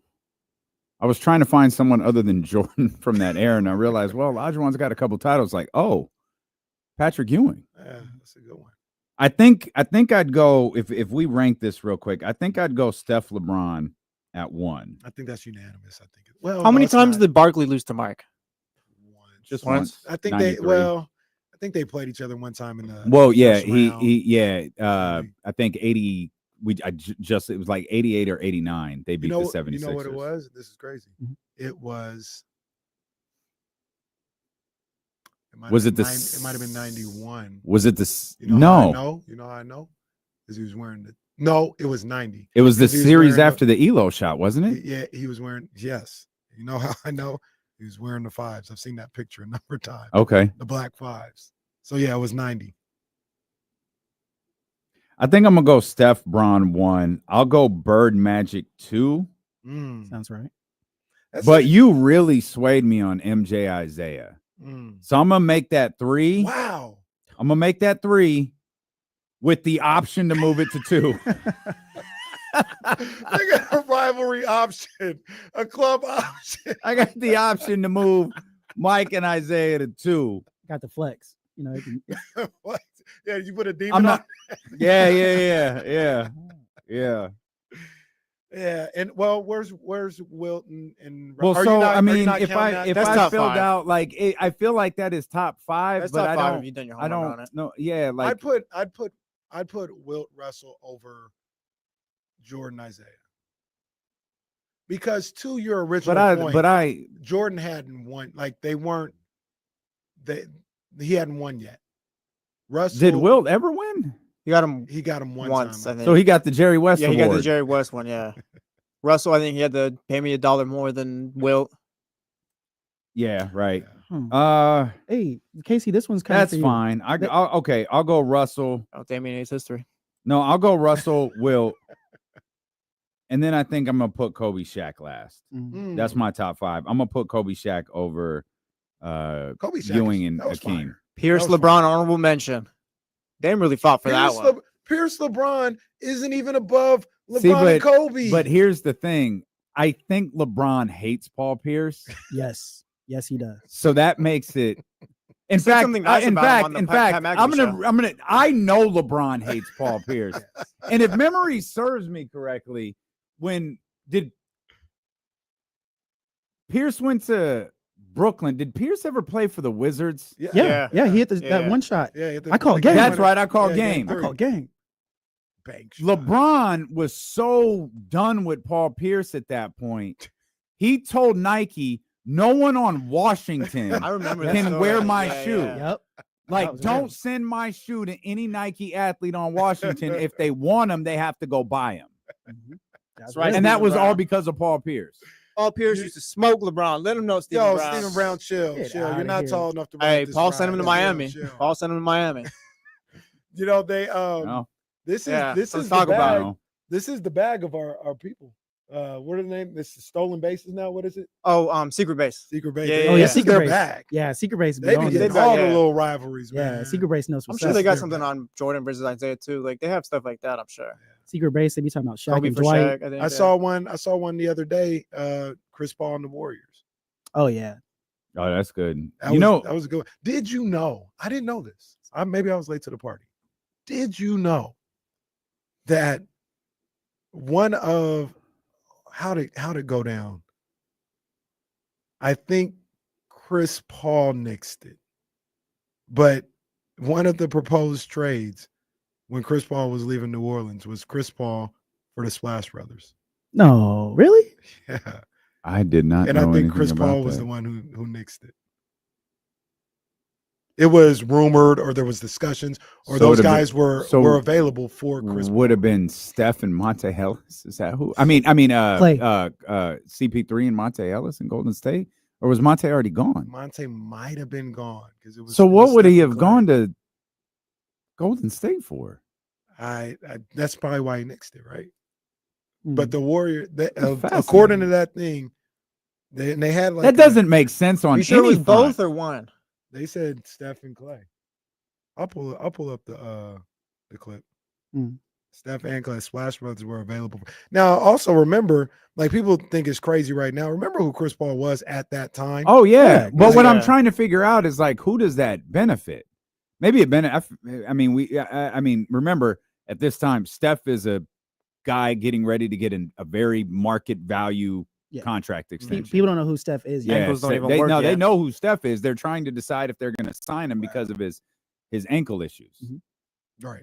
G: I was trying to find someone other than Jordan from that era, and I realized, well, Olajuwon's got a couple titles. Like, oh, Patrick Ewing.
F: Yeah, that's a good one.
G: I think I'd go if we rank this real quick. I think I'd go Steph, LeBron at 1.
F: I think that's unanimous. I think. Well,
K: how many times did Barkley lose to Mike?
G: Just once.
F: I think 93. I think they played each other one time in the.
G: Well, yeah, I think 80. It was like 88 or 89. They beat the 76ers.
F: You know what it was? This is crazy. It was. It might have been 91.
G: Was it this?
F: You know how I know? Because he was wearing the. No, it was 90.
G: It was the series after the Elo shot, wasn't it?
F: Yeah, he was wearing. Yes. You know how I know? He was wearing the 5s. I've seen that picture a number of times.
G: Okay.
F: The black 5s. So yeah, it was 90.
G: I think I'm gonna go Steph, Bron 1. I'll go Bird, Magic 2.
L: Sounds right.
G: But you really swayed me on MJ, Isaiah. So I'm gonna make that 3.
F: Wow.
G: I'm gonna make that 3 with the option to move it to 2.
F: I got a rivalry option, a club option.
G: I got the option to move Mike and Isaiah to 2.
L: Got the flex. You know,
F: What? Yeah, you put a demon on.
G: Yeah.
F: Yeah, and well, where's Wilton and
G: Well,
F: are
G: so
F: you not,
G: I mean,
F: not
G: if
F: counting
G: I
F: that?
G: if
K: That's
G: I
K: top
G: filled
K: five.
G: out like I feel like that is top 5,
K: That's
G: but
K: top
G: I
K: five
G: don't.
K: if you've done your
G: I
K: homework on
G: don't
K: it.
G: know. Yeah, like
F: I'd put Wilt Russell over Jordan Isaiah because to your original point, Jordan hadn't won. Like he hadn't won yet. Russell
G: did Wilt ever win?
F: He got him
K: once,
F: time.
K: I think.
G: So he got the Jerry West
K: Yeah,
G: award.
K: he got the Jerry West one. Yeah. Russell, I think he had to pay me $1 more than Wilt.
G: Yeah, right.
L: Hey, Casey, this one's kind of
G: that's fine. I'll go Russell.
K: Oh, Damian A's history.
G: No, I'll go Russell, Wilt, and then I think I'm gonna put Kobe Shaq last. That's my top 5. I'm gonna put Kobe Shaq over
F: Kobe Shaq
G: Ewing and Akeem.
K: Pierce LeBron honorable mention. Dame really fought for that one.
F: Pierce LeBron isn't even above LeBron and Kobe.
G: But here's the thing. I think LeBron hates Paul Pierce.
L: Yes, he does.
G: So that makes it. In fact, I know LeBron hates Paul Pierce. And if memory serves me correctly, did Pierce went to Brooklyn? Did Pierce ever play for the Wizards?
L: Yeah. He hit that one shot.
F: Yeah,
L: I call game.
G: That's right. I call game.
L: I call game.
G: LeBron was so done with Paul Pierce at that point. He told Nike, no one on Washington can wear my shoe.
L: Yep.
G: Like, don't send my shoe to any Nike athlete on Washington. If they want them, they have to go buy them.
K: That's right.
G: And that was all because of Paul Pierce.
K: Paul Pierce used to smoke LeBron. Let him know, Stephen Brown.
F: Stephen Brown, chill. You're not tall enough to.
K: Hey, Paul sent him to Miami. Paul sent him to Miami.
F: You know they. This is the bag. This is the bag of our people. What are the name? This is stolen bases now. What is it?
K: Oh, secret base.
F: Secret base.
L: Yeah, secret base.
F: Bag.
L: Yeah, secret base.
F: They be getting all the little rivalries, man.
L: Yeah, secret base knows.
K: I'm sure they got something on Jordan versus Isaiah too. Like they have stuff like that. I'm sure.
L: Secret base. They be talking about Shaq
K: Kobe
L: and
K: for
L: Dwight.
K: Shaq,
F: I saw one the other day. Chris Paul and the Warriors.
L: Oh yeah.
G: Oh, that's good.
F: That was a good one. Did you know? I didn't know this. Maybe I was late to the party. Did you know that one of how'd it go down? I think Chris Paul nixed it. But one of the proposed trades when Chris Paul was leaving New Orleans was Chris Paul for the Splash Brothers.
L: No, really?
F: Yeah.
G: I did not
F: and
G: know
F: I think Chris Paul was the one who nixed it. It was rumored, or there was discussions, or those guys were available for Chris Paul.
G: Would have been Steph and Monte Ellis. Is that who? I mean, CP3 and Monte Ellis in Golden State, or was Monte already gone?
F: Monte might have been gone because it was.
G: So what would he have gone to Golden State for?
F: That's probably why he nixed it, right? But the Warrior, according to that thing, they had like
G: that doesn't make sense on.
K: You sure it was both or one?
F: They said Steph and Clay. I'll pull up the clip. Steph and Clay, Splash Brothers were available. Now, also remember, like people think it's crazy right now. Remember who Chris Paul was at that time?
G: Oh yeah, but what I'm trying to figure out is like, who does that benefit? Maybe it benefit. I mean, remember at this time, Steph is a guy getting ready to get a very market value contract extension.
L: People don't know who Steph is.
G: Yeah, they know who Steph is. They're trying to decide if they're going to sign him because of his ankle issues.
F: Right.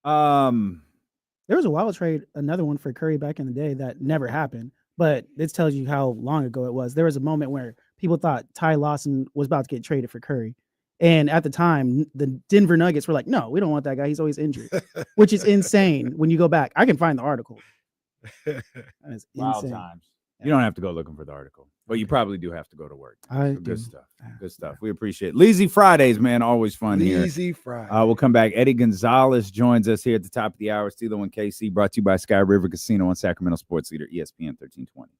L: There was a wild trade, another one for Curry back in the day that never happened, but this tells you how long ago it was. There was a moment where people thought Ty Lawson was about to get traded for Curry. And at the time, the Denver Nuggets were like, no, we don't want that guy. He's always injured, which is insane. When you go back, I can find the article.
G: Wild times. You don't have to go looking for the article, but you probably do have to go to work. Good stuff. Good stuff. We appreciate it. Leezy Fridays, man. Always fun here.
F: Leezy Friday.
G: We'll come back. Eddie Gonzalez joins us here at the top of the hour. Stilo and KC, brought to you by Sky River Casino and Sacramento Sports Leader, ESPN 1320.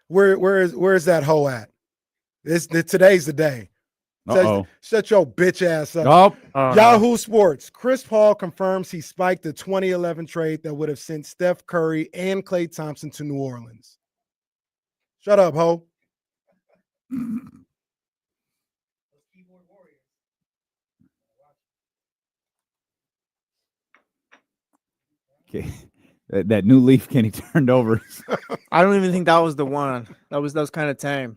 F: Where is that hoe at? Today's the day. Shut your bitch ass
G: up.
F: Yahoo Sports. Chris Paul confirms he spiked the 2011 trade that would have sent Steph Curry and Klay Thompson to New Orleans. Shut up, ho.
G: Okay. That new leaf Kenny turned over.
K: I don't even think that was the one. That was kind of tame.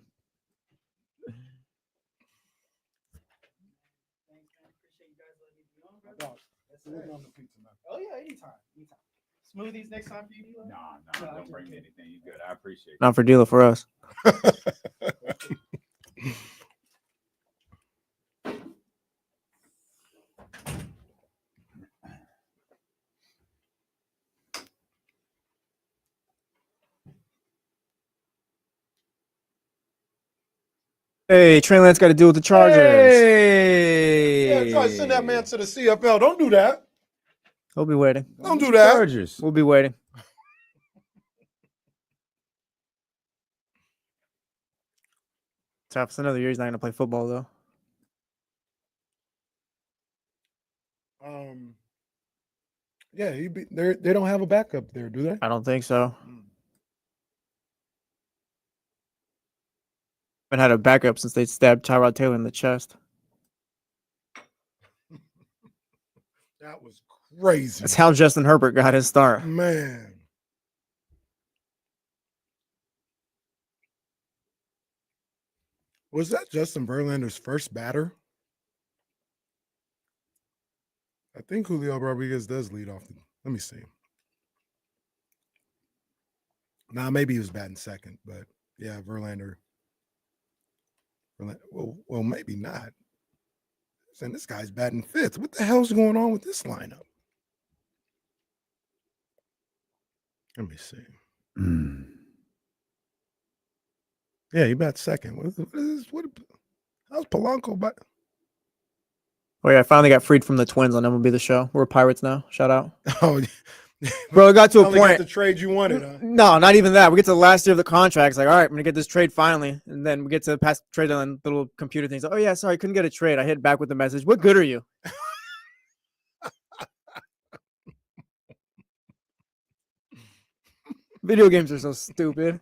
L: Oh yeah, anytime. Smoothies next time for you.
G: No, don't bring me anything. You good? I appreciate it.
K: Not for dealer for us. Hey, Trey Lance got to deal with the Chargers.
F: Yeah, try to send that man to the CFL. Don't do that.
K: We'll be waiting.
F: Don't do that.
G: Chargers.
K: We'll be waiting. Tough. It's another year he's not going to play football, though.
F: Yeah, they don't have a backup there, do they?
K: I don't think so. Haven't had a backup since they stabbed Tyrod Taylor in the chest.
F: That was crazy.
K: That's how Justin Herbert got his start.
F: Man. Was that Justin Verlander's first batter? I think Julio Rodriguez does lead off. Let me see. Nah, maybe he was batting second, but yeah, Verlander. Well, maybe not. And this guy's batting fifth. What the hell's going on with this lineup? Let me see. Yeah, he bats second. How's Polanco bat?
K: Oh, yeah, I finally got freed from the Twins on MLB The Show. We're Pirates now. Shout out.
F: Oh,
K: bro, it got to a point.
F: Got the trade you wanted, huh?
K: No, not even that. We get to the last year of the contract. It's like, all right, I'm going to get this trade finally. And then we get to the past trade and the little computer things. Like, oh, yeah, sorry, couldn't get a trade. I hit back with the message. What good are you? Video games are so stupid.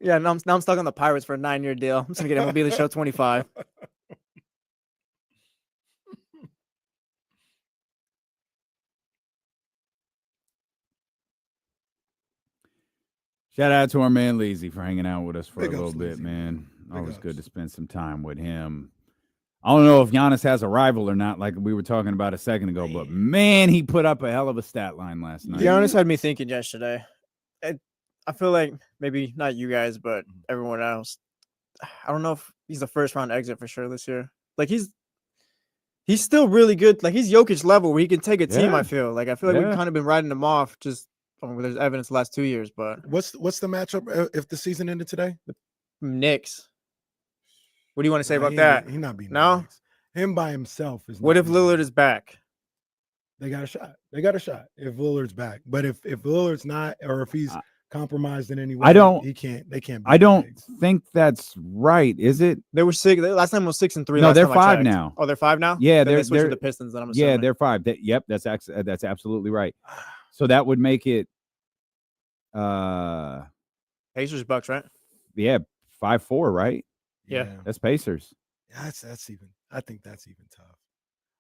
K: Yeah, now I'm stuck on the Pirates for a 9-year deal. I'm just going to get MLB The Show 25.
G: Shout out to our man Leezy for hanging out with us for a little bit,
F: Leezy,
G: man. Always good to spend some time with him. I don't know if Giannis has a rival or not, like we were talking about a second ago, but man, he put up a hell of a stat line last night.
K: Giannis had me thinking yesterday. I feel like maybe not you guys, but everyone else. I don't know if he's the first round exit for sure this year. Like he's still really good. Like he's Jokic level where he can take a team. I feel like we've kind of been riding him off. Just there's evidence the last 2 years, but
F: what's the matchup if the season ended today?
K: The Knicks. What do you want to say about that?
F: He not beating
K: no.
F: Him by himself is.
K: What if Lillard is back?
F: They got a shot. They got a shot if Lillard's back. But if Lillard's not, or if he's compromised in any way, They can't.
G: I don't think that's right. Is it?
K: They were 6. Last time was 6-3.
G: No, they're 5 now.
K: Oh, they're 5 now.
G: Yeah,
K: they're the Pistons. Then I'm assuming.
G: Yeah, they're 5. Yep, that's absolutely right. So that would make it.
K: Pacers Bucks, right?
G: Yeah, 5-4, right?
K: Yeah,
G: that's Pacers.
F: That's even. I think that's even tough.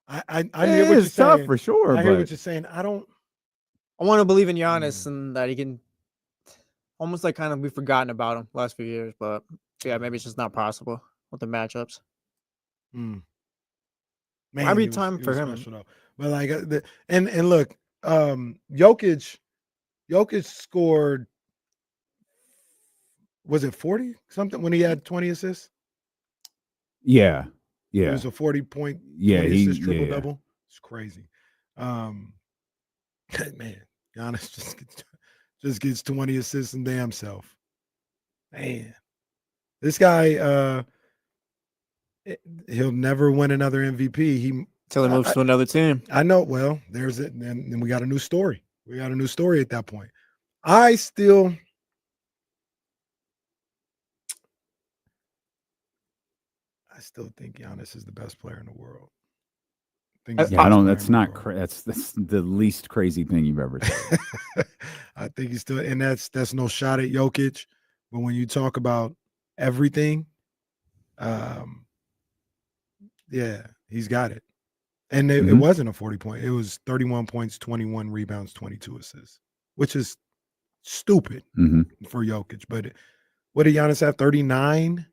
F: I hear what you're
G: tough
F: saying.
G: for sure.
F: I hear what you're saying. I
K: want to believe in Giannis and that he can almost like kind of be forgotten about him last few years, but yeah, maybe it's just not possible with the matchups.
F: Man,
K: every time for him.
F: But like, and look, Jokic scored. Was it 40 something when he had 20 assists?
G: Yeah.
F: It was a 40-point assist triple double. It's crazy. Man, Giannis just gets 20 assists and damn self. Man, this guy he'll never win another MVP.
K: Till he moves to another team.
F: I know. Well, there's it. And then we got a new story. We got a new story at that point. I still still think Giannis is the best player in the world.
G: I don't. That's not. That's the least crazy thing you've ever said.
F: I think he's still, and that's no shot at Jokic. But when you talk about everything, yeah, he's got it. And it wasn't a 40-point. It was 31 points, 21 rebounds, 22 assists, which is stupid for Jokic. But what did Giannis have? 39.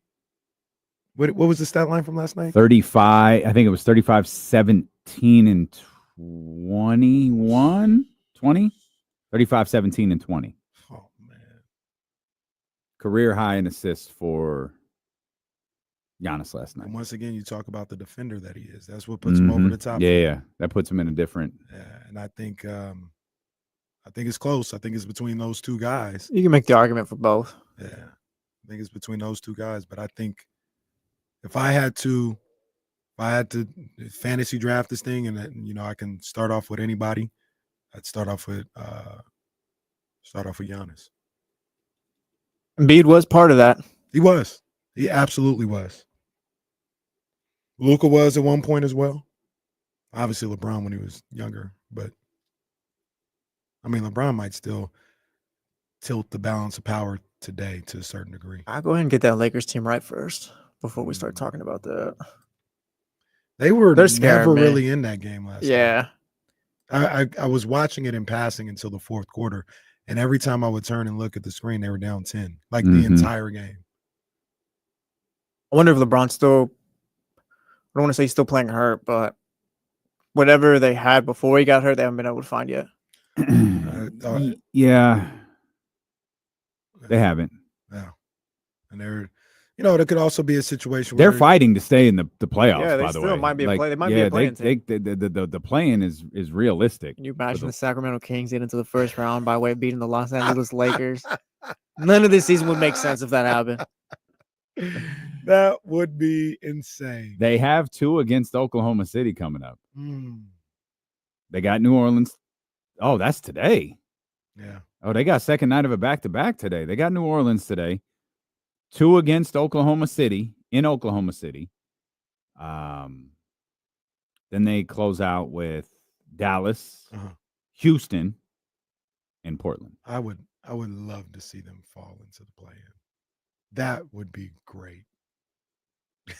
F: What was the stat line from last night?
G: 35. I think it was 35, 17, and 21. 20? 35, 17, and 20.
F: Oh, man.
G: Career high in assists for Giannis last night.
F: And once again, you talk about the defender that he is. That's what puts him over the top.
G: Yeah. That puts him in a different.
F: Yeah, and I think it's close. I think it's between those two guys.
K: You can make the argument for both.
F: Yeah, I think it's between those two guys. But I think if I had to fantasy draft this thing, and I can start off with anybody, I'd start off with Giannis.
K: Embiid was part of that.
F: He was. He absolutely was. Luka was at one point as well. Obviously, LeBron when he was younger, but I mean, LeBron might still tilt the balance of power today to a certain degree.
K: I'll go ahead and get that Lakers team right first before we start talking about that.
F: They're never really in that game last night.
K: Yeah.
F: I was watching it in passing until the fourth quarter, and every time I would turn and look at the screen, they were down 10, like the entire game.
K: I wonder if LeBron's still, I don't want to say he's still playing hurt, but whatever they had before he got hurt, they haven't been able to find yet.
G: Yeah. They haven't.
F: Yeah. And there could also be a situation
G: where they're
F: where
G: fighting to stay in the playoffs.
K: Yeah, they
G: by the
K: still
G: way,
K: might be a play. They might be a play-in team.
G: The play-in is realistic.
K: Can you imagine the Sacramento Kings get into the first round by way of beating the Los Angeles Lakers? None of this season would make sense if that happened.
F: That would be insane.
G: They have 2 against Oklahoma City coming up. They got New Orleans. Oh, that's today.
F: Yeah.
G: Oh, they got second night of a back-to-back today. They got New Orleans today. 2 against Oklahoma City in Oklahoma City. Then they close out with Dallas, Houston, and Portland.
F: I would love to see them fall into the play-in. That would be great.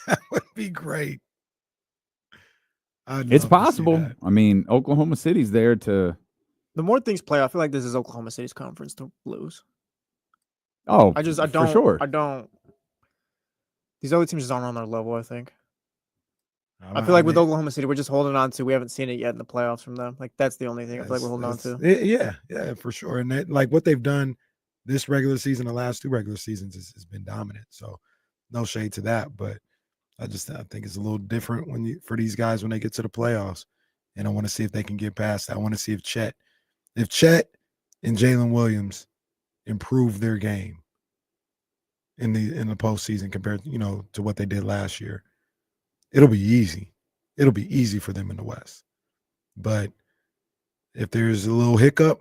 F: That would be great.
G: It's possible. I mean, Oklahoma City's there to.
K: The more things play, I feel like this is Oklahoma City's conference to lose.
G: Oh,
K: I don't.
G: For sure.
K: I don't. These other teams just aren't on their level, I think. I feel like with Oklahoma City, we're just holding on to. We haven't seen it yet in the playoffs from them. Like that's the only thing I feel like we're holding on to.
F: Yeah, for sure. And like what they've done this regular season, the last 2 regular seasons has been dominant. So no shade to that, but I think it's a little different for these guys when they get to the playoffs. And I want to see if they can get past that. I want to see if Chet and Jalen Williams improve their game in the postseason compared, to what they did last year. It'll be easy. It'll be easy for them in the West. But if there's a little hiccup,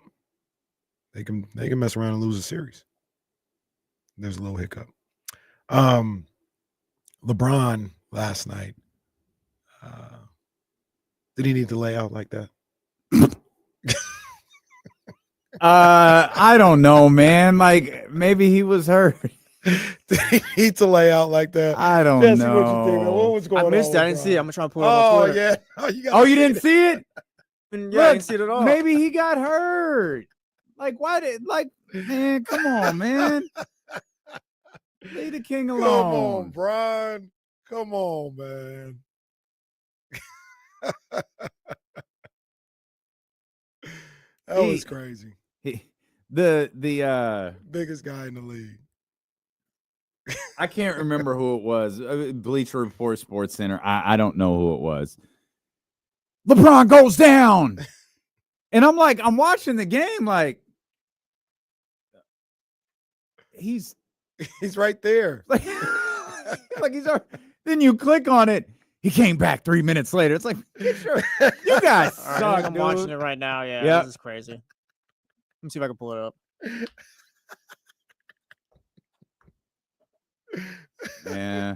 F: they can mess around and lose a series. There's a little hiccup. LeBron last night. Did he need to lay out like that?
G: I don't know, man. Like maybe he was hurt.
F: Did he need to lay out like that?
G: I don't know.
F: What you think? What was going on?
K: I missed it. I didn't see it. I'm gonna try to pull it up.
F: Oh yeah.
G: You didn't see it?
K: Yeah,
G: Look,
K: I didn't see it at all.
G: Maybe he got hurt. Like why man? Come on, man. Leave the king alone.
F: Come on, Brian. Come on, man. That was crazy.
G: The
F: biggest guy in the league.
G: I can't remember who it was. Bleacher Report, Sports Center. I don't know who it was. LeBron goes down, and I'm watching the game. Like he's
F: right there.
G: Like he's. Then you click on it. He came back 3 minutes later. It's like, sure, you guys suck,
K: I'm
G: dude.
K: watching it right now. Yeah, this is crazy. Let me see if I can pull it up.
G: Yeah.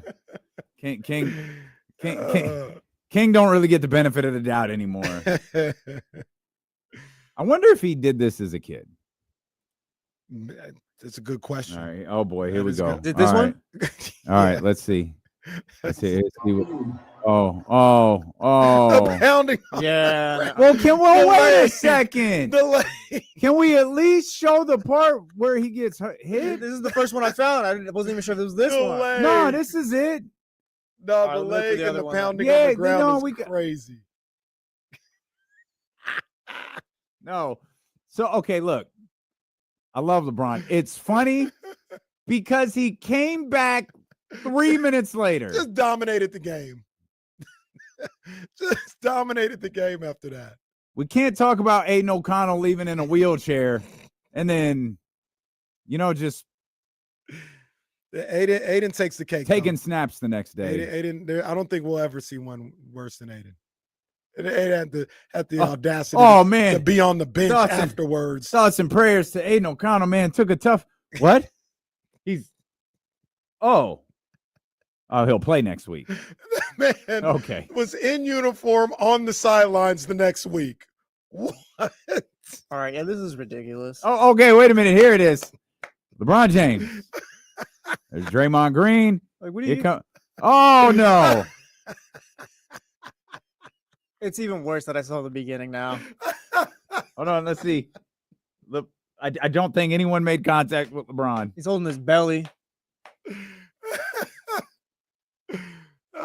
G: King don't really get the benefit of the doubt anymore. I wonder if he did this as a kid.
F: It's a good question.
G: All right. Oh boy, here we go.
K: Did this one?
G: All right, let's see. Let's see. Oh.
F: The pounding.
K: Yeah.
G: Well, wait a second. Can we at least show the part where he gets hit?
K: This is the first one I found. I wasn't even sure if it was this one.
G: No, this is it.
F: No,
K: Right,
F: the leg and the pounding
G: yeah,
F: on the ground is crazy.
G: No. So, okay, look. I love LeBron. It's funny because he came back 3 minutes later.
F: Just dominated the game. Just dominated the game after that.
G: We can't talk about Aiden O'Connell leaving in a wheelchair and then, just
F: Aiden takes the cake.
G: Taking snaps the next day.
F: Aiden, I don't think we'll ever see one worse than Aiden. Aiden had the audacity
G: man.
F: to be on the bench afterwards.
G: Thoughts and prayers to Aiden O'Connell, man. Took a tough – what? He'll play next week.
F: Man
G: okay.
F: Was in uniform on the sidelines the next week. What?
K: All right, yeah, this is ridiculous.
G: Oh, okay, wait a minute. Here it is. LeBron James. There's Draymond Green.
K: Like, what do you?
G: Oh no!
K: It's even worse that I saw the beginning now.
G: Hold on, let's see. I don't think anyone made contact with LeBron.
K: He's holding his belly.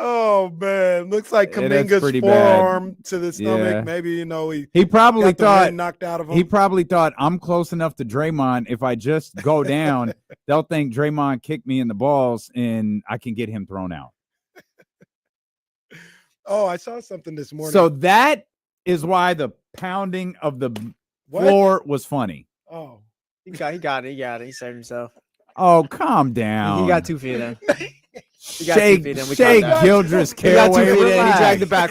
F: Oh man, looks like Kuminga's forearm to the stomach.
G: Yeah.
F: Maybe
G: he probably thought
F: knocked out of him.
G: He probably thought I'm close enough to Draymond. If I just go down, they'll think Draymond kicked me in the balls and I can get him thrown out.
F: Oh, I saw something this morning.
G: So that is why the pounding of the floor was funny.
F: Oh,
K: he got it. He saved himself.
G: Oh, calm down.
K: He got 2 feet in.
G: Shake Gildress Caraway.
K: He dragged the back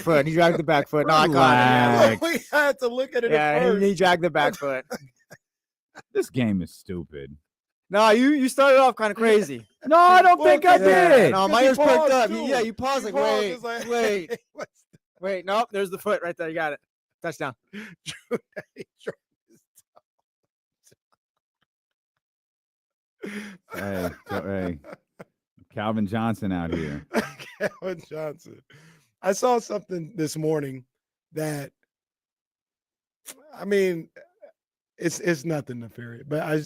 K: foot. No, I caught it.
F: We had to look at it.
K: Yeah, he dragged the back foot.
G: This game is stupid.
K: No, you started off kind of crazy.
G: No, I don't think I did.
K: No, my ears perked up.
F: Too.
K: You paused wait. Nope, there's the foot right there. You got it. Touchdown.
G: Hey. Calvin Johnson out here.
F: Calvin Johnson. I saw something this morning that, I mean, it's nothing nefarious, but I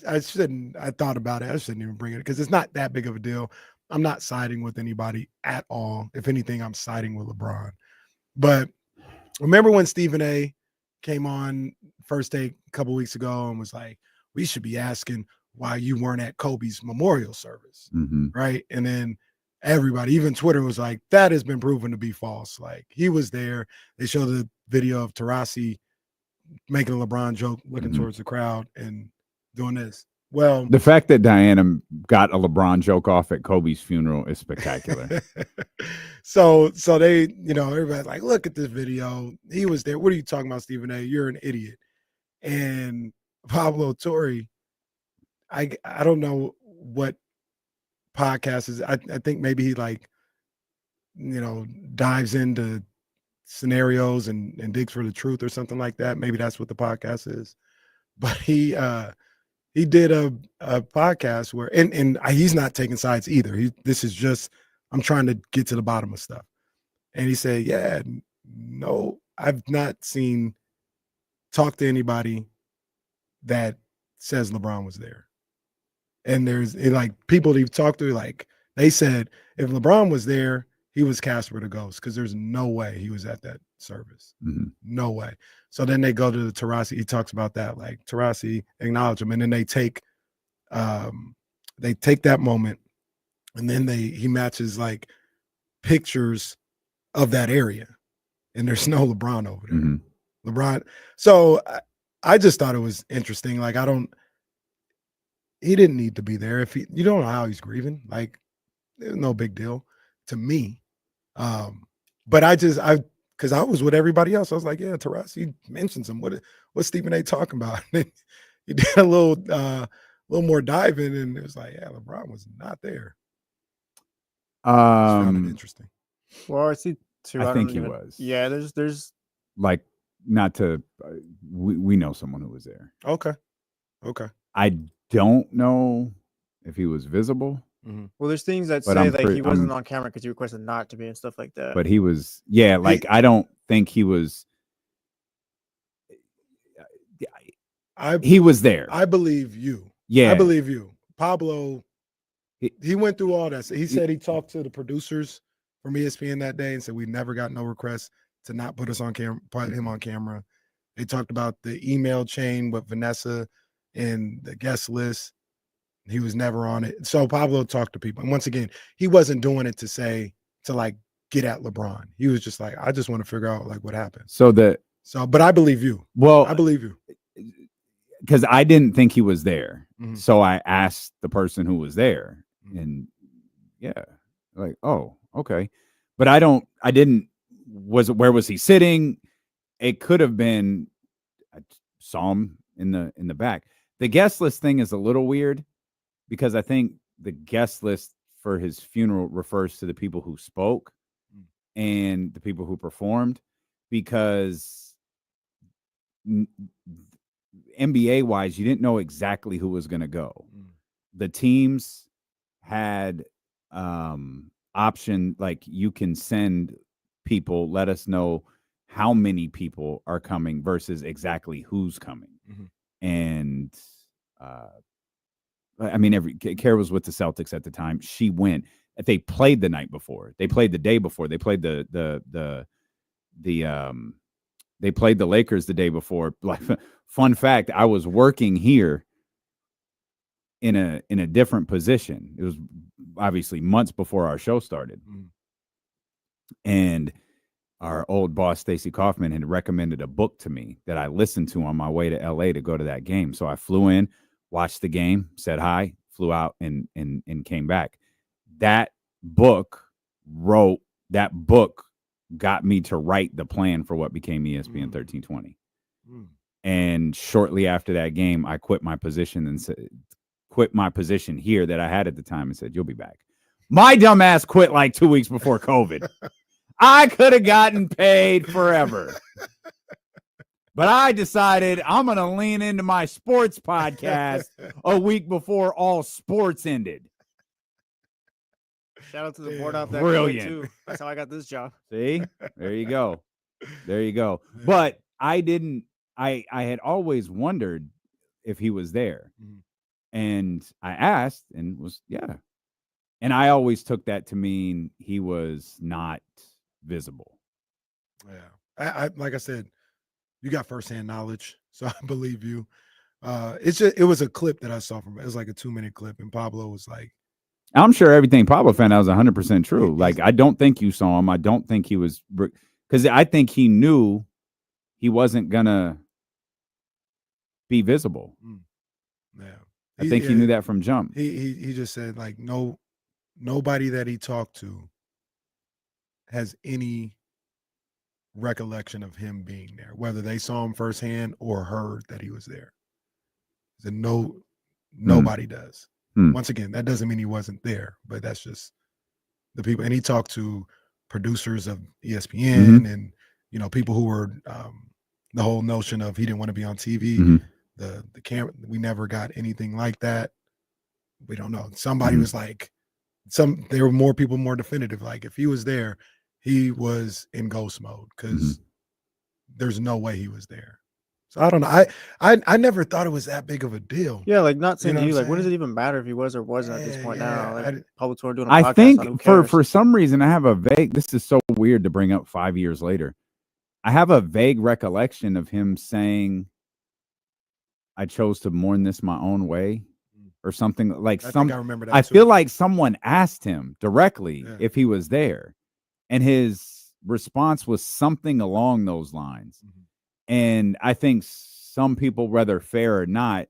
F: thought about it. I shouldn't even bring it because it's not that big of a deal. I'm not siding with anybody at all. If anything, I'm siding with LeBron. But remember when Stephen A came on First Take a couple weeks ago and was like, we should be asking why you weren't at Kobe's memorial service, right? And then everybody, even Twitter, was like, that has been proven to be false. Like, he was there. They showed the video of Taurasi making a LeBron joke, looking towards the crowd and doing this. Well,
G: the fact that Diana got a LeBron joke off at Kobe's funeral is spectacular.
F: So they, everybody's like, look at this video. He was there. What are you talking about, Stephen A? You're an idiot. And Pablo Torre, I don't know what podcast is. I think maybe he dives into scenarios and digs for the truth or something like that. Maybe that's what the podcast is. But he did a podcast where and he's not taking sides either. This is just, I'm trying to get to the bottom of stuff. And he said, yeah, no, I've not talk to anybody that says LeBron was there. And there's people that you've talked to, they said if LeBron was there, he was Casper the Ghost because there's no way he was at that service. No way. So then they go to the Taurasi. He talks about that, Taurasi acknowledge him, and then they take that moment, and then he matches pictures of that area, and there's no LeBron over there. LeBron. So I just thought it was interesting. He didn't need to be there. If you don't know how he's grieving, there's no big deal to me. But because I was with everybody else, I was like, yeah, Taurasi mentions him. What's Stephen A talking about? He did a little more diving, and it was like, yeah, LeBron was not there. Found it interesting.
K: Well, I see too.
G: I think he was.
K: Yeah, there's
G: like not to. We know someone who was there.
F: Okay.
G: I don't know if he was visible.
F: Mm-hmm.
K: Well, there's things that say like he wasn't on camera because he requested not to be and stuff like that.
G: But he was. Yeah, like I don't think he was. He was there.
F: I believe you.
G: Yeah,
F: I believe you. Pablo, he went through all that. He said he talked to the producers from ESPN that day and said we never got no request to not put us on camera, put him on camera. They talked about the email chain with Vanessa and the guest list. He was never on it. So Pablo talked to people. And once again, he wasn't doing it to like get at LeBron. He was just like, I just want to figure out like what happened. But I believe you.
G: Well,
F: I believe you.
G: Because I didn't think he was there. Mm-hmm. So I asked the person who was there. Mm-hmm. And yeah, like, oh, okay. But where was he sitting? It could have been, I saw him in the back. The guest list thing is a little weird because I think the guest list for his funeral refers to the people who spoke and the people who performed, because NBA wise, you didn't know exactly who was going to go. The teams had option, like you can send people, let us know how many people are coming versus exactly who's coming. Mm-hmm. And I mean, Kara was with the Celtics at the time. She went. They played the night before. They played the day before. They played they played the Lakers the day before. Like, fun fact, I was working here in a different position. It was obviously months before our show started. Mm. And our old boss, Stacey Kaufman, had recommended a book to me that I listened to on my way to LA to go to that game. So I flew in, watched the game, said hi, flew out and came back. That book got me to write the plan for what became ESPN 1320. Mm. And shortly after that game, I quit my position here that I had at the time and said, you'll be back. My dumb ass quit like 2 weeks before COVID. I could have gotten paid forever. But I decided I'm going to lean into my sports podcast a week before all sports ended.
K: Shout out to the board out there.
G: Brilliant.
K: Too. That's how I got this job.
G: See? There you go. There you go. But I had always wondered if he was there. Mm-hmm. And I asked and was, yeah. And I always took that to mean he was not visible.
F: Yeah. I like I said, you got firsthand knowledge, so I believe you. It was a clip that I saw from it. It was like a 2-minute clip, and Pablo was like,
G: I'm sure everything Pablo found out was 100% true. Like, I don't think you saw him. I don't think he was, because I think he knew he wasn't gonna be visible.
F: Yeah,
G: I think he knew that from jump.
F: He just said like nobody that he talked to has any recollection of him being there, whether they saw him firsthand or heard that he was there. He said nobody does. Once again, that doesn't mean he wasn't there, but that's just the people. And he talked to producers of ESPN and, people who were the whole notion of he didn't want to be on TV. Mm-hmm. The camera, we never got anything like that. We don't know. Somebody was like, there were more people more definitive. Like if he was there, he was in ghost mode because there's no way he was there. So I don't know. I never thought it was that big of a deal.
K: Yeah, like not saying like, what does it even matter if he was or wasn't at this point now? Like public tour doing a
G: I
K: podcast
G: think
K: on, who cares?
G: for some reason I have a vague. This is so weird to bring up 5 years later. I have a vague recollection of him saying, "I chose to mourn this my own way," or something like
F: I think I remember that.
G: I
F: too.
G: feel like someone asked him directly if he was there, and his response was something along those lines. Mm-hmm. And I think some people, whether fair or not,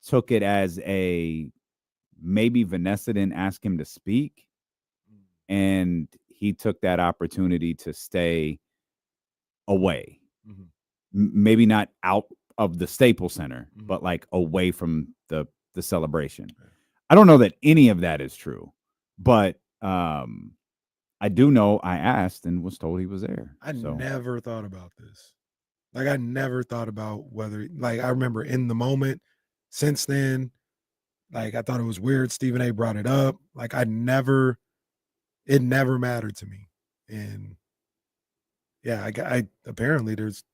G: took it as maybe Vanessa didn't ask him to speak. And he took that opportunity to stay away. Mm-hmm. Maybe not out of the Staples Center, but like away from the celebration. I don't know that any of that is true, but I do know I asked and was told he was there.
F: I never thought about this. Like, I never thought about whether, like, I remember in the moment, since then, like, I thought it was weird Stephen A brought it up. Like, it never mattered to me. And yeah, I apparently there's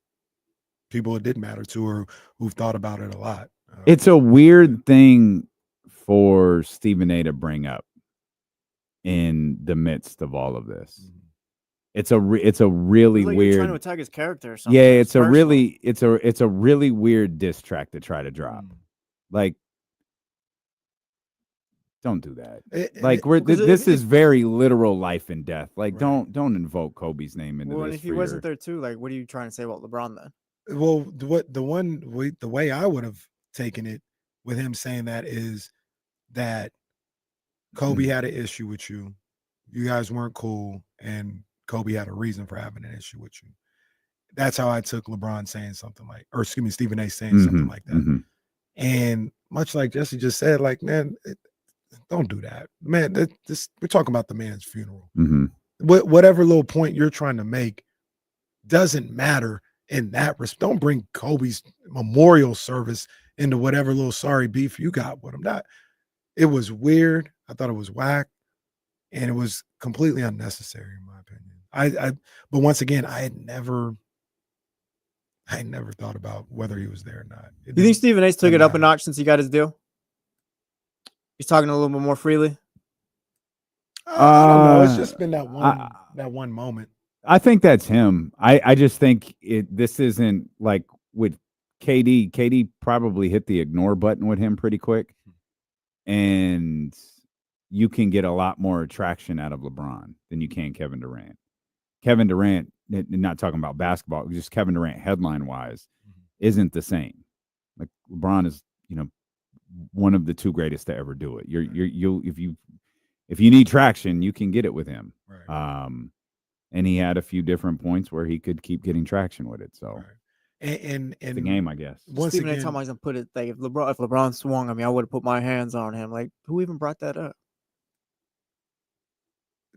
F: people it did matter to or who've thought about it a lot.
G: It's a weird thing for Stephen A to bring up in the midst of all of this.
F: Mm-hmm.
G: It's a really
K: like
G: weird.
K: You're trying to attack his character or something.
G: Yeah, it's a really weird diss track to try to drop. Like, don't do that. This is very literal life and death. Like, right. don't invoke Kobe's name into this.
K: Well, if he wasn't there too, like, what are you trying to say about LeBron then?
F: Well, the way I would have taken it with him saying that is that Kobe had an issue with you. You guys weren't cool, and Kobe had a reason for having an issue with you. That's how I took LeBron saying something like, or excuse me, Stephen A saying something like that.
G: Mm-hmm.
F: And much like Jesse just said, like, man, don't do that, man. We're talking about the man's funeral.
G: Mm-hmm.
F: Whatever little point you're trying to make doesn't matter in that respect. Don't bring Kobe's memorial service into whatever little sorry beef you got with him. It was weird. I thought it was whack, and it was completely unnecessary in my opinion. But once again, I had never thought about whether he was there or not.
K: You think Stephen A took it up a notch since he got his deal? He's talking a little bit more freely.
F: I don't know. It's just been that one moment.
G: I think that's him. I just think this isn't like with KD. KD probably hit the ignore button with him pretty quick, and you can get a lot more attraction out of LeBron than you can Kevin Durant. Kevin Durant, not talking about basketball, just Kevin Durant headline wise, isn't the same. Like, LeBron is, one of the two greatest to ever do it. If you need traction, you can get it with him.
F: Right.
G: And he had a few different points where he could keep getting traction with it. So,
F: right. and
G: the game, I guess.
K: Once Stephen A told me he's gonna put it like if LeBron swung, I would have put my hands on him. Like, who even brought that up?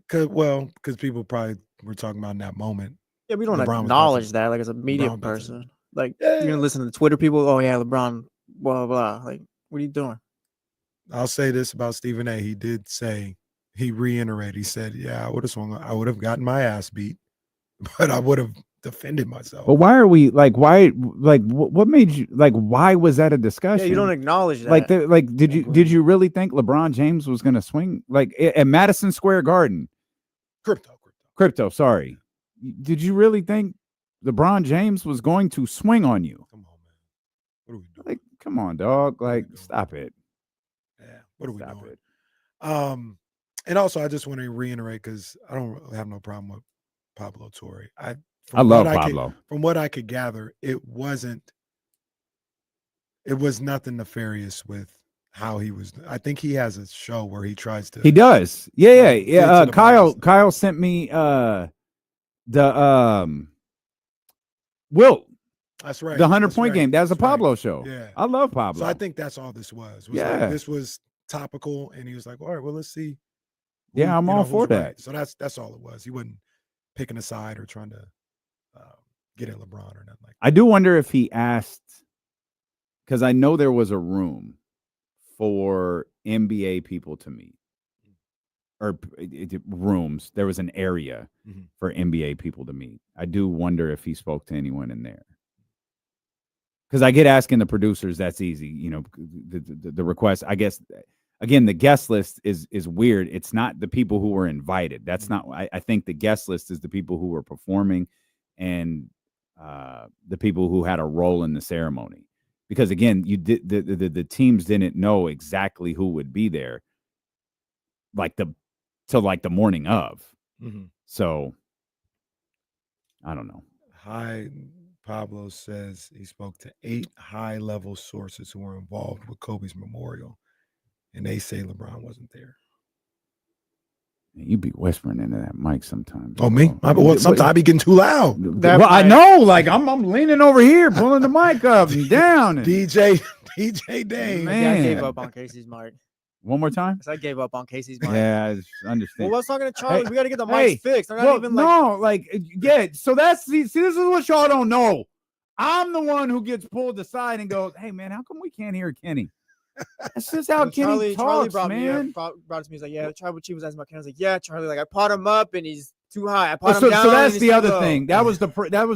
F: Because people probably were talking about in that moment.
K: Yeah, we don't acknowledge that. Like, as a media person, like, you're gonna listen to the Twitter people. Oh yeah, LeBron, blah blah. Like, what are you doing?
F: I'll say this about Stephen A. He did say, he reiterated. He said, "Yeah, I would have swung. I would have gotten my ass beat, but I would have defended myself."
G: But why are we like? Why like? What made you like? Why was that a discussion?
K: Yeah, you don't acknowledge that.
G: Did you really think LeBron James was gonna swing like at Madison Square Garden? Crypto. Sorry, did you really think LeBron James was going to swing on you?
F: Come on, man. What are we doing?
G: Like, come on, dog. Like, stop it.
F: Yeah. What are we doing? And also, I just want to reiterate because I don't have no problem with Pablo Torre. I
G: love Pablo.
F: From what I could gather, it was nothing nefarious with how he was. I think he has a show where he tries to.
G: He does. Yeah. Kyle sent me the Wilt.
F: That's right.
G: The 100-point game. That was a Pablo show.
F: Yeah.
G: I love Pablo.
F: So I think that's all this was.
G: Yeah.
F: This was topical, and he was like, "All right, well, let's see."
G: Yeah, I'm all for that.
F: Right. So that's all it was. He wasn't picking a side or trying to get at LeBron or nothing like that.
G: I do wonder if he asked, because I know there was a room for NBA people to meet, or rooms. There was an area for NBA people to meet. I do wonder if he spoke to anyone in there. Because I get asking the producers, that's easy. The request, I guess. Again, the guest list is weird. It's not the people who were invited. That's not. I think the guest list is the people who were performing and the people who had a role in the ceremony. Because again, the teams didn't know exactly who would be there, till the morning of. So I don't know.
F: Pablo says he spoke to 8 high-level sources who were involved with Kobe's memorial. And they say LeBron wasn't there.
G: You be whispering into that mic sometimes.
F: Oh, me? Sometimes I be getting too loud.
G: I know. Like, I'm leaning over here, pulling the mic up and down.
F: DJ Dave.
K: Man. I gave up on Casey's mic.
G: One more time.
K: I gave up on Casey's mic.
G: Yeah, I understand.
K: Well, I was talking to Charlie.
G: Hey,
K: we got to get the mics fixed. They're not even
G: So this is what y'all don't know. I'm the one who gets pulled aside and goes, "Hey, man, how come we can't hear Kenny?" That's just how Kenny talks,
K: brought
G: man.
K: brought it to me. He's like, "Yeah, the tribal chief was asking about Kenny." I was like, "Yeah, Charlie. Like, I pot him up and he's too high. I pot him down."
G: So that's
K: and
G: the
K: he's
G: other
K: too low.
G: thing. That was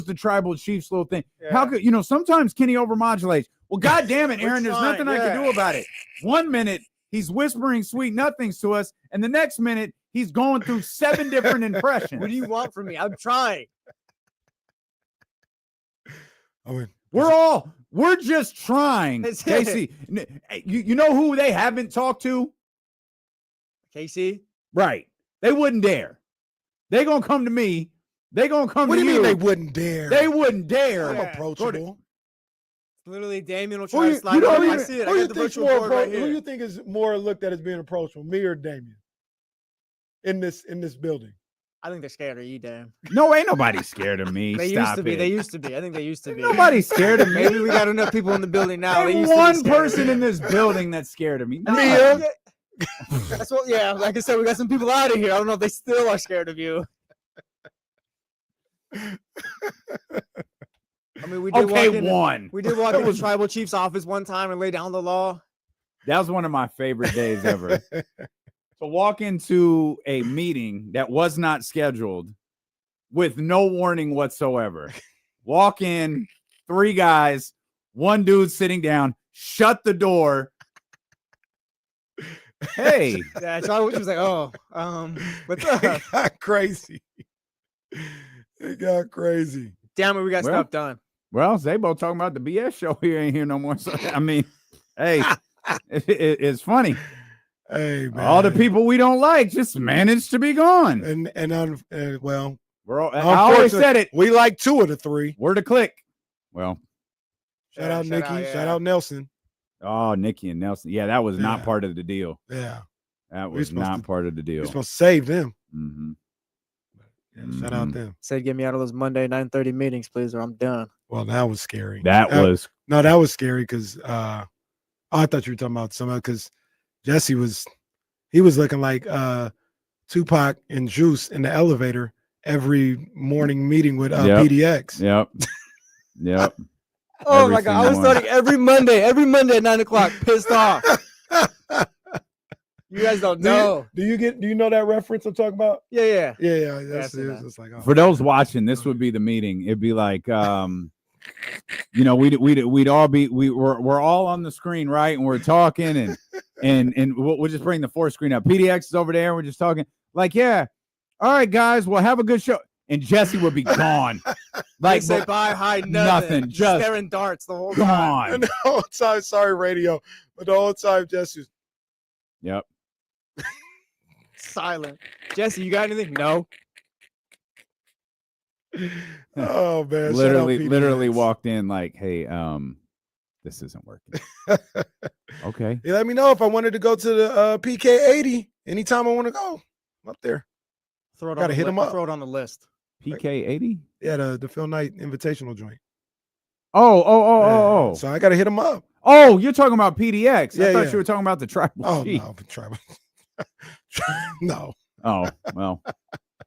G: the tribal chief's little thing.
K: Yeah.
G: How could sometimes Kenny overmodulates? Well, God damn it, Aaron, there's nothing I can do about it. 1 minute he's whispering sweet nothings to us, and the next minute he's going through 7 different impressions.
K: What do you want from me? I'm trying.
F: I mean,
G: we're just trying. Casey, you know who they haven't talked to?
K: Casey?
G: Right. They wouldn't dare. They're going to come to me. They're going to come to you.
F: What do you mean they wouldn't dare?
G: They wouldn't dare.
F: I'm approachable.
K: Literally, Damien will try to slide. I see it. I got the virtual board right here.
F: Who do you think is more looked at as being approachable, me or Damien? In this building.
K: I think they're scared of you, damn.
G: No, ain't nobody scared of me.
K: They used to be. They used to be. I think they used to be.
G: Nobody's scared of me.
K: Maybe we got enough people in the building now.
G: There's one person in this building that's scared of me. No.
K: That's what. Yeah, like I said, we got some people out of here. I don't know if they still are scared of you. I mean, we did We did walk into the tribal chief's office one time and lay down the law.
G: That was one of my favorite days ever. To walk into a meeting that was not scheduled with no warning whatsoever. Walk in, 3 guys, 1 dude sitting down, shut the door. Hey.
K: Yeah, Charlie was like, "Oh, what's up?"
F: It got crazy. It got crazy.
K: Damn it, we got stuff done.
G: Well, Zabo talking about the BS show. He ain't here no more. So I mean, hey, it's funny.
F: Hey, man.
G: All the people we don't like just managed to be gone.
F: Well,
G: I always said it.
F: We like 2 of the 3.
G: Where to click? Well,
F: shout out Nikki. Shout out Nelson.
G: Oh, Nikki and Nelson. Yeah, that was not part of the deal.
F: Yeah.
G: That was not part of the deal.
F: We're supposed to save them.
G: Mm-hmm.
F: Yeah, shout out them.
K: Said, "Get me out of those Monday 9:30 meetings, please, or I'm done."
F: Well, that was scary.
G: That was
F: scary because I thought you were talking about somebody because Jesse was looking like Tupac and Juice in the elevator every morning meeting with PDX.
G: Yep.
K: Oh my God! I was starting every Monday at 9:00, pissed off. You guys don't know.
F: Do you know that reference I'm talking about?
K: Yeah.
F: That's it's like,
G: for those watching, this would be the meeting. It'd be like, we'd all be we're all on the screen, right? And we're talking and we'll just bring the 4th screen up. PDX is over there. And we're just talking like, yeah. All right, guys, we'll have a good show. And Jesse would be gone. Like,
K: say bye, hi, nothing. Just staring darts the whole time.
F: And the whole time, sorry, radio, but the whole time, Jesse's.
G: Yep.
K: Silent. Jesse, you got anything? No.
F: Oh man!
G: Literally walked in like, hey, this isn't working. Okay.
F: He let me know if I wanted to go to the PK80 anytime I want to go. I'm up there. Gotta hit him up.
K: Throw it on the list.
G: PK80?
F: Yeah, the Phil Knight Invitational joint.
G: Oh.
F: So I gotta hit him up.
G: Oh, you're talking about PDX.
F: Yeah,
G: I thought you were talking about the tribal.
F: Oh no, tribal. No.
G: Oh well.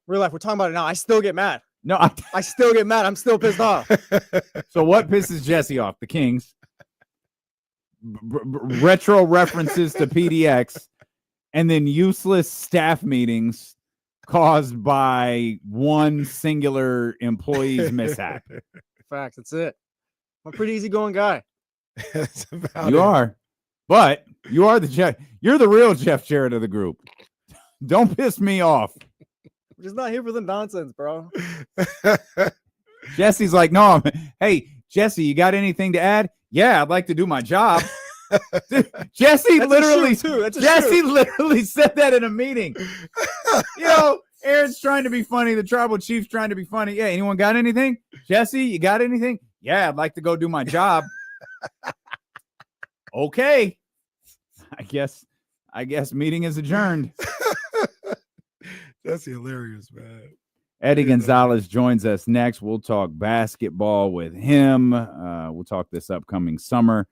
K: Real life. We're talking about it now. I still get mad.
G: No,
K: I still get mad. I'm still pissed off.
G: So what pisses Jesse off? The Kings. Retro references to PDX, and then useless staff meetings caused by one singular employee's mishap.
K: Facts. That's it. I'm a pretty easygoing guy.
G: You are, but you are you're the real Jeff Jarrett of the group. Don't piss me off.
K: I'm just not here for the nonsense, bro.
G: Jesse's like, no. Hey, Jesse, you got anything to add? Yeah, I'd like to do my job. Jesse literally said that in a meeting. Aaron's trying to be funny. The tribal chief's trying to be funny. Yeah, anyone got anything? Jesse, you got anything? Yeah, I'd like to go do my job. Okay. I guess meeting is adjourned.
F: That's hilarious, man.
G: Eddie Gonzalez joins us next. We'll talk basketball with him. We'll talk this upcoming summer.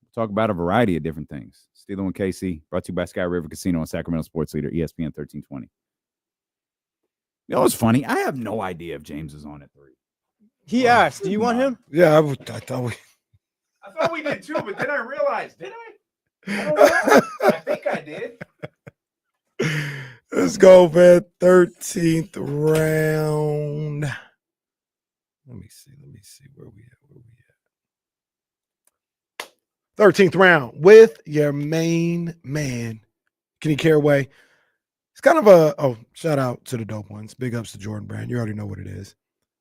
G: We'll talk about a variety of different things. Steelo and KC, brought to you by Sky River Casino and Sacramento Sports Leader, ESPN 1320. You know what's funny? I have no idea if James is on at 3.
K: He asked, do you want him?
F: Yeah, I thought
G: we did too, but then I realized, did I? I don't know. I think I did.
F: Let's go, man. 13th round. Let me see where we at. 13th round with your main man, Kenny Caraway. It's kind of shout out to the dope ones. Big ups to Jordan Brand. You already know what it is.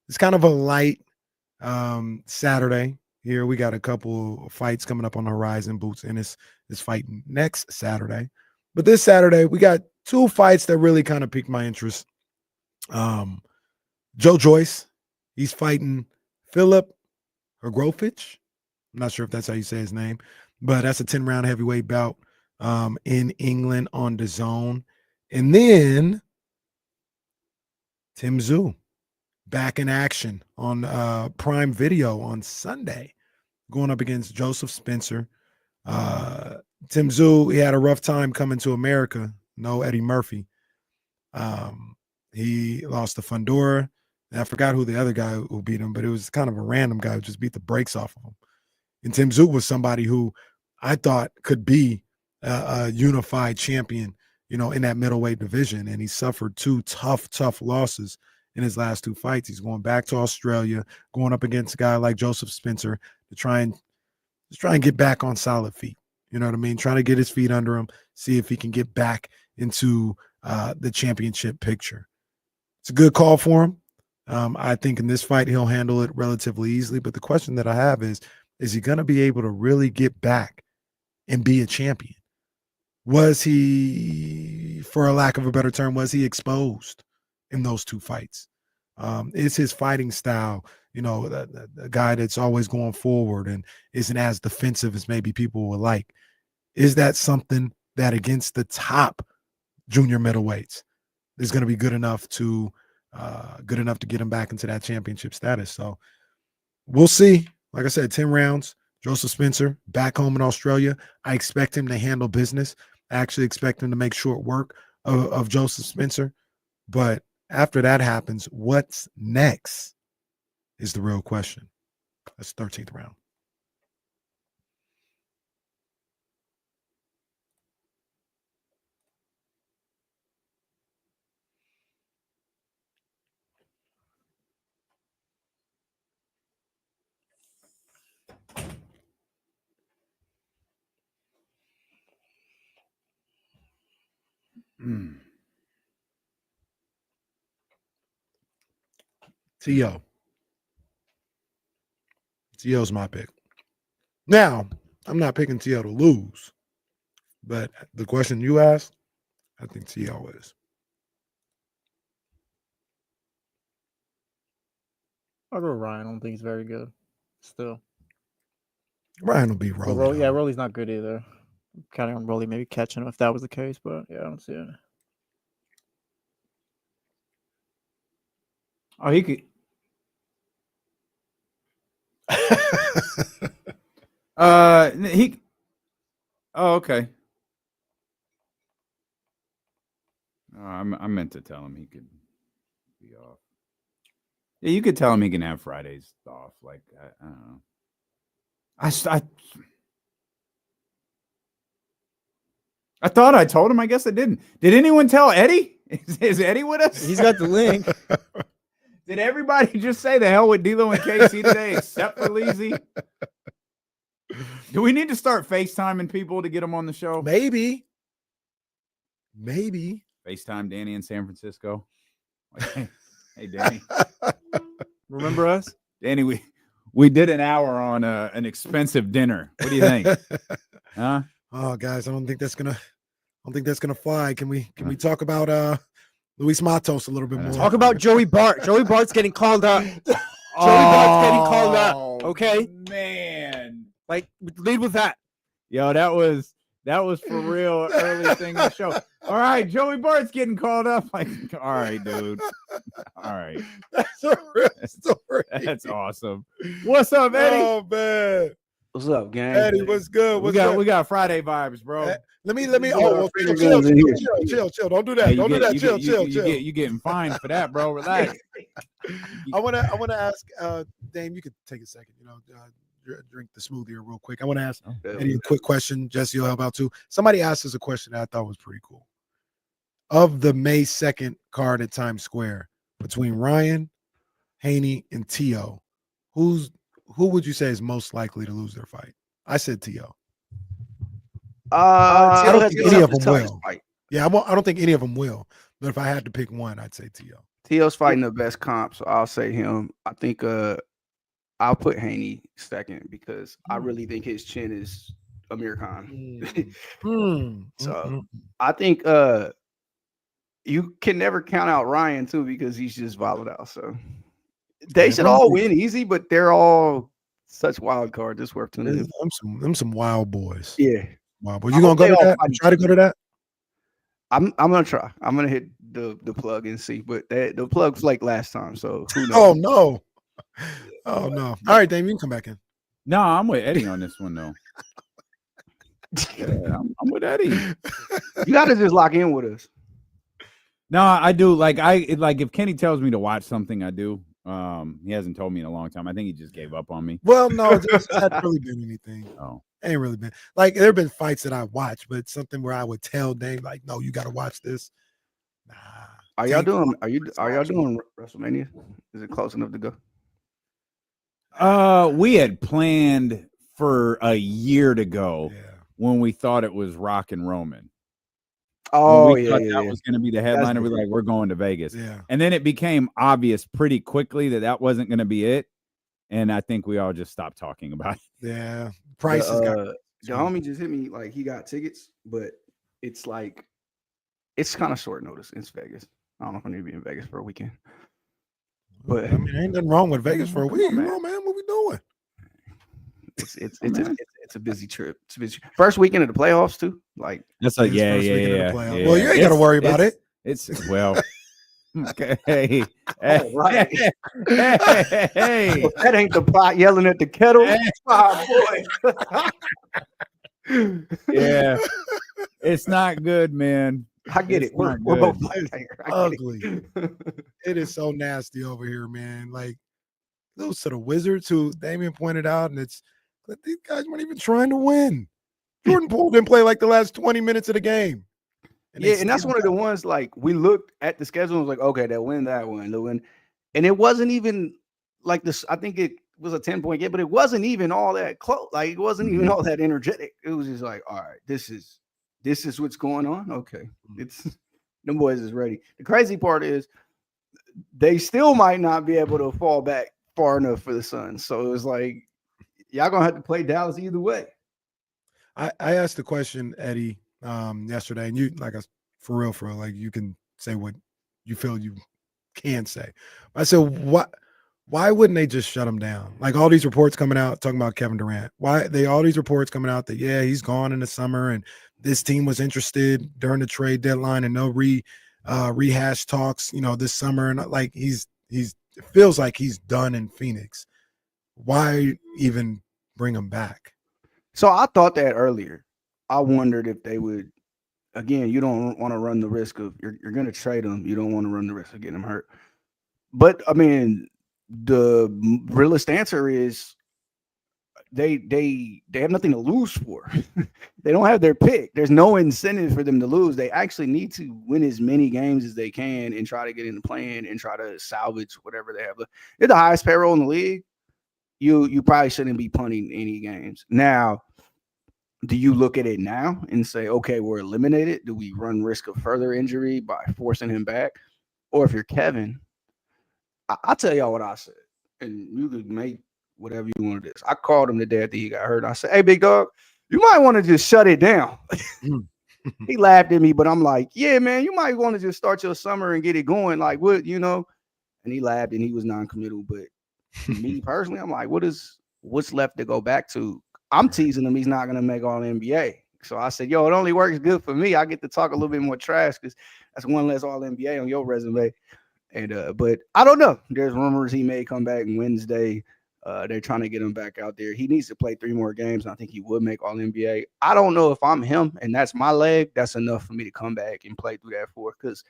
F: It's kind of a light Saturday here. We got a couple of fights coming up on the horizon. Boots Ennis is fighting next Saturday. But this Saturday, we got 2 fights that really kind of piqued my interest. Joe Joyce, he's fighting Philip Hrgovic. I'm not sure if that's how you say his name, but that's a 10-round heavyweight bout in England on DAZN. And then Tim Tszyu back in action on Prime Video on Sunday, going up against Joseph Spencer. Tim Tszyu, he had a rough time coming to America. No Eddie Murphy. He lost to Fundora. And I forgot who the other guy who beat him, but it was kind of a random guy who just beat the brakes off of him. And Tim Tszyu was somebody who I thought could be a unified champion, in that middleweight division. And he suffered 2 tough losses in his last 2 fights. He's going back to Australia, going up against a guy like Joseph Spencer to try and get back on solid feet. You know what I mean? Trying to get his feet under him, see if he can get back into the championship picture. It's a good call for him. I think in this fight, he'll handle it relatively easily. But the question that I have is he going to be able to really get back and be a champion? Was he, for a lack of a better term, was he exposed in those 2 fights? Is his fighting style, the guy that's always going forward and isn't as defensive as maybe people would like? Is that something that against the top junior middleweights is going to be good enough to get him back into that championship status? So we'll see. Like I said, 10 rounds. Joseph Spencer back home in Australia. I expect him to handle business. I actually expect him to make short work of Joseph Spencer. But after that happens, what's next is the real question. That's 13th round. T.O. T.O.'s my pick. Now, I'm not picking T.O. to lose, but the question you asked, I think T.O. is.
K: I'll go Ryan. I don't think he's very good. Still.
F: Ryan will be Rolly.
K: Yeah, Rolly's not good either. Counting on Rolly maybe catching him if that was the case, but yeah, I don't see it.
G: Oh, he could. He. Oh, okay. I meant to tell him he could be off. Yeah, you could tell him he can have Fridays off. Like I don't know. I thought I told him. I guess I didn't. Did anyone tell Eddie? Is Eddie with us?
K: He's got the link.
G: Did everybody just say the hell with D-Lo and KC today except for Leezy? Do we need to start FaceTiming people to get them on the show?
F: Maybe.
G: FaceTime Danny in San Francisco. Like, hey, Danny.
K: Remember us?
G: Danny, we did an hour on an expensive dinner. What do you think? Huh?
F: Oh, guys, I don't think that's gonna fly. Can we talk about Luis Matos a little bit more?
K: Talk about Joey Bart. Joey Bart's getting called up. Bart's getting called up. Okay,
G: man.
K: Like, lead with that.
G: Yo, that was for real early thing in the show. All right, Joey Bart's getting called up. Like, all right, dude. All right.
F: That's a real story.
G: That's awesome. What's up, Eddie?
F: Oh, man.
N: What's up, gang?
F: Eddie, what's good?
G: We got Friday vibes, bro.
F: Let me. Oh, well, chill. Don't do that. Don't do that. Chill.
G: You getting fined for that, bro? Relax.
F: I wanna ask Dame. You could take a second. Drink the smoothie real quick. I want to ask Eddie a quick question. Jesse will help out too. Somebody asked us a question that I thought was pretty cool. Of the May 2nd card at Times Square between Ryan, Haney, and T.O., who would you say is most likely to lose their fight? I said T.O. I don't think any of them will. Yeah, I don't think any of them will. But if I had to pick one, I'd say T.O.
N: T.O.'s fighting the best comp, so I'll say him. I think I'll put Haney second because I really think his chin is Amir Khan. So I think you can never count out Ryan too because he's just volatile. So they should all win easy, but they're all such wild cards. It's worth tuning in.
F: I'm some wild boys.
N: Yeah,
F: wild boys. You gonna go to that? Try to go to that.
N: I'm gonna try. I'm gonna hit the plug and see, but the plug flaked last time, so who knows?
F: Oh no. Oh no! All right, Dame, you can come back in.
G: No, I'm with Eddie on this one though. Yeah, I'm with Eddie.
N: You got to just lock in with us.
G: No, I do. Like if Kenny tells me to watch something, I do. He hasn't told me in a long time. I think he just gave up on me.
F: Well, no, it hasn't really been anything.
G: Oh,
F: ain't really been. Like there have been fights that I watched, but it's something where I would tell Dame like, no, you got to watch this. Nah.
N: Are y'all doing WrestleMania? Is it close enough to go?
G: We had planned for a year to go when we thought it was Rock and Roman.
N: Oh,
G: that was going to be the headliner. We're going to Vegas.
F: Yeah. And
G: then it became obvious pretty quickly that wasn't going to be it. And I think we all just stopped talking about it.
F: Yeah. Prices got
N: the homie just hit me like he got tickets, but it's like it's kind of short notice. It's Vegas. I don't know if I need to be in Vegas for a weekend. But
F: I mean, ain't nothing wrong with Vegas for a week. Come on, man. What we doing?
N: It's a busy trip. It's a busy first weekend of the playoffs too. Like
G: that's like yeah.
F: Well, you ain't got to worry about it.
G: It's well. Okay. Hey.
N: Right. Hey. Well, that ain't the pot yelling at the kettle. Oh
G: boy. Yeah. It's not good, man.
N: I get it. We're both
F: ugly. It is so nasty over here, man. Like those to the Wizards who Damian pointed out, and it's these guys weren't even trying to win. Jordan Poole didn't play like the last 20 minutes of the game.
N: And that's one of the ones like we looked at the schedule and was like, okay, they'll win that one, they'll win. And it wasn't even like this. I think it was a 10-point game, but it wasn't even all that close. Like it wasn't even all that energetic. It was just like, all right, this is what's going on. Okay. Them boys is ready. The crazy part is they still might not be able to fall back far enough for the Suns. So it was like, y'all gonna have to play Dallas either way.
F: I asked the question, Eddie, yesterday, and you for real, like you can say what you feel you can say. I said, why wouldn't they just shut him down? Like all these reports coming out talking about Kevin Durant. All these reports coming out that he's gone in the summer and this team was interested during the trade deadline and no rehash talks, this summer, and like it feels like he's done in Phoenix. Why even bring him back?
N: So I thought that earlier. I wondered if they would. Again, you don't want to run the risk of you're going to trade him. You don't want to run the risk of getting him hurt. But I mean, the realist answer is they have nothing to lose for. They don't have their pick. There's no incentive for them to lose. They actually need to win as many games as they can and try to get in the play-in and try to salvage whatever they have. They're the highest payroll in the league. You probably shouldn't be punting any games. Now, do you look at it now and say, okay, we're eliminated? Do we run risk of further injury by forcing him back? Or if you're Kevin, I'll tell y'all what I said, and you could make whatever you want to do. I called him the day after he got hurt. And I said, hey, big dog, you might want to just shut it down. He laughed at me, but I'm like, yeah, man, you might want to just start your summer and get it going. Like, what, And he laughed and he was non-committal. But me personally, I'm like, what's left to go back to? I'm teasing him. He's not going to make all NBA. So I said, yo, it only works good for me. I get to talk a little bit more trash because that's one less all NBA on your resume. And but I don't know. There's rumors he may come back Wednesday. They're trying to get him back out there. He needs to play 3 more games, and I think he would make All-NBA. I don't know if I'm him, and that's my leg. That's enough for me to come back and play through that for, because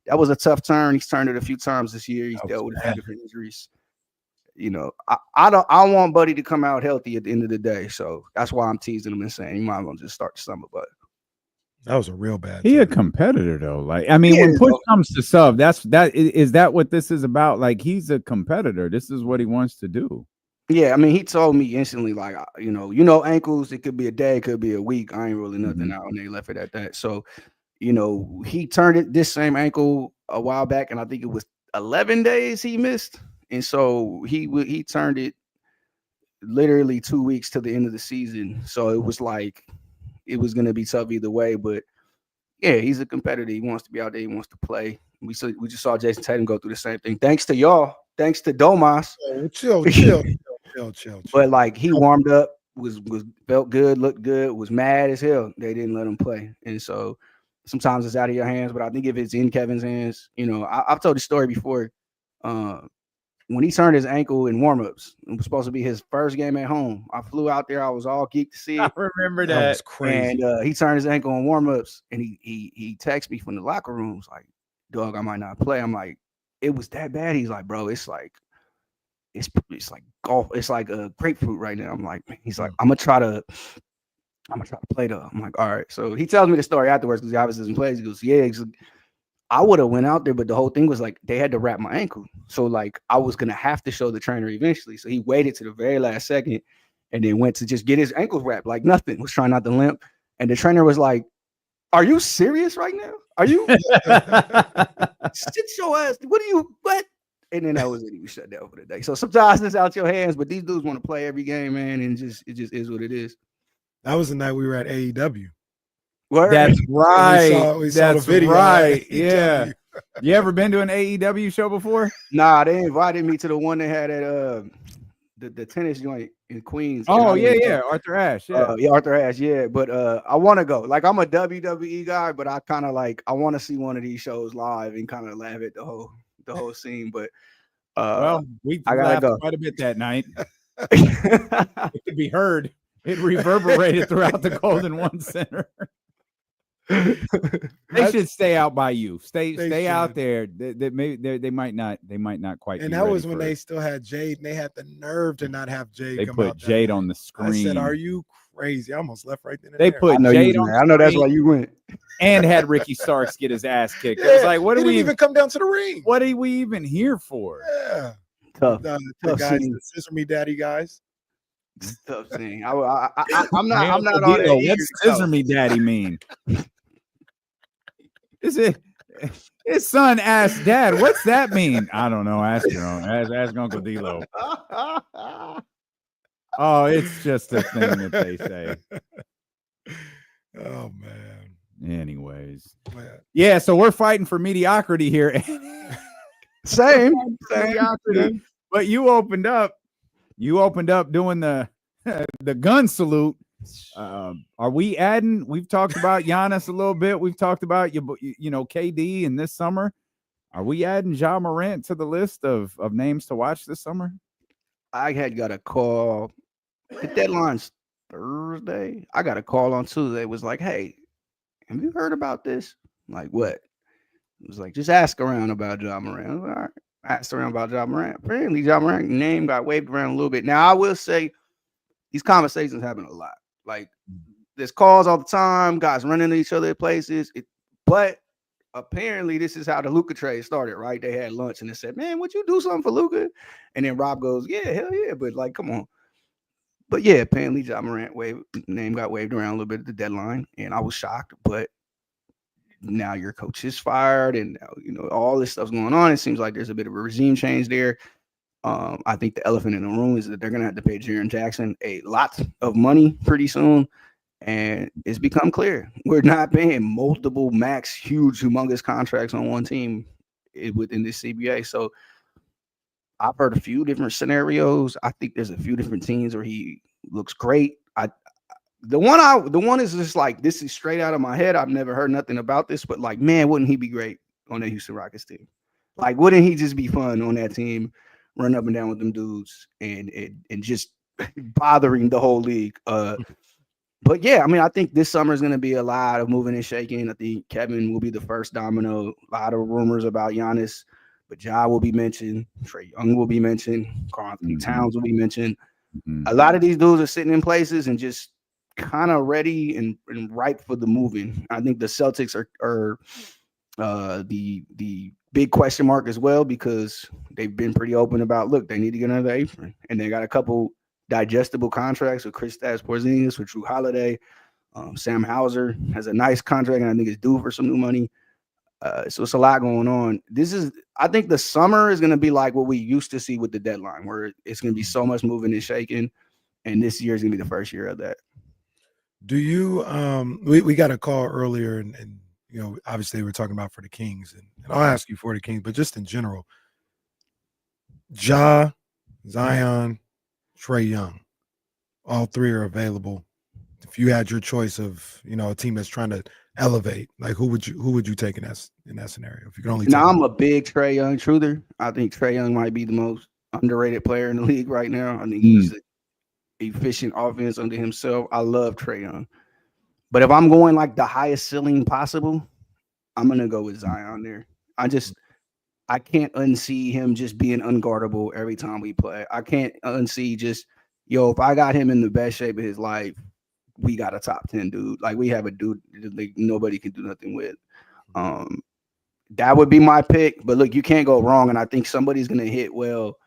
N: that was a tough turn. He's turned it a few times this year. He's dealt with a few different injuries. You know, I want Buddy to come out healthy at the end of the day. So that's why I'm teasing him and saying he might as well just start the summer. But
F: that was a real bad.
G: He a competitor though. Like, I mean, when push comes to shove, is that what this is about? Like, he's a competitor. This is what he wants to do.
N: Yeah, I mean, he told me instantly, like, you know, ankles, it could be a day, it could be a week. I ain't really nothing out, and they left it at that. So, you know, he turned it this same ankle a while back, and I think it was 11 days he missed. And so he turned it literally 2 weeks to the end of the season. So it was like it was going to be tough either way. But yeah, he's a competitor. He wants to be out there. He wants to play. We just saw Jason Tatum go through the same thing. Thanks to y'all. Thanks to Domas.
F: Chill.
N: But like, he warmed up, was felt good, looked good, was mad as hell. They didn't let him play. And so sometimes it's out of your hands. But I think if it's in Kevin's hands, you know, I've told the story before. When he turned his ankle in warmups, it was supposed to be his first game at home. I flew out there. I was all geeked to see it.
G: I remember that.
F: That was crazy.
N: And he turned his ankle in warmups, and he texted me from the locker room. Was like, "Dog, I might not play." I'm like, "It was that bad?" He's like, "Bro, it's like golf. It's like a grapefruit right now." I'm like, he's like, I'm gonna try to play though. I'm like, all right. So he tells me the story afterwards because he obviously doesn't play. He goes, "Yeah." He's like, I would have went out there, but the whole thing was like they had to wrap my ankle. So like I was gonna have to show the trainer eventually. So he waited to the very last second and then went to just get his ankles wrapped like nothing. Was trying not to limp. And the trainer was like, "Are you serious right now? Are you sit your ass? What?" And then that was it. He was shut down for the day. So sometimes it's out your hands, but these dudes want to play every game, man, and it just is what it is.
F: That was the night we were at AEW.
N: Word.
G: That's right.
F: We saw
G: That's
F: the video.
G: right. Yeah. You ever been to an AEW show before?
N: Nah, they invited me to the one they had at the tennis joint in Queens.
G: Oh, yeah. Arthur Ashe. Yeah.
N: Arthur Ashe, yeah. But I want to go. Like, I'm a WWE guy, but I kind of like I want to see one of these shows live and kind of laugh at the whole scene. But
G: well, I gotta go quite a bit that night. It could be heard. It reverberated throughout the Golden One Center. They should stay out by you. Stay out there. They might not quite.
F: And that was when they still had Jade, and they had the nerve to not have Jade.
G: They
F: come
G: put
F: out
G: Jade on the screen.
F: I said, "Are you crazy?" I almost left right then.
G: They put Jade on.
N: I know that's why you went.
G: And had Ricky Starks get his ass kicked. I was like, "What
F: he
G: do we
F: even come down to the ring?
G: What are we even here for?"
F: Yeah,
N: tough.
F: The guys,
N: scene.
F: the Scissor Me Daddy guys.
N: Tough thing. I'm not all that.
G: What's Scissor Me Daddy mean? Is it? His son asked Dad, "What's that mean?" I don't know. Ask your own. Ask Uncle D-Lo. Oh, it's just a thing that they say.
F: Oh man.
G: Anyways,
F: Man.
G: Yeah. So we're fighting for mediocrity here.
N: Same.
G: Mediocrity. But you opened up doing the gun salute. Are we adding? We've talked about Giannis a little bit. We've talked about you know, KD in this summer. Are we adding Ja Morant to the list of names to watch this summer?
N: I had got a call. The deadline's Thursday. I got a call on Tuesday. It was like, "Hey, have you heard about this?" I'm like, "What?" It was like, "Just ask around about Ja Morant." I was like, all right. I asked around about Ja Morant. Apparently, Ja Morant's name got waved around a little bit. Now, I will say these conversations happen a lot. Like, there's calls all the time, guys running into each other at places. But apparently, this is how the Luka trade started, right? They had lunch and they said, "Man, would you do something for Luka?" And then Rob goes, "Yeah, hell yeah." But like, come on. But yeah, apparently Ja Morant name got waved around a little bit at the deadline, and I was shocked. But now your coach is fired, and now, you know, all this stuff's going on. It seems like there's a bit of a regime change there. I think the elephant in the room is that they're going to have to pay Jaren Jackson a lot of money pretty soon. And it's become clear we're not paying multiple max, huge, humongous contracts on one team within this CBA. So I've heard a few different scenarios. I think there's a few different teams where he looks great. The one is just like, this is straight out of my head. I've never heard nothing about this, but like, man, wouldn't he be great on the Houston Rockets team? Like, wouldn't he just be fun on that team, running up and down with them dudes and just bothering the whole league. But yeah, I mean, I think this summer is going to be a lot of moving and shaking. I think Kevin will be the first domino. A lot of rumors about Giannis, but Ja will be mentioned. Trae Young will be mentioned. Karl Anthony Towns will be mentioned. A lot of these dudes are sitting in places and just kind of ready and ripe for the moving. I think the Celtics are the big question mark as well, because they've been pretty open about, look, they need to get another apron, and they got a couple digestible contracts with Kristaps Porzingis, with Drew Holiday. Sam Hauser has a nice contract, and I think it's due for some new money. So it's a lot going on. I think the summer is going to be like what we used to see with the deadline, where it's going to be so much moving and shaking, and this year is going to be the first year of that.
F: Do you we got a call earlier, and you know, obviously we're talking about for the Kings, and I'll ask you for the Kings, but just in general, Ja, Zion, Trae Young, all three are available. If you had your choice of, you know, a team that's trying to elevate, like who would you take in that scenario? If you could only take
N: I'm a big Trae Young truther. I think Trae Young might be the most underrated player in the league right now. I think he's an efficient offense under himself. I love Trae Young. But if I'm going like the highest ceiling possible, I'm gonna go with Zion there. I can't unsee him just being unguardable every time we play. I can't unsee just, if I got him in the best shape of his life, we got a top 10 dude. Like, we have a dude like nobody can do nothing with. That would be my pick. But look, you can't go wrong. And I think somebody's going to hit well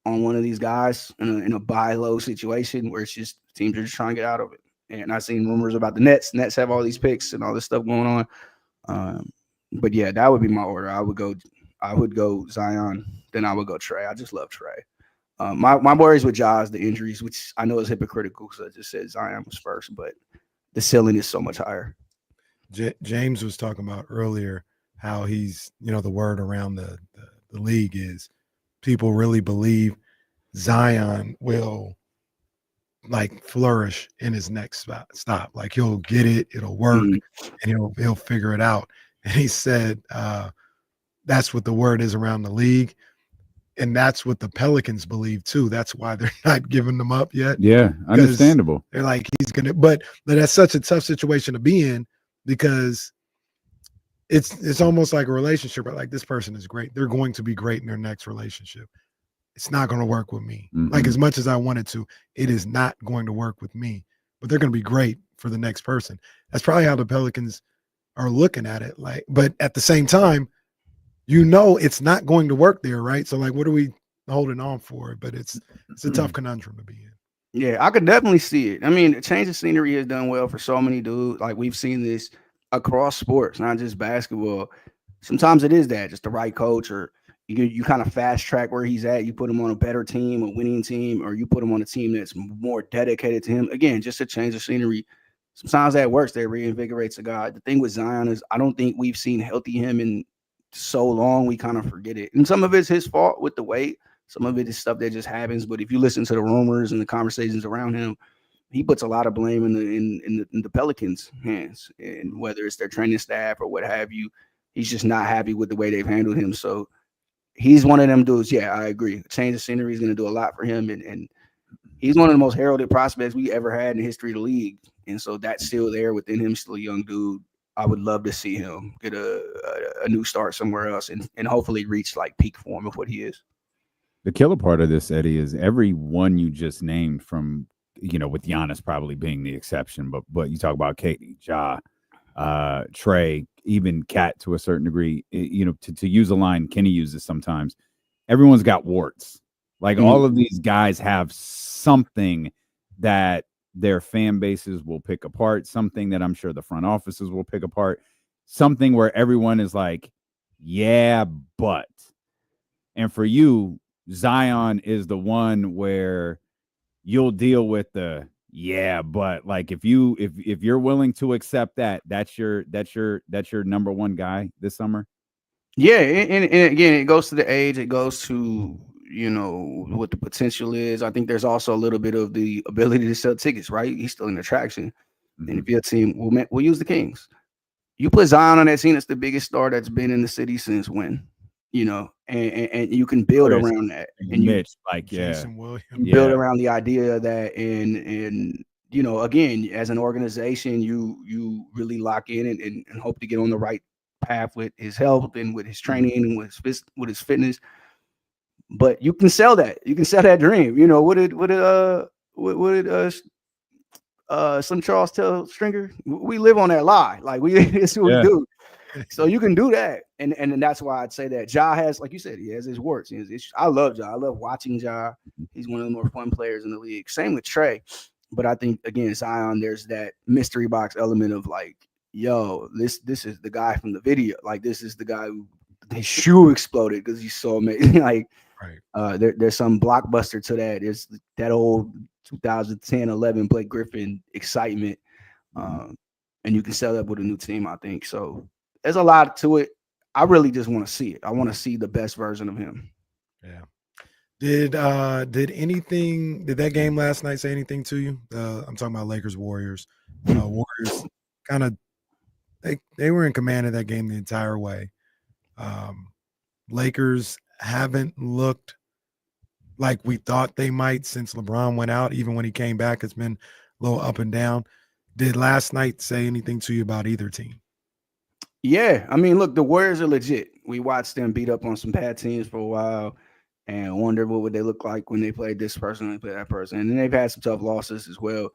N: on one of these guys in a buy low situation where it's just teams are just trying to get out of it. And I've seen rumors about the Nets. Nets have all these picks and all this stuff going on. But yeah, that would be my order. I would go Zion, then I would go Trae. I just love Trae. My worries with Ja is the injuries, which I know is hypocritical because I just said Zion was first, but the ceiling is so much higher.
F: James was talking about earlier how he's, the word around the league is people really believe Zion will like flourish in his next stop. Like, he'll get it, it'll work, and he'll figure it out. And he said that's what the word is around the league. And that's what the Pelicans believe too. That's why they're not giving them up yet.
G: Yeah, understandable.
F: They're like, he's gonna, but that's such a tough situation to be in, because it's almost like a relationship. Like, this person is great. They're going to be great in their next relationship. It's not going to work with me. Like, as much as I wanted to, it is not going to work with me. But they're going to be great for the next person. That's probably how the Pelicans are looking at it. Like, but at the same time, it's not going to work there, right? So, like, what are we holding on for? But it's a tough conundrum to be in.
N: Yeah, I could definitely see it. I mean, change of scenery has done well for so many dudes. Like, we've seen this across sports, not just basketball. Sometimes it is that, just the right coach, or you kind of fast track where he's at. You put him on a better team, a winning team, or you put him on a team that's more dedicated to him. Again, just a change of scenery. Sometimes that works. That reinvigorates a guy. The thing with Zion is I don't think we've seen healthy him in so long, we kind of forget it. And some of it's his fault with the weight. Some of it is stuff that just happens. But if you listen to the rumors and the conversations around him, he puts a lot of blame in the Pelicans' hands. And whether it's their training staff or what have you, he's just not happy with the way they've handled him. So he's one of them dudes. Yeah, I agree. Change of scenery is going to do a lot for him. And he's one of the most heralded prospects we ever had in the history of the league. And so that's still there within him, still a young dude. I would love to see him get a new start somewhere else and hopefully reach like peak form of what he is.
G: The killer part of this, Eddie, is every one you just named, from, with Giannis probably being the exception, but you talk about Katie, Ja, Trae, even Cat to a certain degree, to use a line Kenny uses sometimes, everyone's got warts. Like, all of these guys have something that their fan bases will pick apart, something that I'm sure the front offices will pick apart, something where everyone is like, yeah, but. And for you, Zion is the one where you'll deal with the yeah, but. Like, if you're willing to accept that's your number one guy this summer.
N: Yeah, and again, it goes to the age, it goes to what the potential is. I think there's also a little bit of the ability to sell tickets, right? He's still an attraction. And if your team, we'll use the Kings. You put Zion on that team, that's the biggest star that's been in the city since when? you know, and you can build around that. And
G: Mitch, like,
F: Jason Williams.
N: you build around the idea that, and you know, again, as an organization, you really lock in and hope to get on the right path with his health and with his training and with his fitness. But you can sell that. You can sell that dream. You know, what did Slim Charles tell Stringer? We live on that lie. Like it's what we do. So you can do that. And that's why I'd say that Ja has, like you said, he has his warts. I love Ja. I love watching Ja. He's one of the more fun players in the league. Same with Trey. But I think, again, Zion, there's that mystery box element of like, yo, this is the guy from the video. Like, this is the guy who his shoe exploded because he's so amazing. Like, there's some blockbuster to that. There's that old 2010-11 Blake Griffin excitement. And you can sell that with a new team, I think. So there's a lot to it. I really just want to see it. I want to see the best version of him.
F: Yeah. Did that game last night say anything to you? I'm talking about Lakers Warriors. Warriors kind of they were in command of that game the entire way. Lakers haven't looked like we thought they might since LeBron went out. Even when he came back, it's been a little up and down. Did last night say anything to you about either team?
N: Yeah, I mean, look, the Warriors are legit. We watched them beat up on some bad teams for a while and wonder what would they look like when they played this person and play that person. And they've had some tough losses as well.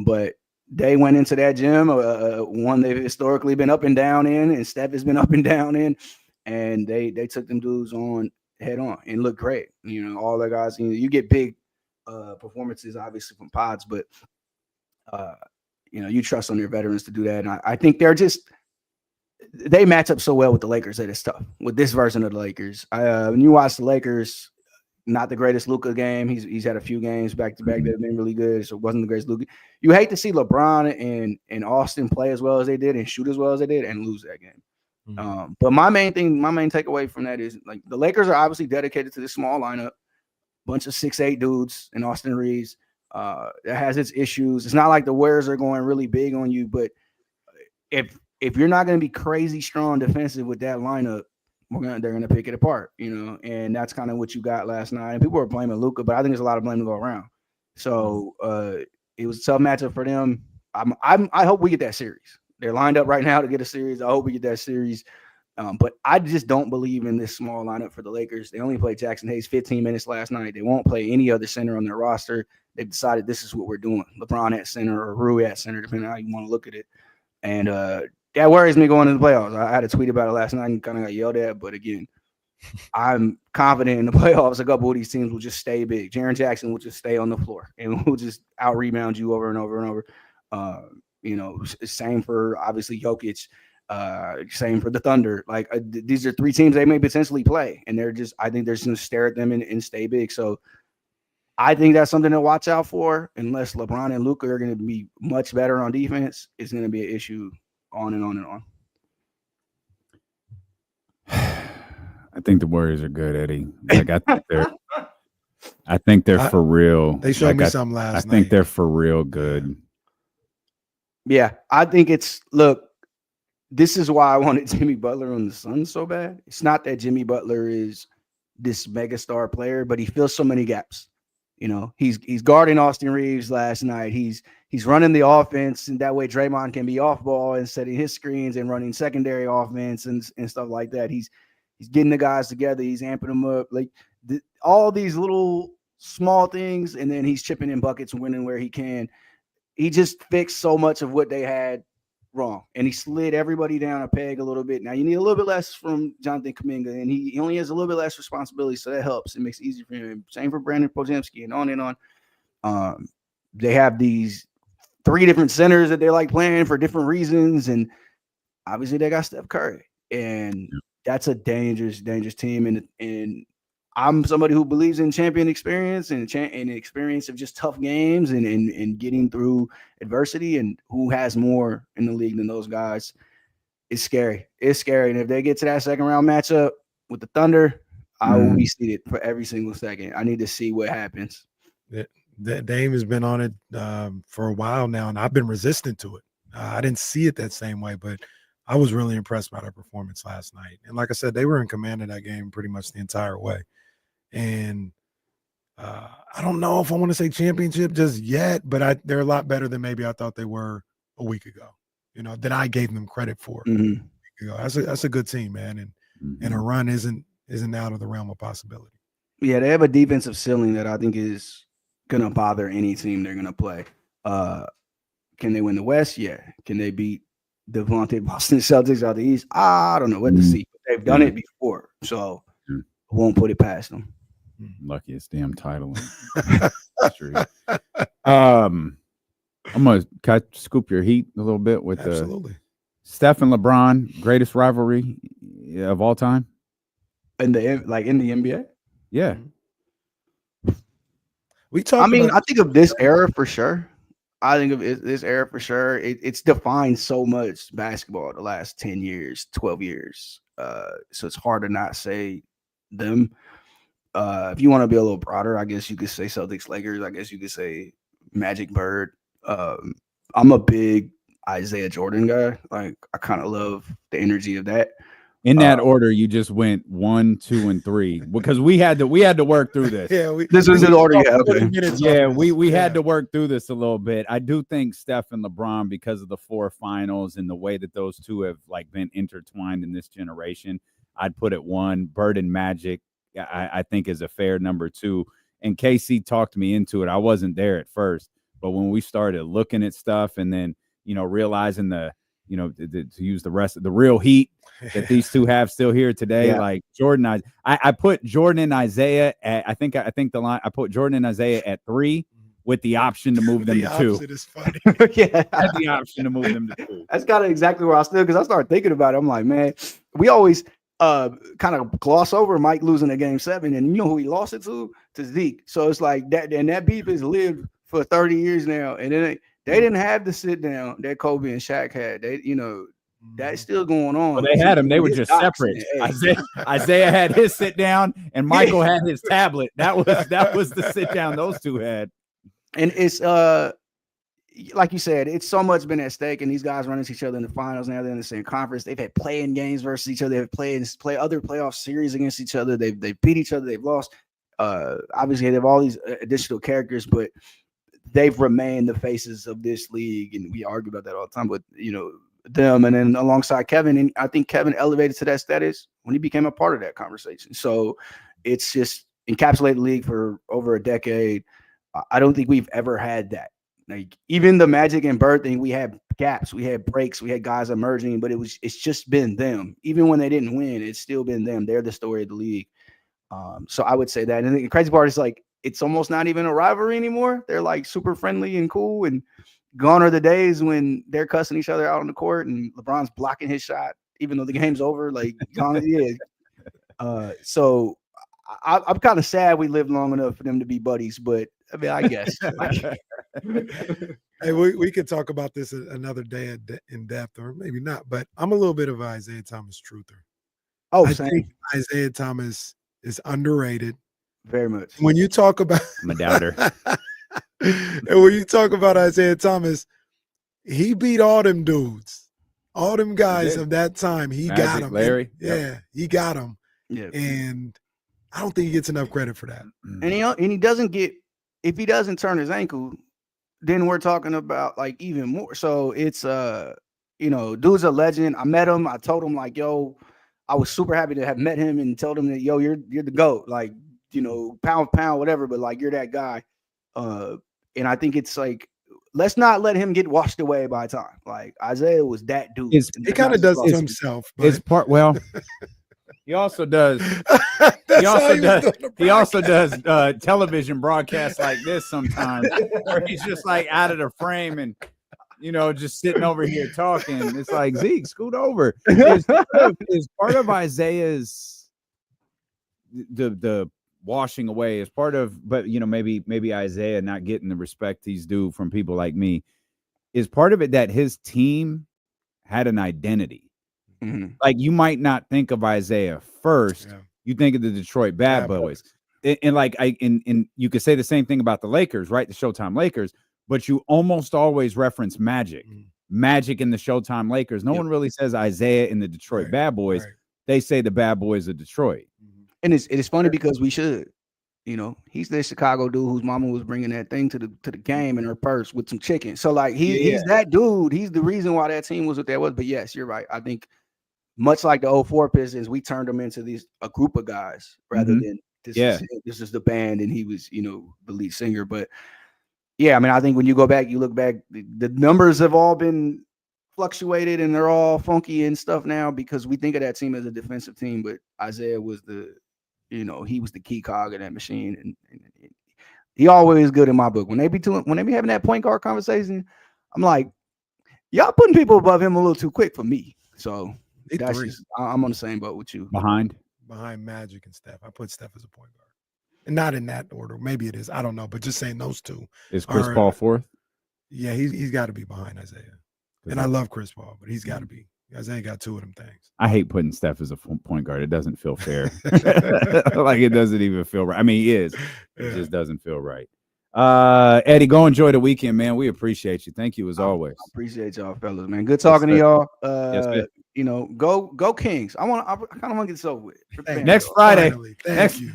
N: But they went into that gym, one they've historically been up and down in, and Steph has been up and down in, and they took them dudes on head on and looked great. You know, all the guys, you get big performances, obviously, from pods, but, you know, you trust on your veterans to do that. And I think they match up so well with the Lakers that it's tough with this version of the Lakers. When you watch the Lakers, not the greatest Luka game. He's had a few games back to back that have been really good. So it wasn't the greatest Luka. You hate to see LeBron and Austin play as well as they did and shoot as well as they did and lose that game. But my main takeaway from that is, like, the Lakers are obviously dedicated to this small lineup, bunch of 6'8" dudes and Austin Reeves. That has its issues. It's not like the Warriors are going really big on you, but if you're not going to be crazy strong defensive with that lineup, they're going to pick it apart, you know, and that's kind of what you got last night. And people are blaming Luka, but I think there's a lot of blame to go around. So it was a tough matchup for them. I hope we get that series. They're lined up right now to get a series. I hope we get that series. But I just don't believe in this small lineup for the Lakers. They only played Jackson Hayes 15 minutes last night. They won't play any other center on their roster. They've decided this is what we're doing. LeBron at center or Rui at center, depending on how you want to look at it. And that worries me going into the playoffs. I had a tweet about it last night and kind of got yelled at. But again, I'm confident in the playoffs. A couple of these teams will just stay big. Jaren Jackson will just stay on the floor and will just out-rebound you over and over and over. You know, same for, obviously, Jokic. Same for the Thunder. Like, these are three teams they may potentially play. And I think they're just going to stare at them and stay big. So I think that's something to watch out for. Unless LeBron and Luka are going to be much better on defense, it's going to be an issue on and on and on.
G: I think the Warriors are good, Eddie. Like, I think they're for real.
F: They showed me something last night.
G: I think they're for real good.
N: Yeah, I think this is why I wanted Jimmy Butler on the Suns so bad. It's not that Jimmy Butler is this megastar player, but he fills so many gaps. You know, he's guarding Austin Reeves last night. He's running the offense, and that way Draymond can be off ball and setting his screens and running secondary offense and stuff like that. He's getting the guys together. He's amping them up. Like, all these little small things, and then he's chipping in buckets and winning where he can. He just fixed so much of what they had wrong, and he slid everybody down a peg a little bit. Now you need a little bit less from Jonathan Kuminga, and he only has a little bit less responsibility, so that helps. It makes it easier for him. Same for Brandon Podziemski, and on and on. They have these 3 different centers that they like playing for different reasons, and obviously they got Steph Curry, and that's a dangerous team. And I'm somebody who believes in champion experience and experience of just tough games and getting through adversity, and who has more in the league than those guys. It's scary. It's scary. And if they get to that second round matchup with the Thunder, I will be seated for every single second. I need to see what happens.
F: Dame has been on it for a while now, and I've been resistant to it. I didn't see it that same way, but I was really impressed by their performance last night. And like I said, they were in command of that game pretty much the entire way. And I don't know if I want to say championship just yet, but they're a lot better than maybe I thought they were a week ago, that I gave them credit for. That's a good team, man. And a run isn't out of the realm of possibility.
N: Yeah, they have a defensive ceiling that I think is going to bother any team they're going to play. Can they win the West? Yeah. Can they beat the vaunted Boston Celtics out the East? I don't know what to see. They've done it before, so I won't put it past them.
G: Luckiest damn title in history. I'm gonna scoop your heat a little bit with Steph and LeBron, greatest rivalry of all time
N: in the NBA.
G: Yeah,
N: I think of this era for sure. I think of this era for sure. It's defined so much basketball the last 10 years, 12 years. So it's hard to not say them. If you want to be a little broader, I guess you could say Celtics, Lakers. I guess you could say Magic, Bird. I'm a big Isaiah Jordan guy. Like, I kind of love the energy of that.
G: In that order, you just went 1, 2, and 3 because we had to work through this.
N: This was in order. Yeah, okay.
G: Yeah, we had to work through this a little bit. I do think Steph and LeBron, because of the 4 finals and the way that those two have been intertwined in this generation, I'd put it 1. Bird and Magic, I think, is a fair number 2. And KC talked me into it. I wasn't there at first, but when we started looking at stuff and then realizing to use the rest of the real heat that these two have still here today, like Jordan, I put Jordan and Isaiah at, I think the line, I put Jordan and Isaiah at 3 with the option to move them to 2.
F: Is funny.
G: I had the option to move them to 2.
N: That's kind of exactly where I stood because I started thinking about it. I'm like, man, we always kind of gloss over Mike losing a game 7, and you know who he lost it to Zeke. So it's like that, and that beef has lived for 30 years now, and then they didn't have the sit down that Kobe and Shaq had. They, that's still going on.
G: Well, they had them. They were just separate. Isaiah had his sit down, and Michael had his tablet. That was the sit down those two had.
N: And it's like you said, it's so much been at stake, and these guys run into each other in the finals. Now they're in the same conference. They've had play-in games versus each other. They've play other playoff series against each other. They've beat each other. They've lost. Obviously, they have all these additional characters, but they've remained the faces of this league, and we argue about that all the time. But them, and then alongside Kevin, and I think Kevin elevated to that status when he became a part of that conversation. So it's just encapsulated the league for over a decade. I don't think we've ever had that. Like, even the Magic and Bird thing, we had gaps, we had breaks, we had guys emerging, but it's just been them. Even when they didn't win, it's still been them. They're the story of the league. So I would say that. And the crazy part is, like, it's almost not even a rivalry anymore. They're like super friendly and cool, and gone are the days when they're cussing each other out on the court and LeBron's blocking his shot even though the game's over. Like, so I'm kind of sad we lived long enough for them to be buddies, but I mean, I guess.
F: Hey, we could talk about this another day in depth, or maybe not, but I'm a little bit of an Isaiah Thomas truther.
N: Oh,
F: I think Isaiah Thomas is underrated.
N: Very much.
F: When you talk about
G: I'm a doubter.
F: And when you talk about Isaiah Thomas, he beat all them dudes, all them guys of that time. He
G: Magic,
F: got them.
G: Larry.
F: Yeah, he got them.
N: Yeah.
F: And I don't think he gets enough credit for that.
N: And he doesn't get, if he doesn't turn his ankle, then we're talking about like even more. So it's dude's a legend. I met him. I told him like, yo, I was super happy to have met him and told him that, yo, you're the GOAT. Like, pound for pound, whatever, but like you're that guy. And I think it's like, let's not let him get washed away by time. Like Isaiah was that dude.
F: He kind of does it to himself.
G: It's part well. He also does. He also does television broadcasts like this sometimes, where he's just like out of the frame and just sitting over here talking. It's like, Zeke, scoot over. Is part of Isaiah's the washing away is part of, but maybe Isaiah not getting the respect he's due from people like me is part of it that his team had an identity. Mm-hmm. Like you might not think of Isaiah first, you think of the Detroit Bad Boys, and you could say the same thing about the Lakers, right? The Showtime Lakers, but you almost always reference Magic. Magic in the Showtime Lakers. No one really says Isaiah in the Detroit Bad Boys. Right. They say the Bad Boys of Detroit.
N: And it's funny because we should. You know, he's the Chicago dude whose mama was bringing that thing to the game in her purse with some chicken. So like he's that dude. He's the reason why that team was what that was. But yes, you're right. I think much like the 04 Pistons, we turned them into a group of guys rather than this is the band and he was, you know, the lead singer. But yeah, I mean, I think when you go back, you look back, the numbers have all been fluctuated and they're all funky and stuff now because we think of that team as a defensive team, but Isaiah was he was the key cog in that machine, and he always good in my book. When they be having that point guard conversation, I'm like, y'all putting people above him a little too quick for me. So that's just, I'm on the same boat with you.
F: Behind Magic and Steph, I put Steph as a point guard, and not in that order. Maybe it is. I don't know, but just saying those two.
G: Is Chris Paul fourth?
F: Yeah, he's got to be behind Isaiah, and I love Chris Paul, but he's got to be. Isaiah got two of them things.
G: I hate putting Steph as a point guard. It doesn't feel fair. Like it doesn't even feel right. I mean, he is. It just doesn't feel right. Eddie, go enjoy the weekend, man. We appreciate you. Thank you as always.
N: I appreciate y'all, fellas, man. Good talking to y'all. Go Kings. I kind of want to get this over with.
G: Next Friday.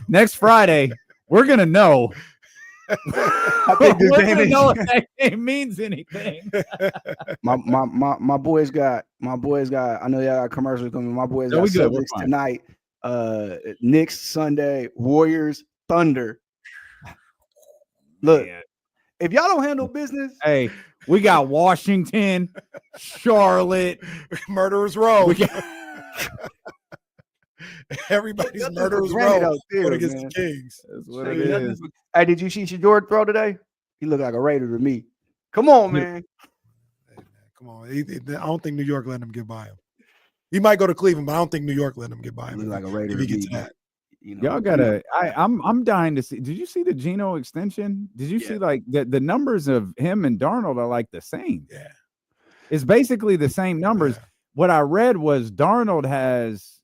G: Next Friday, we're gonna know.
N: I think this game
G: know if that game means anything.
N: my boys got. I know y'all got commercials coming. My boys got Celtics tonight. Knicks Sunday. Warriors Thunder. Look, if y'all don't handle business,
G: hey, we got Washington, Charlotte,
F: Murderers Row. Everybody's Murderers Row against the Kings.
G: That's what it is.
N: Hey, did you see Shedeur throw today? He looked like a Raider to me. Come on, man.
F: Hey, man, come on. I don't think New York let him get by him. He might go to Cleveland, but I don't think New York let him get by him.
N: He looked like a Raider
F: if he gets that.
G: Y'all gotta. I'm dying to see. Did you see the Geno extension? Did you see like the numbers of him and Darnold are like the same?
F: Yeah,
G: it's basically the same numbers. Yeah. What I read was Darnold has.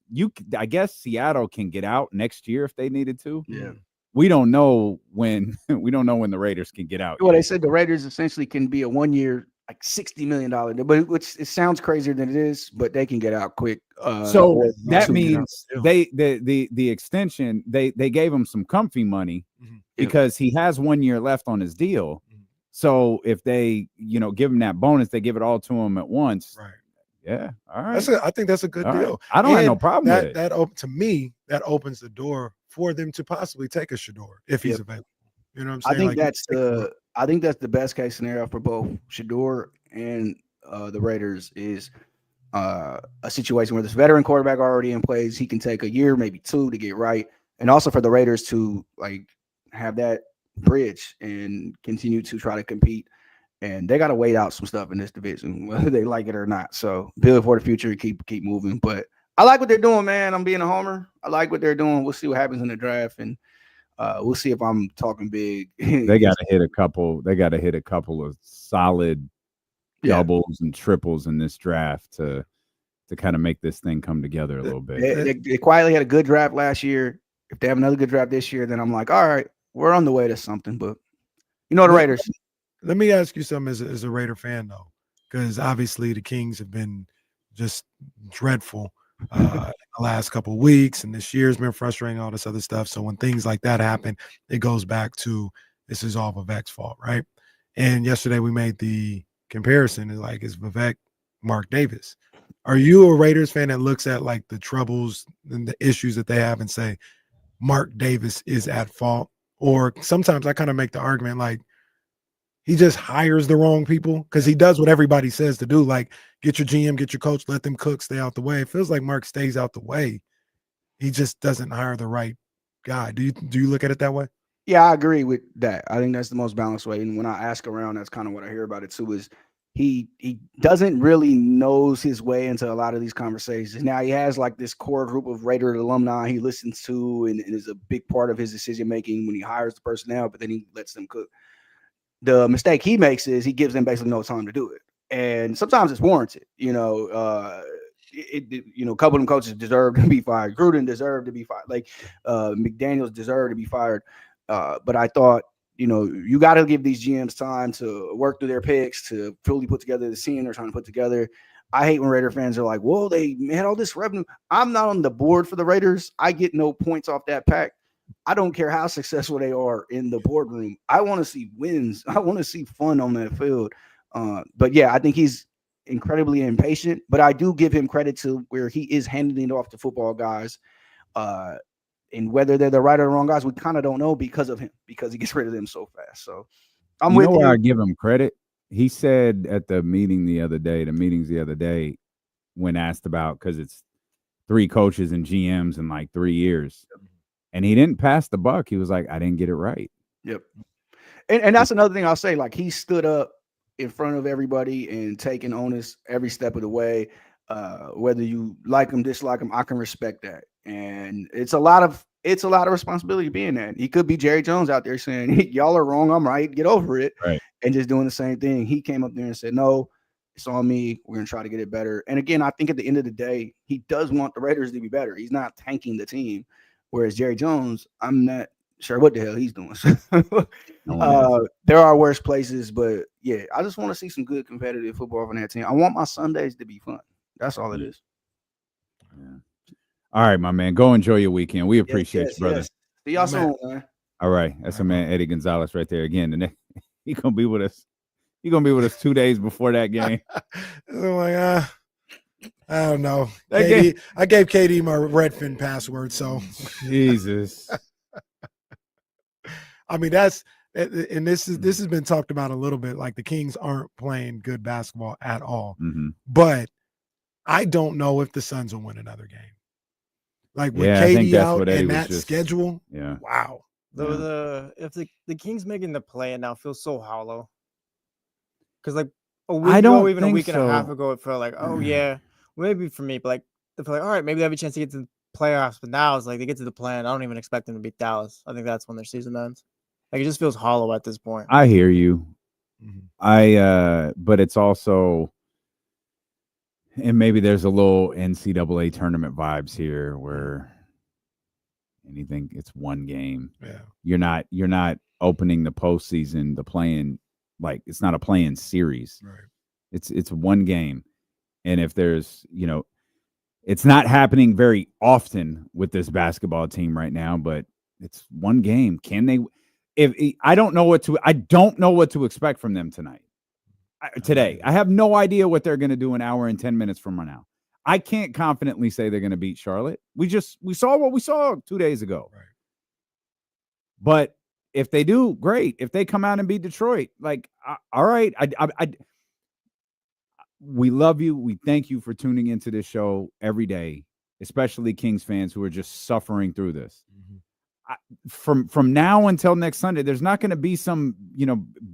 G: I guess Seattle can get out next year if they needed to.
N: Yeah.
G: We don't know when the Raiders can get out.
N: Well, they said the Raiders essentially can be a 1 year, like $60 million, but which it sounds crazier than it is, but they can get out quick.
G: So that means the extension, they gave him some comfy money because he has 1 year left on his deal. So if they, give him that bonus, they give it all to him at once.
F: Right.
G: Yeah. All right.
F: I think that's a good deal.
G: I don't have no problem with it.
F: To me, that opens the door for them to possibly take a Shedeur if he's available. You know what I'm saying?
N: I think that's the best case scenario for both Shedeur and the Raiders is a situation where this veteran quarterback already in place. He can take a year, maybe two, to get right, and also for the Raiders to have that bridge and continue to try to compete. And they got to wait out some stuff in this division, whether they like it or not. So build for the future, keep moving. But I like what they're doing, man. I'm being a homer. I like what they're doing. We'll see what happens in the draft, and we'll see if I'm talking big.
G: They got to hit a couple. They got to hit a couple of solid doubles and triples in this draft to kind of make this thing come together a little bit.
N: They quietly had a good draft last year. If they have another good draft this year, then I'm like, all right, we're on the way to something. But the Raiders.
F: Let me ask you something as a Raider fan, though, because obviously the Kings have been just dreadful in the last couple of weeks, and this year's been frustrating, all this other stuff. So when things like that happen, it goes back to this is all Vivek's fault, right? And yesterday we made the comparison, is Vivek Mark Davis? Are you a Raiders fan that looks at the troubles and the issues that they have and say Mark Davis is at fault? Or sometimes I kind of make the argument he just hires the wrong people because he does what everybody says to do, get your GM, get your coach, let them cook, stay out the way. It feels like Mark stays out the way. He just doesn't hire the right guy. Do you look at it that way?
N: Yeah, I agree with that. I think that's the most balanced way. And when I ask around, that's kind of what I hear about it too, is he doesn't really knows his way into a lot of these conversations. Now he has this core group of Raider alumni he listens to and is a big part of his decision-making when he hires the personnel, but then he lets them cook. The mistake he makes is he gives them basically no time to do it. And sometimes it's warranted. A couple of them coaches deserve to be fired. Gruden deserved to be fired. McDaniels deserved to be fired. But I thought you got to give these GMs time to work through their picks, to fully put together the team they're trying to put together. I hate when Raider fans are like, well, they had all this revenue. I'm not on the board for the Raiders. I get no points off that pack. I don't care how successful they are in the boardroom. I want to see wins. I want to see fun on that field. But yeah, I think he's incredibly impatient, but I do give him credit to where he is handing it off to football guys. And whether they're the right or the wrong guys, we kind of don't know because of him, because he gets rid of them so fast. So I'm with you.
G: I give him credit. He said at the meetings the other day, when asked about, because it's 3 coaches and GMs in like 3 years, and he didn't pass the buck. He was like, I didn't get it right.
N: Yep. And that's another thing I'll say. Like, he stood up in front of everybody and taking onus every step of the way. Whether you like him, dislike him, I can respect that. And it's a lot of responsibility being that. He could be Jerry Jones out there saying, y'all are wrong, I'm right, get over it.
G: Right.
N: And just doing the same thing. He came up there and said, no, it's on me. We're going to try to get it better. And again, I think at the end of the day, he does want the Raiders to be better. He's not tanking the team. Whereas Jerry Jones, I'm not sure what the hell he's doing. There are worse places, but yeah, I just want to see some good competitive football from that team. I want my Sundays to be fun. That's all it is.
G: Yeah. All right, my man. Go enjoy your weekend. We appreciate you, brother.
N: Yes. See y'all soon, man.
G: All right. That's a man, Eddie Gonzalez, right there. Again, he's gonna be with us. He's gonna be with us 2 days before that game.
F: I'm like, I don't know. I gave KD my Redfin password, so
G: Jesus.
F: I mean, and this has been talked about a little bit. Like, the Kings aren't playing good basketball at all.
G: Mm-hmm.
F: But I don't know if the Suns will win another game. Like, with KD out and that schedule, wow.
K: If the Kings making the play and now feels so hollow. Because like a week ago, even a week and a half ago, it felt like, oh yeah, maybe for me, but like they feel like, all right, maybe they have a chance to get to the playoffs. But now it's like they get to the plan. I don't even expect them to beat Dallas. I think that's when their season ends. Like, it just feels hollow at this point.
G: I hear you. But it's also, and maybe there's a little NCAA tournament vibes here where anything, it's one game.
F: Yeah.
G: You're not opening the postseason, the playing, like, it's not a playing series.
F: Right.
G: It's one game. And if there's, it's not happening very often with this basketball team right now, but it's one game. Can they, I don't know what to expect from them today. I have no idea what they're going to do an hour and 10 minutes from now. I can't confidently say they're going to beat Charlotte. We saw what we saw 2 days ago.
F: Right.
G: But if they do, great. If they come out and beat Detroit, like, all right. We love you. We thank you for tuning into this show every day, especially Kings fans who are just suffering through this. From now until next Sunday, there's not going to be some,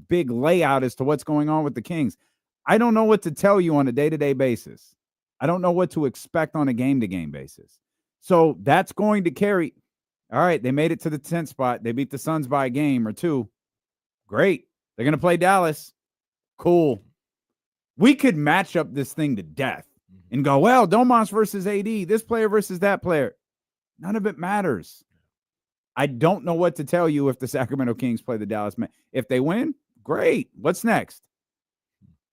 G: big layout as to what's going on with the Kings. I don't know what to tell you on a day-to-day basis. I don't know what to expect on a game-to-game basis. So that's going to carry. All right, they made it to the 10th spot. They beat the Suns by a game or two. Great. They're going to play Dallas. Cool. We could match up this thing to death and go, well, Domas versus AD, this player versus that player. None of it matters. I don't know what to tell you if the Sacramento Kings play the Dallas Men. If they win, great. What's next?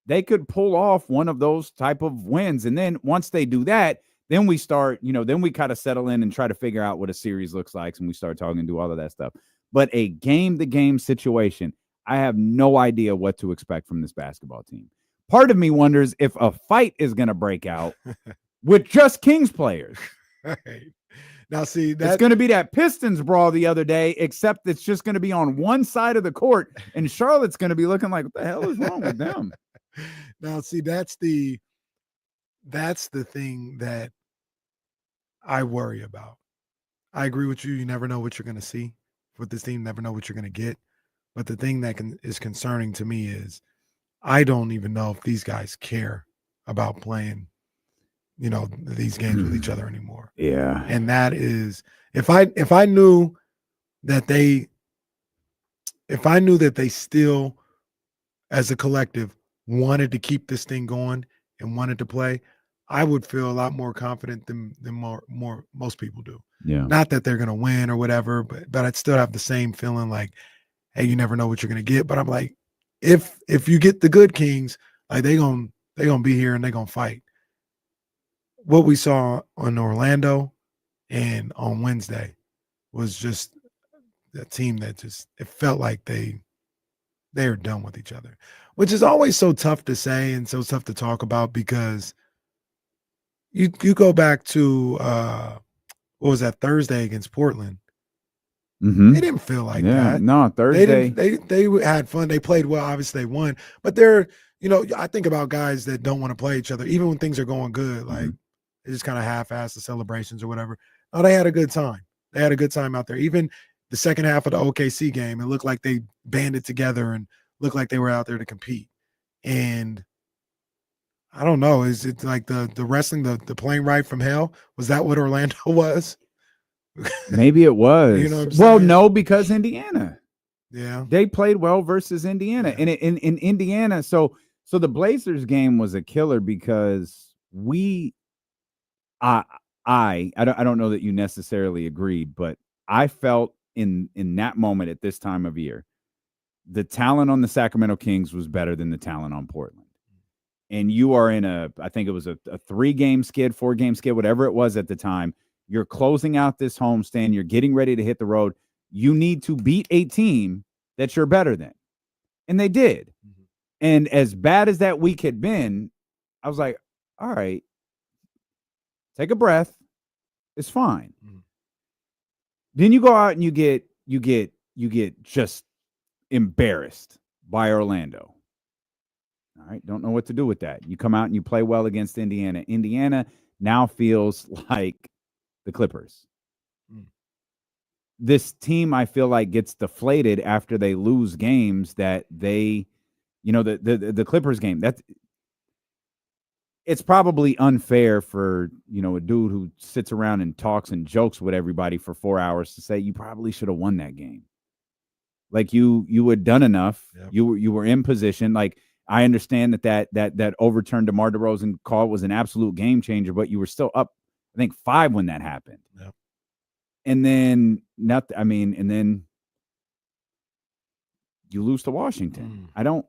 G: They could pull off one of those type of wins. And then once they do that, then we start, then we kind of settle in and try to figure out what a series looks like. And we start talking and do all of that stuff. But a game-to-game situation, I have no idea what to expect from this basketball team. Part of me wonders if a fight is going to break out with just Kings players.
F: Right. Now, see,
G: it's going to be that Pistons brawl the other day, except it's just going to be on one side of the court, and Charlotte's going to be looking like, what the hell is wrong with them?
F: Now, see, that's the thing that I worry about. I agree with you. You never know what you're going to see with this team. Never know what you're going to get. But the thing that is concerning to me is I don't even know if these guys care about playing these games with each other anymore.
G: Yeah.
F: And that is, if I knew that they still as a collective wanted to keep this thing going and wanted to play, I would feel a lot more confident than most people do.
G: Yeah.
F: Not that they're going to win or whatever, but I'd still have the same feeling like, hey, you never know what you're gonna get. But I'm like, if you get the good Kings, like they gonna be here and they gonna fight. What we saw on Orlando and on Wednesday was just a team that just it felt like they are done with each other, which is always so tough to say and so tough to talk about because you go back to what was that Thursday against Portland.
G: Mm-hmm.
F: They didn't feel like that.
G: No, Thursday.
F: They had fun. They played well. Obviously, they won. But they're, I think about guys that don't want to play each other, even when things are going good. Like they just kind of half-ass the celebrations or whatever. Oh, they had a good time. They had a good time out there. Even the second half of the OKC game, it looked like they banded together and looked like they were out there to compete. And I don't know. Is it like the wrestling, the plane ride from hell? Was that what Orlando was?
G: Maybe it was. Well, no, because Indiana.
F: Yeah.
G: They played well versus Indiana.
F: Yeah.
G: And in Indiana, so the Blazers game was a killer because I don't know that you necessarily agreed, but I felt in that moment at this time of year, the talent on the Sacramento Kings was better than the talent on Portland. And you are in I think it was a 3-game skid, 4-game skid, whatever it was at the time. You're closing out this homestand. You're getting ready to hit the road. You need to beat a team that you're better than. And they did. Mm-hmm. And as bad as that week had been, I was like, all right, take a breath. It's fine. Mm-hmm. Then you go out and you get just embarrassed by Orlando. All right, don't know what to do with that. You come out and you play well against Indiana. Indiana now feels like the Clippers. This team, I feel like, gets deflated after they lose games that they, the Clippers game. It's probably unfair for, a dude who sits around and talks and jokes with everybody for 4 hours to say you probably should have won that game. Like you had done enough. Yep. You were in position. Like I understand that overturned DeMar DeRozan call was an absolute game changer, but you were still up, I think 5 when that happened.
F: Yep.
G: And then and then you lose to Washington. I don't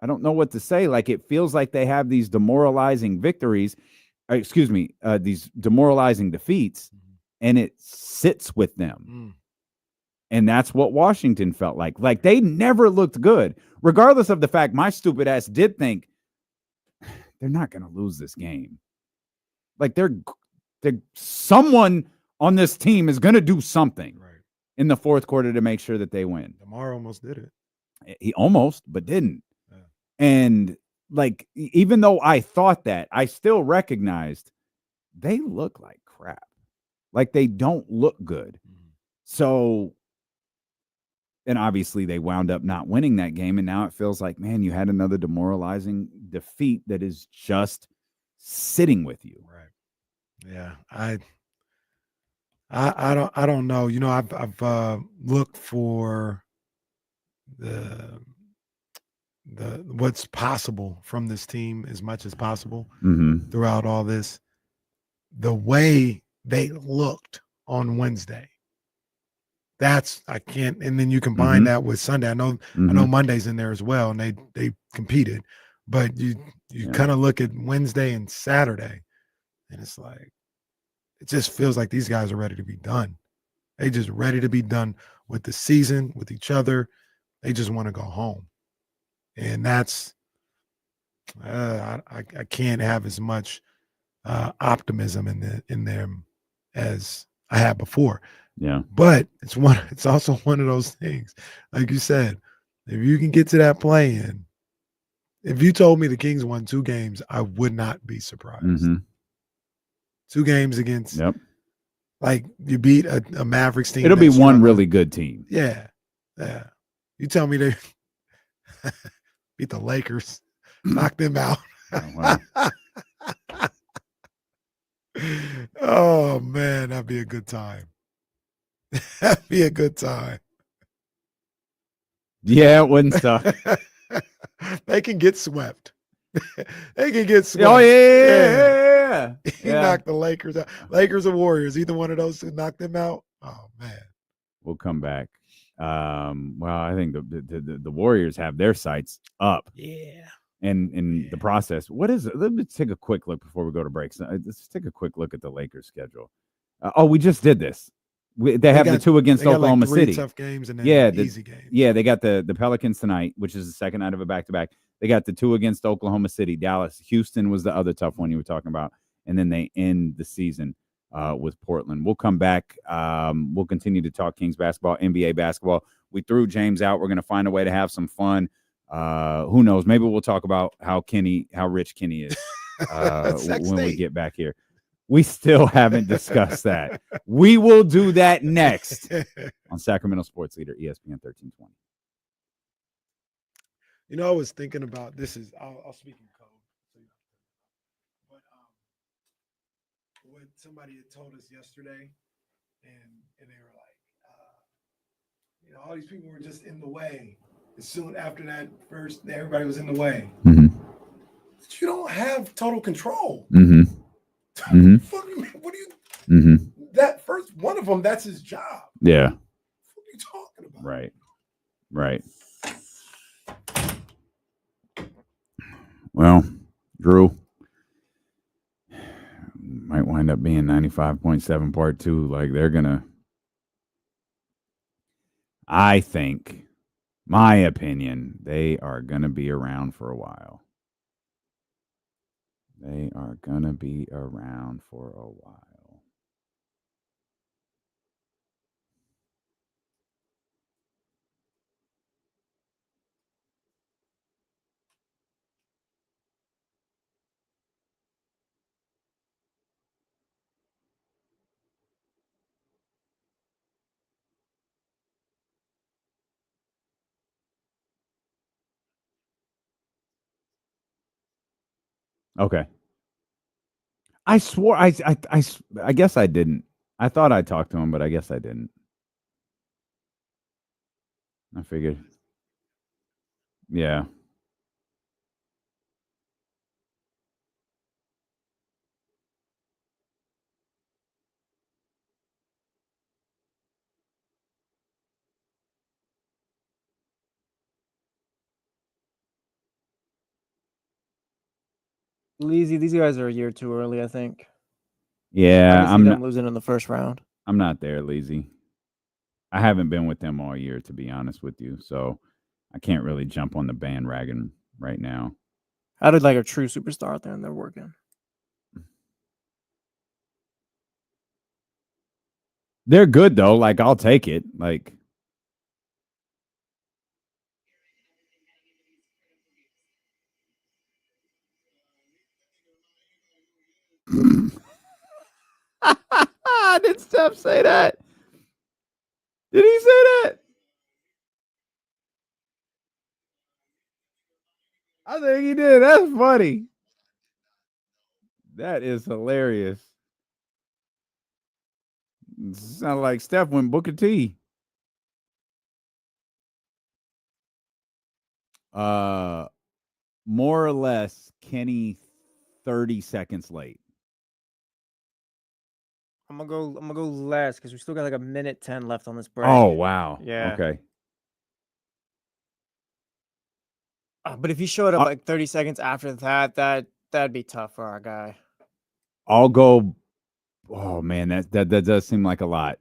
G: know what to say. Like it feels like they have these demoralizing victories, these demoralizing defeats, and it sits with them. And that's what Washington felt like. Like they never looked good, regardless of the fact my stupid ass did think they're not going to lose this game. Like they're someone on this team is going to do something in the fourth quarter to make sure that they win.
F: DeMar almost did it.
G: He almost, but didn't. Yeah. And like, even though I thought that, I still recognized they look like crap. Like they don't look good. So, and obviously they wound up not winning that game. And now it feels like, man, you had another demoralizing defeat that is just sitting with you.
F: Right. Yeah. I don't know. I've looked for the what's possible from this team as much as possible throughout all this. The way they looked on Wednesday, I can't. And then you combine that with Sunday. I know Monday's in there as well, and they competed, but you kind of look at Wednesday and Saturday, and it's like. It just feels like these guys are ready to be done. They just ready to be done with the season, with each other. They just want to go home. And that's I can't have as much optimism in them as I had before.
G: Yeah.
F: But it's also one of those things. Like you said, if you can get to that play-in, if you told me the Kings won 2 games, I would not be surprised. 2 games against, like you beat a Mavericks team.
G: It'll be one really good team.
F: Yeah. Yeah. You tell me they beat the Lakers, knock them out. Oh, man, that'd be a good time. That'd be a good time.
G: Yeah, it wouldn't suck.
F: They can get swept. They can get swept.
G: Oh, yeah.
F: He knocked the Lakers out. Lakers or Warriors, either one of those who knocked them out. Oh, man.
G: We'll come back. Well, I think the Warriors have their sights up.
A: Yeah.
G: And in the process, what is it? Let's take a quick look before we go to breaks. Let's take a quick look at the Lakers schedule. We just did this. They have the 2 against Oklahoma City.
F: Tough games and then easy games.
G: Yeah, they got the Pelicans tonight, which is the second night of a back-to-back. They got the 2 against Oklahoma City, Dallas. Houston was the other tough one you were talking about. And then they end the season with Portland. We'll come back. We'll continue to talk Kings basketball, NBA basketball. We threw James out. We're going to find a way to have some fun. Who knows? Maybe we'll talk about how rich Kenny is when we get back here. We still haven't discussed that. We will do that next on Sacramento Sports Leader, ESPN 1320.
F: You know, I was thinking about this. I'll speak in code. But what somebody had told us yesterday, and they were like, all these people were just in the way. As soon after that first, everybody was in the way.
G: Mm-hmm.
F: But you don't have total control.
G: Mm-hmm. Mm-hmm.
F: What do you?
G: Mm-hmm.
F: That first one of them, that's his job.
G: Yeah.
F: What are you talking about?
G: Right. Well, Drew might wind up being 95.7 part 2. Like they're gonna. I think, my opinion, they are gonna be around for a while. They are going to be around for a while. Okay. I swore I guess I didn't. I thought I talked to him, but I guess I didn't. I figured. Yeah.
K: Leezy, these guys are a year too early, I think.
G: Yeah,
K: I'm not losing in the first round.
G: I'm not there, Leezy. I haven't been with them all year, to be honest with you. So I can't really jump on the bandwagon right now.
K: How did like a true superstar out there and they're working?
G: They're good though. Like I'll take it. Like did Steph say that? Did he say that? I think he did. That's funny. That is hilarious. Sound like Steph went Booker T. More or less, Kenny 30 seconds late.
K: I'm gonna go less because we still got like a minute 10 left on this break.
G: Oh wow.
K: Yeah.
G: Okay.
K: But if he showed up like 30 seconds after that'd be tough for our guy.
G: I'll go. Oh man, that does seem like a lot.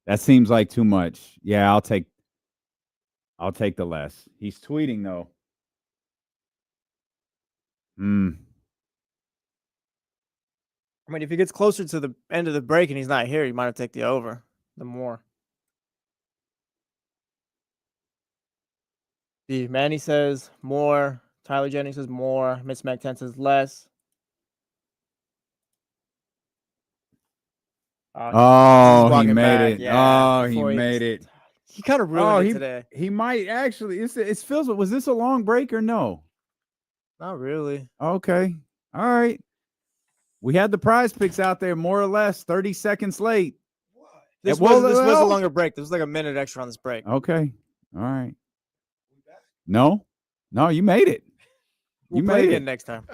G: That seems like too much. Yeah, I'll take the less. He's tweeting though.
K: I mean, if he gets closer to the end of the break and he's not here, you might have to take the over. The more. The Manny says more. Tyler Jennings says more. Miss Mac 10 says less.
G: He made it.
K: Yeah,
G: he made it.
K: He kind of ruined it today.
G: He might actually. It feels. Was this a long break or no?
K: Not really.
G: Okay. All right. We had the prize picks out there, more or less 30 seconds late.
K: This was a longer break. This was like a minute extra on this break.
G: Okay. All right. No, you made it.
K: We'll play again next time.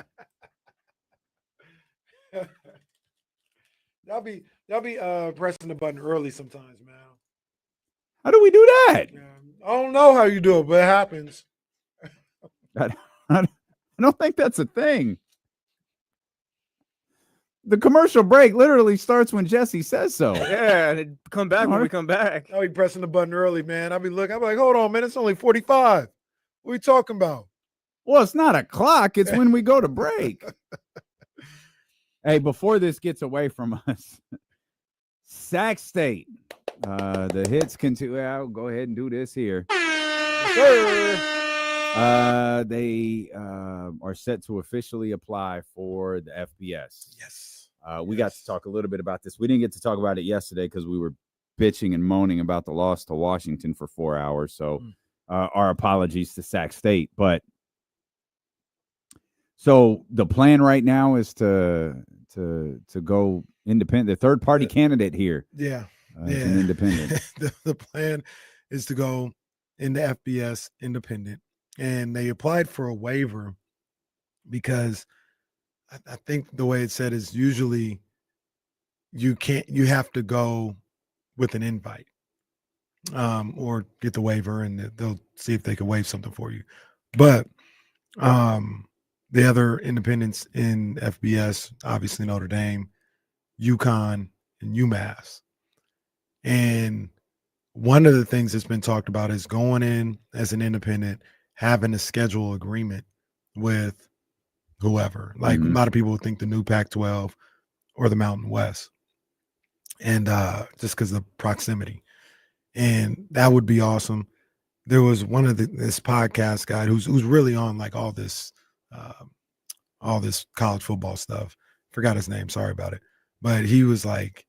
F: Y'all be pressing the button early sometimes, man.
G: How do we do that?
F: I don't know how you do it, but it happens.
G: I don't think that's a thing. The commercial break literally starts when Jesse says so.
K: Yeah, and it come back when we come back.
F: I'll be pressing the button early, man. I'll be looking. I'm like, hold on, man. It's only 45. What are we talking about?
G: Well, it's not a clock. It's when we go to break. Hey, before this gets away from us, Sac State. The hits continue. I'll go ahead and do this here. They are set to officially apply for the FBS.
F: Yes.
G: We got to talk a little bit about this. We didn't get to talk about it yesterday because we were bitching and moaning about the loss to Washington for 4 hours. So our apologies to Sac State. But so the plan right now is to go independent. The third party candidate here.
F: Yeah.
G: Is an independent.
F: The plan is to go into FBS independent. And they applied for a waiver because I think the way it's said is usually you have to go with an invite or get the waiver and they'll see if they can waive something for you. But the other independents in FBS, obviously Notre Dame, UConn, and UMass. And one of the things that's been talked about is going in as an independent, having a schedule agreement with whoever. Like a lot of people think the new Pac-12 or the Mountain West. And just because of the proximity. And that would be awesome. There was one of this podcast guy who's really on like all this college football stuff. Forgot his name. Sorry about it. But he was like,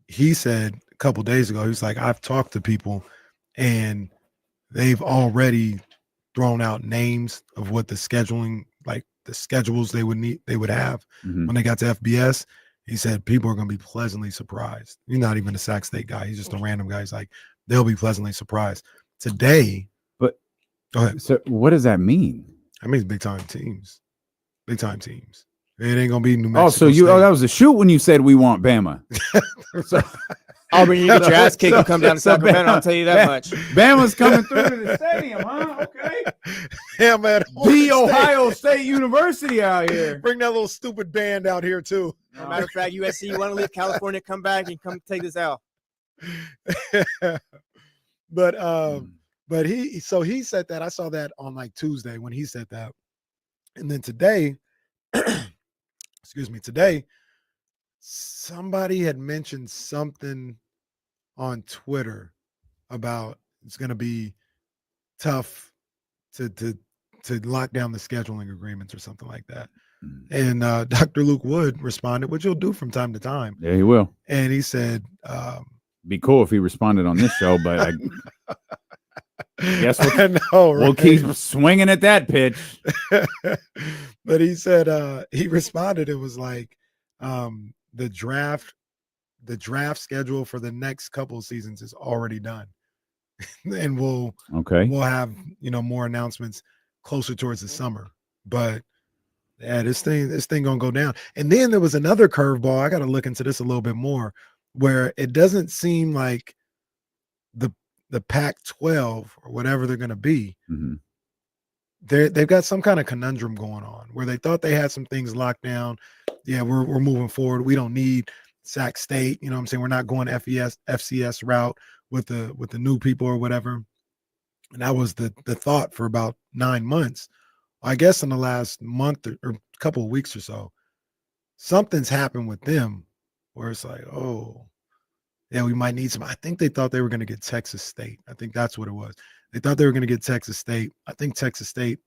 F: he said a couple days ago, he was like, I've talked to people and they've already thrown out names of what the scheduling, like the schedules they would have when they got to FBS. He said people are going to be pleasantly surprised. He's not even a Sac State guy. He's just a random guy. He's like, they'll be pleasantly surprised. Today,
G: but
F: go ahead.
G: So what does that mean?
F: That means big time teams. Big time teams. It ain't gonna be New Mexico.
G: Oh, so that was a shoot when you said we want Bama.
K: Auburn, you get your ass kicked and come down to Sacramento. I'll tell you that much.
G: Bama's coming through to the stadium, huh? Okay.
F: Yeah, man.
G: The Ohio State University out here.
F: Bring that little stupid band out here too.
K: As a matter of fact, USC, you want to leave California, come back and come take this out.
F: But he said that. I saw that on like Tuesday when he said that. And then today, today, somebody had mentioned something on Twitter about it's going to be tough to lock down the scheduling agreements or something like that. And Dr. Luke Wood responded, which he'll do from time to time.
G: Yeah, he will.
F: And he said,
G: be cool if he responded on this show, but I guess we'll keep swinging at that pitch.
F: But he said he responded. It was like the draft schedule for the next couple of seasons is already done, and we'll have more announcements closer towards the summer. But yeah, this thing gonna go down. And then there was another curveball. I got to look into this a little bit more, where it doesn't seem like the Pac-12 or whatever they're going to be, they've got some kind of conundrum going on where they thought they had some things locked down. Yeah, we're moving forward. We don't need Sac State. You know what I'm saying? We're not going FCS route with the new people or whatever. And that was the thought for about 9 months. I guess in the last month or couple of weeks or so, something's happened with them where it's like, oh, yeah, we might need some. I think they thought they were going to get Texas State. I think that's what it was. They thought they were going to get Texas State. I think Texas State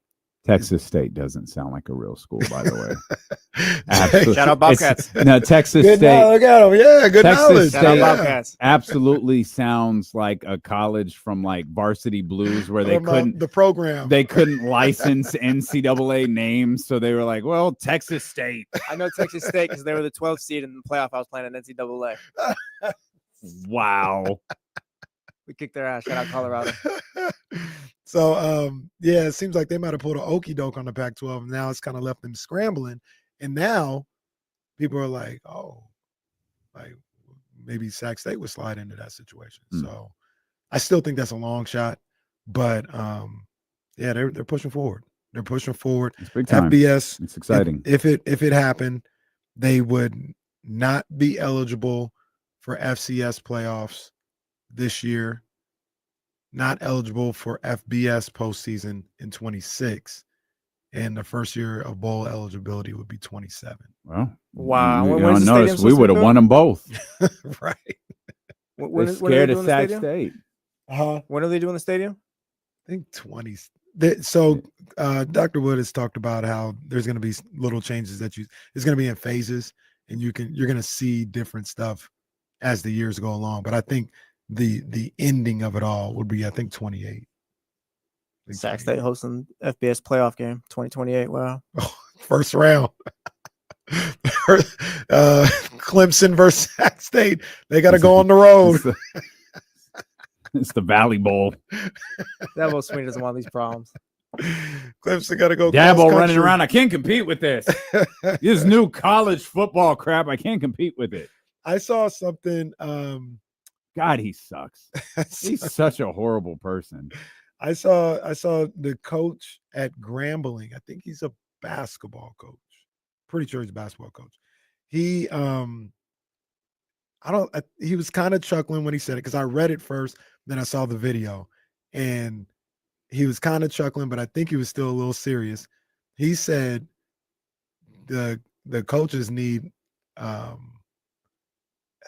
G: State doesn't sound like a real school, by the way. Absolutely.
K: Shout out Bobcats.
G: No, Texas
F: good
G: State.
F: Look at them. Yeah, good
G: Texas
F: knowledge.
G: State
K: Shout out Bobcats.
G: Absolutely sounds like a college from like Varsity Blues where they couldn't
F: the program.
G: They couldn't license NCAA names, so they were like, "Well, Texas State."
K: I know Texas State because they were the 12th seed in the playoff. I was playing at NCAA.
G: Wow.
K: We kicked their ass. Shout out Colorado.
F: So, yeah, it seems like they might have pulled an okie doke on the Pac-12. And now it's kind of left them scrambling. And now people are like, oh, like maybe Sac State would slide into that situation. So I still think that's a long shot, but yeah, they're pushing forward. They're pushing forward.
G: It's big time.
F: FBS.
G: It's exciting.
F: If it happened, they would not be eligible for FCS playoffs this year. Not eligible for FBS postseason in 26, and the first year of bowl eligibility would be 27.
G: Well,
K: wow.
G: You notice we would have won them both.
F: Right.
K: When,
G: They're
K: when are
G: scared
K: they
G: of
K: doing
G: Sac
K: the stadium?
G: State.
K: When are they doing the stadium?
F: I think 20. So Dr. Wood has talked about how there's going to be little changes it's going to be in phases, and you're going to see different stuff as the years go along. But I think the ending of it all would be, I think, 28.
K: Sac State hosting FBS playoff game 2028. Wow.
F: Oh, first round. Clemson versus Sac State. They got to go on the road.
G: It's the Valley Bowl.
K: Dabo Sweeney doesn't want these problems.
F: Clemson got to go.
G: Dabo running around. I can't compete with this. This new college football crap. I can't compete with it.
F: I saw something.
G: God, he sucks. He's such a horrible person.
F: I saw the coach at Grambling. I think he's a basketball coach. Pretty sure he's a basketball coach. He he was kind of chuckling when he said it, because I read it first, then I saw the video, and he was kind of chuckling, but I think he was still a little serious. He said the coaches need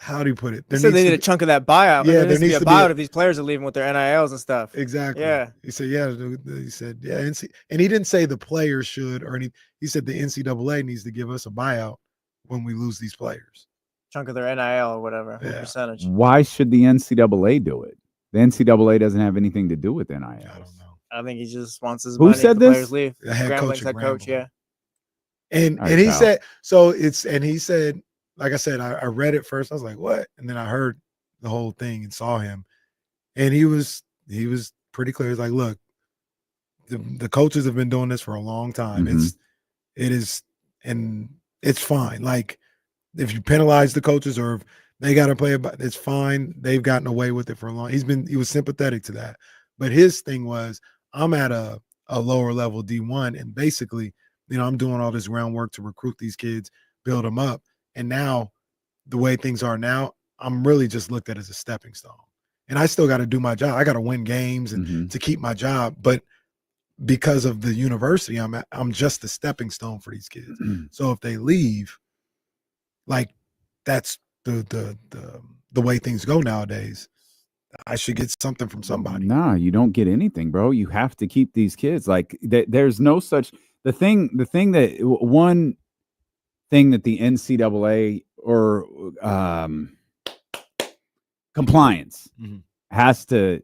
F: how do you put it?
K: They said they need a chunk of that buyout.
F: Yeah,
K: there needs to be a buyout if these players are leaving with their NILs and stuff.
F: Exactly.
K: Yeah.
F: He said, yeah. He said, yeah. And he didn't say the players should, or any. He said the NCAA needs to give us a buyout when we lose these players.
K: Chunk of their NIL or whatever percentage.
G: Why should the NCAA do it? The NCAA doesn't have anything to do with NIL. I don't know.
K: I think he just wants his
G: Who
K: money
G: said
K: if the
G: this?
K: players leave.
F: The head coach,
K: yeah.
F: And
G: Right,
F: he
G: pal.
F: said, so it's, and he said, like I said, I read it first. I was like, what? And then I heard the whole thing and saw him. And he was pretty clear. He's like, look, the coaches have been doing this for a long time.
G: Mhm.
F: It is, and it's fine. Like, if you penalize the coaches or if they got to play about, it's fine. They've gotten away with it for a long. He was sympathetic to that. But his thing was, I'm at a lower level D1, and basically, I'm doing all this groundwork to recruit these kids, build them up. And now, the way things are now, I'm really just looked at as a stepping stone. And I still got to do my job. I got to win games and to keep my job. But because of the university, I'm just a stepping stone for these kids. So if they leave, like, that's the way things go nowadays. I should get something from somebody.
G: Nah, you don't get anything, bro. You have to keep these kids. Like, there's no such one thing that the NCAA or compliance has to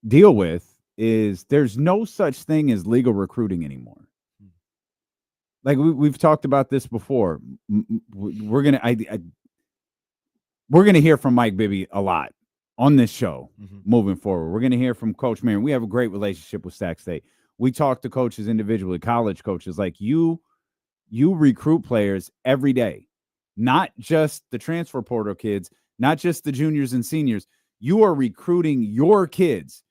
G: deal with is there's no such thing as legal recruiting anymore. Like we've talked about this before. We're gonna hear from Mike Bibby a lot on this show moving forward. We're gonna hear from Coach Marion. We have a great relationship with Sac State. We talk to coaches individually, college coaches. Like you recruit players every day, not just the transfer portal kids, not just the juniors and seniors. You are recruiting your kids.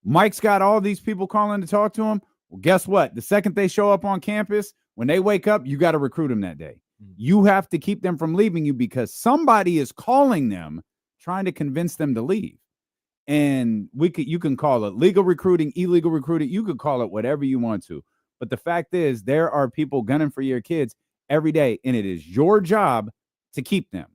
G: Mike's got all these people calling to talk to him. Well, guess what? The second they show up on campus, when they wake up, you got to recruit them that day. You have to keep them from leaving you because somebody is calling them, trying to convince them to leave. And you can call it legal recruiting, illegal recruiting. You could call it whatever you want to. But the fact is, there are people gunning for your kids every day, and it is your job to keep them.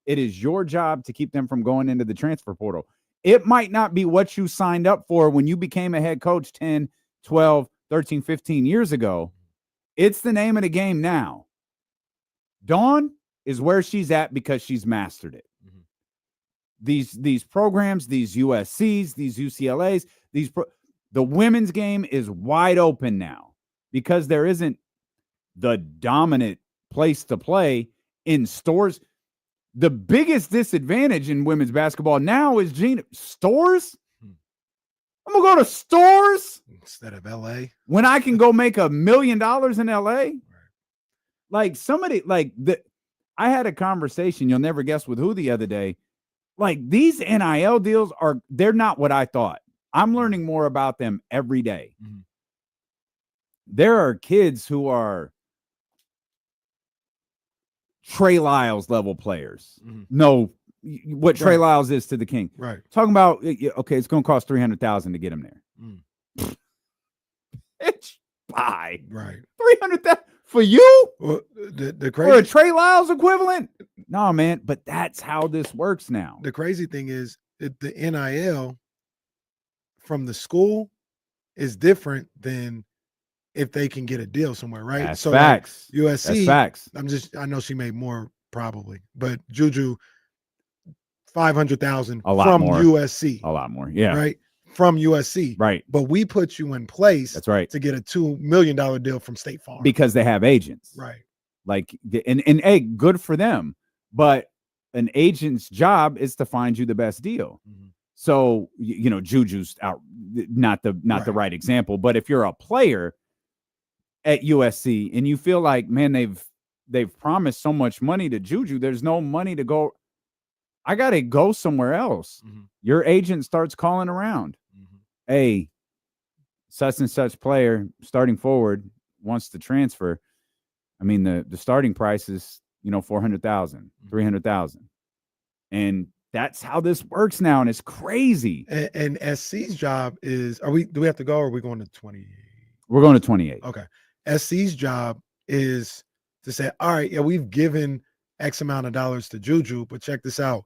G: It is your job to keep them from going into the transfer portal. It might not be what you signed up for when you became a head coach 10, 12, 13, 15 years ago. It's the name of the game now. Dawn is where she's at because she's mastered it. These programs, these USCs, these UCLAs, the women's game is wide open now because there isn't the dominant place to play in stores. The biggest disadvantage in women's basketball now is stores. I'm gonna go to stores
F: instead of LA
G: when I can go make $1 million in LA. Like somebody, I had a conversation, you'll never guess with who the other day. like these NIL deals they're not what I thought. I'm learning more about them every day.
F: Mm-hmm.
G: There are kids who are Trey Lyles level players.
F: Mm-hmm.
G: No, what Trey Lyles is to the King.
F: Right.
G: Talking about, okay, it's going to cost $300,000 to get him there. It's bye.
F: Right.
G: $300,000 for you?
F: Well, the
G: for a Trey Lyles equivalent? No, man. But that's how this works now.
F: The crazy thing is that the NIL from the school is different than if they can get a deal somewhere, right?
G: That's facts.
F: Like USC.
G: That's facts.
F: I know she made more probably, but Juju, 500,000
G: from
F: more. USC.
G: A lot more. Yeah.
F: Right. From USC.
G: Right.
F: But we put you in place.
G: That's right.
F: To get a $2 million deal from State Farm.
G: Because they have agents.
F: Right.
G: Like, and hey, good for them. But an agent's job is to find you the best deal.
F: Mm-hmm.
G: So, Juju's out, not the right example. But if you're a player at USC and you feel like, man, they've promised so much money to Juju, there's no money to go. I got to go somewhere else.
F: Mm-hmm.
G: Your agent starts calling around.
F: Mm-hmm.
G: Hey, such and such player starting forward wants to transfer. I mean, the starting price is, $400,000, $300,000. And that's how this works now. And it's crazy.
F: And SC's job is, do we have to go or are we going to 28?
G: We're going to 28.
F: Okay. SC's job is to say, all right, yeah, we've given X amount of dollars to Juju, but check this out.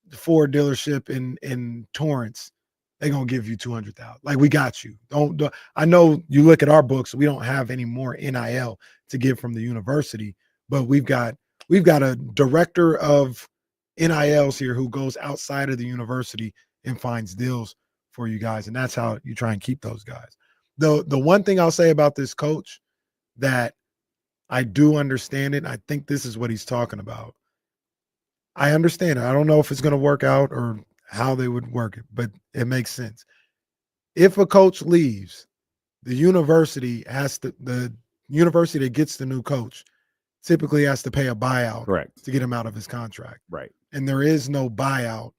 F: The Ford dealership in Torrance, they're going to give you 200,000. Like, we got you. Don't I know you look at our books, we don't have any more NIL to give from the university, but we've got a director of NILs here who goes outside of the university and finds deals for you guys. And that's how you try and keep those guys. The one thing I'll say about this coach that I do understand it, and I think this is what he's talking about. I understand it. I don't know if it's going to work out or how they would work it, but it makes sense. If a coach leaves, the university that gets the new coach typically has to pay a buyout.
G: Correct.
F: To get him out of his contract.
G: Right.
F: And there is no buyout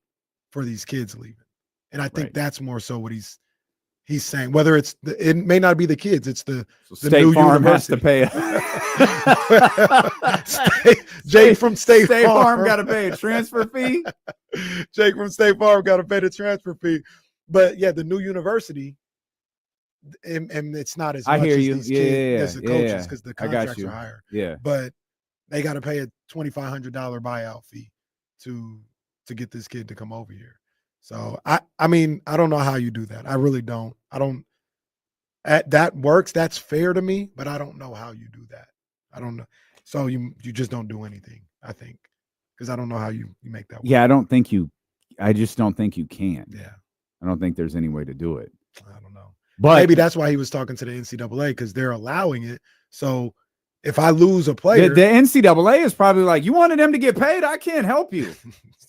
F: for these kids leaving. And I think that's more so what he's saying. Whether it may not be the kids, it's the
G: State
F: new
G: Farm
F: university.
G: has to pay.
F: Jake from State
G: Farm got to pay a transfer fee.
F: Jake from State Farm got to pay the transfer fee. But yeah, the new university, and it's not as much as these kids as the coaches because the contracts are higher.
G: Yeah,
F: but they got to pay a $2,500 buyout fee to get this kid to come over here. So I mean, I don't know how you do that. I really don't. That works. That's fair to me, but I don't know how you do that. I don't know. So you just don't do anything, I think, because I don't know how you make that work.
G: Yeah, I just don't think you can.
F: Yeah.
G: I don't think there's any way to do it.
F: I don't know.
G: But
F: maybe that's why he was talking to the NCAA because they're allowing it. So if I lose a player,
G: the NCAA is probably like, you wanted them to get paid? I can't help you.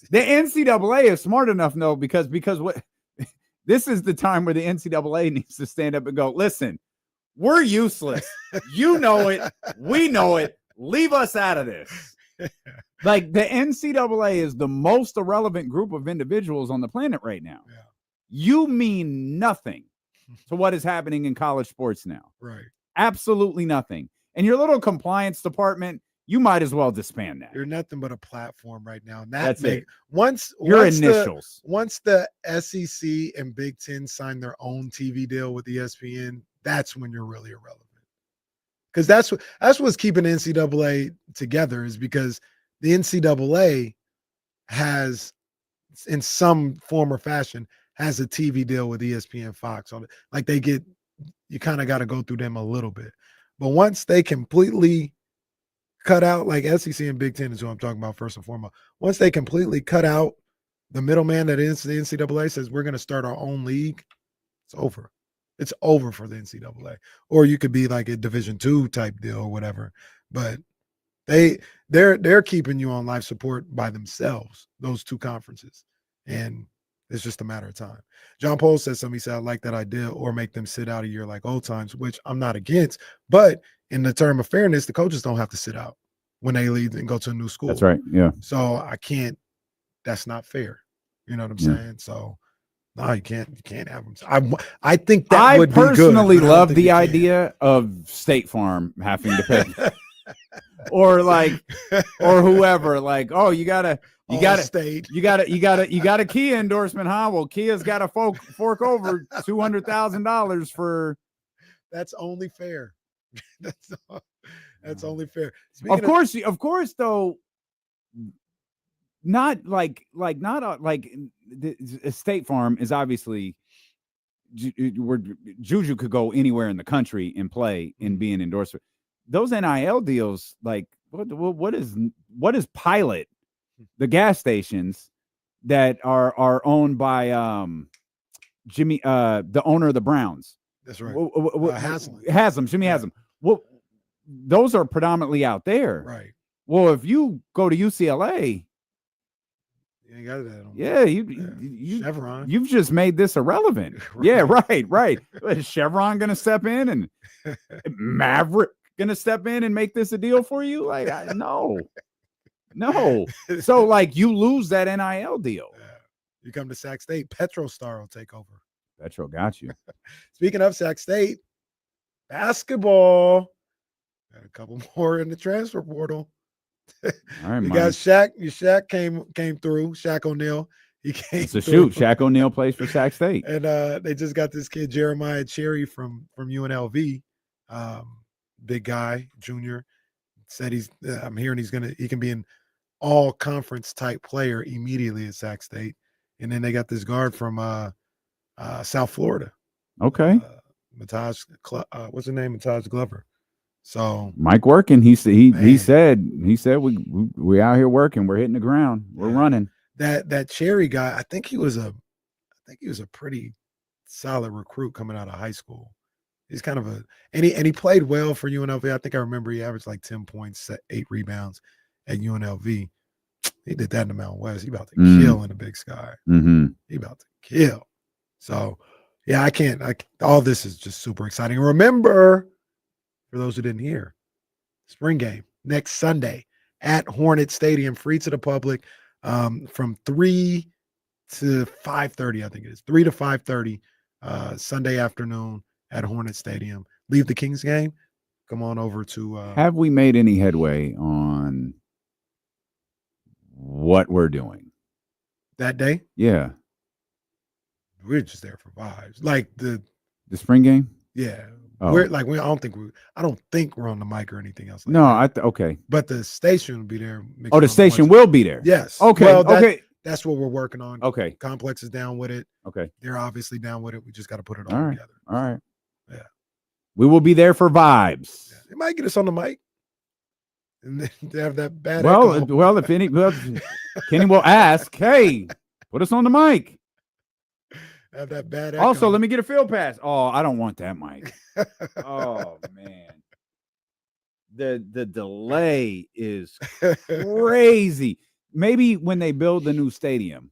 G: The NCAA is smart enough, though, because what this is the time where the NCAA needs to stand up and go, listen, we're useless. You know it. We know it. Leave us out of this. Like, the NCAA is the most irrelevant group of individuals on the planet right now.
F: Yeah.
G: You mean nothing to what is happening in college sports now.
F: Right.
G: Absolutely nothing. And your little compliance department, you might as well disband that.
F: You're nothing but a platform right now. And
G: that's it.
F: Once
G: initials.
F: Once the SEC and Big Ten sign their own TV deal with ESPN, that's when you're really irrelevant. Because that's what's keeping the NCAA together, is because the NCAA has, in some form or fashion, has a TV deal with ESPN Fox. Like you kind of got to go through them a little bit. But once they completely cut out, like SEC and Big Ten is who I'm talking about first and foremost. Once they completely cut out the middleman that is the NCAA, says we're going to start our own league, it's over. It's over for the NCAA. Or you could be like a Division II type deal or whatever. But they're keeping you on life support by themselves, those two conferences. And it's just a matter of time. John Pohl said something. He said, I like that idea, or make them sit out a year like old times, which I'm not against. But in the term of fairness, the coaches don't have to sit out when they leave and go to a new school.
G: That's right. Yeah.
F: So that's not fair. You know what I'm saying? So no, you can't have them. I think that would be good.
G: I personally love the idea of State Farm having to pay, or whoever. Like, oh, you got a Kia endorsement, huh? Well, Kia's got to fork over $200,000 for.
F: That's only fair. That's only fair.
G: Of course, though. Not like State Farm is obviously where Juju could go anywhere in the country and play and be an endorser. Those NIL deals, like what is Pilot, the gas stations that are owned by Jimmy, the owner of the Browns.
F: That's right.
G: Haslam, Jimmy Haslam. Well, those are predominantly out there,
F: right?
G: Well, if you go to UCLA.
F: You ain't got that on.
G: Yeah, you
F: Chevron.
G: You've just made this irrelevant. Right. Yeah, right. Is Chevron gonna step in and Maverick gonna step in and make this a deal for you? Like, no. So, like, you lose that NIL deal.
F: Yeah. You come to Sac State, PetroStar will take over.
G: Petro got you.
F: Speaking of Sac State, basketball. Got a couple more in the transfer portal.
G: All right,
F: you got Shaq. Your Shaq came through. Shaq O'Neal. He came.
G: It's a shoot. Shaq O'Neal plays for Sac State,
F: and they just got this kid Jeremiah Cherry from UNLV. Big guy, junior. Said I'm hearing he can be an all conference type player immediately at Sac State. And then they got this guard from South Florida.
G: Okay.
F: What's his name? Mataj Glover. So
G: Mike working. He said we out here working. We're hitting the ground. We're running.
F: That Cherry guy, I think he was a pretty solid recruit coming out of high school. He's kind of and he played well for UNLV. I think I remember he averaged like 10 points, 8 rebounds at UNLV. He did that in the Mountain West. He about to kill in the Big Sky.
G: Mm-hmm.
F: He about to kill. So yeah, all this is just super exciting. Remember, for those who didn't hear, spring game next Sunday at Hornet Stadium, free to the public, from 3 to 5:30. I think it is 3 to 5:30 Sunday afternoon at Hornet Stadium. Leave the Kings game. Come on over to.
G: Have we made any headway on what we're doing
F: that day?
G: Yeah,
F: we're just there for vibes, like the
G: spring game.
F: Yeah.
G: Oh.
F: I don't think we're on the mic or anything else.
G: Okay.
F: But the station will be there.
G: The station will be there.
F: Yes.
G: Okay.
F: Well, that's what we're working on.
G: Okay.
F: Complex is down with it.
G: Okay.
F: They're obviously down with it. We just got to put it all together.
G: All right.
F: Yeah.
G: We will be there for vibes.
F: Yeah. They might get us on the mic. And they have that bad.
G: If Kenny will ask, hey, put us on the mic.
F: Have that bad.
G: Also, let me get a field pass. Oh, I don't want that mic. Oh man, the delay is crazy. Maybe when they build the new stadium,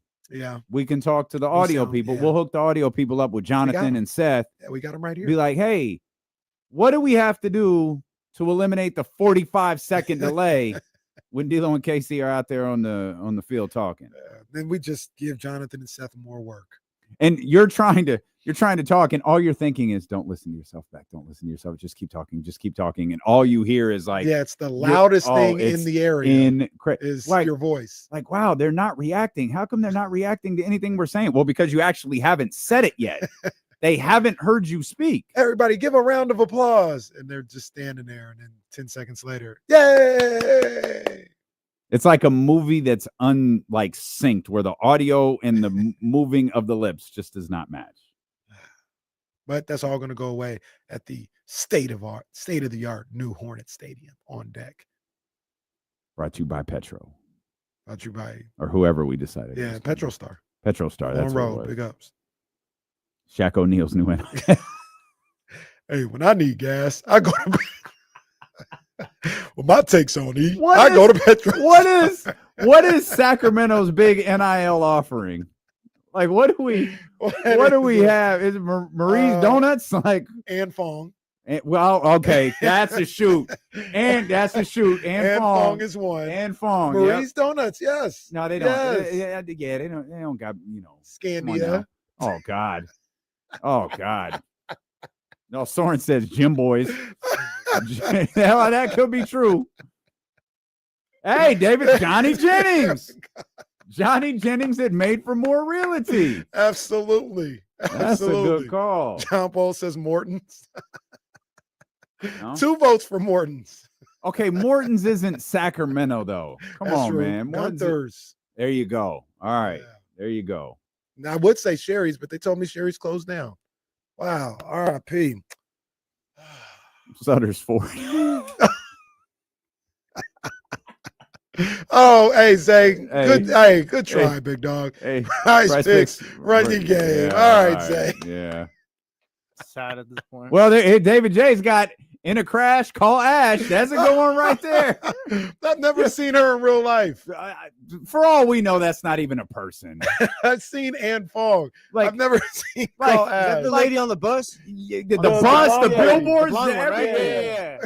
G: we can talk to the audio people. We'll hook the audio people up with Jonathan and Seth.
F: Yeah, we got them right here.
G: Be like, hey, what do we have to do to eliminate the 45-second delay when D'Lo and Casey are out there on the field talking?
F: Then we just give Jonathan and Seth more work.
G: And you're trying to talk, and all you're thinking is, don't listen to yourself back. Don't listen to yourself. Just keep talking. And all you hear is like,
F: it's the loudest thing in the area is
G: like,
F: your voice.
G: Like, wow, they're not reacting. How come they're not reacting to anything we're saying? Well, because you actually haven't said it yet. They haven't heard you speak.
F: Everybody give a round of applause. And they're just standing there. And then 10 seconds later, yay!
G: It's like a movie that's synced, where the audio and the moving of the lips just does not match.
F: But that's all going to go away at the state of the art new Hornet Stadium on deck.
G: Brought to you by Petro.
F: Brought to you by
G: or whoever we decided.
F: Yeah, PetroStar.
G: PetroStar. That's
F: on road. Big ups.
G: Shaq O'Neal's new one.
F: Hey, when I need gas, I go to. Well, my take's on E. Go to Petro.
G: What is Sacramento's big NIL offering? Like, what do we have? Is it Marie's Donuts? Like,
F: and Fong.
G: Well, okay, that's a shoot, and that's a shoot, and Fong
F: is one,
G: and Fong.
F: Marie's Donuts, yes.
G: No, they don't.
F: Yes.
G: Yeah, they don't got
F: Scandia.
G: Oh God. No, Soren says Gym Boys. That could be true. Hey, David, Johnny Jennings. Johnny Jennings had made for more realty.
F: Absolutely.
G: That's a good call.
F: John Paul says Morton's.
G: No?
F: 2 votes for Morton's.
G: Okay, Morton's isn't Sacramento, though. Come
F: That's
G: on,
F: true.
G: man.
F: Gunther's.
G: There you go. All right. Yeah. There you go.
F: Now, I would say Sherry's, but they told me Sherry's closed down. Wow. R.I.P.
G: Sutter's 4.
F: Oh, hey, Zay. Good try, big dog.
G: Hey,
F: nice picks. Run your game.
G: Yeah,
F: all right, Zay.
G: Yeah.
K: Sad at this point.
G: Well, David J's got in a crash, call Ash. That's a good one right there.
F: I've never seen her in real life.
G: For all we know, that's not even a person.
F: I've seen Ann Fong. I've never seen
K: call Ash. Is that the lady on the bus?
G: The bus, the billboards,
K: everything.
G: Yeah.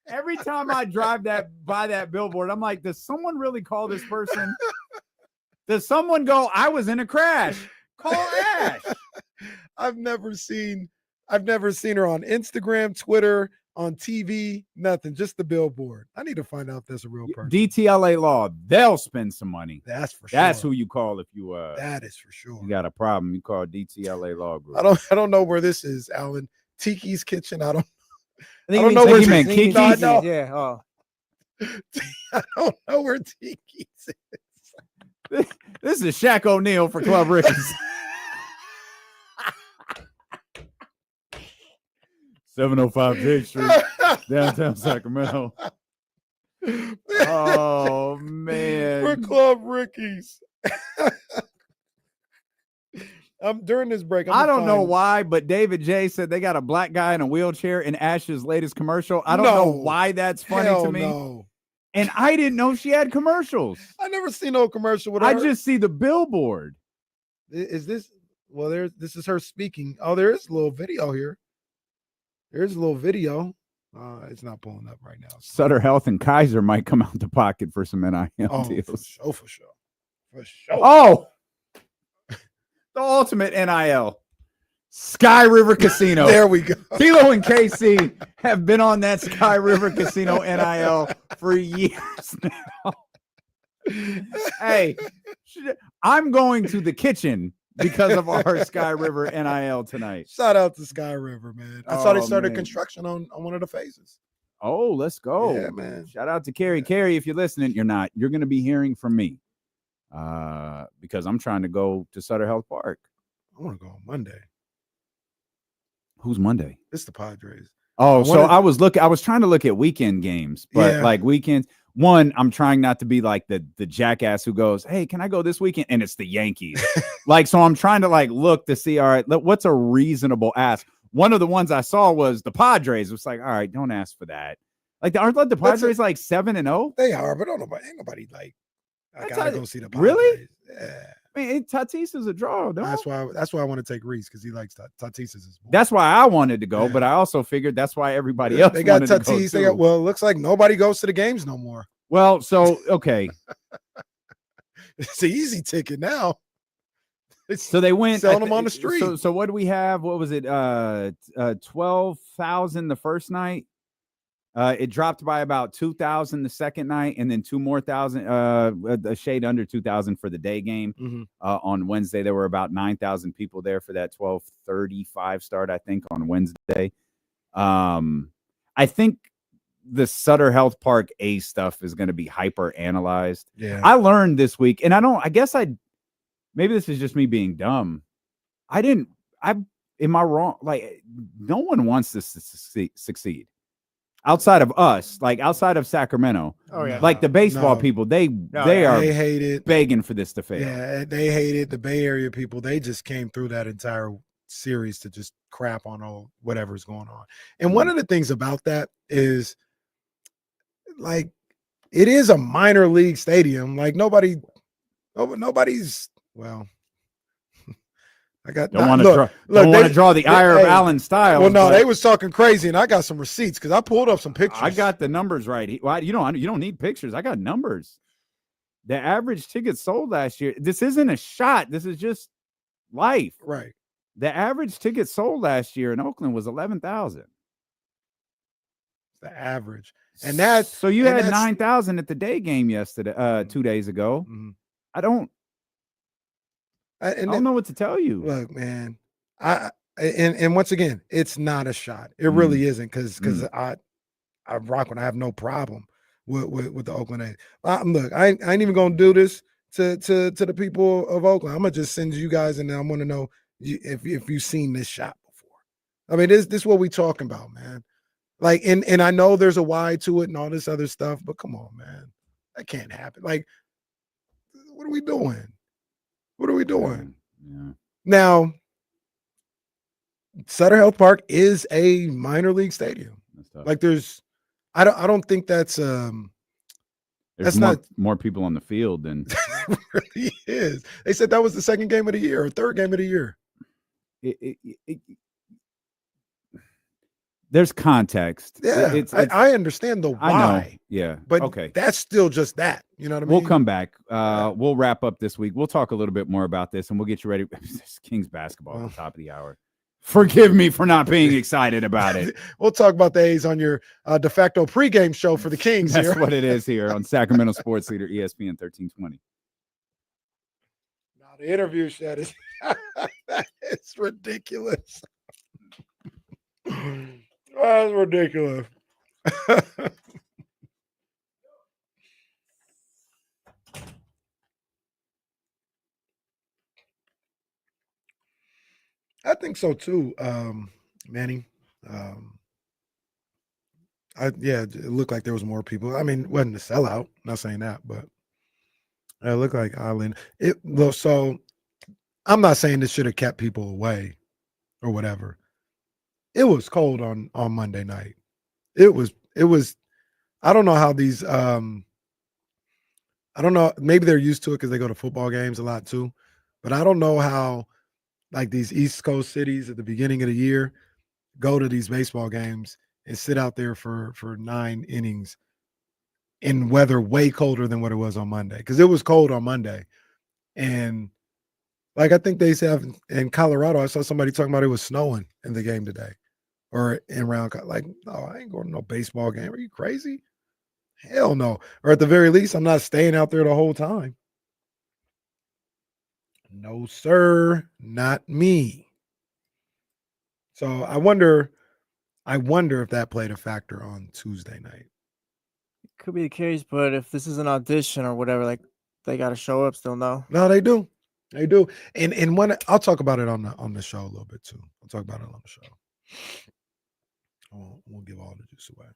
G: Every time I drive by that billboard, I'm like, does someone really call this person? Does someone go, I was in a crash? Call Ash.
F: I've never seen her on Instagram, Twitter, on TV, nothing. Just the billboard. I need to find out if that's a real person.
G: DTLA Law, they'll spend some money.
F: That's for sure.
G: That's who you call if you
F: that is for sure.
G: You got a problem. You call DTLA Law Group.
F: I don't know where this is, Alan. Tiki's Kitchen. I don't
G: know where meant Kiki's.
K: Yeah. Oh.
F: I don't know where Tiki's is.
G: This is Shaq O'Neal for Club Ricky's. 705 Jake Street, downtown Sacramento. Oh, man.
F: For Club Ricky's. During this break,
G: I don't know why, but David J said they got a black guy in a wheelchair in Ash's latest commercial. I don't know why that's funny to me.
F: No.
G: And I didn't know she had commercials.
F: I never seen no commercial with her.
G: I just see the billboard.
F: Is this? Well, this is her speaking. Oh, there is a little video here. There's a little video. It's not pulling up right now.
G: Sutter Health and Kaiser might come out the pocket for some NIL deals.
F: For sure.
G: Oh, the ultimate NIL. Sky River Casino.
F: There we go.
G: Tilo and KC have been on that Sky River Casino NIL for years now. Hey, I'm going to the kitchen because of our Sky River NIL tonight.
F: Shout out to Sky River, man. I saw they started construction on one of the phases.
G: Oh, let's go.
F: Yeah, man.
G: Shout out to Carrie. Yeah. Carrie, if you're listening, you're not. You're going to be hearing from me because I'm trying to go to Sutter Health Park.
F: I want to go on Monday.
G: Who's Monday?
F: It's the Padres.
G: Oh, I was trying to look at weekend games, but like weekends. One, I'm trying not to be like the jackass who goes, hey, can I go this weekend? And it's the Yankees. So I'm trying to look to see, all right, what's a reasonable ask? One of the ones I saw was the Padres. It was like, all right, don't ask for that. Aren't the Padres 7-0?
F: They are, but ain't nobody I gotta go see the Padres.
G: Really?
F: Yeah.
G: I mean, Tatis is a draw. No?
F: That's why I want to take Reese because he likes Tatis is his boy.
G: That's why I wanted to go, but I also figued that's why everybody else.
F: They got
G: Tatis.
F: It looks like nobody goes to the games no more.
G: Well, so okay,
F: it's an easy ticket now.
G: So they went
F: selling them on the street.
G: So what do we have? What was it? 12,000 the first night. It dropped by about 2,000 the second night, and then 2 more thousand, a shade under 2,000 for the day game.
F: Mm-hmm.
G: On Wednesday, there were about 9,000 people there for that 12:35 start, I think, on Wednesday. I think the Sutter Health Park A stuff is going to be hyper analyzed.
F: Yeah.
G: I learned this week, and maybe this is just me being dumb. Am I wrong? No one wants this to succeed. Outside of us, outside of Sacramento, the baseball people, they
F: hate it,
G: begging for this to fail.
F: Yeah, they hate it. The Bay Area people, they just came through that entire series to just crap on whatever's going on. And one of the things about that is, it is a minor league stadium. Nobody's. Well,
G: don't want to draw the ire of Allen Styles.
F: Well, no, they was talking crazy, and I got some receipts because I pulled up some pictures.
G: I got the numbers right. You don't need pictures. I got numbers. The average ticket sold last year. This isn't a shot. This is just life.
F: Right.
G: The average ticket sold last year in Oakland was 11,000.
F: The average, and that's
G: so you had 9,000 at the day game yesterday, 2 days ago.
F: Mm-hmm.
G: I don't know what to tell you.
F: Look, man, and once again, it's not a shot. It really isn't because I rock when I have no problem with the Oakland A's. Look, I ain't even gonna do this to the people of Oakland. I'm gonna just send you guys, and I want to know if you've seen this shot before. I mean, this is what we talking about, man. Like, and I know there's a why to it and all this other stuff, but come on, man, that can't happen. Like, what are we doing? What are we doing?
G: Yeah.
F: Now, Sutter Health Park is a minor league stadium. Like, I don't think that's
G: there's more people on the field than
F: it really is. They said that was the second game of the year or third game of the year.
G: There's context.
F: Yeah, I understand the why.
G: I know. Yeah,
F: but
G: okay,
F: that's still just that. You know what I mean?
G: We'll come back. We'll wrap up this week. We'll talk a little bit more about this, and we'll get you ready. Kings basketball at the top of the hour. Forgive me for not being excited about it.
F: We'll talk about the A's on your de facto pregame show for the Kings.
G: That's
F: here.
G: what it is here on Sacramento Sports Leader ESPN 1320.
F: Now the interview shed is it's ridiculous. That's ridiculous. I think so too, Manny. It looked like there was more people. I mean, it wasn't a sellout. Not saying that, but it looked like Island. So I'm not saying this should have kept people away or whatever. It was cold on Monday night. It was. I don't know how these. I don't know. Maybe they're used to it because they go to football games a lot too. But I don't know how, like, these East Coast cities at the beginning of the year go to these baseball games and sit out there for 9 innings in weather way colder than what it was on Monday. Because it was cold on Monday, and like I think they have in Colorado. I saw somebody talking about it was snowing in the game today. Or in round, like, no, I ain't going to no baseball game. Are you crazy? Hell no. Or at the very least, I'm not staying out there the whole time. No, sir, not me. So I wonder if that played a factor on Tuesday night.
K: Could be the case, but if this is an audition or whatever, like, they got to show up still. No,
F: they do. They do. And when I'll talk about it on the show a little bit too. I'll talk about it on the show. We'll give all the juice away.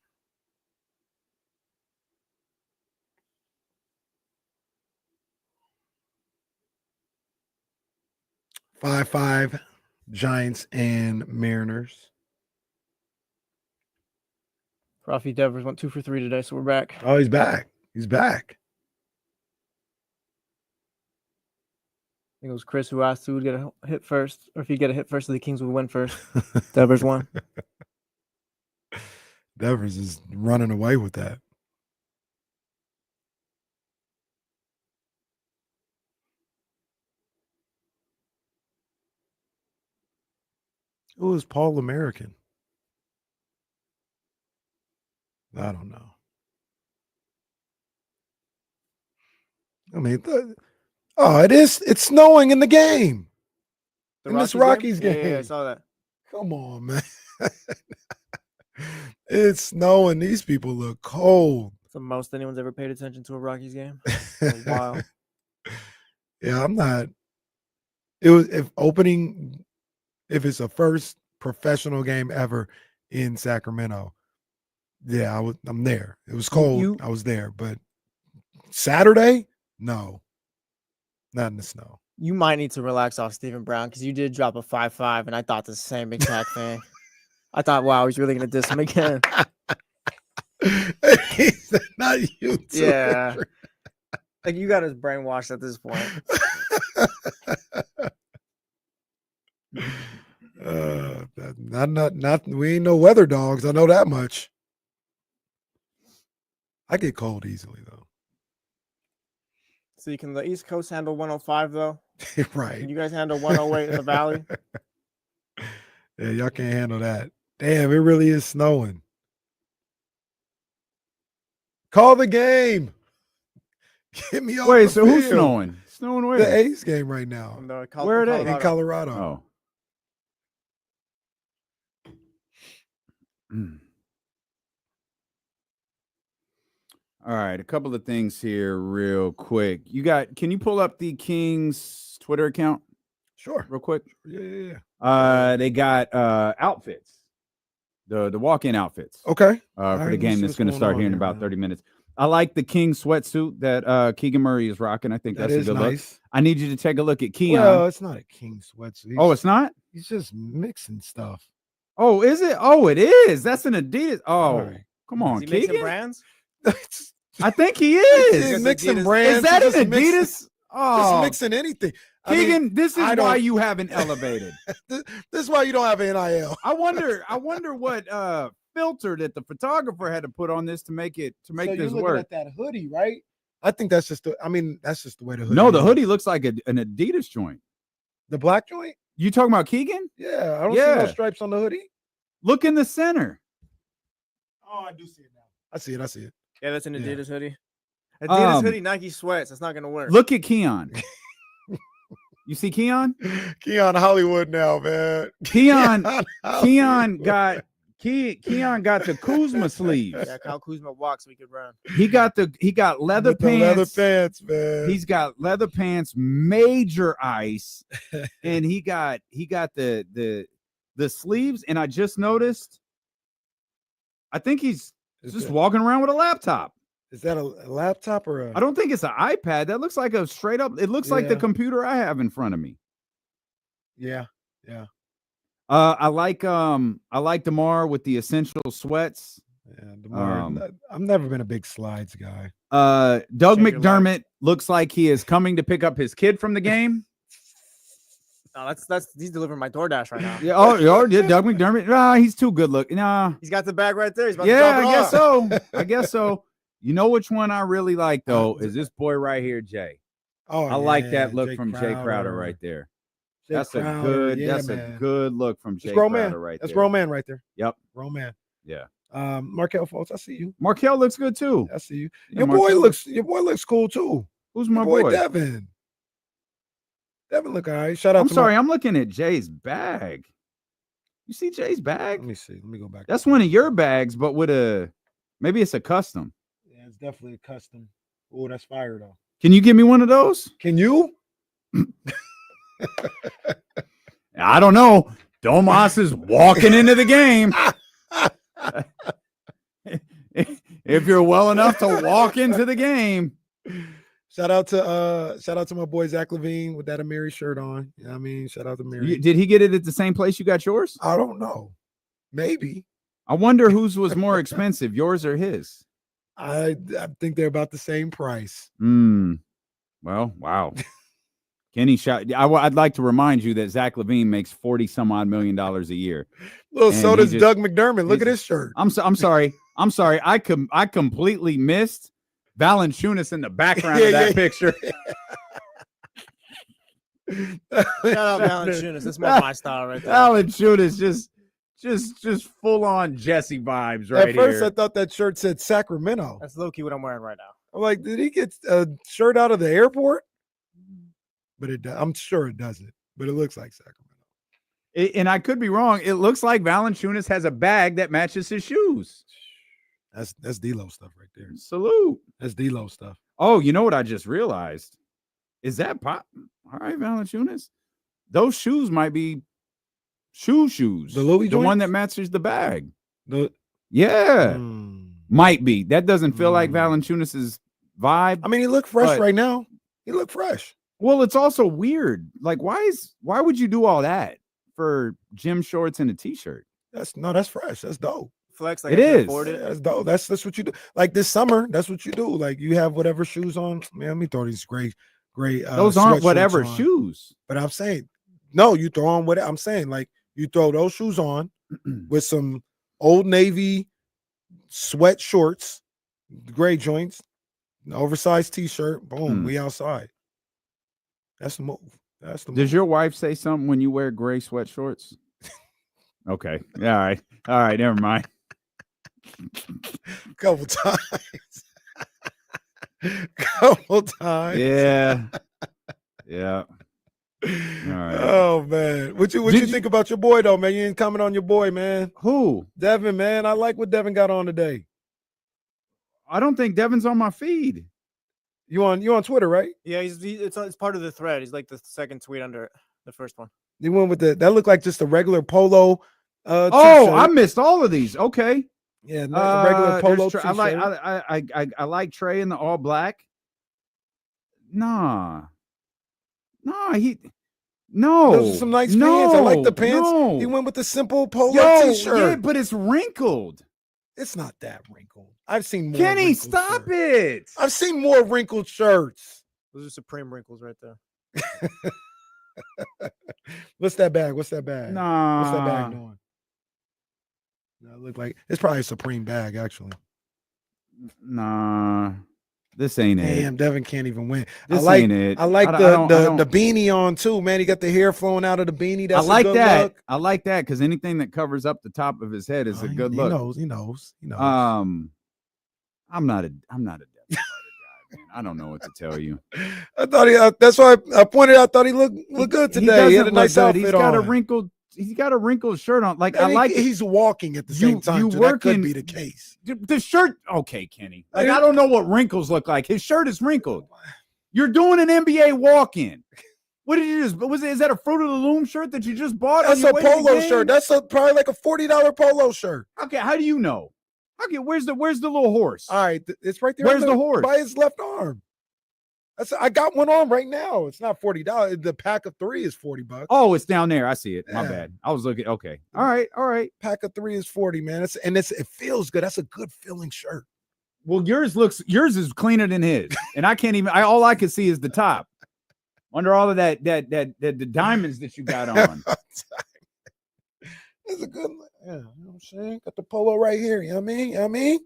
F: Five, Giants and Mariners.
K: Rafi Devers went 2 for 3 today, so we're back.
F: Oh, he's back. He's back.
K: I think it was Chris who asked who would get a hit first, or if you get a hit first, so the Kings would win first. Devers won.
F: Devers is running away with that. Who is Paul American? I don't know. I mean, it's snowing in the game. In this Rockies game.
K: Yeah, I saw that.
F: Come on, man. It's snowing. These people look cold.
K: It's the most anyone's ever paid attention to a Rockies game. Wow.
F: Yeah, I'm not. It was if it's a first professional game ever in Sacramento. Yeah, I'm there. It was cold. I was there, but Saturday, no, not in the snow.
K: You might need to relax off Stephen Brown because you did drop a 5-5, and I thought the same exact thing. I thought, wow, he's really going to diss him again.
F: Not you too.
K: Yeah. Like, you got us brainwashed at this point.
F: Not. We ain't no weather dogs. I know that much. I get cold easily though.
K: So can the East Coast handle 105 though?
F: Right.
K: Can you guys handle 108 in the Valley?
F: Yeah, y'all can't handle that. Damn, it really is snowing. Call the game. Get me off
G: Wait,
F: the
G: so who's
F: field.
G: snowing? Snowing where?
F: The A's game right now.
G: Where are they?
F: In Colorado.
G: Oh. All right, a couple of things here real quick. Can you pull up the Kings Twitter account?
F: Sure.
G: Real quick.
F: Yeah.
G: They got outfits. The walk-in outfits.
F: Okay.
G: For the game that's going to start here in about 30 minutes. I like the Kings sweatsuit that Keegan Murray is rocking. I think that's a good look. I need you to take a look at Keon.
F: Well, it's not a Kings sweatsuit.
G: Oh, it's not?
F: He's just mixing stuff.
G: Oh, is it? Oh, it is. That's an Adidas. Oh,
F: Right.
G: come on,
K: Is he mixing
G: Keegan.
K: brands?
G: I think he is.
F: He's mixing brands.
G: Is that
F: He's
G: an
F: just
G: Adidas? Oh,
F: Just mixing anything.
G: Keegan, this is why you haven't elevated.
F: This is why you don't have an NIL.
G: I wonder what filter that the photographer had to put on this to make this
F: you're looking
G: work.
F: at that hoodie, right? I think that's just that's just the way the hoodie.
G: No, the
F: is.
G: hoodie looks like an Adidas joint.
F: The black joint?
G: You talking about Keegan?
F: Yeah, I don't see no stripes on the hoodie.
G: Look in the center.
F: Oh, I do see it now. I see it.
K: Yeah, that's an Adidas hoodie. Adidas hoodie, Nike sweats. That's not going to work.
G: Look at Keon. You see Keon?
F: Keon Hollywood now, man.
G: Keon got the Kuzma sleeves.
K: Yeah, Kyle Kuzma walks, we could run.
G: He got leather pants.
F: Leather pants, man.
G: He's got leather pants, major ice, and he got the sleeves. And I just noticed, I think he's just walking around with a laptop.
F: Is that a laptop or
G: I don't think it's an iPad. That looks like a straight up. It looks like the computer I have in front of me.
F: Yeah.
G: I like DeMar with the essential sweats.
F: Yeah, DeMar. I've never been a big slides guy.
G: Doug McDermott looks like he is coming to pick up his kid from the game.
K: No, that's he's delivering my DoorDash right now.
G: Yeah. Doug McDermott. Nah, he's too good looking. Nah.
K: He's got the bag right there. He's about
G: I guess so. You know which one I really like though is this boy right here, Jay.
F: Oh,
G: I like that look
F: Jay
G: from
F: Crowder.
G: Jay Crowder right there.
F: That's
G: a good look from Jay Crowder right there.
F: That's Roman right there.
G: Yep.
F: Roman.
G: Yeah.
F: Markel Fultz, I see you.
G: Markel looks good too.
F: I see you.
G: Yeah,
F: Your boy looks cool too.
G: Who's my
F: boy?
G: boy?
F: Devin. Devin look all right. Shout out
G: I'm
F: to
G: sorry, I'm looking at Jay's bag. You see Jay's bag?
F: Let me see. Let me go back.
G: That's one of your bags, but with maybe it's a custom.
F: Yeah, it's definitely a custom. Oh, that's fire though.
G: Can you give me one of those?
F: Can you?
G: I don't know. Domas is walking into the game. If you're well enough to walk into the game.
F: Shout out to my boy Zach Levine with that Amiri shirt on. You know what I mean? Shout out to Amiri.
G: Did he get it at the same place you got yours?
F: I don't know. Maybe.
G: I wonder whose was more expensive, yours or his.
F: I think they're about the same price.
G: Well, wow. Kenny shot. I'd like to remind you that Zach Levine makes $40-some-odd million a year.
F: Well, so does Doug McDermott. Look at his shirt.
G: I'm sorry. I completely missed Valanciunas in the background of that picture.
K: Shout out Valanciunas. That's more my style right there.
G: Valanciunas just full on Jesse vibes right
F: At first,
G: here.
F: I thought that shirt said Sacramento.
K: That's low key what I'm wearing right now.
F: I'm like, did he get a shirt out of the airport? But I'm sure it doesn't. But it looks like Sacramento.
G: And I could be wrong. It looks like Valanciunas has a bag that matches his shoes.
F: That's D-Lo stuff right there.
G: Salute.
F: That's D-Lo stuff.
G: Oh, you know what I just realized? Is that pop? All right, Valanciunas. Those shoes might be shoes.
F: The Louis
G: the
F: joints?
G: one that matches the bag.
F: Yeah.
G: Might be. That doesn't feel like Valanciunas' vibe.
F: I mean, he looked fresh right now. He looked fresh.
G: Well, it's also weird. Like, why would you do all that for gym shorts and a t-shirt?
F: That's fresh. That's dope.
K: Flex,
G: like it is.
F: That's dope. That's what you do. Like this summer, that's what you do. Like you have whatever shoes on. Man, let me throw these great.
G: Those aren't whatever
F: on.
G: shoes.
F: But I'm saying, no, you throw on what I'm saying. Like you throw those shoes on with some Old Navy sweat shorts, gray joints, an oversized T-shirt. Boom, we outside. That's the move. That's the move.
G: Does your wife say something when you wear gray sweat shorts? Okay. All right. Never mind.
F: Couple times. Couple times.
G: Yeah. Yeah. All right.
F: Oh man, what you think about your boy though, man? You ain't comment on your boy, man.
G: Who?
F: Devin, man. I like what Devin got on today.
G: I don't think Devin's on my feed.
F: You on Twitter, right?
K: Yeah, it's part of the thread. He's like the second tweet under the first one.
F: He went with that looked like just a regular polo.
G: Oh, I missed all of these. Okay.
F: Yeah, regular polo.
G: I like Trey in the all black. No.
F: Those are some nice pants. I like the pants.
G: No.
F: He went with the simple polo t-shirt.
G: Yeah, but it's wrinkled.
F: It's not that wrinkled. I've seen more.
G: Kenny, stop it.
F: I've seen more wrinkled shirts.
K: Those are Supreme wrinkles right there.
F: What's that bag?
G: Nah.
F: What's that bag doing? No, it looked like it's probably a Supreme bag, actually.
G: Nah. This ain't it.
F: Damn, Devin can't even win.
G: This ain't it.
F: I like the beanie on too, man. He got the hair flowing out of the beanie. That's
G: I like
F: a good
G: that.
F: look.
G: I like that because anything that covers up the top of his head is a good look.
F: He knows.
G: I'm not a Devin Carter guy, man. I don't know what to tell you.
F: I thought that's why I pointed out. Thought he looked good today. He had a nice outfit on.
G: He's got a wrinkled shirt on. Like, I like
F: he's walking at the same time. That could be the case.
G: The shirt, okay, Kenny. Like, I don't know what wrinkles look like. His shirt is wrinkled. You're doing an NBA walk-in. What did you just? Is that a Fruit of the Loom shirt that you just bought?
F: That's a polo shirt. That's probably like a $40 polo shirt.
G: Okay, how do you know? Okay, where's the little horse?
F: All right, it's right there.
G: Where's the horse?
F: By his left arm. I got one on right now. It's not $40. The pack of 3 is $40.
G: Oh, it's down there. I see it. My bad. I was looking. Okay. All right.
F: Pack of 3 is 40, man. It feels good. That's a good feeling shirt.
G: Well, yours is cleaner than his, and I can't even. All I can see is the top, under all of the diamonds that you got on.
F: It's a good. Yeah, you know what I'm saying. Got the polo right here. You know what I mean?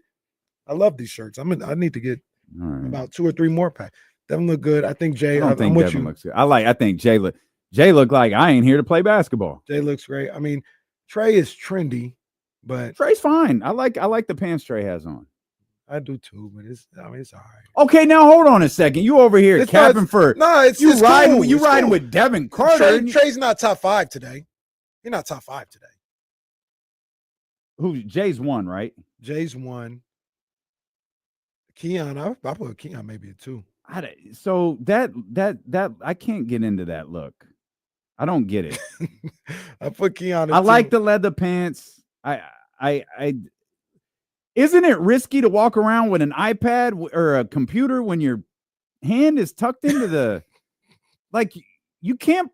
F: I love these shirts. I need to get about 2 or 3 more packs. Devin look good. I think Jay.
G: I don't think Devin looks good. I think Jay look like I ain't here to play basketball.
F: Jay looks great. I mean, Trey is trendy, but
G: Trey's fine. I like the pants Trey has on.
F: I do too, but it's all right.
G: Okay, now hold on a second. You over here capping for
F: it's
G: riding.
F: Cool.
G: You riding with Devin Carter?
F: Trey's not top 5 today. He's not top 5 today.
G: Who? Jay's 1, right?
F: Jay's 1. Keon, I put Keon maybe a 2.
G: So that I can't get into that look. I don't get it.
F: I put Keon.
G: I like the leather pants. I isn't it risky to walk around with an iPad or a computer when your hand is tucked into the like you can't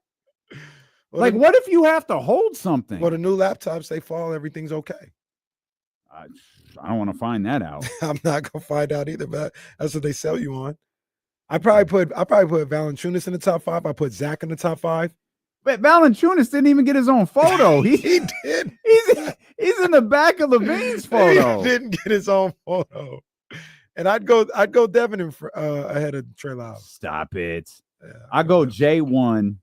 G: what if you have to hold something?
F: Well, the new laptops they fall, everything's okay.
G: I don't want to find that out.
F: I'm not gonna find out either, but that's what they sell you on. I probably put Valanciunas in the top 5. I put Zach in the top 5.
G: But Valanciunas didn't even get his own photo. He
F: did.
G: He's in the back of Levine's photo.
F: He didn't get his own photo. And I'd go Devin ahead of Trey Lyles.
G: Stop it. Yeah, I go J1.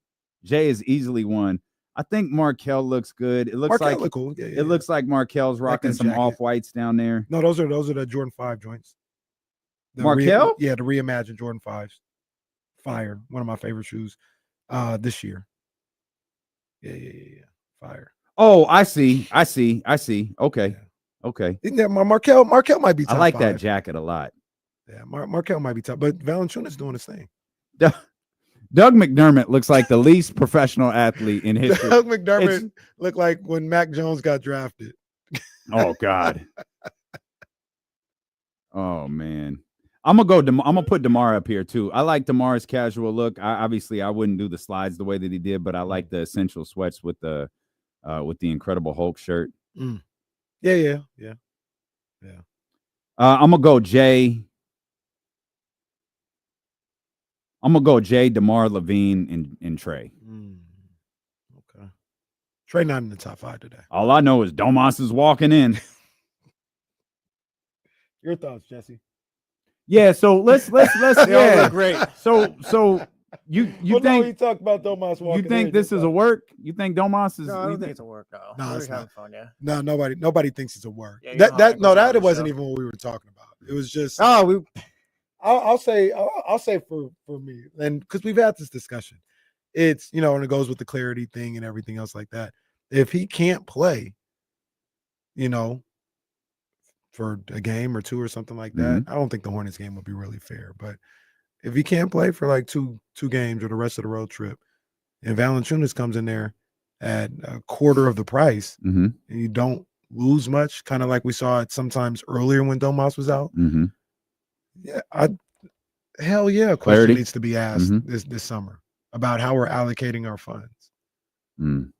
G: Jay is easily 1. I think Markelle looks good. It looks
F: Markelle
G: like
F: look cool. Yeah,
G: it looks like Markelle's rocking some off-whites down there.
F: No, those are the Jordan 5 joints.
G: Markelle?
F: The reimagined Jordan 5s. Fire. One of my favorite shoes this year. Yeah. Fire.
G: Oh, I see. Okay.
F: Yeah.
G: Okay.
F: Yeah, Markelle might be top
G: I like
F: 5.
G: that jacket a lot.
F: Yeah, Markelle might be top, but Valanciunas doing his thing.
G: Doug McDermott looks like the least professional athlete in history.
F: Doug McDermott looked like when Mac Jones got drafted.
G: Oh, God. Oh, man. I'm gonna put DeMar up here too. I like DeMar's casual look. I wouldn't do the slides the way that he did, but I like the essential sweats with the Incredible Hulk shirt.
F: Yeah.
G: I'm gonna go Jay. DeMar, Levine, and Trey.
F: Okay. Trey not in the top 5 today.
G: All I know is Domas is walking in.
F: Your thoughts, Jesse?
G: Yeah, so let's yeah,
K: great.
G: So you
F: well,
G: think
F: no, he talked about Domas walking.
G: You think this is a work? You think Domas is?
K: No, I don't think it's a work.
F: No, it's
K: having
F: not.
K: fun. Yeah.
F: No, nobody thinks it's a work.
K: Yeah,
F: that it wasn't even what we were talking about. It was just.
K: Oh,
F: I'll say for me, and because we've had this discussion, it's and it goes with the clarity thing and everything else like that. If he can't play, for a game or 2 or something like that, I don't think the Hornets game would be really fair. But if he can't play for like two games or the rest of the road trip, and Valanciunas comes in there at a quarter of the price, and you don't lose much, kind of like we saw it sometimes earlier when Domas was out. Yeah, hell yeah, a question needs to be asked this summer about how we're allocating our funds. And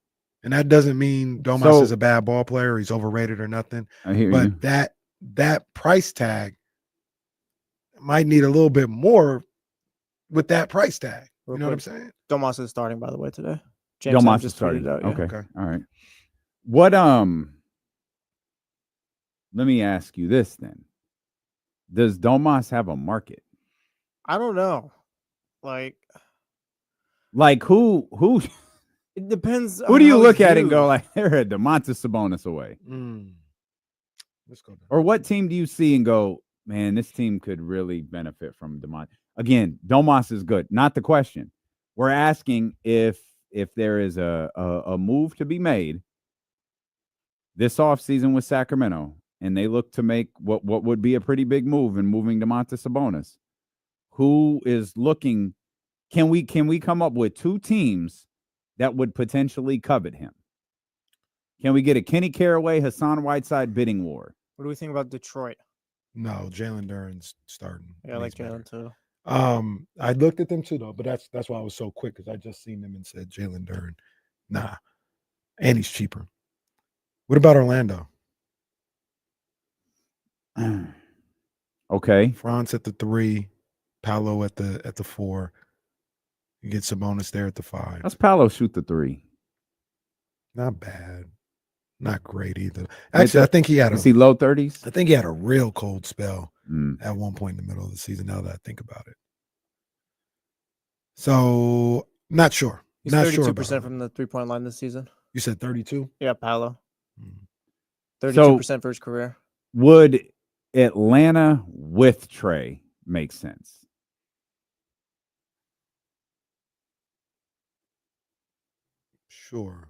F: that doesn't mean Domas is a bad ball player, he's overrated or nothing. But that price tag might need a little bit more with that price tag. You know what I'm saying?
K: Domas is starting, by the way, today.
G: Domas just started out. Yeah. Okay. All right. What let me ask you this then. Does Domas have a market?
K: I don't know. Like
G: who
K: it depends.
G: Who do you look at and go like, they're a Domantas Sabonis away?
F: Let's go.
G: Or what team do you see and go, man, this team could really benefit from Domas? Again, Domas is good. Not the question. We're asking if there is a move to be made this offseason with Sacramento, and they look to make what would be a pretty big move in moving Domantas Sabonis. Who is looking? Can we come up with 2 teams that would potentially covet him? Can we get a Kenny Caraway, Hassan Whiteside bidding war?
K: What do we think about Detroit?
F: No, Jalen Duren's starting.
K: Yeah, I like Jalen too.
F: I looked at them too though, but that's why I was so quick, because I just seen them and said Jalen Duren. Nah, and he's cheaper. What about Orlando?
G: Okay,
F: Franz at the 3, Paolo at the 4. You get Sabonis there at the 5.
G: Let's Paolo shoot the 3.
F: Not bad. Not great either. Actually, I think he had
G: low 30s.
F: I think he had a real cold spell at one point in the middle of the season, now that I think about it. So not sure.
K: He's
F: not
K: 32% from the 3-point line this season.
F: You said 32?
K: Yeah, Paolo. 32% for his career.
G: Would Atlanta with Trey make sense?
F: Sure.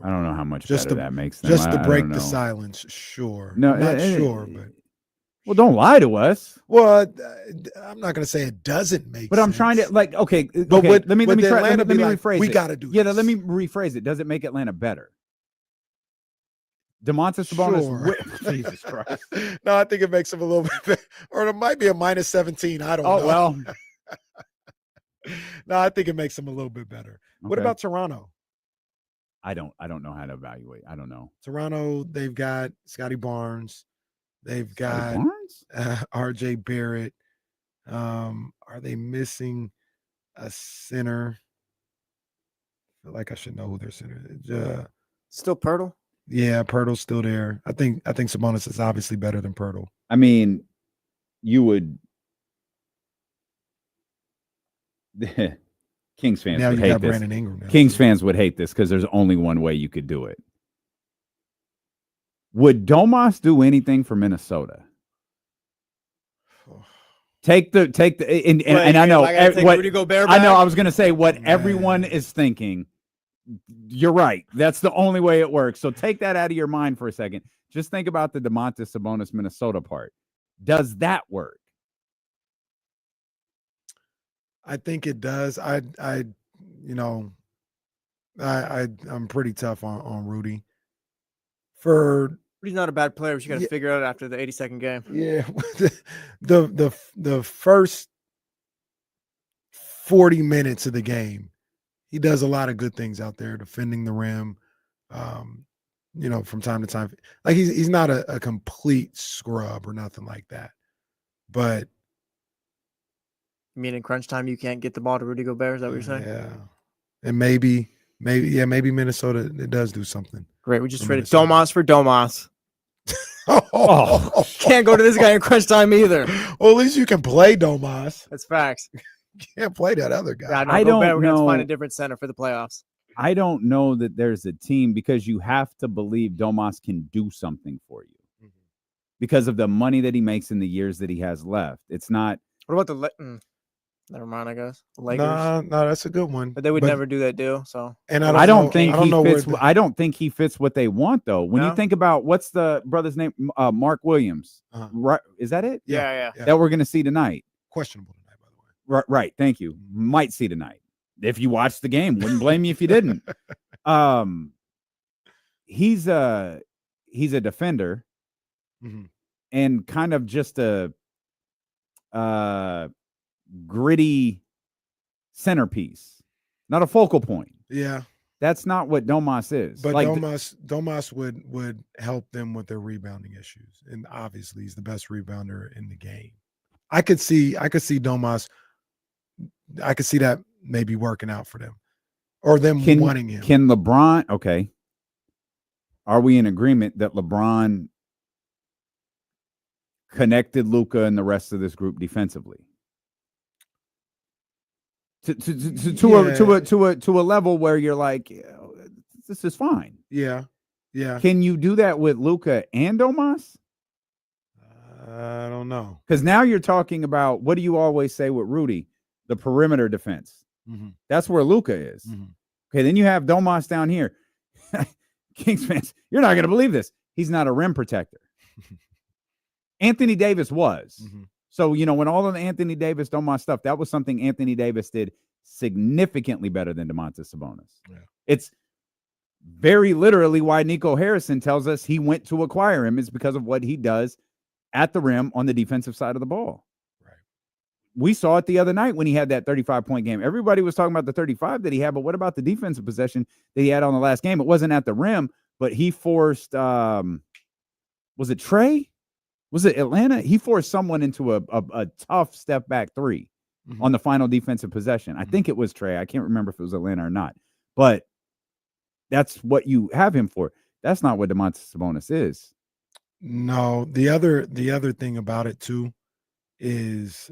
G: I don't know how much
F: just
G: better that makes them.
F: Just to break the silence, sure.
G: No,
F: not sure, but
G: well, don't lie to us.
F: Well, I'm not going to say it doesn't make
G: but
F: sense.
G: I'm trying to okay.
F: But
G: okay, let me rephrase it.
F: We got to do
G: this.
F: Let
G: me rephrase it. Does it make Atlanta better? Domantas Sabonis.
F: Sure.
G: Jesus Christ.
F: No, I think it makes him a little bit better. Or it might be a minus 17. I don't know.
G: Oh, well.
F: No, I think it makes him a little bit better. Okay. What about Toronto?
G: I don't know how to evaluate. I don't know.
F: Toronto, they've got Scotty Barnes. They've got RJ Barrett. Are they missing a center? I feel like I should know who their center is.
K: Still Pirtle?
F: Yeah, Pirtle's still there. I think Sabonis is obviously better than Pirtle.
G: I mean, you would Kings fans
F: now
G: would
F: you
G: hate
F: got
G: this.
F: Brandon Ingram now.
G: Kings fans would hate this because there's only one way you could do it. Would Domas do anything for Minnesota? Take the and I know what Rudy Gobert back? I know I was going to say what everyone is thinking. You're right. That's the only way it works. So take that out of your mind for a second. Just think about the Domantas Sabonis Minnesota part. Does that work?
F: I think it does. I'm pretty tough on Rudy.
K: Rudy's not a bad player, but you got to figure out after the 82nd game.
F: Yeah, the first 40 minutes of the game, he does a lot of good things out there, defending the rim. From time to time, like he's not a complete scrub or nothing like that, but.
K: You mean in crunch time you can't get the ball to Rudy Gobert? Is that what you're saying?
F: Yeah. And maybe Maybe Minnesota it does do something.
K: Great. We just traded Domas for Domas. Can't go to this guy in crunch time either.
F: Well, at least you can play Domas.
K: That's facts.
F: You can't play that other guy.
K: Yeah, no,
G: I don't know.
K: We're going to find a different center for the playoffs.
G: I don't know that there's a team because you have to believe Domas can do something for you because of the money that he makes in the years that he has left. It's not.
K: What about the never mind, I guess. Lakers.
F: No, that's a good one.
K: But they would never do that deal. So,
F: and
G: I don't think he fits what they want, though. When you think about what's the brother's name, Mark Williams, right? Is that it?
K: Yeah.
G: That we're going to see tonight.
F: Questionable tonight, by the way.
G: Right. Thank you. Might see tonight if you watched the game. Wouldn't blame you if you didn't. He's a defender, and kind of just a gritty centerpiece, not a focal point.
F: Yeah,
G: that's not what Domas is.
F: But like Domas would help them with their rebounding issues, and obviously he's the best rebounder in the game. I could see Domas. I could see that maybe working out for them, or them wanting him.
G: Can LeBron? Okay, are we in agreement that LeBron connected Luka and the rest of this group defensively to a level where you're like, this is fine?
F: Yeah.
G: Can you do that with Luka and Domas?
F: I don't know,
G: because now you're talking about, what do you always say with Rudy? The perimeter defense. That's where Luka is. Okay, then you have Domas down here. Kings fans, you're not going to believe this. He's not a rim protector. Anthony Davis was. So, when all of the Anthony Davis, Domas stuff, that was something Anthony Davis did significantly better than Domantas Sabonis.
F: Yeah.
G: It's very literally why Nico Harrison tells us he went to acquire him, is because of what he does at the rim on the defensive side of the ball.
F: Right.
G: We saw it the other night when he had that 35-point game. Everybody was talking about the 35 that he had, but what about the defensive possession that he had on the last game? It wasn't at the rim, but he forced, was it Trey? Was it Atlanta? He forced someone into a tough step back three on the final defensive possession. I think it was Trey. I can't remember if it was Atlanta or not, but that's what you have him for. That's not what Domantas Sabonis is.
F: No, the other thing about it too is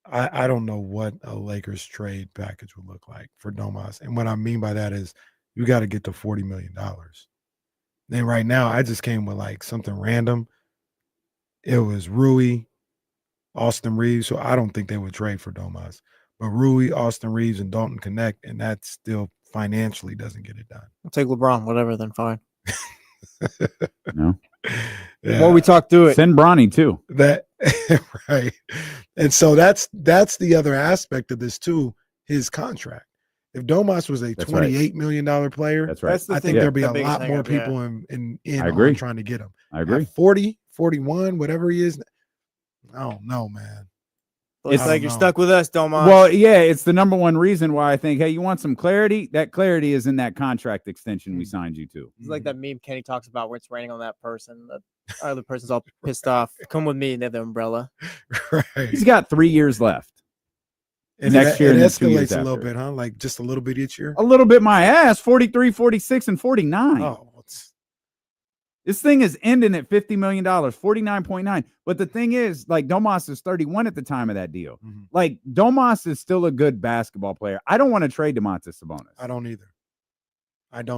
F: I don't know what a Lakers trade package would look like for Domas. And what I mean by that is you got to get to $40 million. Then right now, I just came with like something random. It was Rui, Austin Reeves. So I don't think they would trade for Domas. But Rui, Austin Reeves, and Dalton connect, and that still financially doesn't get it done.
K: I'll take LeBron, whatever, then fine.
G: No.
K: The more we talk through it.
G: Send Bronny too.
F: That right. And so that's the other aspect of this too, his contract. If Domas was a $28 million player,
G: that's right.
F: I think there'd be a lot more people in on trying to get him.
G: I agree.
F: At 40, 41, whatever he is. I don't know, man.
K: It's like you're stuck with us, Domas.
G: Well, yeah, it's the number one reason why I think, hey, you want some clarity? That clarity is in that contract extension we signed you to.
K: It's like that meme Kenny talks about where it's raining on that person. The other person's all pissed off. Come with me and they have the umbrella.
F: Right.
G: He's got 3 years left.
F: And
G: next year,
F: it
G: and
F: escalates a little bit, huh? Like just a little bit each year?
G: A little bit, my ass. 43, 46, and 49.
F: Oh,
G: this thing is ending at $50 million, 49.9. But the thing is, like, Domas is 31 at the time of that deal. Like, Domas is still a good basketball player. I don't want to trade Domantas Sabonis.
F: I don't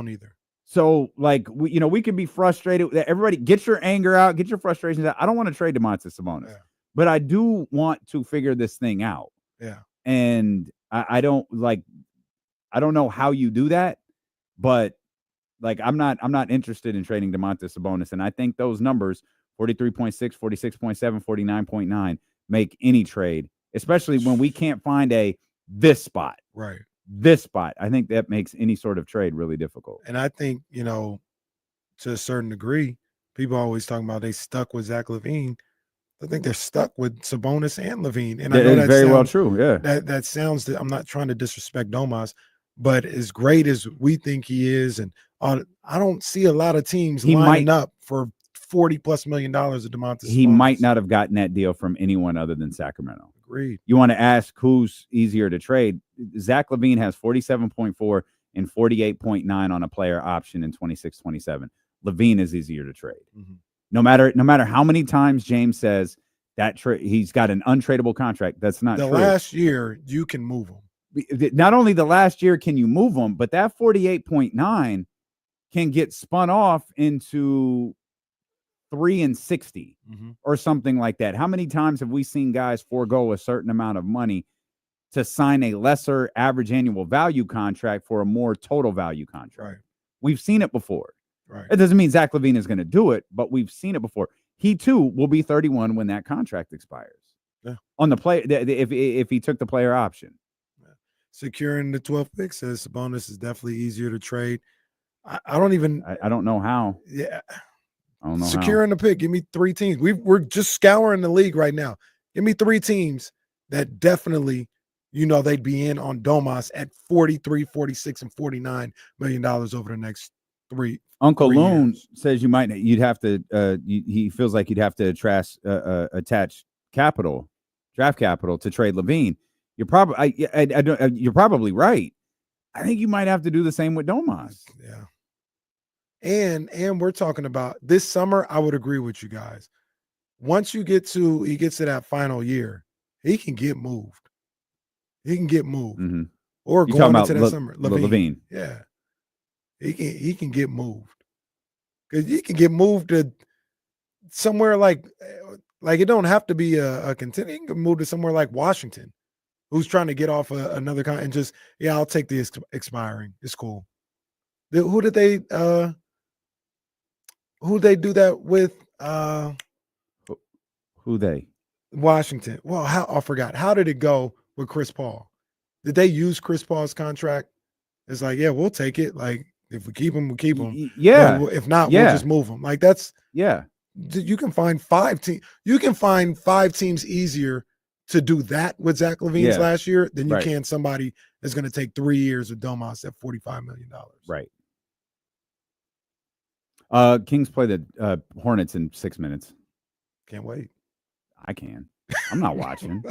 F: either.
G: So, like, we could be frustrated. Everybody, get your anger out, get your frustrations out. I don't want to trade Domantas Sabonis.
F: Yeah.
G: But I do want to figure this thing out.
F: Yeah.
G: And I don't know how you do that, but like I'm not interested in trading Domantas Sabonis. And I think those numbers, 43.6, 46.7, 49.9, make any trade, especially when we can't find this spot.
F: Right.
G: This spot. I think that makes any sort of trade really difficult.
F: And I think, to a certain degree, people always talking about they stuck with Zach LaVine. I think they're stuck with Sabonis and LaVine. And I know
G: that's very well true. Yeah.
F: That sounds I'm not trying to disrespect Domas, but as great as we think he is, and I don't see a lot of teams lining up for $40+ million of Domantas Sabonis.
G: He might not have gotten that deal from anyone other than Sacramento.
F: Agreed.
G: You want to ask who's easier to trade? Zach LaVine has 47.4 and 48.9 on a player option in 26-27. LaVine is easier to trade.
F: Mm-hmm.
G: No matter how many times James says that he's got an untradeable contract, that's not
F: true. The last year, you can move him.
G: Not only the last year can you move him, but that 48.9 can get spun off into 3 and 60 or something like that. How many times have we seen guys forego a certain amount of money to sign a lesser average annual value contract for a more total value contract?
F: Right.
G: We've seen it before.
F: Right.
G: It doesn't mean Zach LaVine is going to do it, but we've seen it before. He too will be 31 when that contract expires.
F: Yeah.
G: On the play, if he took the player option.
F: Yeah. Securing the 12th pick says Sabonis is definitely easier to trade. I don't
G: know how.
F: Yeah.
G: I don't know
F: securing the pick. Give me 3 teams. We're just scouring the league right now. Give me 3 teams that definitely, they'd be in on Domas at 43, 46, and $49 million over the next 3.
G: Uncle
F: 3
G: Loon
F: years.
G: says you'd have to. He feels like you'd have to attach draft capital to trade LaVine. You're probably right. I think you might have to do the same with Domas.
F: Yeah. And we're talking about this summer. I would agree with you guys. Once he gets to that final year, he can get moved.
G: Mm-hmm.
F: Or
G: You're
F: going
G: talking
F: into
G: about
F: that summer.
G: LaVine.
F: Yeah. He can get moved. Because he can get moved to somewhere like it don't have to be a contender. He can move to somewhere like Washington, who's trying to get off another kind and just, I'll take the expiring. It's cool. Who did they do that with?
G: Who they?
F: Washington. Well, I forgot. How did it go with Chris Paul? Did they use Chris Paul's contract? It's like, yeah, we'll take it. Like, if we keep him, we'll keep him.
G: Yeah.
F: But if not, we'll just move him. Like, that's
G: yeah.
F: You can find 5 teams. You can find 5 teams easier to do that with Zach LaVine's last year than you can somebody that's going to take 3 years with Domas at $45 million.
G: Right. Kings play the Hornets in 6 minutes.
F: Can't wait.
G: I can. I'm not watching.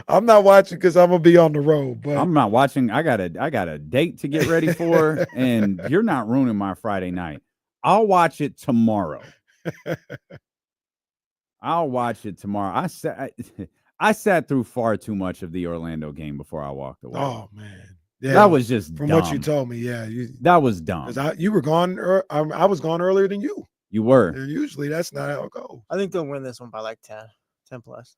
F: I'm not watching because I'm gonna be on the road. But
G: I'm not watching. I got a date to get ready for, and you're not ruining my Friday night. I'll watch it tomorrow. I sat through far too much of the Orlando game before I walked away.
F: Oh man, yeah,
G: that was just
F: from
G: dumb.
F: what you told me. Yeah,
G: that was dumb.
F: You were gone. I was gone earlier than you.
G: You were.
F: And usually that's not how it goes.
K: I think they'll win this one by like 10 plus.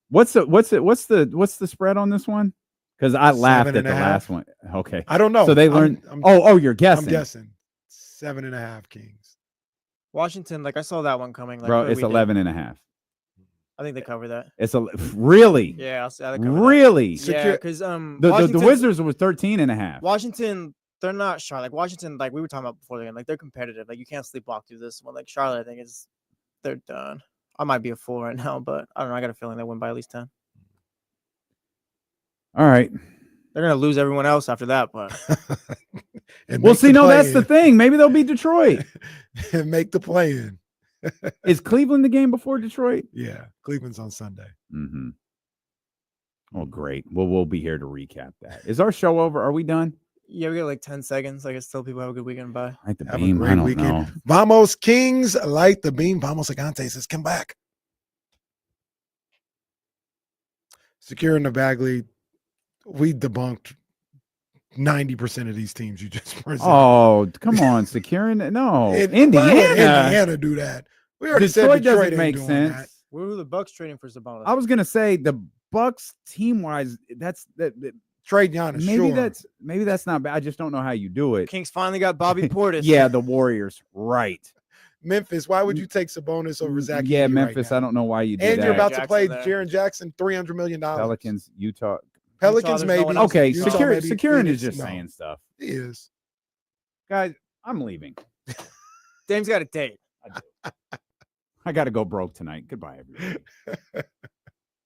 G: What's the spread on this one? Because I laughed at the last one. Okay,
F: I don't know.
G: So they learned. You're guessing.
F: I'm guessing 7.5 Kings.
K: Washington, like I saw that one coming. Like,
G: bro, it's 11.5.
K: I think they cover that.
G: It's really.
K: Yeah,
G: really.
K: That. Yeah, because
G: the Wizards was 13.5.
K: Washington, they're not Charlotte. Like Washington, like we were talking about before the game, like they're competitive. Like you can't sleepwalk through this one. Like Charlotte, I think they're done. I might be a 4 right now, but I don't know. I got a feeling they win by at least 10.
G: All right.
K: They're gonna lose everyone else after that, but
G: we'll see. No, that's the thing. Maybe they'll beat Detroit
F: and make the play-in.
G: Is Cleveland the game before Detroit?
F: Yeah, Cleveland's on Sunday.
G: Mm-hmm. Oh, great. Well, we'll be here to recap that. Is our show over? Are we done?
K: Yeah, we got like 10 seconds. I guess tell people have a good weekend. Bye.
G: Light the
F: Have
G: beam.
F: a great weekend.
G: Know.
F: Vamos Kings, light the beam. Vamos Agante says, come back. Securing the Bagley, we debunked 90% of these teams you just presented.
G: Oh, come on, securing it. No,
F: Indiana do that. We already said Detroit
G: doesn't make sense.
K: That. Where were the Bucks trading for Sabonis?
G: I was gonna say the Bucks team wise, that
F: trade Giannis.
G: Maybe that's not bad. I just don't know how you do it.
K: Kings finally got Bobby Portis.
G: Yeah, the Warriors, right?
F: Memphis, why would you take Sabonis over Zach?
G: Yeah, Memphis. Right, I don't know why you did
F: and
G: that.
F: you're about to play Jaren Jackson, $300 million.
G: Pelicans, Utah.
F: Pelicans, maybe.
G: Okay, securing is just saying stuff.
F: He is.
G: Guys, I'm leaving.
K: Dame's got a date.
G: I got to go broke tonight. Goodbye, everybody.